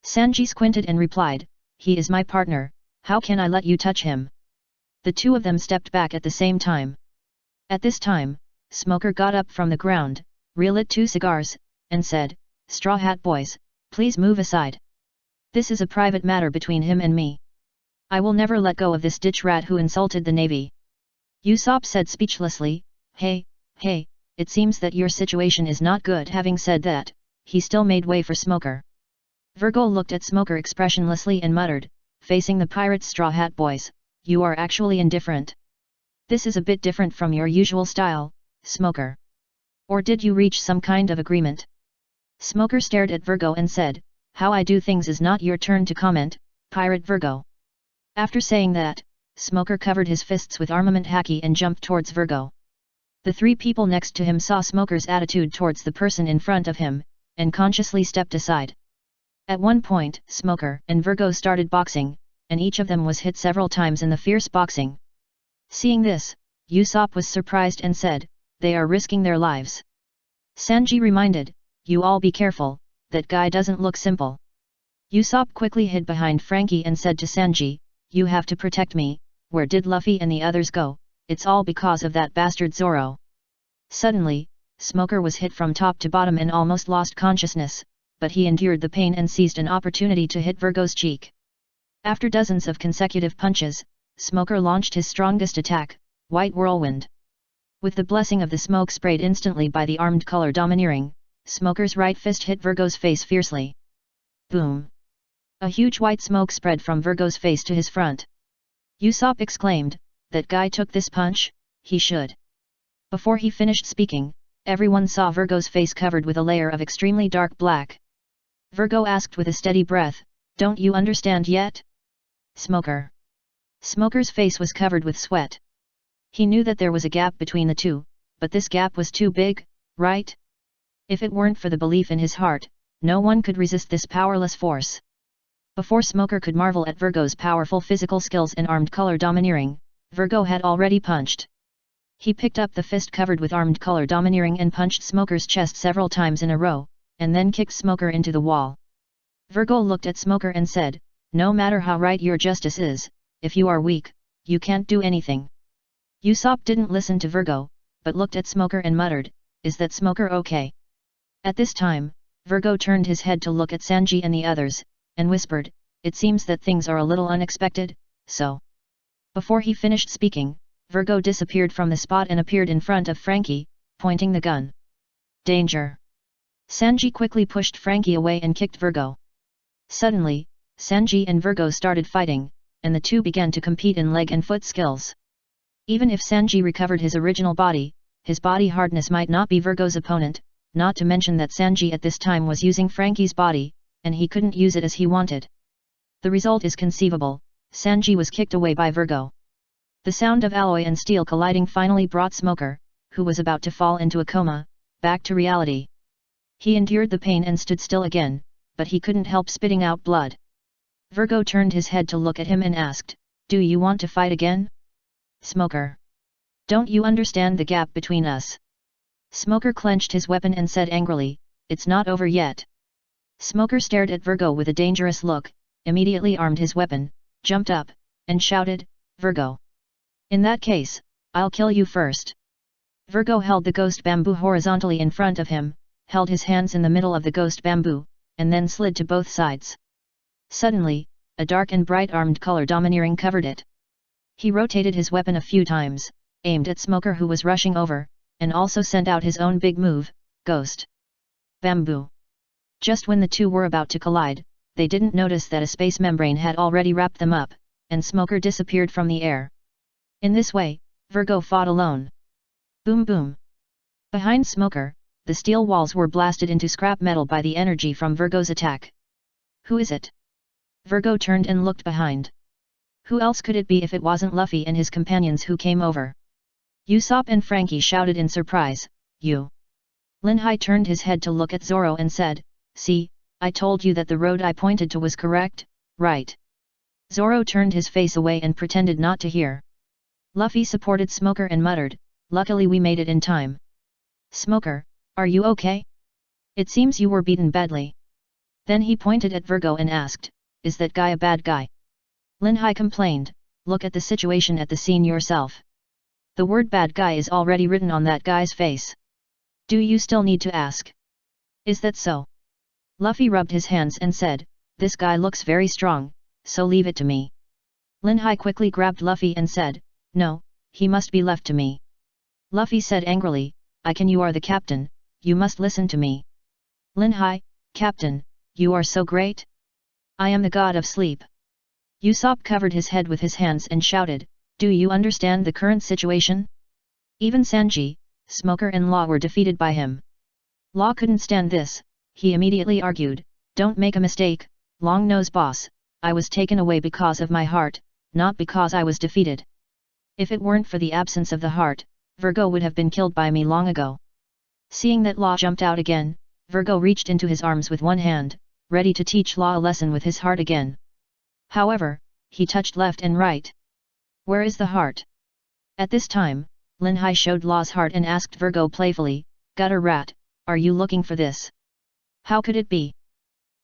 Sanji squinted and replied, "He is my partner, how can I let you touch him?" The two of them stepped back at the same time. At this time, Smoker got up from the ground, relit 2 cigars, and said, "Straw Hat Boys, please move aside. This is a private matter between him and me. I will never let go of this ditch rat who insulted the Navy." Usopp said speechlessly, Hey, it seems that your situation is not good." Having said that, he still made way for Smoker. Virgo looked at Smoker expressionlessly and muttered, "Facing the pirate Straw Hat Boys, you are actually indifferent. This is a bit different from your usual style, Smoker. Or did you reach some kind of agreement?" Smoker stared at Virgo and said, "How I do things is not your turn to comment, Pirate Virgo." After saying that, Smoker covered his fists with armament haki and jumped towards Virgo. The 3 people next to him saw Smoker's attitude towards the person in front of him, and consciously stepped aside. At one point, Smoker and Virgo started boxing, and each of them was hit several times in the fierce boxing. Seeing this, Usopp was surprised and said, "They are risking their lives." Sanji reminded, "You all be careful, that guy doesn't look simple." Usopp quickly hid behind Frankie and said to Sanji, "You have to protect me. Where did Luffy and the others go? It's all because of that bastard Zoro." Suddenly, Smoker was hit from top to bottom and almost lost consciousness, but he endured the pain and seized an opportunity to hit Virgo's cheek. After dozens of consecutive punches, Smoker launched his strongest attack, White Whirlwind. With the blessing of the smoke sprayed instantly by the armed color domineering, Smoker's right fist hit Virgo's face fiercely. Boom! A huge white smoke spread from Virgo's face to his front. Usopp exclaimed, "That guy took this punch, he should." Before he finished speaking, everyone saw Virgo's face covered with a layer of extremely dark black. Virgo asked with a steady breath, "Don't you understand yet?" Smoker. Smoker's face was covered with sweat. He knew that there was a gap between the two, but this gap was too big, right? If it weren't for the belief in his heart, no one could resist this powerless force. Before Smoker could marvel at Virgo's powerful physical skills and armed color domineering, Virgo had already punched. He picked up the fist covered with armed color domineering and punched Smoker's chest several times in a row, and then kicked Smoker into the wall. Virgo looked at Smoker and said, "No matter how right your justice is, if you are weak, you can't do anything." Usopp didn't listen to Virgo, but looked at Smoker and muttered, "Is that Smoker okay?" At this time, Virgo turned his head to look at Sanji and the others, and whispered, "It seems that things are a little unexpected, so." Before he finished speaking, Virgo disappeared from the spot and appeared in front of Frankie, pointing the gun. Danger! Sanji quickly pushed Frankie away and kicked Virgo. Suddenly, Sanji and Virgo started fighting, and the two began to compete in leg and foot skills. Even if Sanji recovered his original body, his body hardness might not be Virgo's opponent, not to mention that Sanji at this time was using Frankie's body, and he couldn't use it as he wanted. The result is conceivable, Sanji was kicked away by Virgo. The sound of alloy and steel colliding finally brought Smoker, who was about to fall into a coma, back to reality. He endured the pain and stood still again, but he couldn't help spitting out blood. Virgo turned his head to look at him and asked, "Do you want to fight again?" Smoker. "Don't you understand the gap between us?" Smoker clenched his weapon and said angrily, "It's not over yet." Smoker stared at Virgo with a dangerous look, immediately armed his weapon, jumped up, and shouted, "Virgo! In that case, I'll kill you first." Virgo held the ghost bamboo horizontally in front of him, held his hands in the middle of the ghost bamboo, and then slid to both sides. Suddenly, a dark and bright armed color domineering covered it. He rotated his weapon a few times, aimed at Smoker who was rushing over, and also sent out his own big move, Ghost Bamboo. Just when the two were about to collide, they didn't notice that a space membrane had already wrapped them up, and Smoker disappeared from the air. In this way, Virgo fought alone. Boom boom. Behind Smoker, the steel walls were blasted into scrap metal by the energy from Virgo's attack. Who is it? Virgo turned and looked behind. Who else could it be if it wasn't Luffy and his companions who came over? Usopp and Frankie shouted in surprise, You! Linhai turned his head to look at Zoro and said, See, I told you that the road I pointed to was correct, right? Zoro turned his face away and pretended not to hear. Luffy supported Smoker and muttered, Luckily we made it in time. Smoker, are you okay? It seems you were beaten badly. Then he pointed at Virgo and asked, Is that guy a bad guy? Linhai complained, Look at the situation at the scene yourself. The word bad guy is already written on that guy's face. Do you still need to ask? Is that so? Luffy rubbed his hands and said, This guy looks very strong, so leave it to me. Linhai quickly grabbed Luffy and said, No, he must be left to me. Luffy said angrily, You are the captain, you must listen to me. Linhai, Captain, you are so great? I am the god of sleep. Usopp covered his head with his hands and shouted, Do you understand the current situation? Even Sanji, Smoker and Law were defeated by him. Law couldn't stand this, he immediately argued, Don't make a mistake, Long Nose Boss, I was taken away because of my heart, not because I was defeated. If it weren't for the absence of the heart, Virgo would have been killed by me long ago. Seeing that Law jumped out again, Virgo reached into his arms with one hand, ready to teach Law a lesson with his heart again. However, he touched left and right. Where is the heart? At this time, Linhai showed Law's heart and asked Virgo playfully, Gutter rat, are you looking for this? How could it be?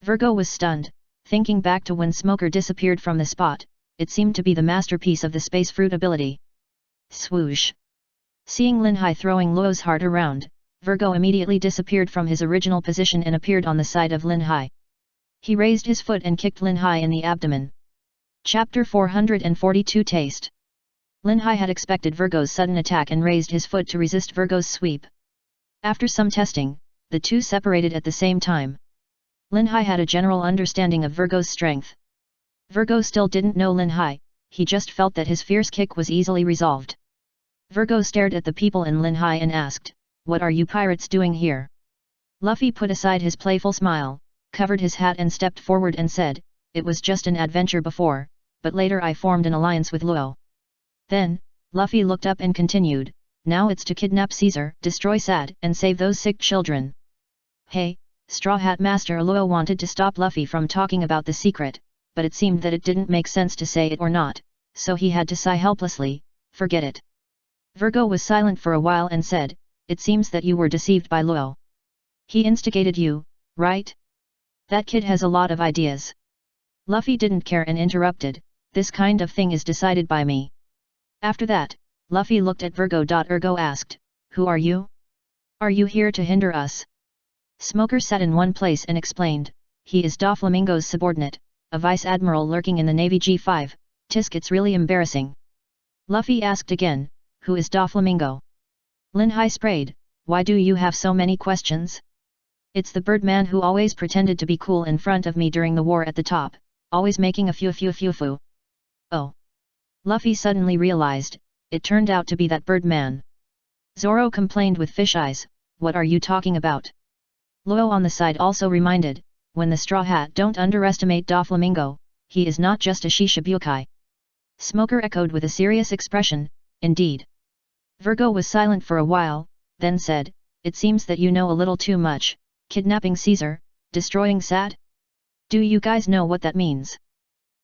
Virgo was stunned, thinking back to when Smoker disappeared from the spot, it seemed to be the masterpiece of the space fruit ability. Swoosh! Seeing Linhai throwing Luo's heart around, Virgo immediately disappeared from his original position and appeared on the side of Linhai. He raised his foot and kicked Linhai in the abdomen. Chapter 442 Taste. Linhai had expected Virgo's sudden attack and raised his foot to resist Virgo's sweep. After some testing, the two separated at the same time. Linhai had a general understanding of Virgo's strength. Virgo still didn't know Linhai, he just felt that his fierce kick was easily resolved. Virgo stared at the people in Linhai and asked, What are you pirates doing here? Luffy put aside his playful smile, covered his hat and stepped forward and said, It was just an adventure before, but later I formed an alliance with Luo. Then, Luffy looked up and continued, Now it's to kidnap Caesar, destroy Sad, and save those sick children. Hey, Straw Hat Master Luo wanted to stop Luffy from talking about the secret, but it seemed that it didn't make sense to say it or not, so he had to sigh helplessly, Forget it. Virgo was silent for a while and said, It seems that you were deceived by Luo. He instigated you, right? That kid has a lot of ideas. Luffy didn't care and interrupted, This kind of thing is decided by me. After that, Luffy looked at Virgo. Virgo asked, Who are you? Are you here to hinder us? Smoker sat in one place and explained, He is Doflamingo's subordinate, a vice admiral lurking in the Navy G5, Tisk it's really embarrassing. Luffy asked again, Who is Doflamingo? Linhai sprayed, Why do you have so many questions? It's the Birdman who always pretended to be cool in front of me during the war at the top, always making a fu. Oh. Luffy suddenly realized, it turned out to be that Birdman. Zoro complained with fish eyes, What are you talking about? Luo on the side also reminded, When the Straw Hat don't underestimate Doflamingo, he is not just a Shishibukai. Smoker echoed with a serious expression, Indeed. Virgo was silent for a while, then said, It seems that you know a little too much, kidnapping Caesar, destroying Sad? Do you guys know what that means?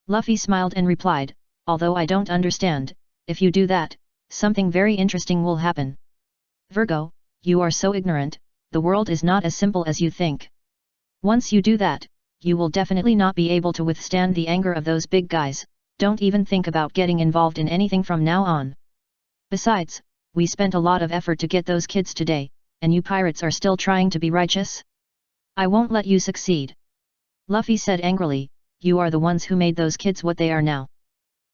Luffy smiled and replied, Although I don't understand, if you do that, something very interesting will happen. Virgo, you are so ignorant, the world is not as simple as you think. Once you do that, you will definitely not be able to withstand the anger of those big guys, don't even think about getting involved in anything from now on. Besides, we spent a lot of effort to get those kids today, and you pirates are still trying to be righteous? I won't let you succeed. Luffy said angrily, You are the ones who made those kids what they are now.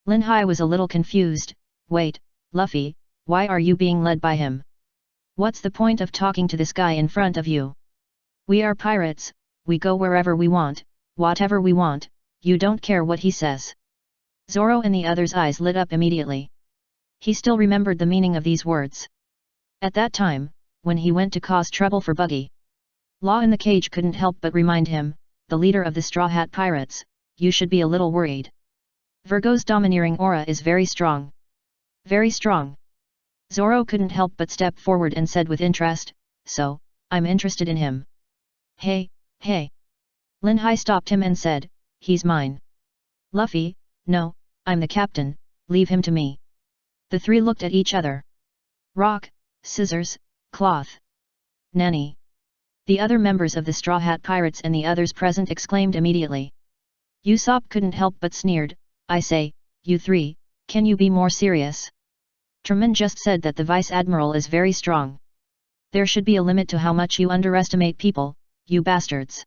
Linhai was a little confused, Wait, Luffy, why are you being led by him? What's the point of talking to this guy in front of you? We are pirates, we go wherever we want, whatever we want, you don't care what he says. Zoro and the other's eyes lit up immediately. He still remembered the meaning of these words. At that time, when he went to cause trouble for Buggy, Law in the cage couldn't help but remind him, the leader of the Straw Hat Pirates, you should be a little worried. Virgo's domineering aura is very strong. Very strong. Zoro couldn't help but step forward and said with interest, so, I'm interested in him. Hey, hey. Lin Hai stopped him and said, he's mine. Luffy, no, I'm the captain, leave him to me. The three looked at each other. Rock, scissors, cloth. Nanny. The other members of the Straw Hat Pirates and the others present exclaimed immediately. Usopp couldn't help but sneered, I say, you three, can you be more serious? Truman just said that the Vice Admiral is very strong. There should be a limit to how much you underestimate people, you bastards.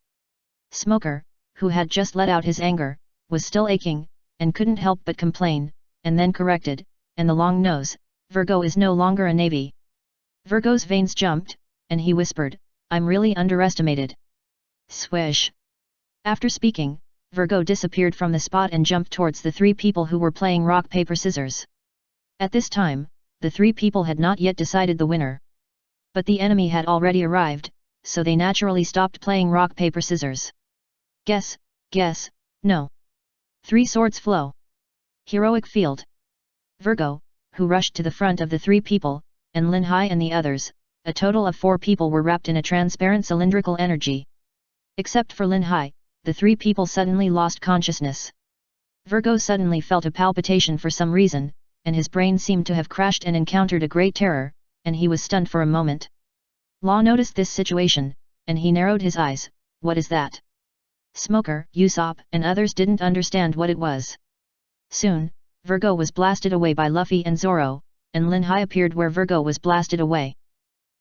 Smoker, who had just let out his anger, was still aching, and couldn't help but complain, and then corrected, and the long nose, Virgo is no longer a navy. Virgo's veins jumped, and he whispered, I'm really underestimated. Swish. After speaking, Virgo disappeared from the spot and jumped towards the three people who were playing rock paper scissors. At this time, the three people had not yet decided the winner. But the enemy had already arrived, so they naturally stopped playing rock paper scissors. Guess, no. Three swords flow. Heroic field. Virgo, who rushed to the front of the three people, and Lin Hai and the others, a total of 4 people were wrapped in a transparent cylindrical energy. Except for Lin Hai, the 3 people suddenly lost consciousness. Virgo suddenly felt a palpitation for some reason, and his brain seemed to have crashed and encountered a great terror, and he was stunned for a moment. Law noticed this situation, and he narrowed his eyes, what is that? Smoker, Usopp, and others didn't understand what it was. Soon, Virgo was blasted away by Luffy and Zoro, and Lin Hai appeared where Virgo was blasted away.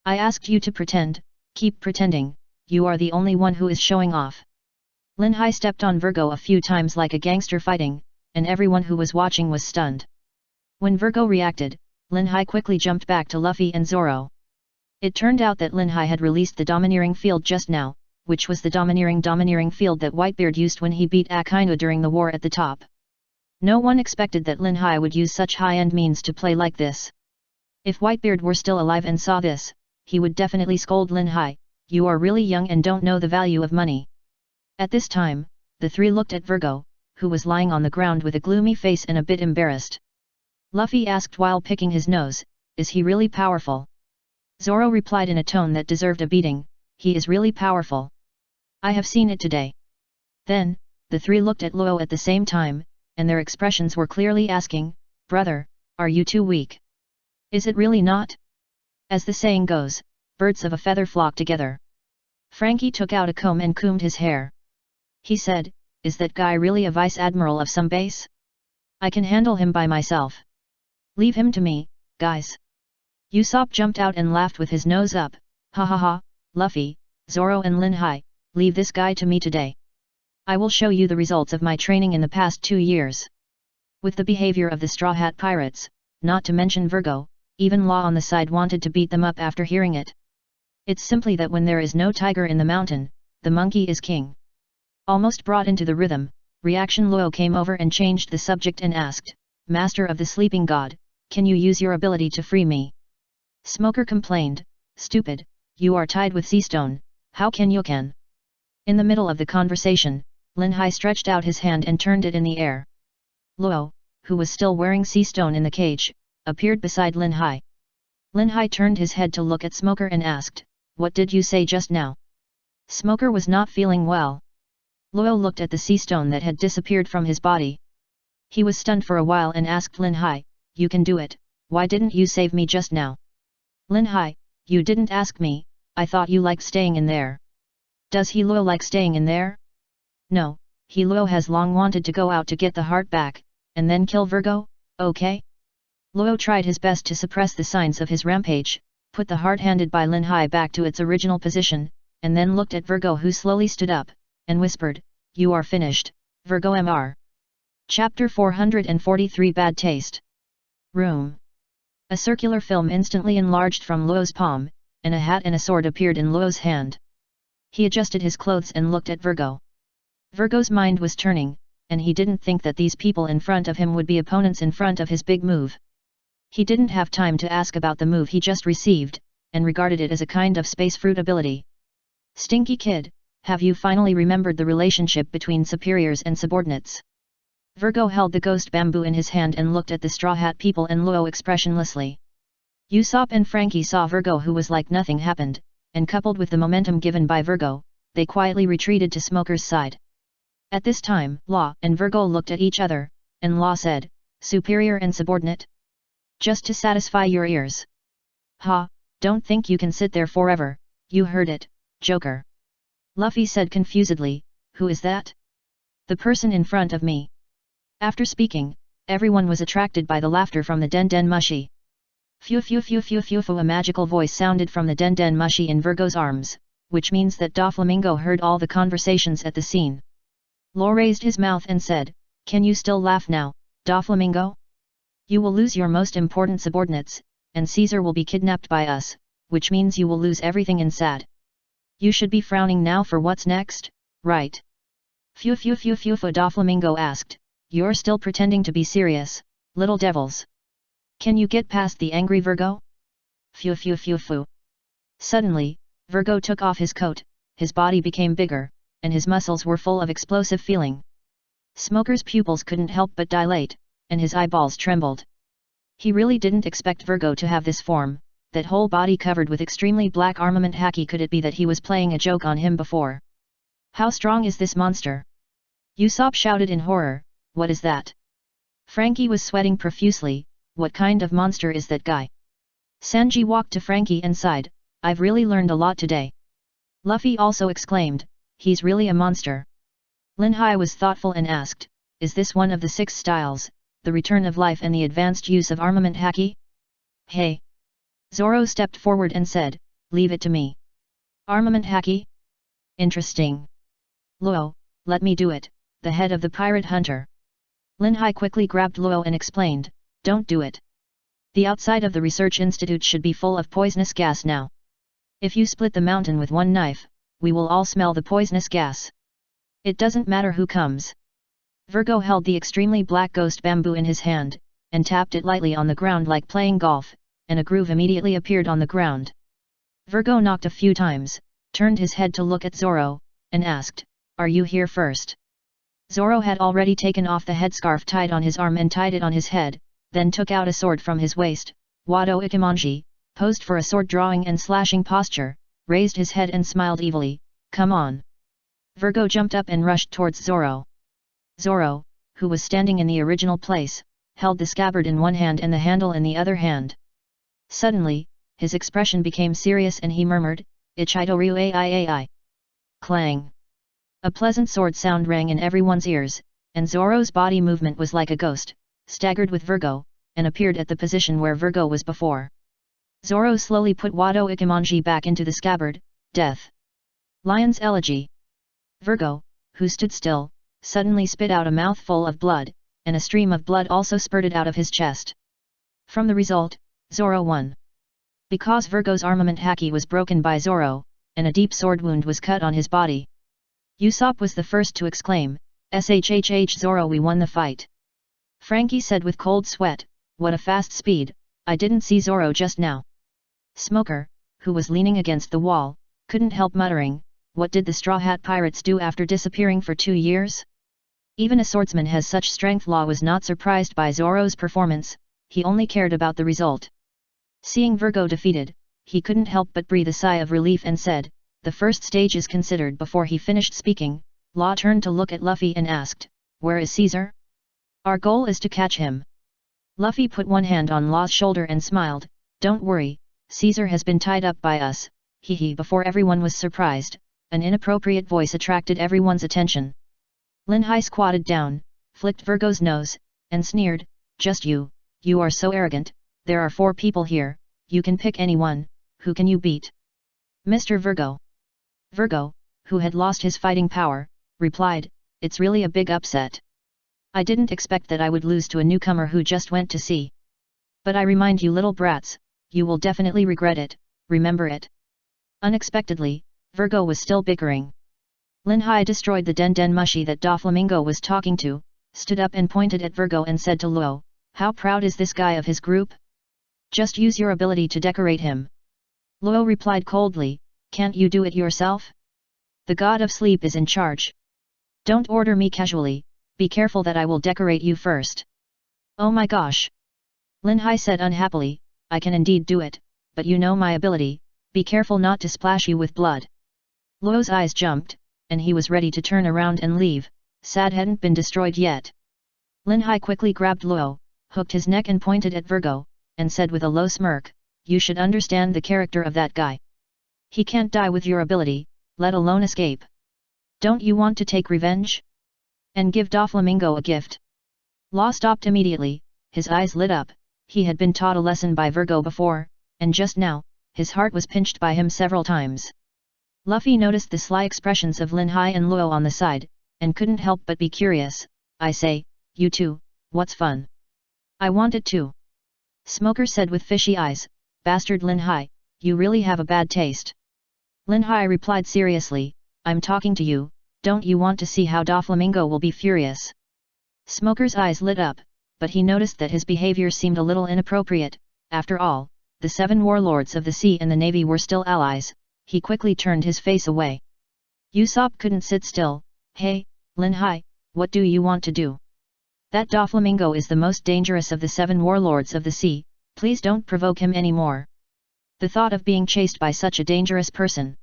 I asked you to pretend, keep pretending, you are the only one who is showing off. Lin Hai stepped on Virgo a few times like a gangster fighting, and everyone who was watching was stunned. When Virgo reacted, Lin Hai quickly jumped back to Luffy and Zoro. It turned out that Lin Hai had released the domineering field just now, which was the domineering field that Whitebeard used when he beat Akainu during the war at the top. No one expected that Lin Hai would use such high-end means to play like this. If Whitebeard were still alive and saw this, he would definitely scold Lin Hai, you are really young and don't know the value of money. At this time, the three looked at Virgo, who was lying on the ground with a gloomy face and a bit embarrassed. Luffy asked while picking his nose, is he really powerful? Zoro replied in a tone that deserved a beating, he is really powerful. I have seen it today. Then, the three looked at Luo at the same time, and their expressions were clearly asking, brother, are you too weak? Is it really not? As the saying goes, birds of a feather flock together. Frankie took out a comb and combed his hair. He said, is that guy really a vice admiral of some base? I can handle him by myself. Leave him to me, guys. Usopp jumped out and laughed with his nose up, ha ha ha, Luffy, Zoro and Lin Hai, leave this guy to me today. I will show you the results of my training in the past 2 years. With the behavior of the Straw Hat Pirates, not to mention Virgo, even Law on the side wanted to beat them up after hearing it. It's simply that when there is no tiger in the mountain, the monkey is king. Almost brought into the rhythm, Reaction Luo came over and changed the subject and asked, Master of the Sleeping God, can you use your ability to free me? Smoker complained, stupid, you are tied with Seastone, how can you can? In the middle of the conversation, Lin Hai stretched out his hand and turned it in the air. Luo, who was still wearing Seastone in the cage, appeared beside Lin Hai. Lin Hai turned his head to look at Smoker and asked, what did you say just now? Smoker was not feeling well. Luo looked at the Seastone that had disappeared from his body. He was stunned for a while and asked Lin Hai, you can do it, why didn't you save me just now? Lin Hai, you didn't ask me, I thought you liked staying in there. Does he Luo like staying in there? No, he Luo has long wanted to go out to get the heart back, and then kill Virgo, okay? Luo tried his best to suppress the signs of his rampage, put the heart handed by Lin Hai back to its original position, and then looked at Virgo who slowly stood up, and whispered, you are finished, Virgo Mr. Chapter 443 Bad Taste. Room. A circular film instantly enlarged from Luo's palm, and a hat and a sword appeared in Luo's hand. He adjusted his clothes and looked at Virgo. Virgo's mind was turning, and he didn't think that these people in front of him would be opponents in front of his big move. He didn't have time to ask about the move he just received, and regarded it as a kind of space fruit ability. Stinky kid, have you finally remembered the relationship between superiors and subordinates? Virgo held the ghost bamboo in his hand and looked at the Straw Hat people and Luo expressionlessly. Usopp and Frankie saw Virgo, who was like nothing happened, and coupled with the momentum given by Virgo, they quietly retreated to Smoker's side. At this time, Law and Virgo looked at each other, and Law said, "Superior and subordinate? Just to satisfy your ears? Ha, don't think you can sit there forever, you heard it, Joker." Luffy said confusedly, "Who is that?" "The person in front of me." After speaking, everyone was attracted by the laughter from the Den Den Mushi. Phew phew phew phew phew phew. A magical voice sounded from the Den Den Mushi in Virgo's arms, which means that Doflamingo heard all the conversations at the scene. Law raised his mouth and said, "Can you still laugh now, Doflamingo? You will lose your most important subordinates, and Caesar will be kidnapped by us, which means you will lose everything in sad. You should be frowning now for what's next, right?" "Phew phew phew phew phew." Doflamingo asked, "You're still pretending to be serious, little devils? Can you get past the angry Virgo?" "Phew phew phew phew." Suddenly, Virgo took off his coat, his body became bigger, and his muscles were full of explosive feeling. Smoker's pupils couldn't help but dilate, and his eyeballs trembled. He really didn't expect Virgo to have this form, that whole body covered with extremely black armament. Hacky, could it be that he was playing a joke on him before? How strong is this monster? Usopp shouted in horror, "What is that?" Frankie was sweating profusely, "What kind of monster is that guy?" Sanji walked to Frankie and sighed, "I've really learned a lot today." Luffy also exclaimed, "He's really a monster." Linhai was thoughtful and asked, "Is this one of the 6 styles, the return of life and the advanced use of armament Hacky?" "Hey!" Zoro stepped forward and said, "Leave it to me." "Armament Hacky? Interesting. Luo, let me do it, the head of the pirate hunter." Linhai quickly grabbed Luo and explained, "Don't do it. The outside of the research institute should be full of poisonous gas now. If you split the mountain with one knife, we will all smell the poisonous gas. It doesn't matter who comes." Virgo held the extremely black ghost bamboo in his hand, and tapped it lightly on the ground like playing golf, and a groove immediately appeared on the ground. Virgo knocked a few times, turned his head to look at Zoro, and asked, "Are you here first?" Zoro had already taken off the headscarf tied on his arm and tied it on his head, then took out a sword from his waist, Wado Ikimonji, posed for a sword drawing and slashing posture, raised his head and smiled evilly, "Come on." Virgo jumped up and rushed towards Zoro. Zoro, who was standing in the original place, held the scabbard in one hand and the handle in the other hand. Suddenly, his expression became serious and he murmured, "Ichido Ryu Ai." Clang! A pleasant sword sound rang in everyone's ears, and Zoro's body movement was like a ghost, staggered with Virgo, and appeared at the position where Virgo was before. Zoro slowly put Wado Ikimonji back into the scabbard. Death. Lion's Elegy. Virgo, who stood still, suddenly spit out a mouthful of blood, and a stream of blood also spurted out of his chest. From the result, Zoro won. Because Virgo's armament Hacky was broken by Zoro, and a deep sword wound was cut on his body. Usopp was the first to exclaim, "Shhh Zoro, we won the fight." Frankie said with cold sweat, "What a fast speed, I didn't see Zoro just now." Smoker, who was leaning against the wall, couldn't help muttering, "What did the Straw Hat Pirates do after disappearing for 2 years? Even a swordsman has such strength." Law was not surprised by Zoro's performance, he only cared about the result. Seeing Virgo defeated, he couldn't help but breathe a sigh of relief and said, "The first stage is considered." Before he finished speaking, Law turned to look at Luffy and asked, "Where is Caesar? Our goal is to catch him." Luffy put one hand on Law's shoulder and smiled, "Don't worry, Caesar has been tied up by us, hee." Before everyone was surprised, an inappropriate voice attracted everyone's attention. Linhai squatted down, flicked Virgo's nose, and sneered, "Just you are so arrogant, there are 4 people here, you can pick anyone, who can you beat?" "Mr. Virgo." Virgo, who had lost his fighting power, replied, "It's really a big upset. I didn't expect that I would lose to a newcomer who just went to sea. But I remind you little brats, you will definitely regret it, remember it." Unexpectedly, Virgo was still bickering. Lin Hai destroyed the Den Mushi that Doflamingo was talking to, stood up and pointed at Virgo and said to Luo, "How proud is this guy of his group? Just use your ability to decorate him." Luo replied coldly, "Can't you do it yourself? The god of sleep is in charge. Don't order me casually, be careful that I will decorate you first." "Oh my gosh!" Lin Hai said unhappily, "I can indeed do it, but you know my ability, be careful not to splash you with blood." Luo's eyes jumped, and he was ready to turn around and leave, sad hadn't been destroyed yet. Lin Hai quickly grabbed Luo, hooked his neck and pointed at Virgo, and said with a low smirk, "You should understand the character of that guy. He can't die with your ability, let alone escape. Don't you want to take revenge? And give Doflamingo a gift?" Law stopped immediately, his eyes lit up, he had been taught a lesson by Virgo before, and just now, his heart was pinched by him several times. Luffy noticed the sly expressions of Lin Hai and Luo on the side, and couldn't help but be curious. "I say, you two, what's fun? I want it too." Smoker said with fishy eyes, "Bastard Lin Hai, you really have a bad taste." Lin Hai replied seriously, "I'm talking to you, don't you want to see how Doflamingo will be furious?" Smoker's eyes lit up, but he noticed that his behavior seemed a little inappropriate. After all, the 7 warlords of the sea and the navy were still allies. He quickly turned his face away. Usopp couldn't sit still. "Hey, Lin Hai, what do you want to do? That Doflamingo is the most dangerous of the 7 warlords of the sea, please don't provoke him anymore. The thought of being chased by such a dangerous person."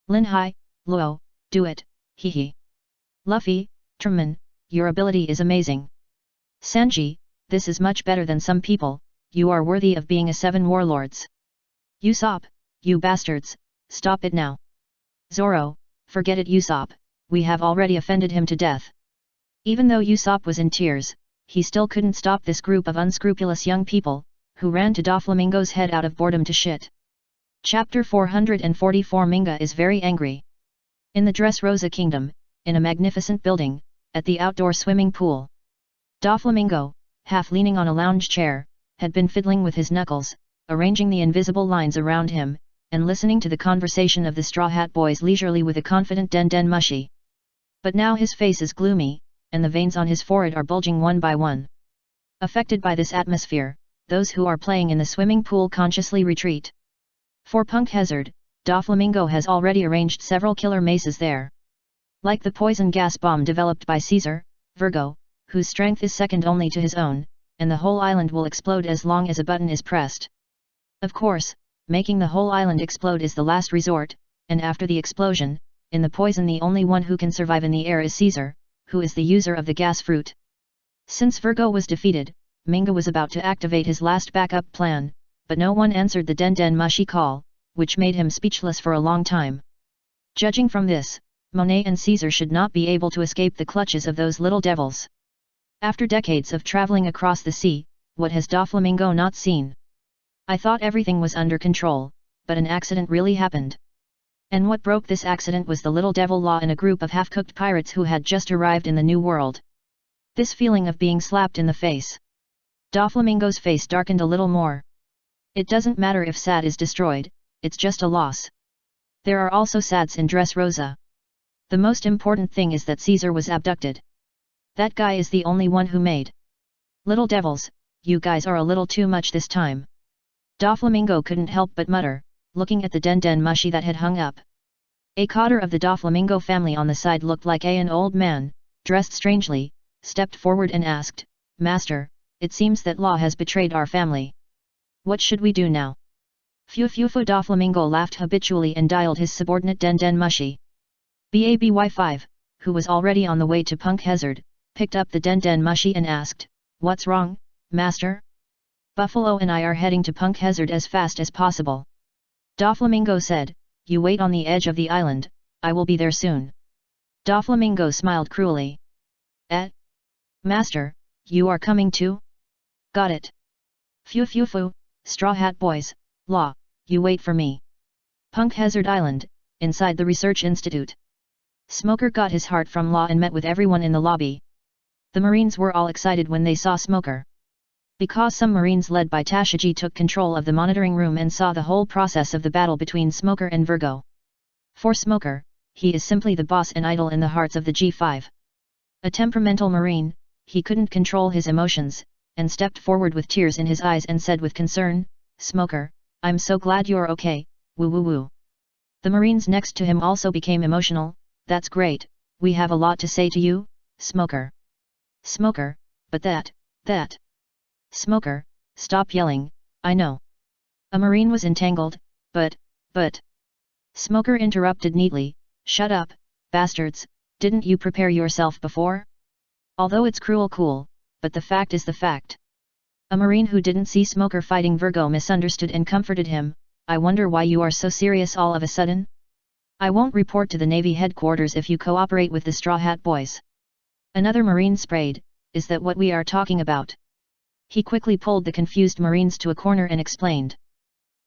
"Lin Hai, Luo, do it, hee. Luffy, Truman, your ability is amazing. Sanji, this is much better than some people, you are worthy of being a 7 warlords. Usopp, you bastards, stop it now. Zoro, forget it Usopp, we have already offended him to death." Even though Usopp was in tears, he still couldn't stop this group of unscrupulous young people, who ran to Doflamingo's head out of boredom to shit. Chapter 444 Minga is very angry. In the Dressrosa Kingdom, in a magnificent building, at the outdoor swimming pool. Doflamingo, half leaning on a lounge chair, had been fiddling with his knuckles, arranging the invisible lines around him, and listening to the conversation of the Straw Hat Boys leisurely with a confident Den Mushi. But now his face is gloomy, and the veins on his forehead are bulging one by one. Affected by this atmosphere, those who are playing in the swimming pool consciously retreat. For Punk Hazard, Doflamingo has already arranged several killer maces there. Like the poison gas bomb developed by Caesar, Virgo, whose strength is second only to his own, and the whole island will explode as long as a button is pressed. Of course, making the whole island explode is the last resort, and after the explosion, in the poison the only one who can survive in the air is Caesar, who is the user of the gas fruit. Since Virgo was defeated, Minga was about to activate his last backup plan, but no one answered the Den Mushi call, which made him speechless for a long time. Judging from this, Monet and Caesar should not be able to escape the clutches of those little devils. After decades of traveling across the sea, what has Doflamingo not seen? I thought everything was under control, but an accident really happened. And what broke this accident was the little devil Law and a group of half-cooked pirates who had just arrived in the new world. This feeling of being slapped in the face. Doflamingo's face darkened a little more. It doesn't matter if Sad is destroyed, it's just a loss. There are also Sads in Dressrosa. The most important thing is that Caesar was abducted. That guy is the only one who made. Little devils, you guys are a little too much this time. Doflamingo couldn't help but mutter, looking at the Den Mushi that had hung up. A cotter of the Doflamingo family on the side looked like an old man, dressed strangely, stepped forward and asked, "Master, it seems that Law has betrayed our family. What should we do now?" Fufu Doflamingo laughed habitually and dialed his subordinate Den Mushi. Baby5, who was already on the way to Punk Hazard, picked up the Den Mushi and asked, "What's wrong, Master?" "Buffalo and I are heading to Punk Hazard as fast as possible." Doflamingo said, "You wait on the edge of the island, I will be there soon." Doflamingo smiled cruelly. Master, you are coming too?" "Got it. Fufu, Straw Hat Boys, Law, you wait for me. Punk Hazard Island, inside the Research Institute." Smoker got his heart from Law and met with everyone in the lobby. The Marines were all excited when they saw Smoker. Because some Marines led by Tashigi took control of the monitoring room and saw the whole process of the battle between Smoker and Virgo. For Smoker, he is simply the boss and idol in the hearts of the G5. A temperamental Marine, he couldn't control his emotions, and stepped forward with tears in his eyes and said with concern, "Smoker, I'm so glad you're okay, woo woo woo." The Marines next to him also became emotional. "That's great, we have a lot to say to you, Smoker." "Smoker, but that. Smoker, stop yelling, I know." A Marine was entangled, but. Smoker interrupted neatly, "Shut up, bastards, didn't you prepare yourself before? Although it's cruel cool, but the fact is the fact." A Marine who didn't see Smoker fighting Virgo misunderstood and comforted him, "I wonder why you are so serious all of a sudden? I won't report to the Navy headquarters if you cooperate with the Straw Hat Boys." Another Marine sprayed, "Is that what we are talking about?" He quickly pulled the confused Marines to a corner and explained.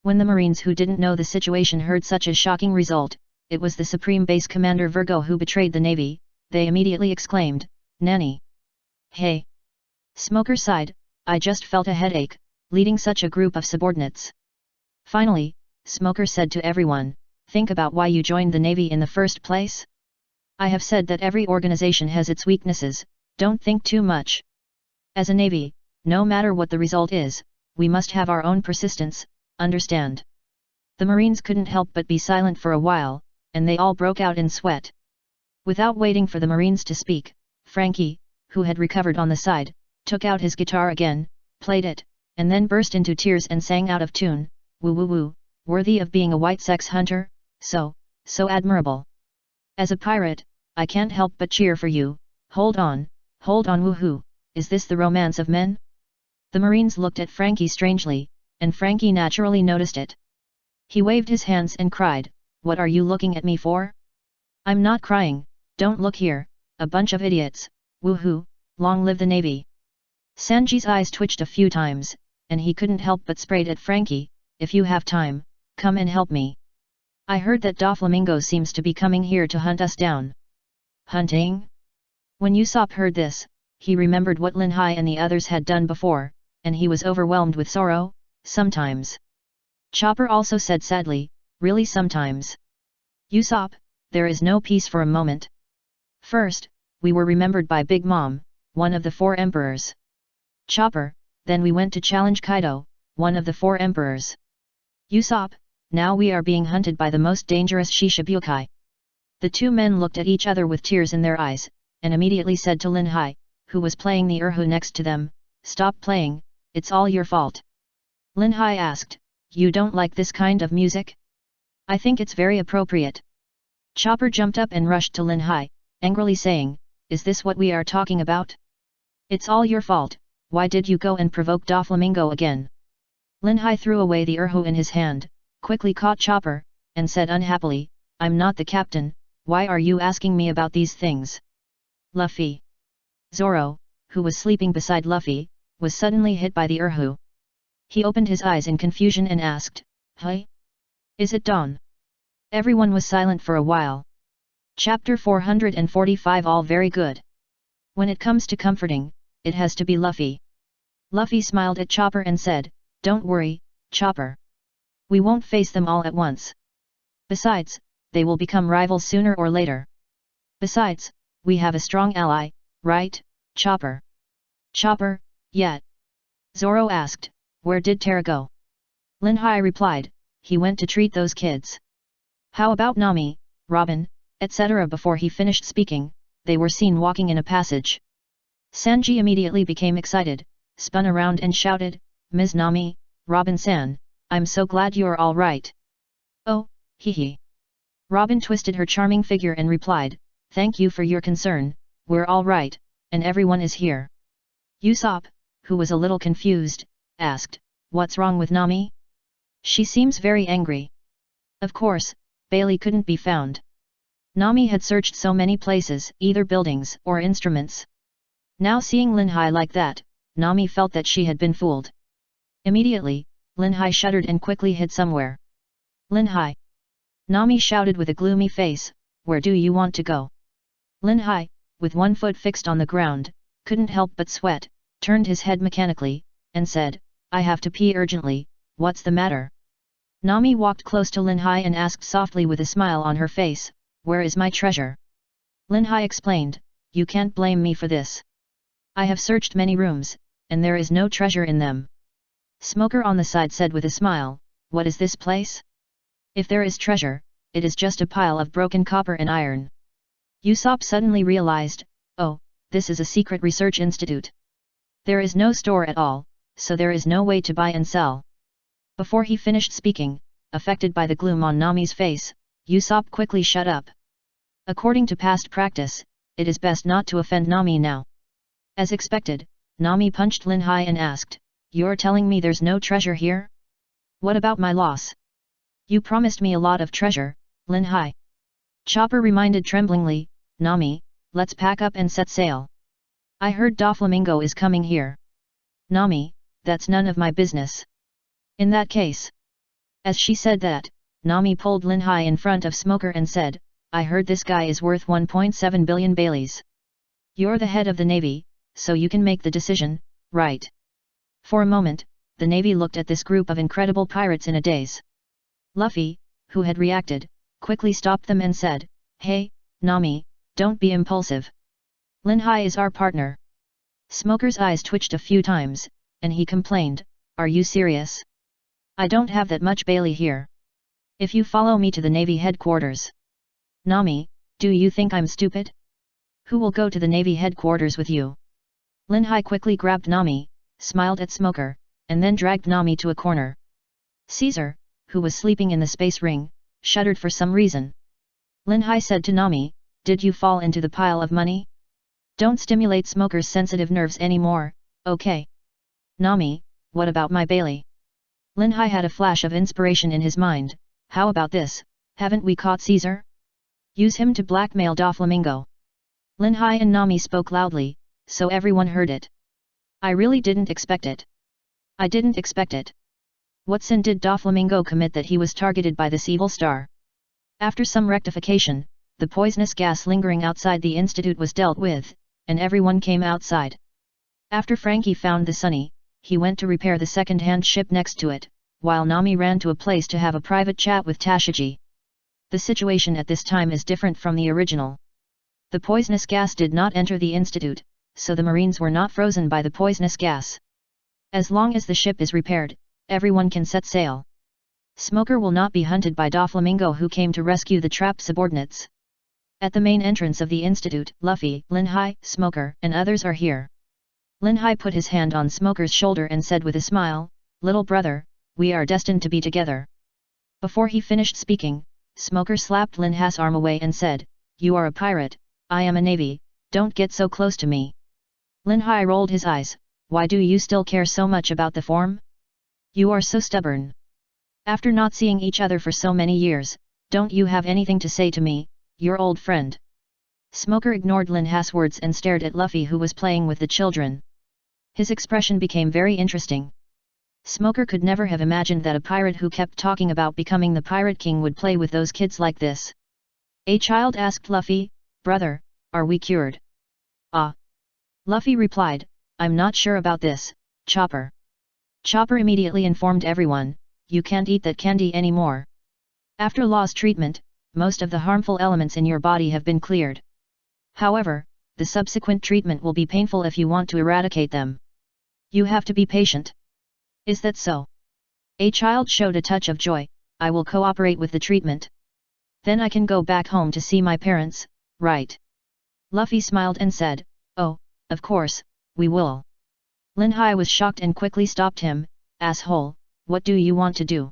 When the Marines who didn't know the situation heard such a shocking result, it was the Supreme Base Commander Virgo who betrayed the Navy. They immediately exclaimed, "Nanny! Hey!" Smoker sighed, "I just felt a headache, leading such a group of subordinates." Finally, Smoker said to everyone, "Think about why you joined the Navy in the first place? I have said that every organization has its weaknesses, don't think too much. As a Navy, no matter what the result is, we must have our own persistence, understand?" The Marines couldn't help but be silent for a while, and they all broke out in sweat. Without waiting for the Marines to speak, Frankie, who had recovered on the side, took out his guitar again, played it, and then burst into tears and sang out of tune, "Woo woo woo, worthy of being a white sex hunter, so admirable. As a pirate, I can't help but cheer for you, hold on, woohoo, is this the romance of men?" The Marines looked at Frankie strangely, and Frankie naturally noticed it. He waved his hands and cried, "What are you looking at me for? I'm not crying, don't look here, a bunch of idiots, woohoo, long live the Navy." Sanji's eyes twitched a few times, and he couldn't help but sprayed at Frankie, "If you have time, come and help me. I heard that Doflamingo seems to be coming here to hunt us down." "Hunting?" When Usopp heard this, he remembered what Lin Hai and the others had done before, and he was overwhelmed with sorrow. "Sometimes." Chopper also said sadly, "Really sometimes. Usopp, there is no peace for a moment. First, we were remembered by Big Mom, one of the 4 emperors. Chopper, then we went to challenge Kaido, one of the 4 emperors. Usopp, now we are being hunted by the most dangerous Shishibukai." The 2 men looked at each other with tears in their eyes, and immediately said to Lin Hai, who was playing the erhu next to them, "Stop playing, it's all your fault." Lin Hai asked, "You don't like this kind of music? I think it's very appropriate." Chopper jumped up and rushed to Lin Hai, angrily saying, "Is this what we are talking about? It's all your fault, why did you go and provoke Doflamingo again?" Lin Hai threw away the erhu in his hand, quickly caught Chopper, and said unhappily, "I'm not the captain, why are you asking me about these things?" Luffy. Zoro, who was sleeping beside Luffy, was suddenly hit by the erhu. He opened his eyes in confusion and asked, "Hey? Is it dawn?" Everyone was silent for a while. Chapter 445. All very good. When it comes to comforting, it has to be Luffy. Luffy smiled at Chopper and said, "Don't worry, Chopper. We won't face them all at once. Besides, they will become rivals sooner or later. Besides, we have a strong ally, right, Chopper?" "Chopper, yeah." Zoro asked, "Where did Tara go?" Lin Hai replied, "He went to treat those kids." "How about Nami, Robin, etc." Before he finished speaking, they were seen walking in a passage. Sanji immediately became excited, spun around and shouted, "Ms. Nami, Robin-san, I'm so glad you're all right." "Oh, hee." Robin twisted her charming figure and replied, "Thank you for your concern, we're all right, and everyone is here." Usopp, who was a little confused, asked, "What's wrong with Nami? She seems very angry." Of course, Bailey couldn't be found. Nami had searched so many places, either buildings or instruments. Now seeing Lin Hai like that, Nami felt that she had been fooled. Immediately, Lin Hai shuddered and quickly hid somewhere. "Lin Hai!" Nami shouted with a gloomy face, "Where do you want to go?" Lin Hai, with one foot fixed on the ground, couldn't help but sweat, turned his head mechanically, and said, "I have to pee urgently, what's the matter?" Nami walked close to Lin Hai and asked softly with a smile on her face, "Where is my treasure?" Lin Hai explained, "You can't blame me for this. I have searched many rooms, and there is no treasure in them." Smoker on the side said with a smile, "What is this place? If there is treasure, it is just a pile of broken copper and iron." Usopp suddenly realized, "Oh, this is a secret research institute. There is no store at all, so there is no way to buy and sell." Before he finished speaking, affected by the gloom on Nami's face, Usopp quickly shut up. According to past practice, it is best not to offend Nami now. As expected, Nami punched Lin Hai and asked, "You're telling me there's no treasure here? What about my loss? You promised me a lot of treasure, Lin Hai." Chopper reminded tremblingly, "Nami, let's pack up and set sail. I heard Doflamingo is coming here." "Nami, that's none of my business." "In that case." As she said that, Nami pulled Lin Hai in front of Smoker and said, "I heard this guy is worth 1.7 billion Baileys. You're the head of the Navy, so you can make the decision, right?" For a moment, the Navy looked at this group of incredible pirates in a daze. Luffy, who had reacted, quickly stopped them and said, "Hey, Nami, don't be impulsive. Lin Hai is our partner." Smoker's eyes twitched a few times, and he complained, "Are you serious? I don't have that much Bailey here. If you follow me to the Navy headquarters." "Nami, do you think I'm stupid? Who will go to the Navy headquarters with you?" Lin Hai quickly grabbed Nami, smiled at Smoker, and then dragged Nami to a corner. Caesar, who was sleeping in the space ring, shuddered for some reason. Lin Hai said to Nami, "Did you fall into the pile of money? Don't stimulate Smoker's sensitive nerves anymore, okay? Nami, what about my Bailey?" Lin Hai had a flash of inspiration in his mind. "How about this, haven't we caught Caesar? Use him to blackmail Doflamingo." Lin Hai and Nami spoke loudly, so everyone heard it. "I really didn't expect it. I didn't expect it. What sin did Doflamingo commit that he was targeted by this evil star?" After some rectification, the poisonous gas lingering outside the institute was dealt with, and everyone came outside. After Frankie found the Sunny, he went to repair the second-hand ship next to it, while Nami ran to a place to have a private chat with Tashigi. The situation at this time is different from the original. The poisonous gas did not enter the institute, so the Marines were not frozen by the poisonous gas. As long as the ship is repaired, everyone can set sail. Smoker will not be hunted by Doflamingo, who came to rescue the trapped subordinates. At the main entrance of the institute, Luffy, Lin Hai, Smoker, and others are here. Lin Hai put his hand on Smoker's shoulder and said with a smile, "Little brother, we are destined to be together." Before he finished speaking, Smoker slapped Lin Hai's arm away and said, "You are a pirate, I am a navy, don't get so close to me." Lin Hai rolled his eyes, "Why do you still care so much about the form? You are so stubborn. After not seeing each other for so many years, don't you have anything to say to me, your old friend?" Smoker ignored Lin Hai's words and stared at Luffy, who was playing with the children. His expression became very interesting. Smoker could never have imagined that a pirate who kept talking about becoming the Pirate King would play with those kids like this. A child asked Luffy, "Brother, are we cured?" "Ah." Luffy replied, "I'm not sure about this, Chopper." Chopper immediately informed everyone, "You can't eat that candy anymore. After Law's treatment, most of the harmful elements in your body have been cleared. However, the subsequent treatment will be painful if you want to eradicate them. You have to be patient." "Is that so?" A child showed a touch of joy, "I will cooperate with the treatment. Then I can go back home to see my parents, right?" Luffy smiled and said, "Oh, of course, we will." Lin Hai was shocked and quickly stopped him, "Asshole, what do you want to do?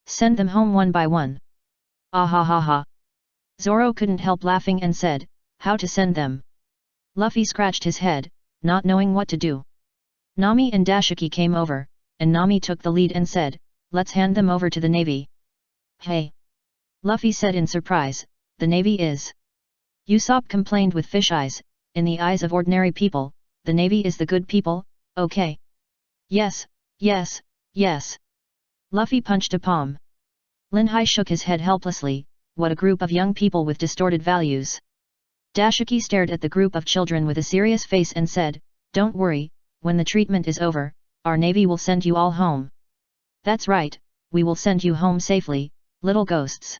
Send them home one by one." "Ah ha ha ha." Zoro couldn't help laughing and said, "How to send them?" Luffy scratched his head, not knowing what to do. Nami and Dashiki came over, and Nami took the lead and said, "Let's hand them over to the Navy." "Hey!" Luffy said in surprise, "The Navy is?" Usopp complained with fish eyes, "In the eyes of ordinary people, the Navy is the good people, okay?" "Yes, yes, yes." Luffy punched a palm. Lin Hai shook his head helplessly, "What a group of young people with distorted values." Dashiki stared at the group of children with a serious face and said, "Don't worry, when the treatment is over, our Navy will send you all home." "That's right, we will send you home safely, little ghosts.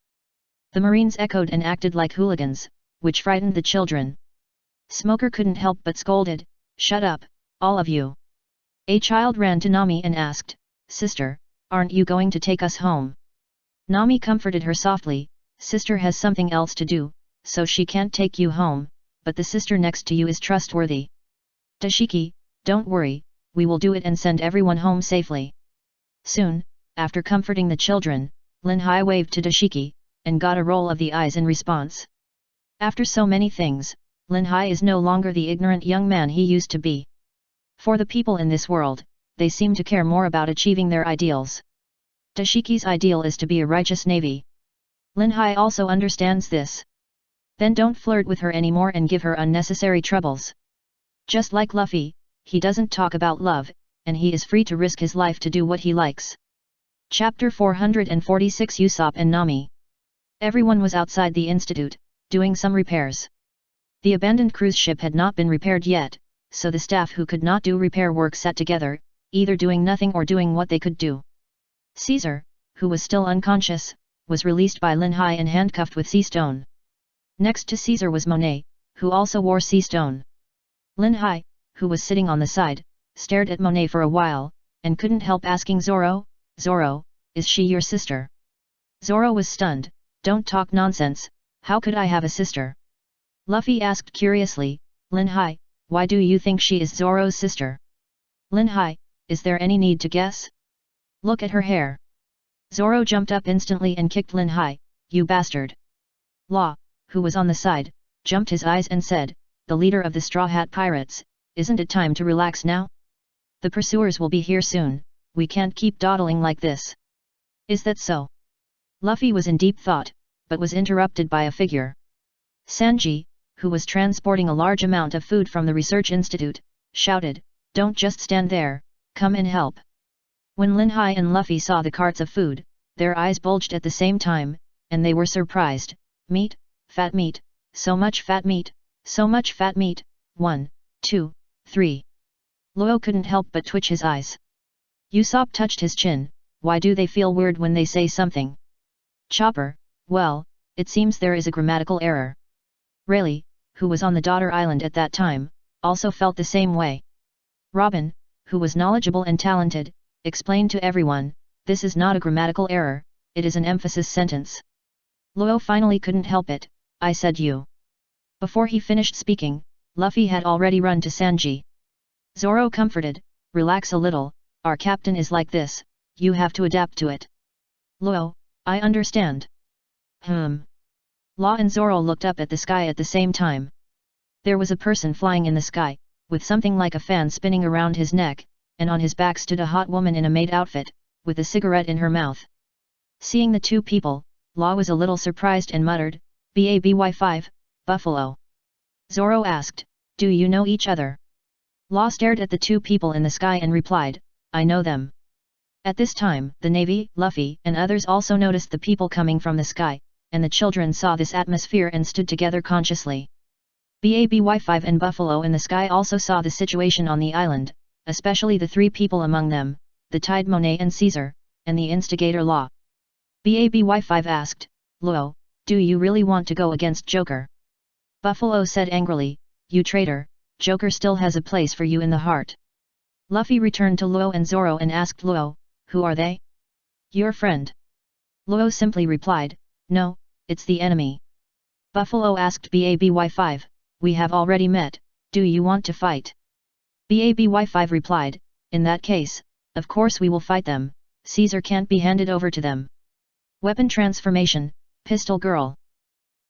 The Marines echoed and acted like hooligans, which frightened the children. Smoker couldn't help but scolded, "Shut up, all of you." A child ran to Nami and asked, "Sister, aren't you going to take us home?" Nami comforted her softly, "Sister has something else to do, so she can't take you home, but the sister next to you is trustworthy. Dashiki, don't worry, we will do it and send everyone home safely." Soon, after comforting the children, Lin Hai waved to Dashiki, and got a roll of the eyes in response. After so many things, Lin Hai is no longer the ignorant young man he used to be. For the people in this world, they seem to care more about achieving their ideals. Dashiki's ideal is to be a righteous navy. Lin Hai also understands this. Then don't flirt with her anymore and give her unnecessary troubles. Just like Luffy, he doesn't talk about love, and he is free to risk his life to do what he likes. Chapter 446 Usopp and Nami. Everyone was outside the institute, doing some repairs. The abandoned cruise ship had not been repaired yet, so the staff who could not do repair work sat together, either doing nothing or doing what they could do. Caesar, who was still unconscious, was released by Lin Hai and handcuffed with sea stone. Next to Caesar was Monet, who also wore sea stone. Lin Hai, who was sitting on the side, stared at Monet for a while, and couldn't help asking Zoro, "Zoro, is she your sister?" Zoro was stunned, "Don't talk nonsense, how could I have a sister?" Luffy asked curiously, "Lin Hai, why do you think she is Zoro's sister?" "Lin Hai, is there any need to guess? Look at her hair." Zoro jumped up instantly and kicked Lin Hai, "You bastard!" Law, who was on the side, jumped his eyes and said, "The leader of the Straw Hat Pirates, isn't it time to relax now? The pursuers will be here soon, we can't keep dawdling like this." "Is that so?" Luffy was in deep thought, but was interrupted by a figure. Sanji, who was transporting a large amount of food from the research institute, shouted, "Don't just stand there, come and help." When Lin Hai and Luffy saw the carts of food, their eyes bulged at the same time, and they were surprised. "Meat, fat meat, so much fat meat, so much fat meat, 1, 2, 3. Luo couldn't help but twitch his eyes. Usopp touched his chin, "Why do they feel weird when they say something?" Chopper, "Well, it seems there is a grammatical error." Rayleigh, who was on the daughter island at that time, also felt the same way. Robin, who was knowledgeable and talented, explained to everyone, "This is not a grammatical error, it is an emphasis sentence." Luo finally couldn't help it, "I said you." Before he finished speaking, Luffy had already run to Sanji. Zoro comforted, "Relax a little, our captain is like this, you have to adapt to it." "Luo, I understand." Law and Zoro looked up at the sky at the same time. There was a person flying in the sky, with something like a fan spinning around his neck, and on his back stood a hot woman in a maid outfit, with a cigarette in her mouth. Seeing the two people, Law was a little surprised and muttered, "Baby5, Buffalo." Zoro asked, "Do you know each other?" Law stared at the two people in the sky and replied, "I know them." At this time, the Navy, Luffy, and others also noticed the people coming from the sky, and the children saw this atmosphere and stood together consciously. Baby5 and Buffalo in the sky also saw the situation on the island, especially the three people among them, the Tide Monet and Caesar, and the instigator Law. Baby5 asked, "Luo, do you really want to go against Joker?" Buffalo said angrily, "You traitor, Joker still has a place for you in the heart." Luffy returned to Luo and Zoro and asked Luo, "Who are they?" "Your friend." Luo simply replied, "No, it's the enemy." Buffalo asked Baby5, "We have already met, do you want to fight?" Baby5 replied, "In that case, of course we will fight them, Caesar can't be handed over to them." Weapon transformation, Pistol Girl.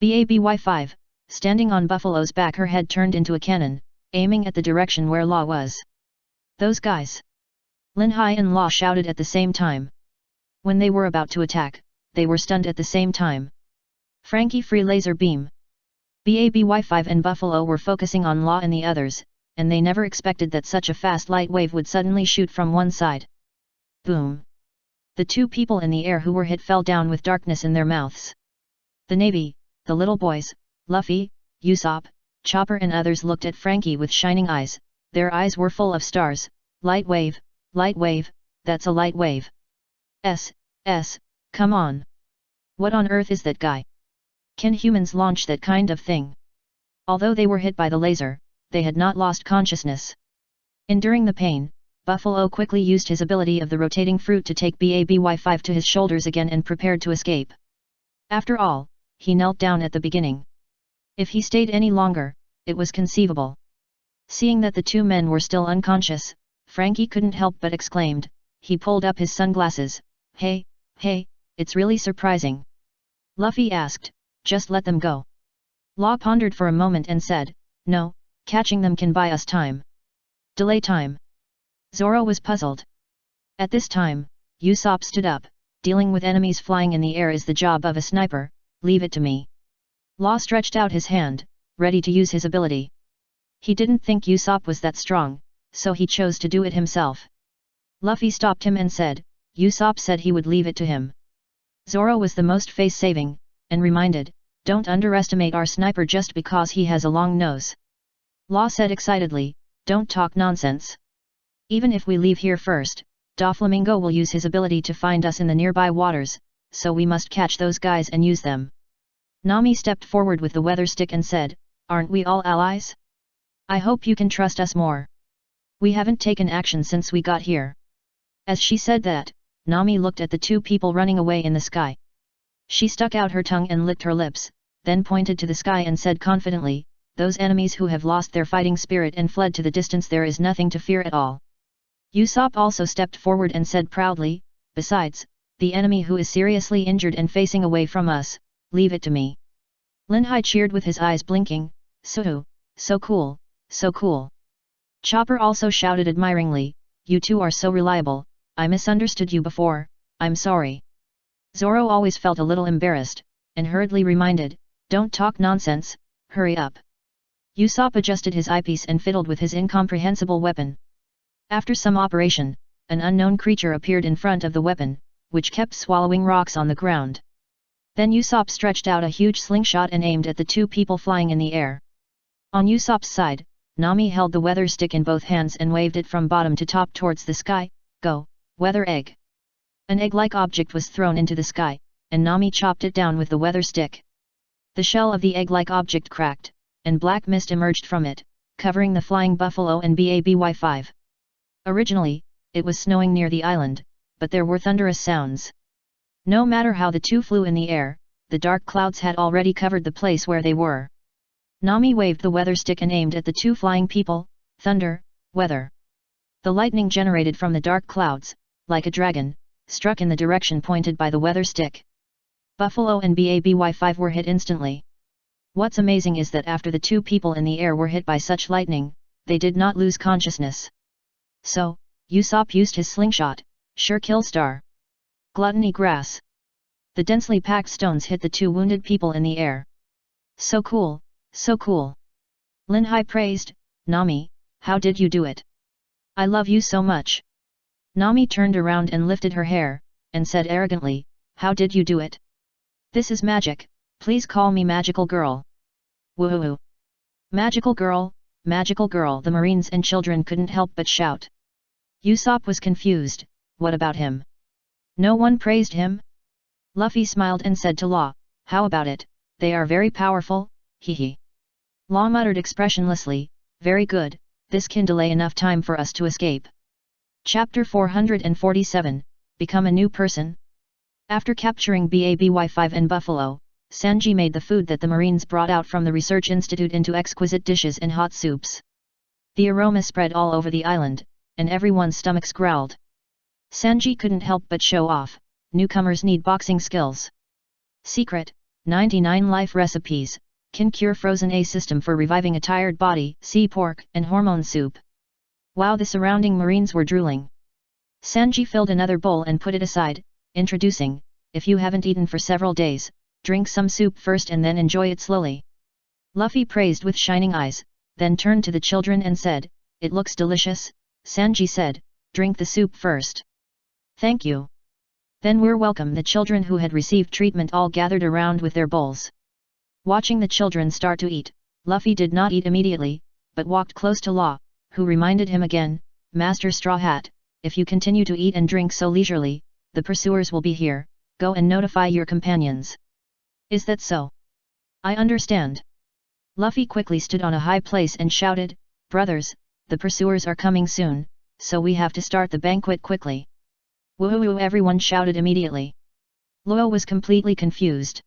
Baby5, standing on Buffalo's back, her head turned into a cannon, aiming at the direction where Law was. "Those guys!" Lin Hai and Law shouted at the same time. When they were about to attack, they were stunned at the same time. Frankie free laser beam. Baby5 and Buffalo were focusing on Law and the others, and they never expected that such a fast light wave would suddenly shoot from one side. Boom! The two people in the air who were hit fell down with darkness in their mouths. The Navy, the little boys, Luffy, Usopp, Chopper and others looked at Frankie with shining eyes, their eyes were full of stars. Light wave, that's a light wave. Come on. What on earth is that guy? Can humans launch that kind of thing? Although they were hit by the laser, they had not lost consciousness. Enduring the pain, Buffalo quickly used his ability of the rotating fruit to take BABY5 to his shoulders again and prepared to escape. After all, he knelt down at the beginning. If he stayed any longer, it was conceivable. Seeing that the two men were still unconscious, Frankie couldn't help but exclaimed. He pulled up his sunglasses. Hey, it's really surprising. Luffy asked, just let them go. Law pondered for a moment and said, no, catching them can buy us time. Delay time. Zoro was puzzled. At this time, Usopp stood up. Dealing with enemies flying in the air is the job of a sniper, leave it to me. Law stretched out his hand, ready to use his ability. He didn't think Usopp was that strong, so he chose to do it himself. Luffy stopped him and said, Usopp said he would leave it to him. Zoro was the most face-saving, and reminded, don't underestimate our sniper just because he has a long nose. Law said excitedly, don't talk nonsense. Even if we leave here first, Doflamingo will use his ability to find us in the nearby waters, so we must catch those guys and use them. Nami stepped forward with the weather stick and said, aren't we all allies? I hope you can trust us more. We haven't taken action since we got here. As she said that, Nami looked at the two people running away in the sky. She stuck out her tongue and licked her lips, then pointed to the sky and said confidently, those enemies who have lost their fighting spirit and fled to the distance, there is nothing to fear at all. Usopp also stepped forward and said proudly, besides, the enemy who is seriously injured and facing away from us, leave it to me. Linhai cheered with his eyes blinking, so cool, so cool. Chopper also shouted admiringly, you two are so reliable, I misunderstood you before, I'm sorry. Zoro always felt a little embarrassed, and hurriedly reminded, don't talk nonsense, hurry up. Usopp adjusted his eyepiece and fiddled with his incomprehensible weapon. After some operation, an unknown creature appeared in front of the weapon, which kept swallowing rocks on the ground. Then Usopp stretched out a huge slingshot and aimed at the two people flying in the air. On Usopp's side, Nami held the weather stick in both hands and waved it from bottom to top towards the sky. Go, weather egg. An egg-like object was thrown into the sky, and Nami chopped it down with the weather stick. The shell of the egg-like object cracked, and black mist emerged from it, covering the flying buffalo and BABY5. Originally, it was snowing near the island, but there were thunderous sounds. No matter how the two flew in the air, the dark clouds had already covered the place where they were. Nami waved the weather stick and aimed at the two flying people. Thunder, weather. The lightning generated from the dark clouds, like a dragon, struck in the direction pointed by the weather stick. Buffalo and BABY5 were hit instantly. What's amazing is that after the two people in the air were hit by such lightning, they did not lose consciousness. So, Usopp used his slingshot, sure kill star. Gluttony grass. The densely packed stones hit the two wounded people in the air. So cool, so cool. Linhai praised, Nami, how did you do it? I love you so much. Nami turned around and lifted her hair, and said arrogantly, how did you do it? This is magic, please call me magical girl. Woohoo! Magical girl, the Marines and children couldn't help but shout. Usopp was confused, what about him? No one praised him? Luffy smiled and said to Law, how about it, they are very powerful, hee. Law muttered expressionlessly, very good, this can delay enough time for us to escape. Chapter 447, Become a New Person. After capturing BABY5 and Buffalo, Sanji made the food that the Marines brought out from the Research Institute into exquisite dishes and hot soups. The aroma spread all over the island, and everyone's stomachs growled. Sanji couldn't help but show off, newcomers need boxing skills. Secret, 99 life recipes, can cure frozen A system for reviving a tired body, sea pork and hormone soup. Wow, the surrounding Marines were drooling. Sanji filled another bowl and put it aside, introducing, if you haven't eaten for several days, drink some soup first and then enjoy it slowly. Luffy praised with shining eyes, then turned to the children and said, it looks delicious. Sanji said, drink the soup first. Thank you. Then we're welcome. The children who had received treatment all gathered around with their bowls. Watching the children start to eat, Luffy did not eat immediately, but walked close to Law, who reminded him again, Master Straw Hat, if you continue to eat and drink so leisurely, the pursuers will be here, go and notify your companions. Is that so? I understand. Luffy quickly stood on a high place and shouted, brothers, the pursuers are coming soon, so we have to start the banquet quickly. Woo-woo, everyone shouted immediately. Luo was completely confused.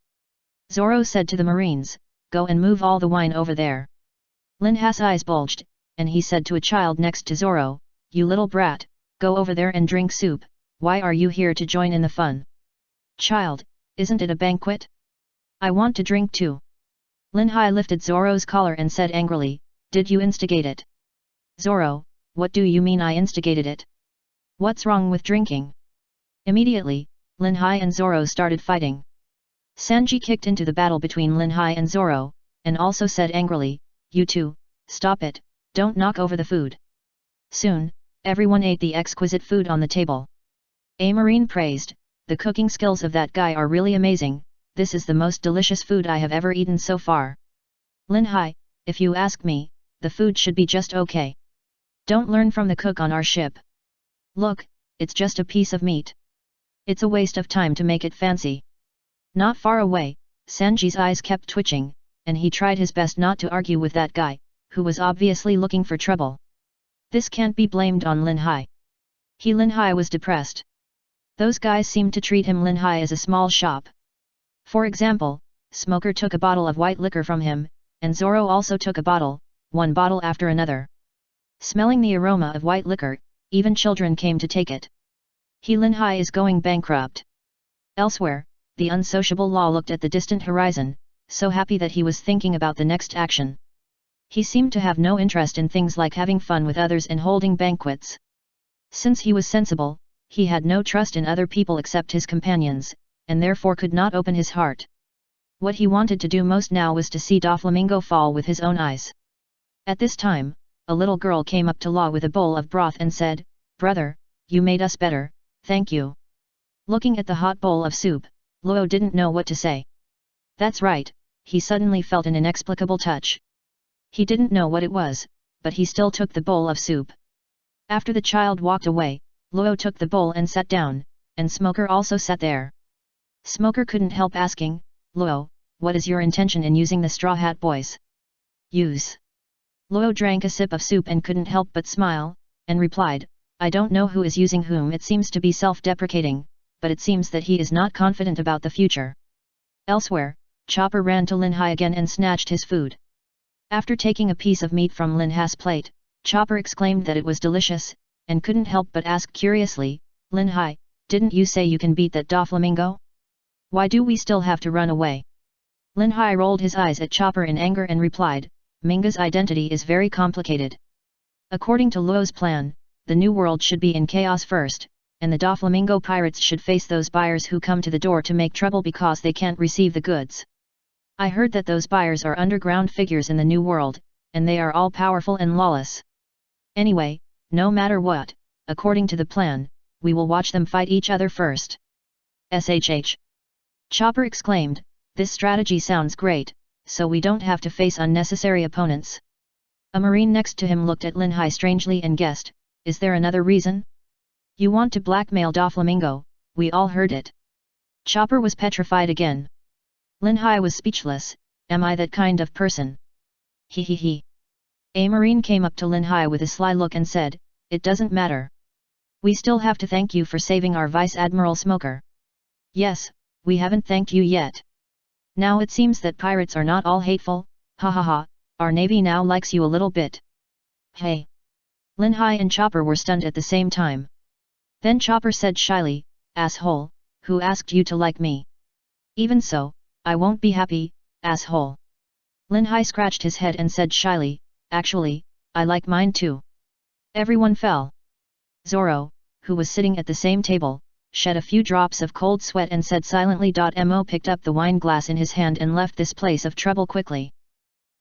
Zoro said to the marines, go and move all the wine over there. Linha's eyes bulged, and he said to a child next to Zoro, you little brat, go over there and drink soup, why are you here to join in the fun? Child, isn't it a banquet? I want to drink too. Linhai lifted Zoro's collar and said angrily, did you instigate it? Zoro, what do you mean I instigated it? What's wrong with drinking? Immediately, Linhai and Zoro started fighting. Sanji kicked into the battle between Linhai and Zoro, and also said angrily, you two, stop it, don't knock over the food. Soon, everyone ate the exquisite food on the table. A marine praised, the cooking skills of that guy are really amazing, this is the most delicious food I have ever eaten so far. Linhai, if you ask me, the food should be just okay. Don't learn from the cook on our ship. Look, it's just a piece of meat. It's a waste of time to make it fancy. Not far away, Sanji's eyes kept twitching, and he tried his best not to argue with that guy, who was obviously looking for trouble. This can't be blamed on Linhai. Linhai was depressed. Those guys seemed to treat him Linhai as a small shop. For example, Smoker took a bottle of white liquor from him, and Zoro also took a bottle, one bottle after another. Smelling the aroma of white liquor, even children came to take it. Linhai is going bankrupt. Elsewhere, the unsociable Law looked at the distant horizon, so happy that he was thinking about the next action. He seemed to have no interest in things like having fun with others and holding banquets. Since he was sensible, he had no trust in other people except his companions, and therefore could not open his heart. What he wanted to do most now was to see Doflamingo fall with his own eyes. At this time, a little girl came up to Law with a bowl of broth and said, brother, you made us better, thank you. Looking at the hot bowl of soup, Luo didn't know what to say. That's right, he suddenly felt an inexplicable touch. He didn't know what it was, but he still took the bowl of soup. After the child walked away, Luo took the bowl and sat down, and Smoker also sat there. Smoker couldn't help asking, Luo, what is your intention in using the Straw Hat Boys? Use. Luo drank a sip of soup and couldn't help but smile, and replied, I don't know who is using whom. It seems to be self-deprecating, but it seems that he is not confident about the future. Elsewhere, Chopper ran to Linhai again and snatched his food. After taking a piece of meat from Linhai's plate, Chopper exclaimed that it was delicious, and couldn't help but ask curiously, Linhai, didn't you say you can beat that Doflamingo? Why do we still have to run away? Linhai rolled his eyes at Chopper in anger and replied, Minga's identity is very complicated. According to Luo's plan, the new world should be in chaos first, and the Doflamingo pirates should face those buyers who come to the door to make trouble because they can't receive the goods. I heard that those buyers are underground figures in the new world, and they are all powerful and lawless. Anyway, no matter what, according to the plan, we will watch them fight each other first. SHH. Chopper exclaimed, this strategy sounds great, so we don't have to face unnecessary opponents. A marine next to him looked at Linhai strangely and guessed, is there another reason? You want to blackmail Doflamingo, we all heard it. Chopper was petrified again. Linhai was speechless, am I that kind of person? He. A marine came up to Linhai with a sly look and said, it doesn't matter. We still have to thank you for saving our Vice Admiral Smoker. Yes, we haven't thanked you yet. Now it seems that pirates are not all hateful, ha ha ha, our navy now likes you a little bit. Hey. Linhai and Chopper were stunned at the same time. Then Chopper said shyly, asshole, who asked you to like me? Even so, I won't be happy, asshole. Linhai scratched his head and said shyly, actually, I like mine too. Everyone fell. Zoro, who was sitting at the same table, shed a few drops of cold sweat and said silently. Mo picked up the wine glass in his hand and left this place of trouble quickly.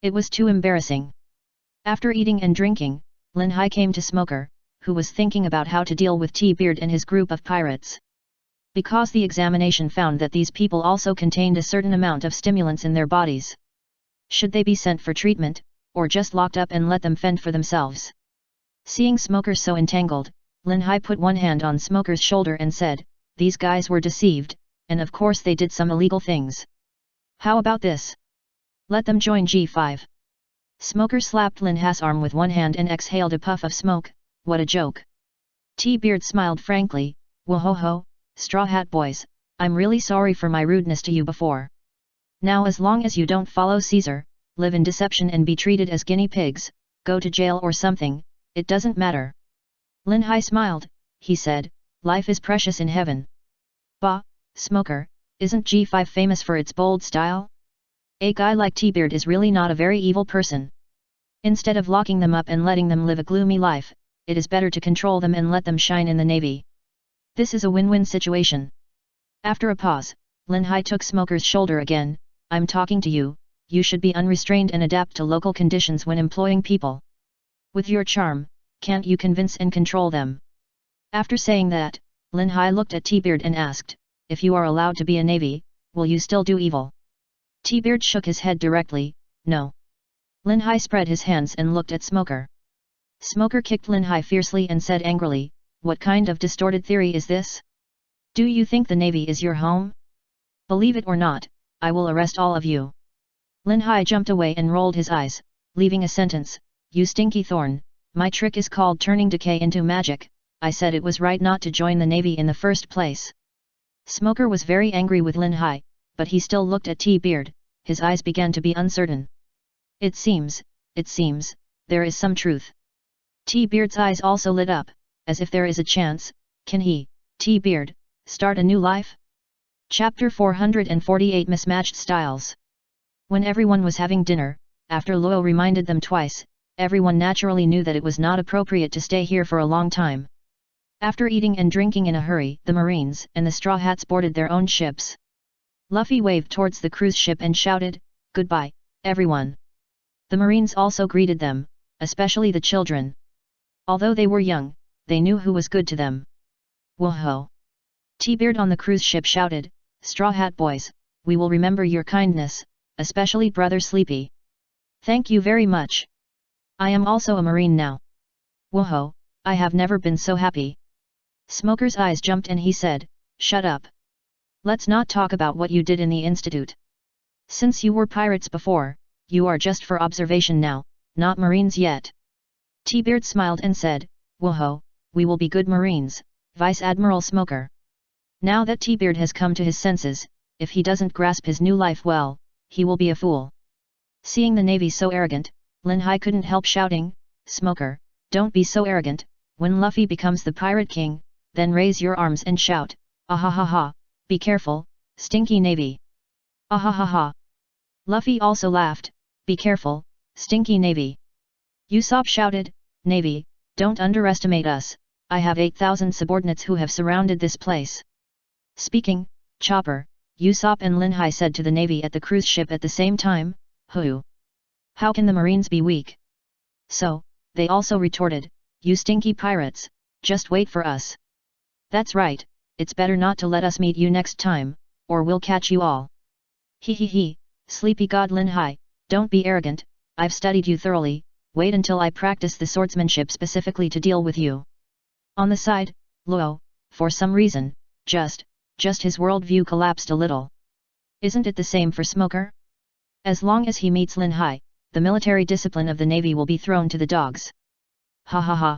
It was too embarrassing. After eating and drinking, Linhai came to Smoker, who was thinking about how to deal with T-Beard and his group of pirates. Because the examination found that these people also contained a certain amount of stimulants in their bodies. Should they be sent for treatment, or just locked up and let them fend for themselves? Seeing Smoker so entangled, Linhai put one hand on Smoker's shoulder and said, these guys were deceived, and of course they did some illegal things. How about this? Let them join G5. Smoker slapped Lin Ha's arm with one hand and exhaled a puff of smoke. What a joke. T-Beard smiled frankly. Whoa-ho-ho, Straw Hat Boys, I'm really sorry for my rudeness to you before. Now as long as you don't follow Caesar, live in deception and be treated as guinea pigs, go to jail or something, it doesn't matter. Lin Hai smiled, he said, life is precious in heaven. Bah, Smoker, isn't G5 famous for its bold style? A guy like T-Beard is really not a very evil person. Instead of locking them up and letting them live a gloomy life, it is better to control them and let them shine in the Navy. This is a win-win situation. After a pause, Lin Hai took Smoker's shoulder again. I'm talking to you, you should be unrestrained and adapt to local conditions when employing people. With your charm, can't you convince and control them? After saying that, Lin Hai looked at T-Beard and asked, if you are allowed to be a Navy, will you still do evil? T-Beard shook his head directly, no. Lin Hai spread his hands and looked at Smoker. Smoker kicked Lin Hai fiercely and said angrily, what kind of distorted theory is this? Do you think the Navy is your home? Believe it or not, I will arrest all of you. Lin Hai jumped away and rolled his eyes, leaving a sentence, you stinky thorn, my trick is called turning decay into magic, I said it was right not to join the Navy in the first place. Smoker was very angry with Lin Hai, but he still looked at T-Beard, his eyes began to be uncertain. It seems, there is some truth. T-Beard's eyes also lit up, as if there is a chance, can he, T-Beard, start a new life? Chapter 448 Mismatched Styles. When everyone was having dinner, after Luo reminded them twice, everyone naturally knew that it was not appropriate to stay here for a long time. After eating and drinking in a hurry, the Marines and the Straw Hats boarded their own ships. Luffy waved towards the cruise ship and shouted, goodbye, everyone. The Marines also greeted them, especially the children. Although they were young, they knew who was good to them. Whoa-ho! T-Beard on the cruise ship shouted, Straw Hat Boys, we will remember your kindness, especially Brother Sleepy. Thank you very much. I am also a Marine now. Whoa-ho, I have never been so happy. Smoker's eyes jumped and he said, shut up. Let's not talk about what you did in the Institute. Since you were pirates before, you are just for observation now, not Marines yet. T-Beard smiled and said, whoa-ho, we will be good Marines, Vice Admiral Smoker. Now that T-Beard has come to his senses, if he doesn't grasp his new life well, he will be a fool. Seeing the Navy so arrogant, Lin Hai couldn't help shouting, Smoker, don't be so arrogant, when Luffy becomes the Pirate King, then raise your arms and shout, ah-ha-ha-ha, be careful, stinky Navy. Ah-ha-ha-ha. Luffy also laughed, be careful, stinky Navy. Usopp shouted, Navy, don't underestimate us, I have 8,000 subordinates who have surrounded this place. Speaking, Chopper, Usopp and Lin Hai said to the Navy at the cruise ship at the same time, who? How can the Marines be weak? So, they also retorted, you stinky pirates, just wait for us. That's right, it's better not to let us meet you next time, or we'll catch you all. He, sleepy god Lin Hai, don't be arrogant, I've studied you thoroughly, wait until I practice the swordsmanship specifically to deal with you. On the side, Luo, for some reason, just his worldview collapsed a little. Isn't it the same for Smoker? As long as he meets Lin Hai, the military discipline of the Navy will be thrown to the dogs. Ha ha ha.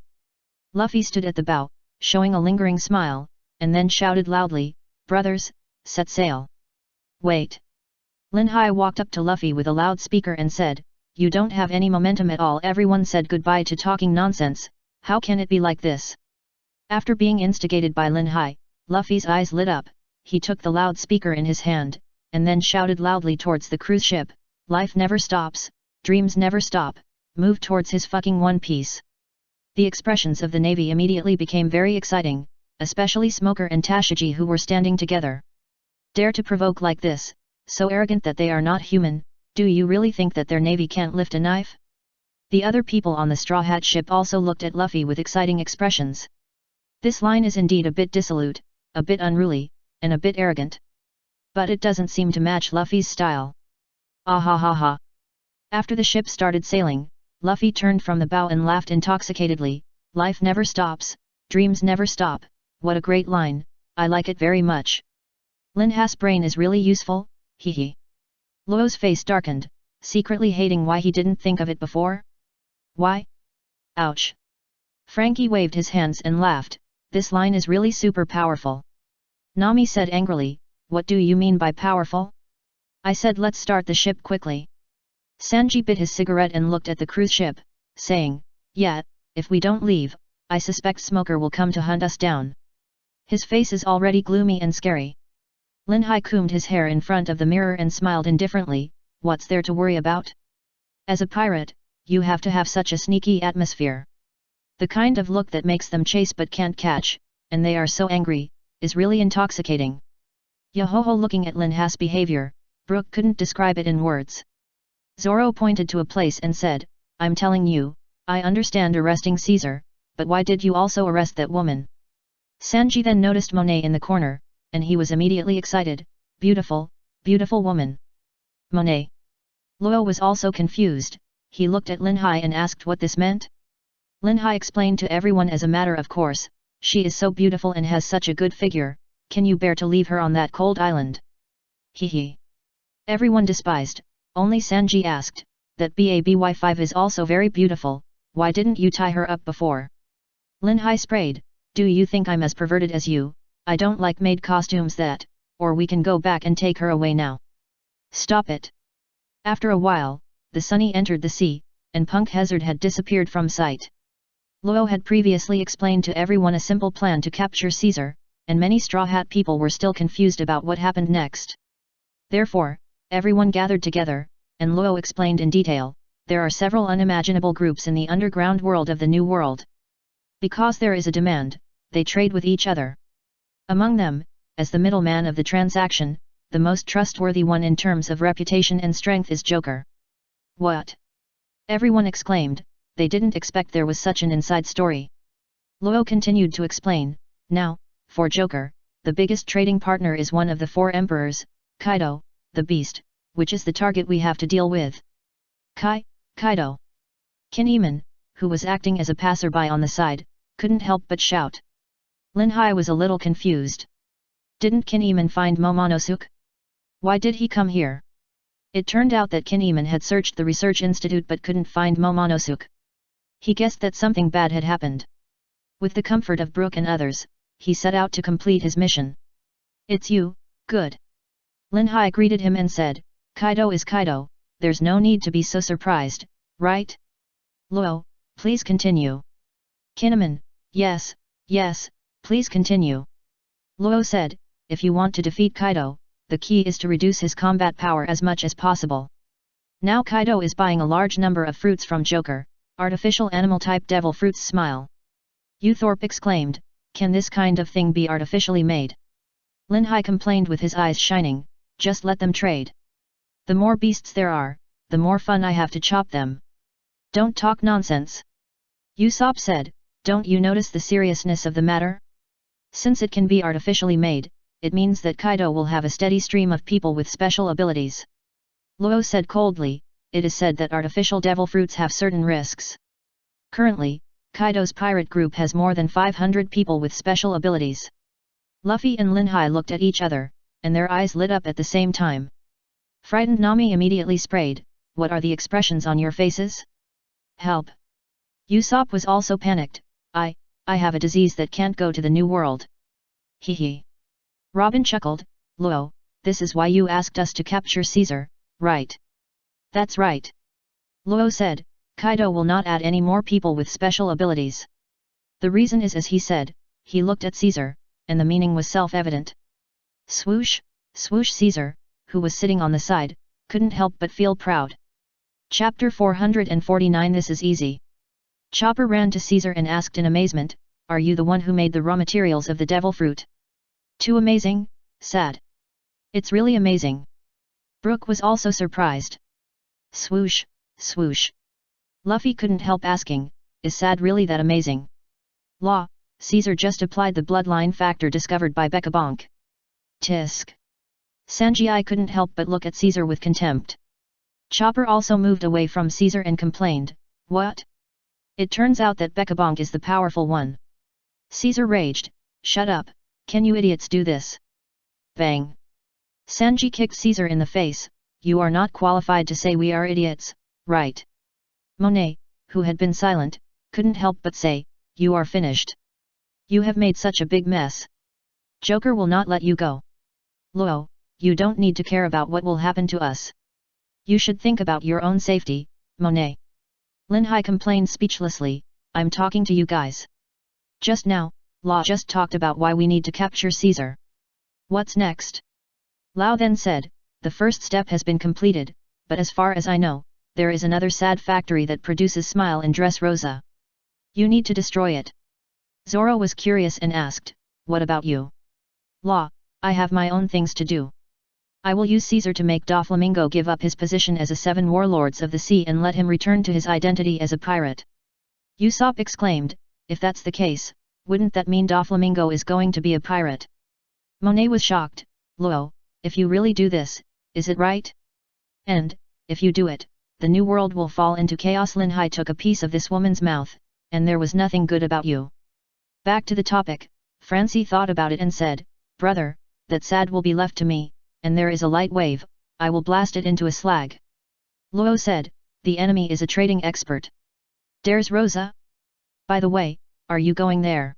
Luffy stood at the bow, showing a lingering smile, and then shouted loudly, brothers, set sail. Wait. Lin Hai walked up to Luffy with a loudspeaker and said, you don't have any momentum at all. Everyone said goodbye to talking nonsense, how can it be like this? After being instigated by Lin Hai, Luffy's eyes lit up, he took the loudspeaker in his hand, and then shouted loudly towards the cruise ship, life never stops, dreams never stop, move towards his fucking One Piece. The expressions of the Navy immediately became very exciting, especially Smoker and Tashigi who were standing together. Dare to provoke like this, so arrogant that they are not human, do you really think that their Navy can't lift a knife? The other people on the Straw Hat ship also looked at Luffy with exciting expressions. This line is indeed a bit dissolute, a bit unruly, and a bit arrogant. But it doesn't seem to match Luffy's style. Ah ha ha ha. After the ship started sailing, Luffy turned from the bow and laughed intoxicatedly, life never stops, dreams never stop, what a great line, I like it very much. Lin Ha's brain is really useful, hee. Luo's face darkened, secretly hating why he didn't think of it before. Why? Ouch. Frankie waved his hands and laughed, this line is really super powerful. Nami said angrily, what do you mean by powerful? I said let's start the ship quickly. Sanji bit his cigarette and looked at the cruise ship, saying, yeah, if we don't leave, I suspect Smoker will come to hunt us down. His face is already gloomy and scary. Lin Hai combed his hair in front of the mirror and smiled indifferently, what's there to worry about? As a pirate, you have to have such a sneaky atmosphere. The kind of look that makes them chase but can't catch, and they are so angry, is really intoxicating. Yohoho looking at Lin Ha's behavior, Brook couldn't describe it in words. Zoro pointed to a place and said, I'm telling you, I understand arresting Caesar, but why did you also arrest that woman? Sanji then noticed Monet in the corner, and he was immediately excited, beautiful, beautiful woman. Monet. Luo was also confused, he looked at Lin Hai and asked what this meant. Lin Hai explained to everyone as a matter of course, she is so beautiful and has such a good figure, can you bear to leave her on that cold island? Hee. Everyone despised, only Sanji asked, that Baby5 is also very beautiful, why didn't you tie her up before? Lin Hai sprayed, do you think I'm as perverted as you? I don't like maid costumes that, or we can go back and take her away now. Stop it. After a while, the Sunny entered the sea, and Punk Hazard had disappeared from sight. Luo had previously explained to everyone a simple plan to capture Caesar, and many Straw Hat people were still confused about what happened next. Therefore, everyone gathered together, and Luo explained in detail, there are several unimaginable groups in the underground world of the New World. Because there is a demand, they trade with each other. Among them, as the middleman of the transaction, the most trustworthy one in terms of reputation and strength is Joker. What? Everyone exclaimed, they didn't expect there was such an inside story. Luo continued to explain, now, for Joker, the biggest trading partner is one of the four emperors, Kaido, the beast, which is the target we have to deal with. Kaido. Kinemon, who was acting as a passerby on the side, couldn't help but shout. Lin Hai was a little confused. Didn't Kinemon find Momonosuke? Why did he come here? It turned out that Kinemon had searched the research institute but couldn't find Momonosuke. He guessed that something bad had happened. With the comfort of Brook and others, he set out to complete his mission. It's you, good. Lin Hai greeted him and said, Kaido is Kaido, there's no need to be so surprised, right? Luo, please continue. Kinemon, yes, please continue. Luo said, if you want to defeat Kaido, the key is to reduce his combat power as much as possible. Now Kaido is buying a large number of fruits from Joker, artificial animal-type devil fruits. Smile. Euthorpe exclaimed, can this kind of thing be artificially made? Lin Hai complained with his eyes shining, just let them trade. The more beasts there are, the more fun I have to chop them. Don't talk nonsense. Usopp said, don't you notice the seriousness of the matter? Since it can be artificially made, it means that Kaido will have a steady stream of people with special abilities. Luo said coldly, it is said that artificial devil fruits have certain risks. Currently, Kaido's pirate group has more than 500 people with special abilities. Luffy and Lin Hai looked at each other, and their eyes lit up at the same time. Frightened Nami immediately sprayed, what are the expressions on your faces? Help! Usopp was also panicked, I have a disease that can't go to the New World. Hee. Robin chuckled, Luo, this is why you asked us to capture Caesar, right? That's right. Luo said, Kaido will not add any more people with special abilities. The reason is as he said, he looked at Caesar, and the meaning was self-evident. Swoosh, swoosh. Caesar, who was sitting on the side, couldn't help but feel proud. Chapter 449. This is easy. Chopper ran to Caesar and asked in amazement, are you the one who made the raw materials of the devil fruit? Too amazing, sad. It's really amazing. Brook was also surprised. Swoosh, swoosh. Luffy couldn't help asking, is sad really that amazing? Law, Caesar just applied the bloodline factor discovered by Bekabonk. Tisk. Sanji couldn't help but look at Caesar with contempt. Chopper also moved away from Caesar and complained, what? It turns out that Bekabonk is the powerful one. Caesar raged, shut up, Can you idiots do this? Bang! Sanji kicked Caesar in the face. You are not qualified to say we are idiots, right? Monet, who had been silent, couldn't help but say, you are finished. You have made such a big mess. Joker will not let you go. Luo, you don't need to care about what will happen to us. You should think about your own safety, Monet. Lin Hai complained speechlessly, I'm talking to you guys. Just now, Law just talked about why we need to capture Caesar. What's next? Lao then said, the first step has been completed, but as far as I know, there is another sad factory that produces Smile and Dressrosa. You need to destroy it. Zoro was curious and asked, what about you? Law, I have my own things to do. I will use Caesar to make Doflamingo give up his position as a 7 warlords of the sea and let him return to his identity as a pirate. Usopp exclaimed, if that's the case, wouldn't that mean Doflamingo is going to be a pirate? Monet was shocked, Luo, if you really do this, is it right? And, if you do it, the new world will fall into chaos. Lin Hai took a piece of this woman's mouth, and there was nothing good about you. Back to the topic, Francie thought about it and said, brother, that sad will be left to me, and there is a light wave, I will blast it into a slag. Luo said, the enemy is a trading expert. Dares Rosa? By the way, are you going there?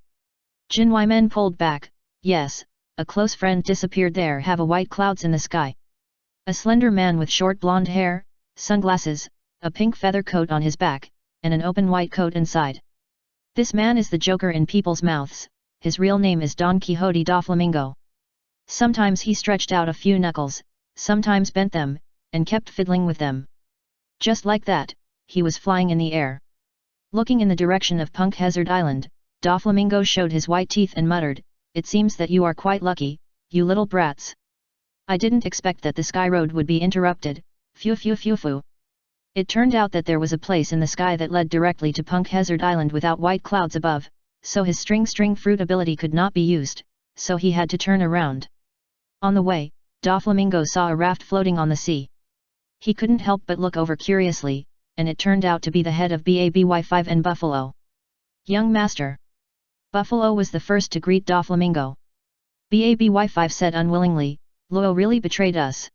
Jin Men pulled back, yes, a close friend disappeared there. Have a white clouds in the sky. A slender man with short blonde hair, sunglasses, a pink feather coat on his back, and an open white coat inside. This man is the Joker in people's mouths, his real name is Don Quixote Doflamingo. Sometimes he stretched out a few knuckles, sometimes bent them, and kept fiddling with them. Just like that, he was flying in the air. Looking in the direction of Punk Hazard Island, Doflamingo showed his white teeth and muttered, it seems that you are quite lucky, you little brats. I didn't expect that the sky road would be interrupted, phew phew phew phew. It turned out that there was a place in the sky that led directly to Punk Hazard Island without white clouds above, so his string fruit ability could not be used, so he had to turn around. On the way, Doflamingo saw a raft floating on the sea. He couldn't help but look over curiously, and it turned out to be the head of BABY5 and Buffalo. Young master. Buffalo was the first to greet Doflamingo. BABY5 said unwillingly, Luo really betrayed us.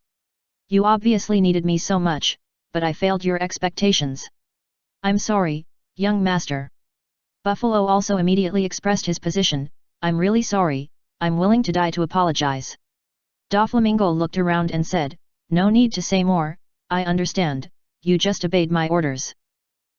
You obviously needed me so much, but I failed your expectations. I'm sorry, young master. Buffalo also immediately expressed his position, I'm really sorry, I'm willing to die to apologize. Doflamingo looked around and said, no need to say more, I understand, you just obeyed my orders.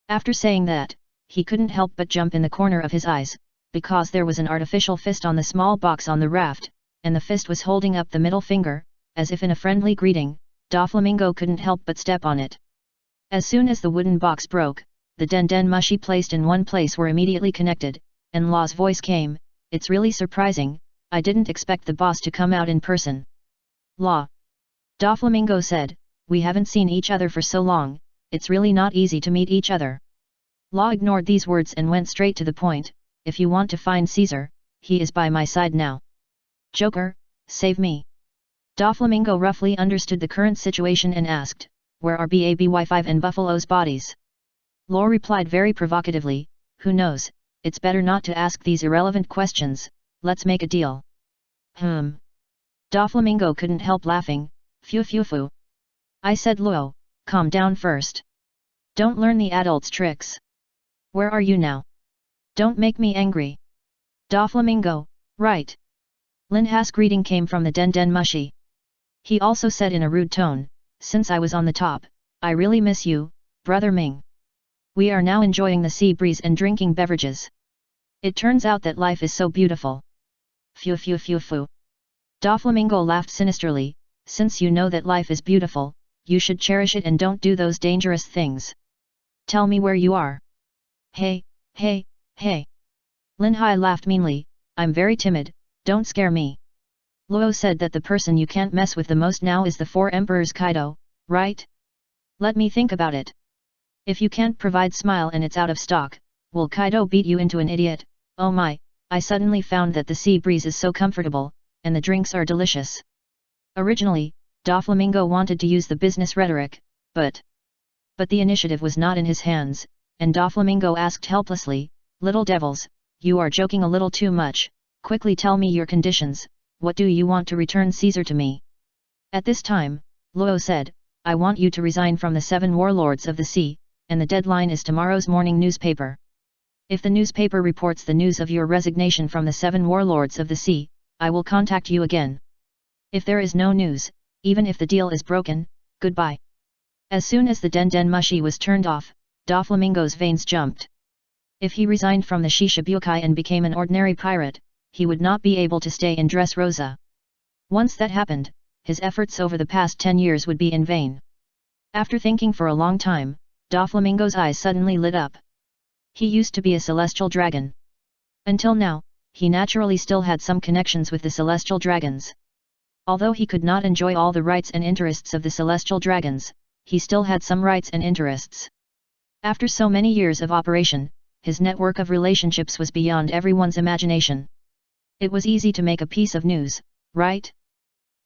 After saying that, he couldn't help but jump in the corner of his eyes, because there was an artificial fist on the small box on the raft, and the fist was holding up the middle finger, as if in a friendly greeting. Doflamingo couldn't help but step on it. As soon as the wooden box broke, the den mushi placed in one place were immediately connected, and Law's voice came, it's really surprising, I didn't expect the boss to come out in person. Law. Doflamingo said, we haven't seen each other for so long, it's really not easy to meet each other. Law ignored these words and went straight to the point, if you want to find Caesar, he is by my side now. Joker, save me. Doflamingo roughly understood the current situation and asked, where are BABY5 and Buffalo's bodies? Law replied very provocatively, who knows, it's better not to ask these irrelevant questions, let's make a deal. Doflamingo couldn't help laughing, phew phew phew. I said Luo, calm down first. Don't learn the adults' tricks. Where are you now? Don't make me angry. Doflamingo, right. Lin Ha's greeting came from the den mushi. He also said in a rude tone, since I was on the top, I really miss you, brother Ming. We are now enjoying the sea breeze and drinking beverages. It turns out that life is so beautiful. Phew phew phew phew. Doflamingo laughed sinisterly, since you know that life is beautiful, you should cherish it and don't do those dangerous things. Tell me where you are. Hey, hey, hey. Lin Hai laughed meanly, I'm very timid, don't scare me. Luo said that the person you can't mess with the most now is the 4 Emperors Kaido, right? Let me think about it. If you can't provide Smile and it's out of stock, will Kaido beat you into an idiot? Oh my, I suddenly found that the sea breeze is so comfortable, and the drinks are delicious. Originally, Doflamingo wanted to use the business rhetoric, but the initiative was not in his hands, and Doflamingo asked helplessly, little devils, you are joking a little too much, Quickly tell me your conditions, what do you want to return Caesar to me? At this time, Luo said, I want you to resign from the 7 warlords of the sea, and the deadline is tomorrow's morning newspaper. If the newspaper reports the news of your resignation from the 7 warlords of the sea, I will contact you again. If there is no news, even if the deal is broken, goodbye. As soon as the Den Mushi was turned off, Doflamingo's veins jumped. If he resigned from the Shishibukai and became an ordinary pirate, he would not be able to stay in Dressrosa. Once that happened, his efforts over the past 10 years would be in vain. After thinking for a long time, Doflamingo's eyes suddenly lit up. He used to be a celestial dragon. Until now, he naturally still had some connections with the celestial dragons. Although he could not enjoy all the rights and interests of the celestial dragons, he still had some rights and interests. After so many years of operation, his network of relationships was beyond everyone's imagination. It was easy to make a piece of news, right?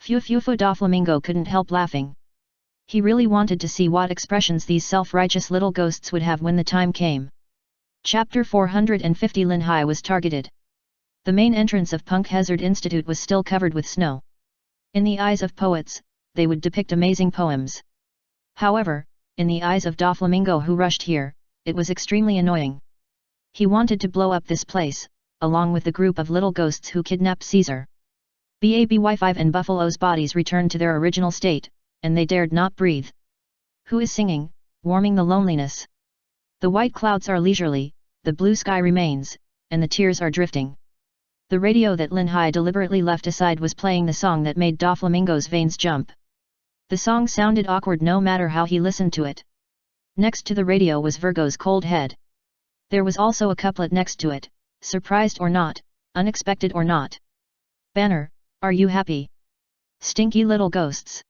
Fufufu Doflamingo couldn't help laughing. He really wanted to see what expressions these self-righteous little ghosts would have when the time came. Chapter 450 Linhai was targeted. The main entrance of Punk Hazard Institute was still covered with snow. In the eyes of poets, they would depict amazing poems. However, in the eyes of Doflamingo who rushed here, it was extremely annoying. He wanted to blow up this place, along with the group of little ghosts who kidnapped Caesar. BABY5 and Buffalo's bodies returned to their original state, and they dared not breathe. Who is singing, warming the loneliness? The white clouds are leisurely, the blue sky remains, and the tears are drifting. The radio that Linhai deliberately left aside was playing the song that made Doflamingo's veins jump. The song sounded awkward no matter how he listened to it. Next to the radio was Virgo's cold head. There was also a couplet next to it, surprised or not, unexpected or not. Banner, are you happy? Stinky little ghosts.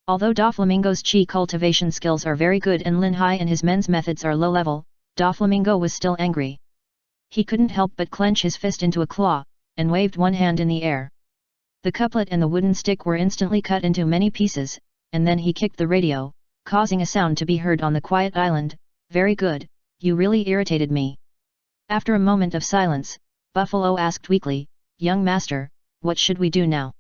Although Doflamingo's chi cultivation skills are very good and Linhai and his men's methods are low level, Doflamingo was still angry. He couldn't help but clench his fist into a claw, and waved one hand in the air. The couplet and the wooden stick were instantly cut into many pieces, and then he kicked the radio, causing a sound to be heard on the quiet island. Very good, you really irritated me. After a moment of silence, Buffalo asked weakly, Young master, what should we do now?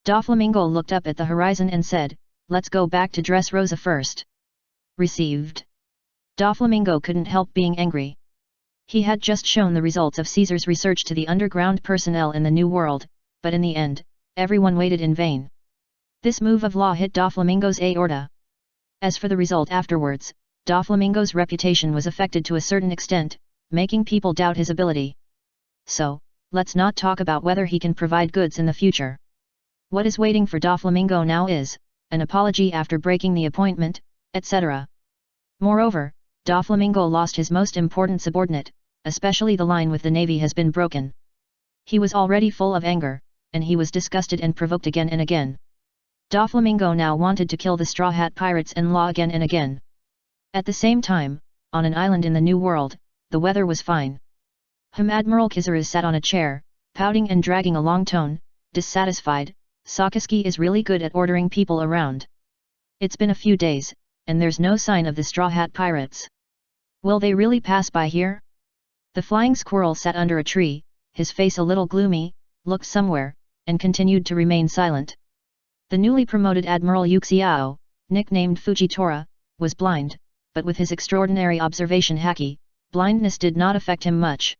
Doflamingo looked up at the horizon and said, Let's go back to Dressrosa first. Received. Doflamingo couldn't help being angry. He had just shown the results of Caesar's research to the underground personnel in the New World, but in the end, everyone waited in vain. This move of law hit Doflamingo's aorta. As for the result afterwards, Doflamingo's reputation was affected to a certain extent, making people doubt his ability. So, let's not talk about whether he can provide goods in the future. What is waiting for Doflamingo now is an apology after breaking the appointment, etc. Moreover, Doflamingo lost his most important subordinate, especially the line with the navy has been broken. He was already full of anger, and he was disgusted and provoked again and again. Doflamingo now wanted to kill the Straw Hat Pirates and Law again and again. At the same time, on an island in the New World, the weather was fine. Admiral Kizaru sat on a chair, pouting and dragging a long tone, dissatisfied. Sakaski is really good at ordering people around. It's been a few days, and there's no sign of the Straw Hat Pirates. Will they really pass by here? The flying squirrel sat under a tree, his face a little gloomy, looked somewhere, and continued to remain silent. The newly promoted Admiral Yuxiao, nicknamed Fujitora, was blind, but with his extraordinary observation haki, blindness did not affect him much.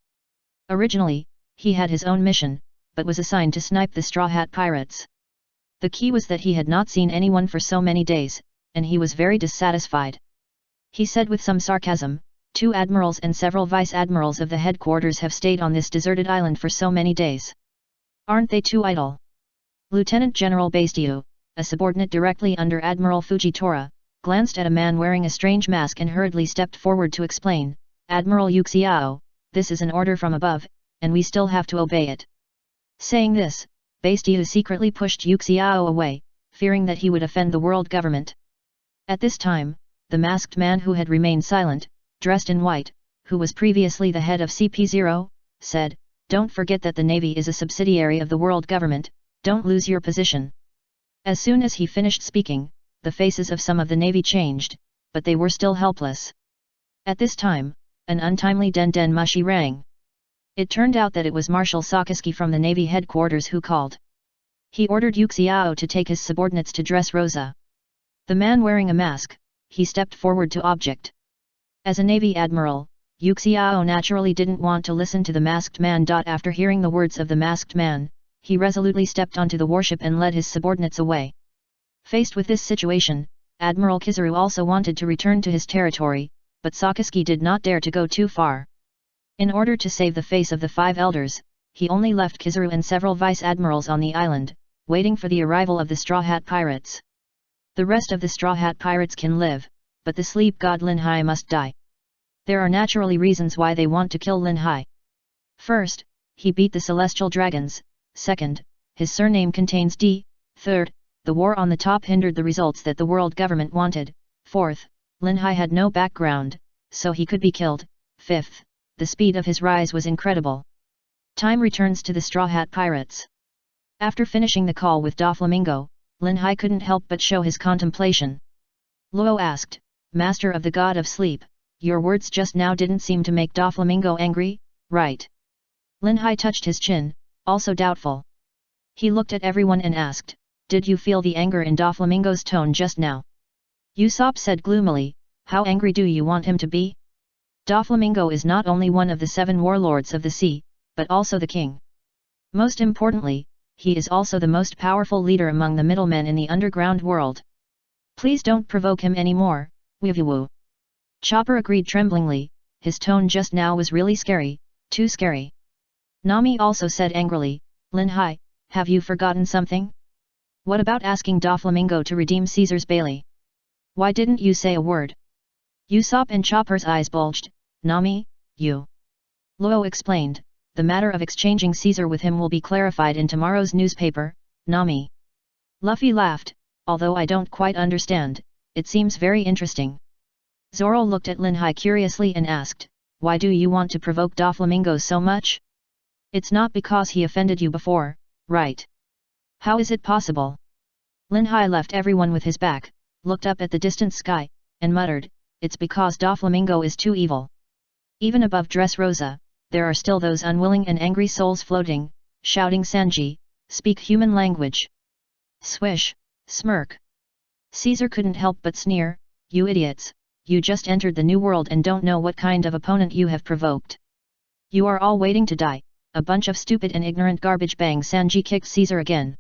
Originally, he had his own mission, but was assigned to snipe the Straw Hat Pirates. The key was that he had not seen anyone for so many days, and he was very dissatisfied. He said with some sarcasm, 2 admirals and several vice-admirals of the headquarters have stayed on this deserted island for so many days. Aren't they too idle? Lieutenant General Bastiu, a subordinate directly under Admiral Fujitora, glanced at a man wearing a strange mask and hurriedly stepped forward to explain, Admiral Yuxiao, this is an order from above, and we still have to obey it. Saying this, Bastiu secretly pushed Yuxiao away, fearing that he would offend the world government. At this time, the masked man who had remained silent, dressed in white, who was previously the head of CP0, said, Don't forget that the Navy is a subsidiary of the world government, don't lose your position. As soon as he finished speaking, the faces of some of the Navy changed, but they were still helpless. At this time, an untimely den mushi rang. It turned out that it was Marshal Sakaski from the Navy headquarters who called. He ordered Yuxiao to take his subordinates to dress Rosa. The man wearing a mask, he stepped forward to object. As a Navy admiral, Yuxiao naturally didn't want to listen to the masked man. After hearing the words of the masked man, he resolutely stepped onto the warship and led his subordinates away. Faced with this situation, Admiral Kizaru also wanted to return to his territory, but Sakaski did not dare to go too far. In order to save the face of the 5 elders, he only left Kizaru and several vice-admirals on the island, waiting for the arrival of the Straw Hat Pirates. The rest of the Straw Hat Pirates can live, but the sleep god Lin Hai must die. There are naturally reasons why they want to kill Lin Hai. First, he beat the celestial dragons. Second, his surname contains D. Third, the war on the top hindered the results that the world government wanted. Fourth, Lin Hai had no background, so he could be killed. Fifth, the speed of his rise was incredible. Time returns to the Straw Hat Pirates. After finishing the call with Doflamingo, Lin Hai couldn't help but show his contemplation. Luo asked, "Master of the God of Sleep, your words just now didn't seem to make Doflamingo angry, right?" Lin Hai touched his chin, also doubtful. He looked at everyone and asked, "Did you feel the anger in Doflamingo's tone just now?" Usopp said gloomily, "How angry do you want him to be?" Doflamingo is not only one of the 7 warlords of the sea, but also the king. Most importantly, he is also the most powerful leader among the middlemen in the underground world. Please don't provoke him anymore, Wivu. Chopper agreed tremblingly, his tone just now was really scary, too scary. Nami also said angrily, "Lin Hai, have you forgotten something? What about asking Doflamingo to redeem Caesar's Bailey? Why didn't you say a word?" Usopp and Chopper's eyes bulged. "Nami, you..." Luo explained, "The matter of exchanging Caesar with him will be clarified in tomorrow's newspaper, Nami." Luffy laughed, "Although I don't quite understand, it seems very interesting." Zoro looked at Lin Hai curiously and asked, "Why do you want to provoke Doflamingo so much? It's not because he offended you before, right? How is it possible?" Lin Hai left everyone with his back, looked up at the distant sky, and muttered, "It's because Doflamingo is too evil." Even above Dressrosa, there are still those unwilling and angry souls floating, shouting Sanji, speak human language. Swish, smirk. Caesar couldn't help but sneer, "You idiots, you just entered the new world and don't know what kind of opponent you have provoked. You are all waiting to die, a bunch of stupid and ignorant garbage." Bang! Sanji kicked Caesar again.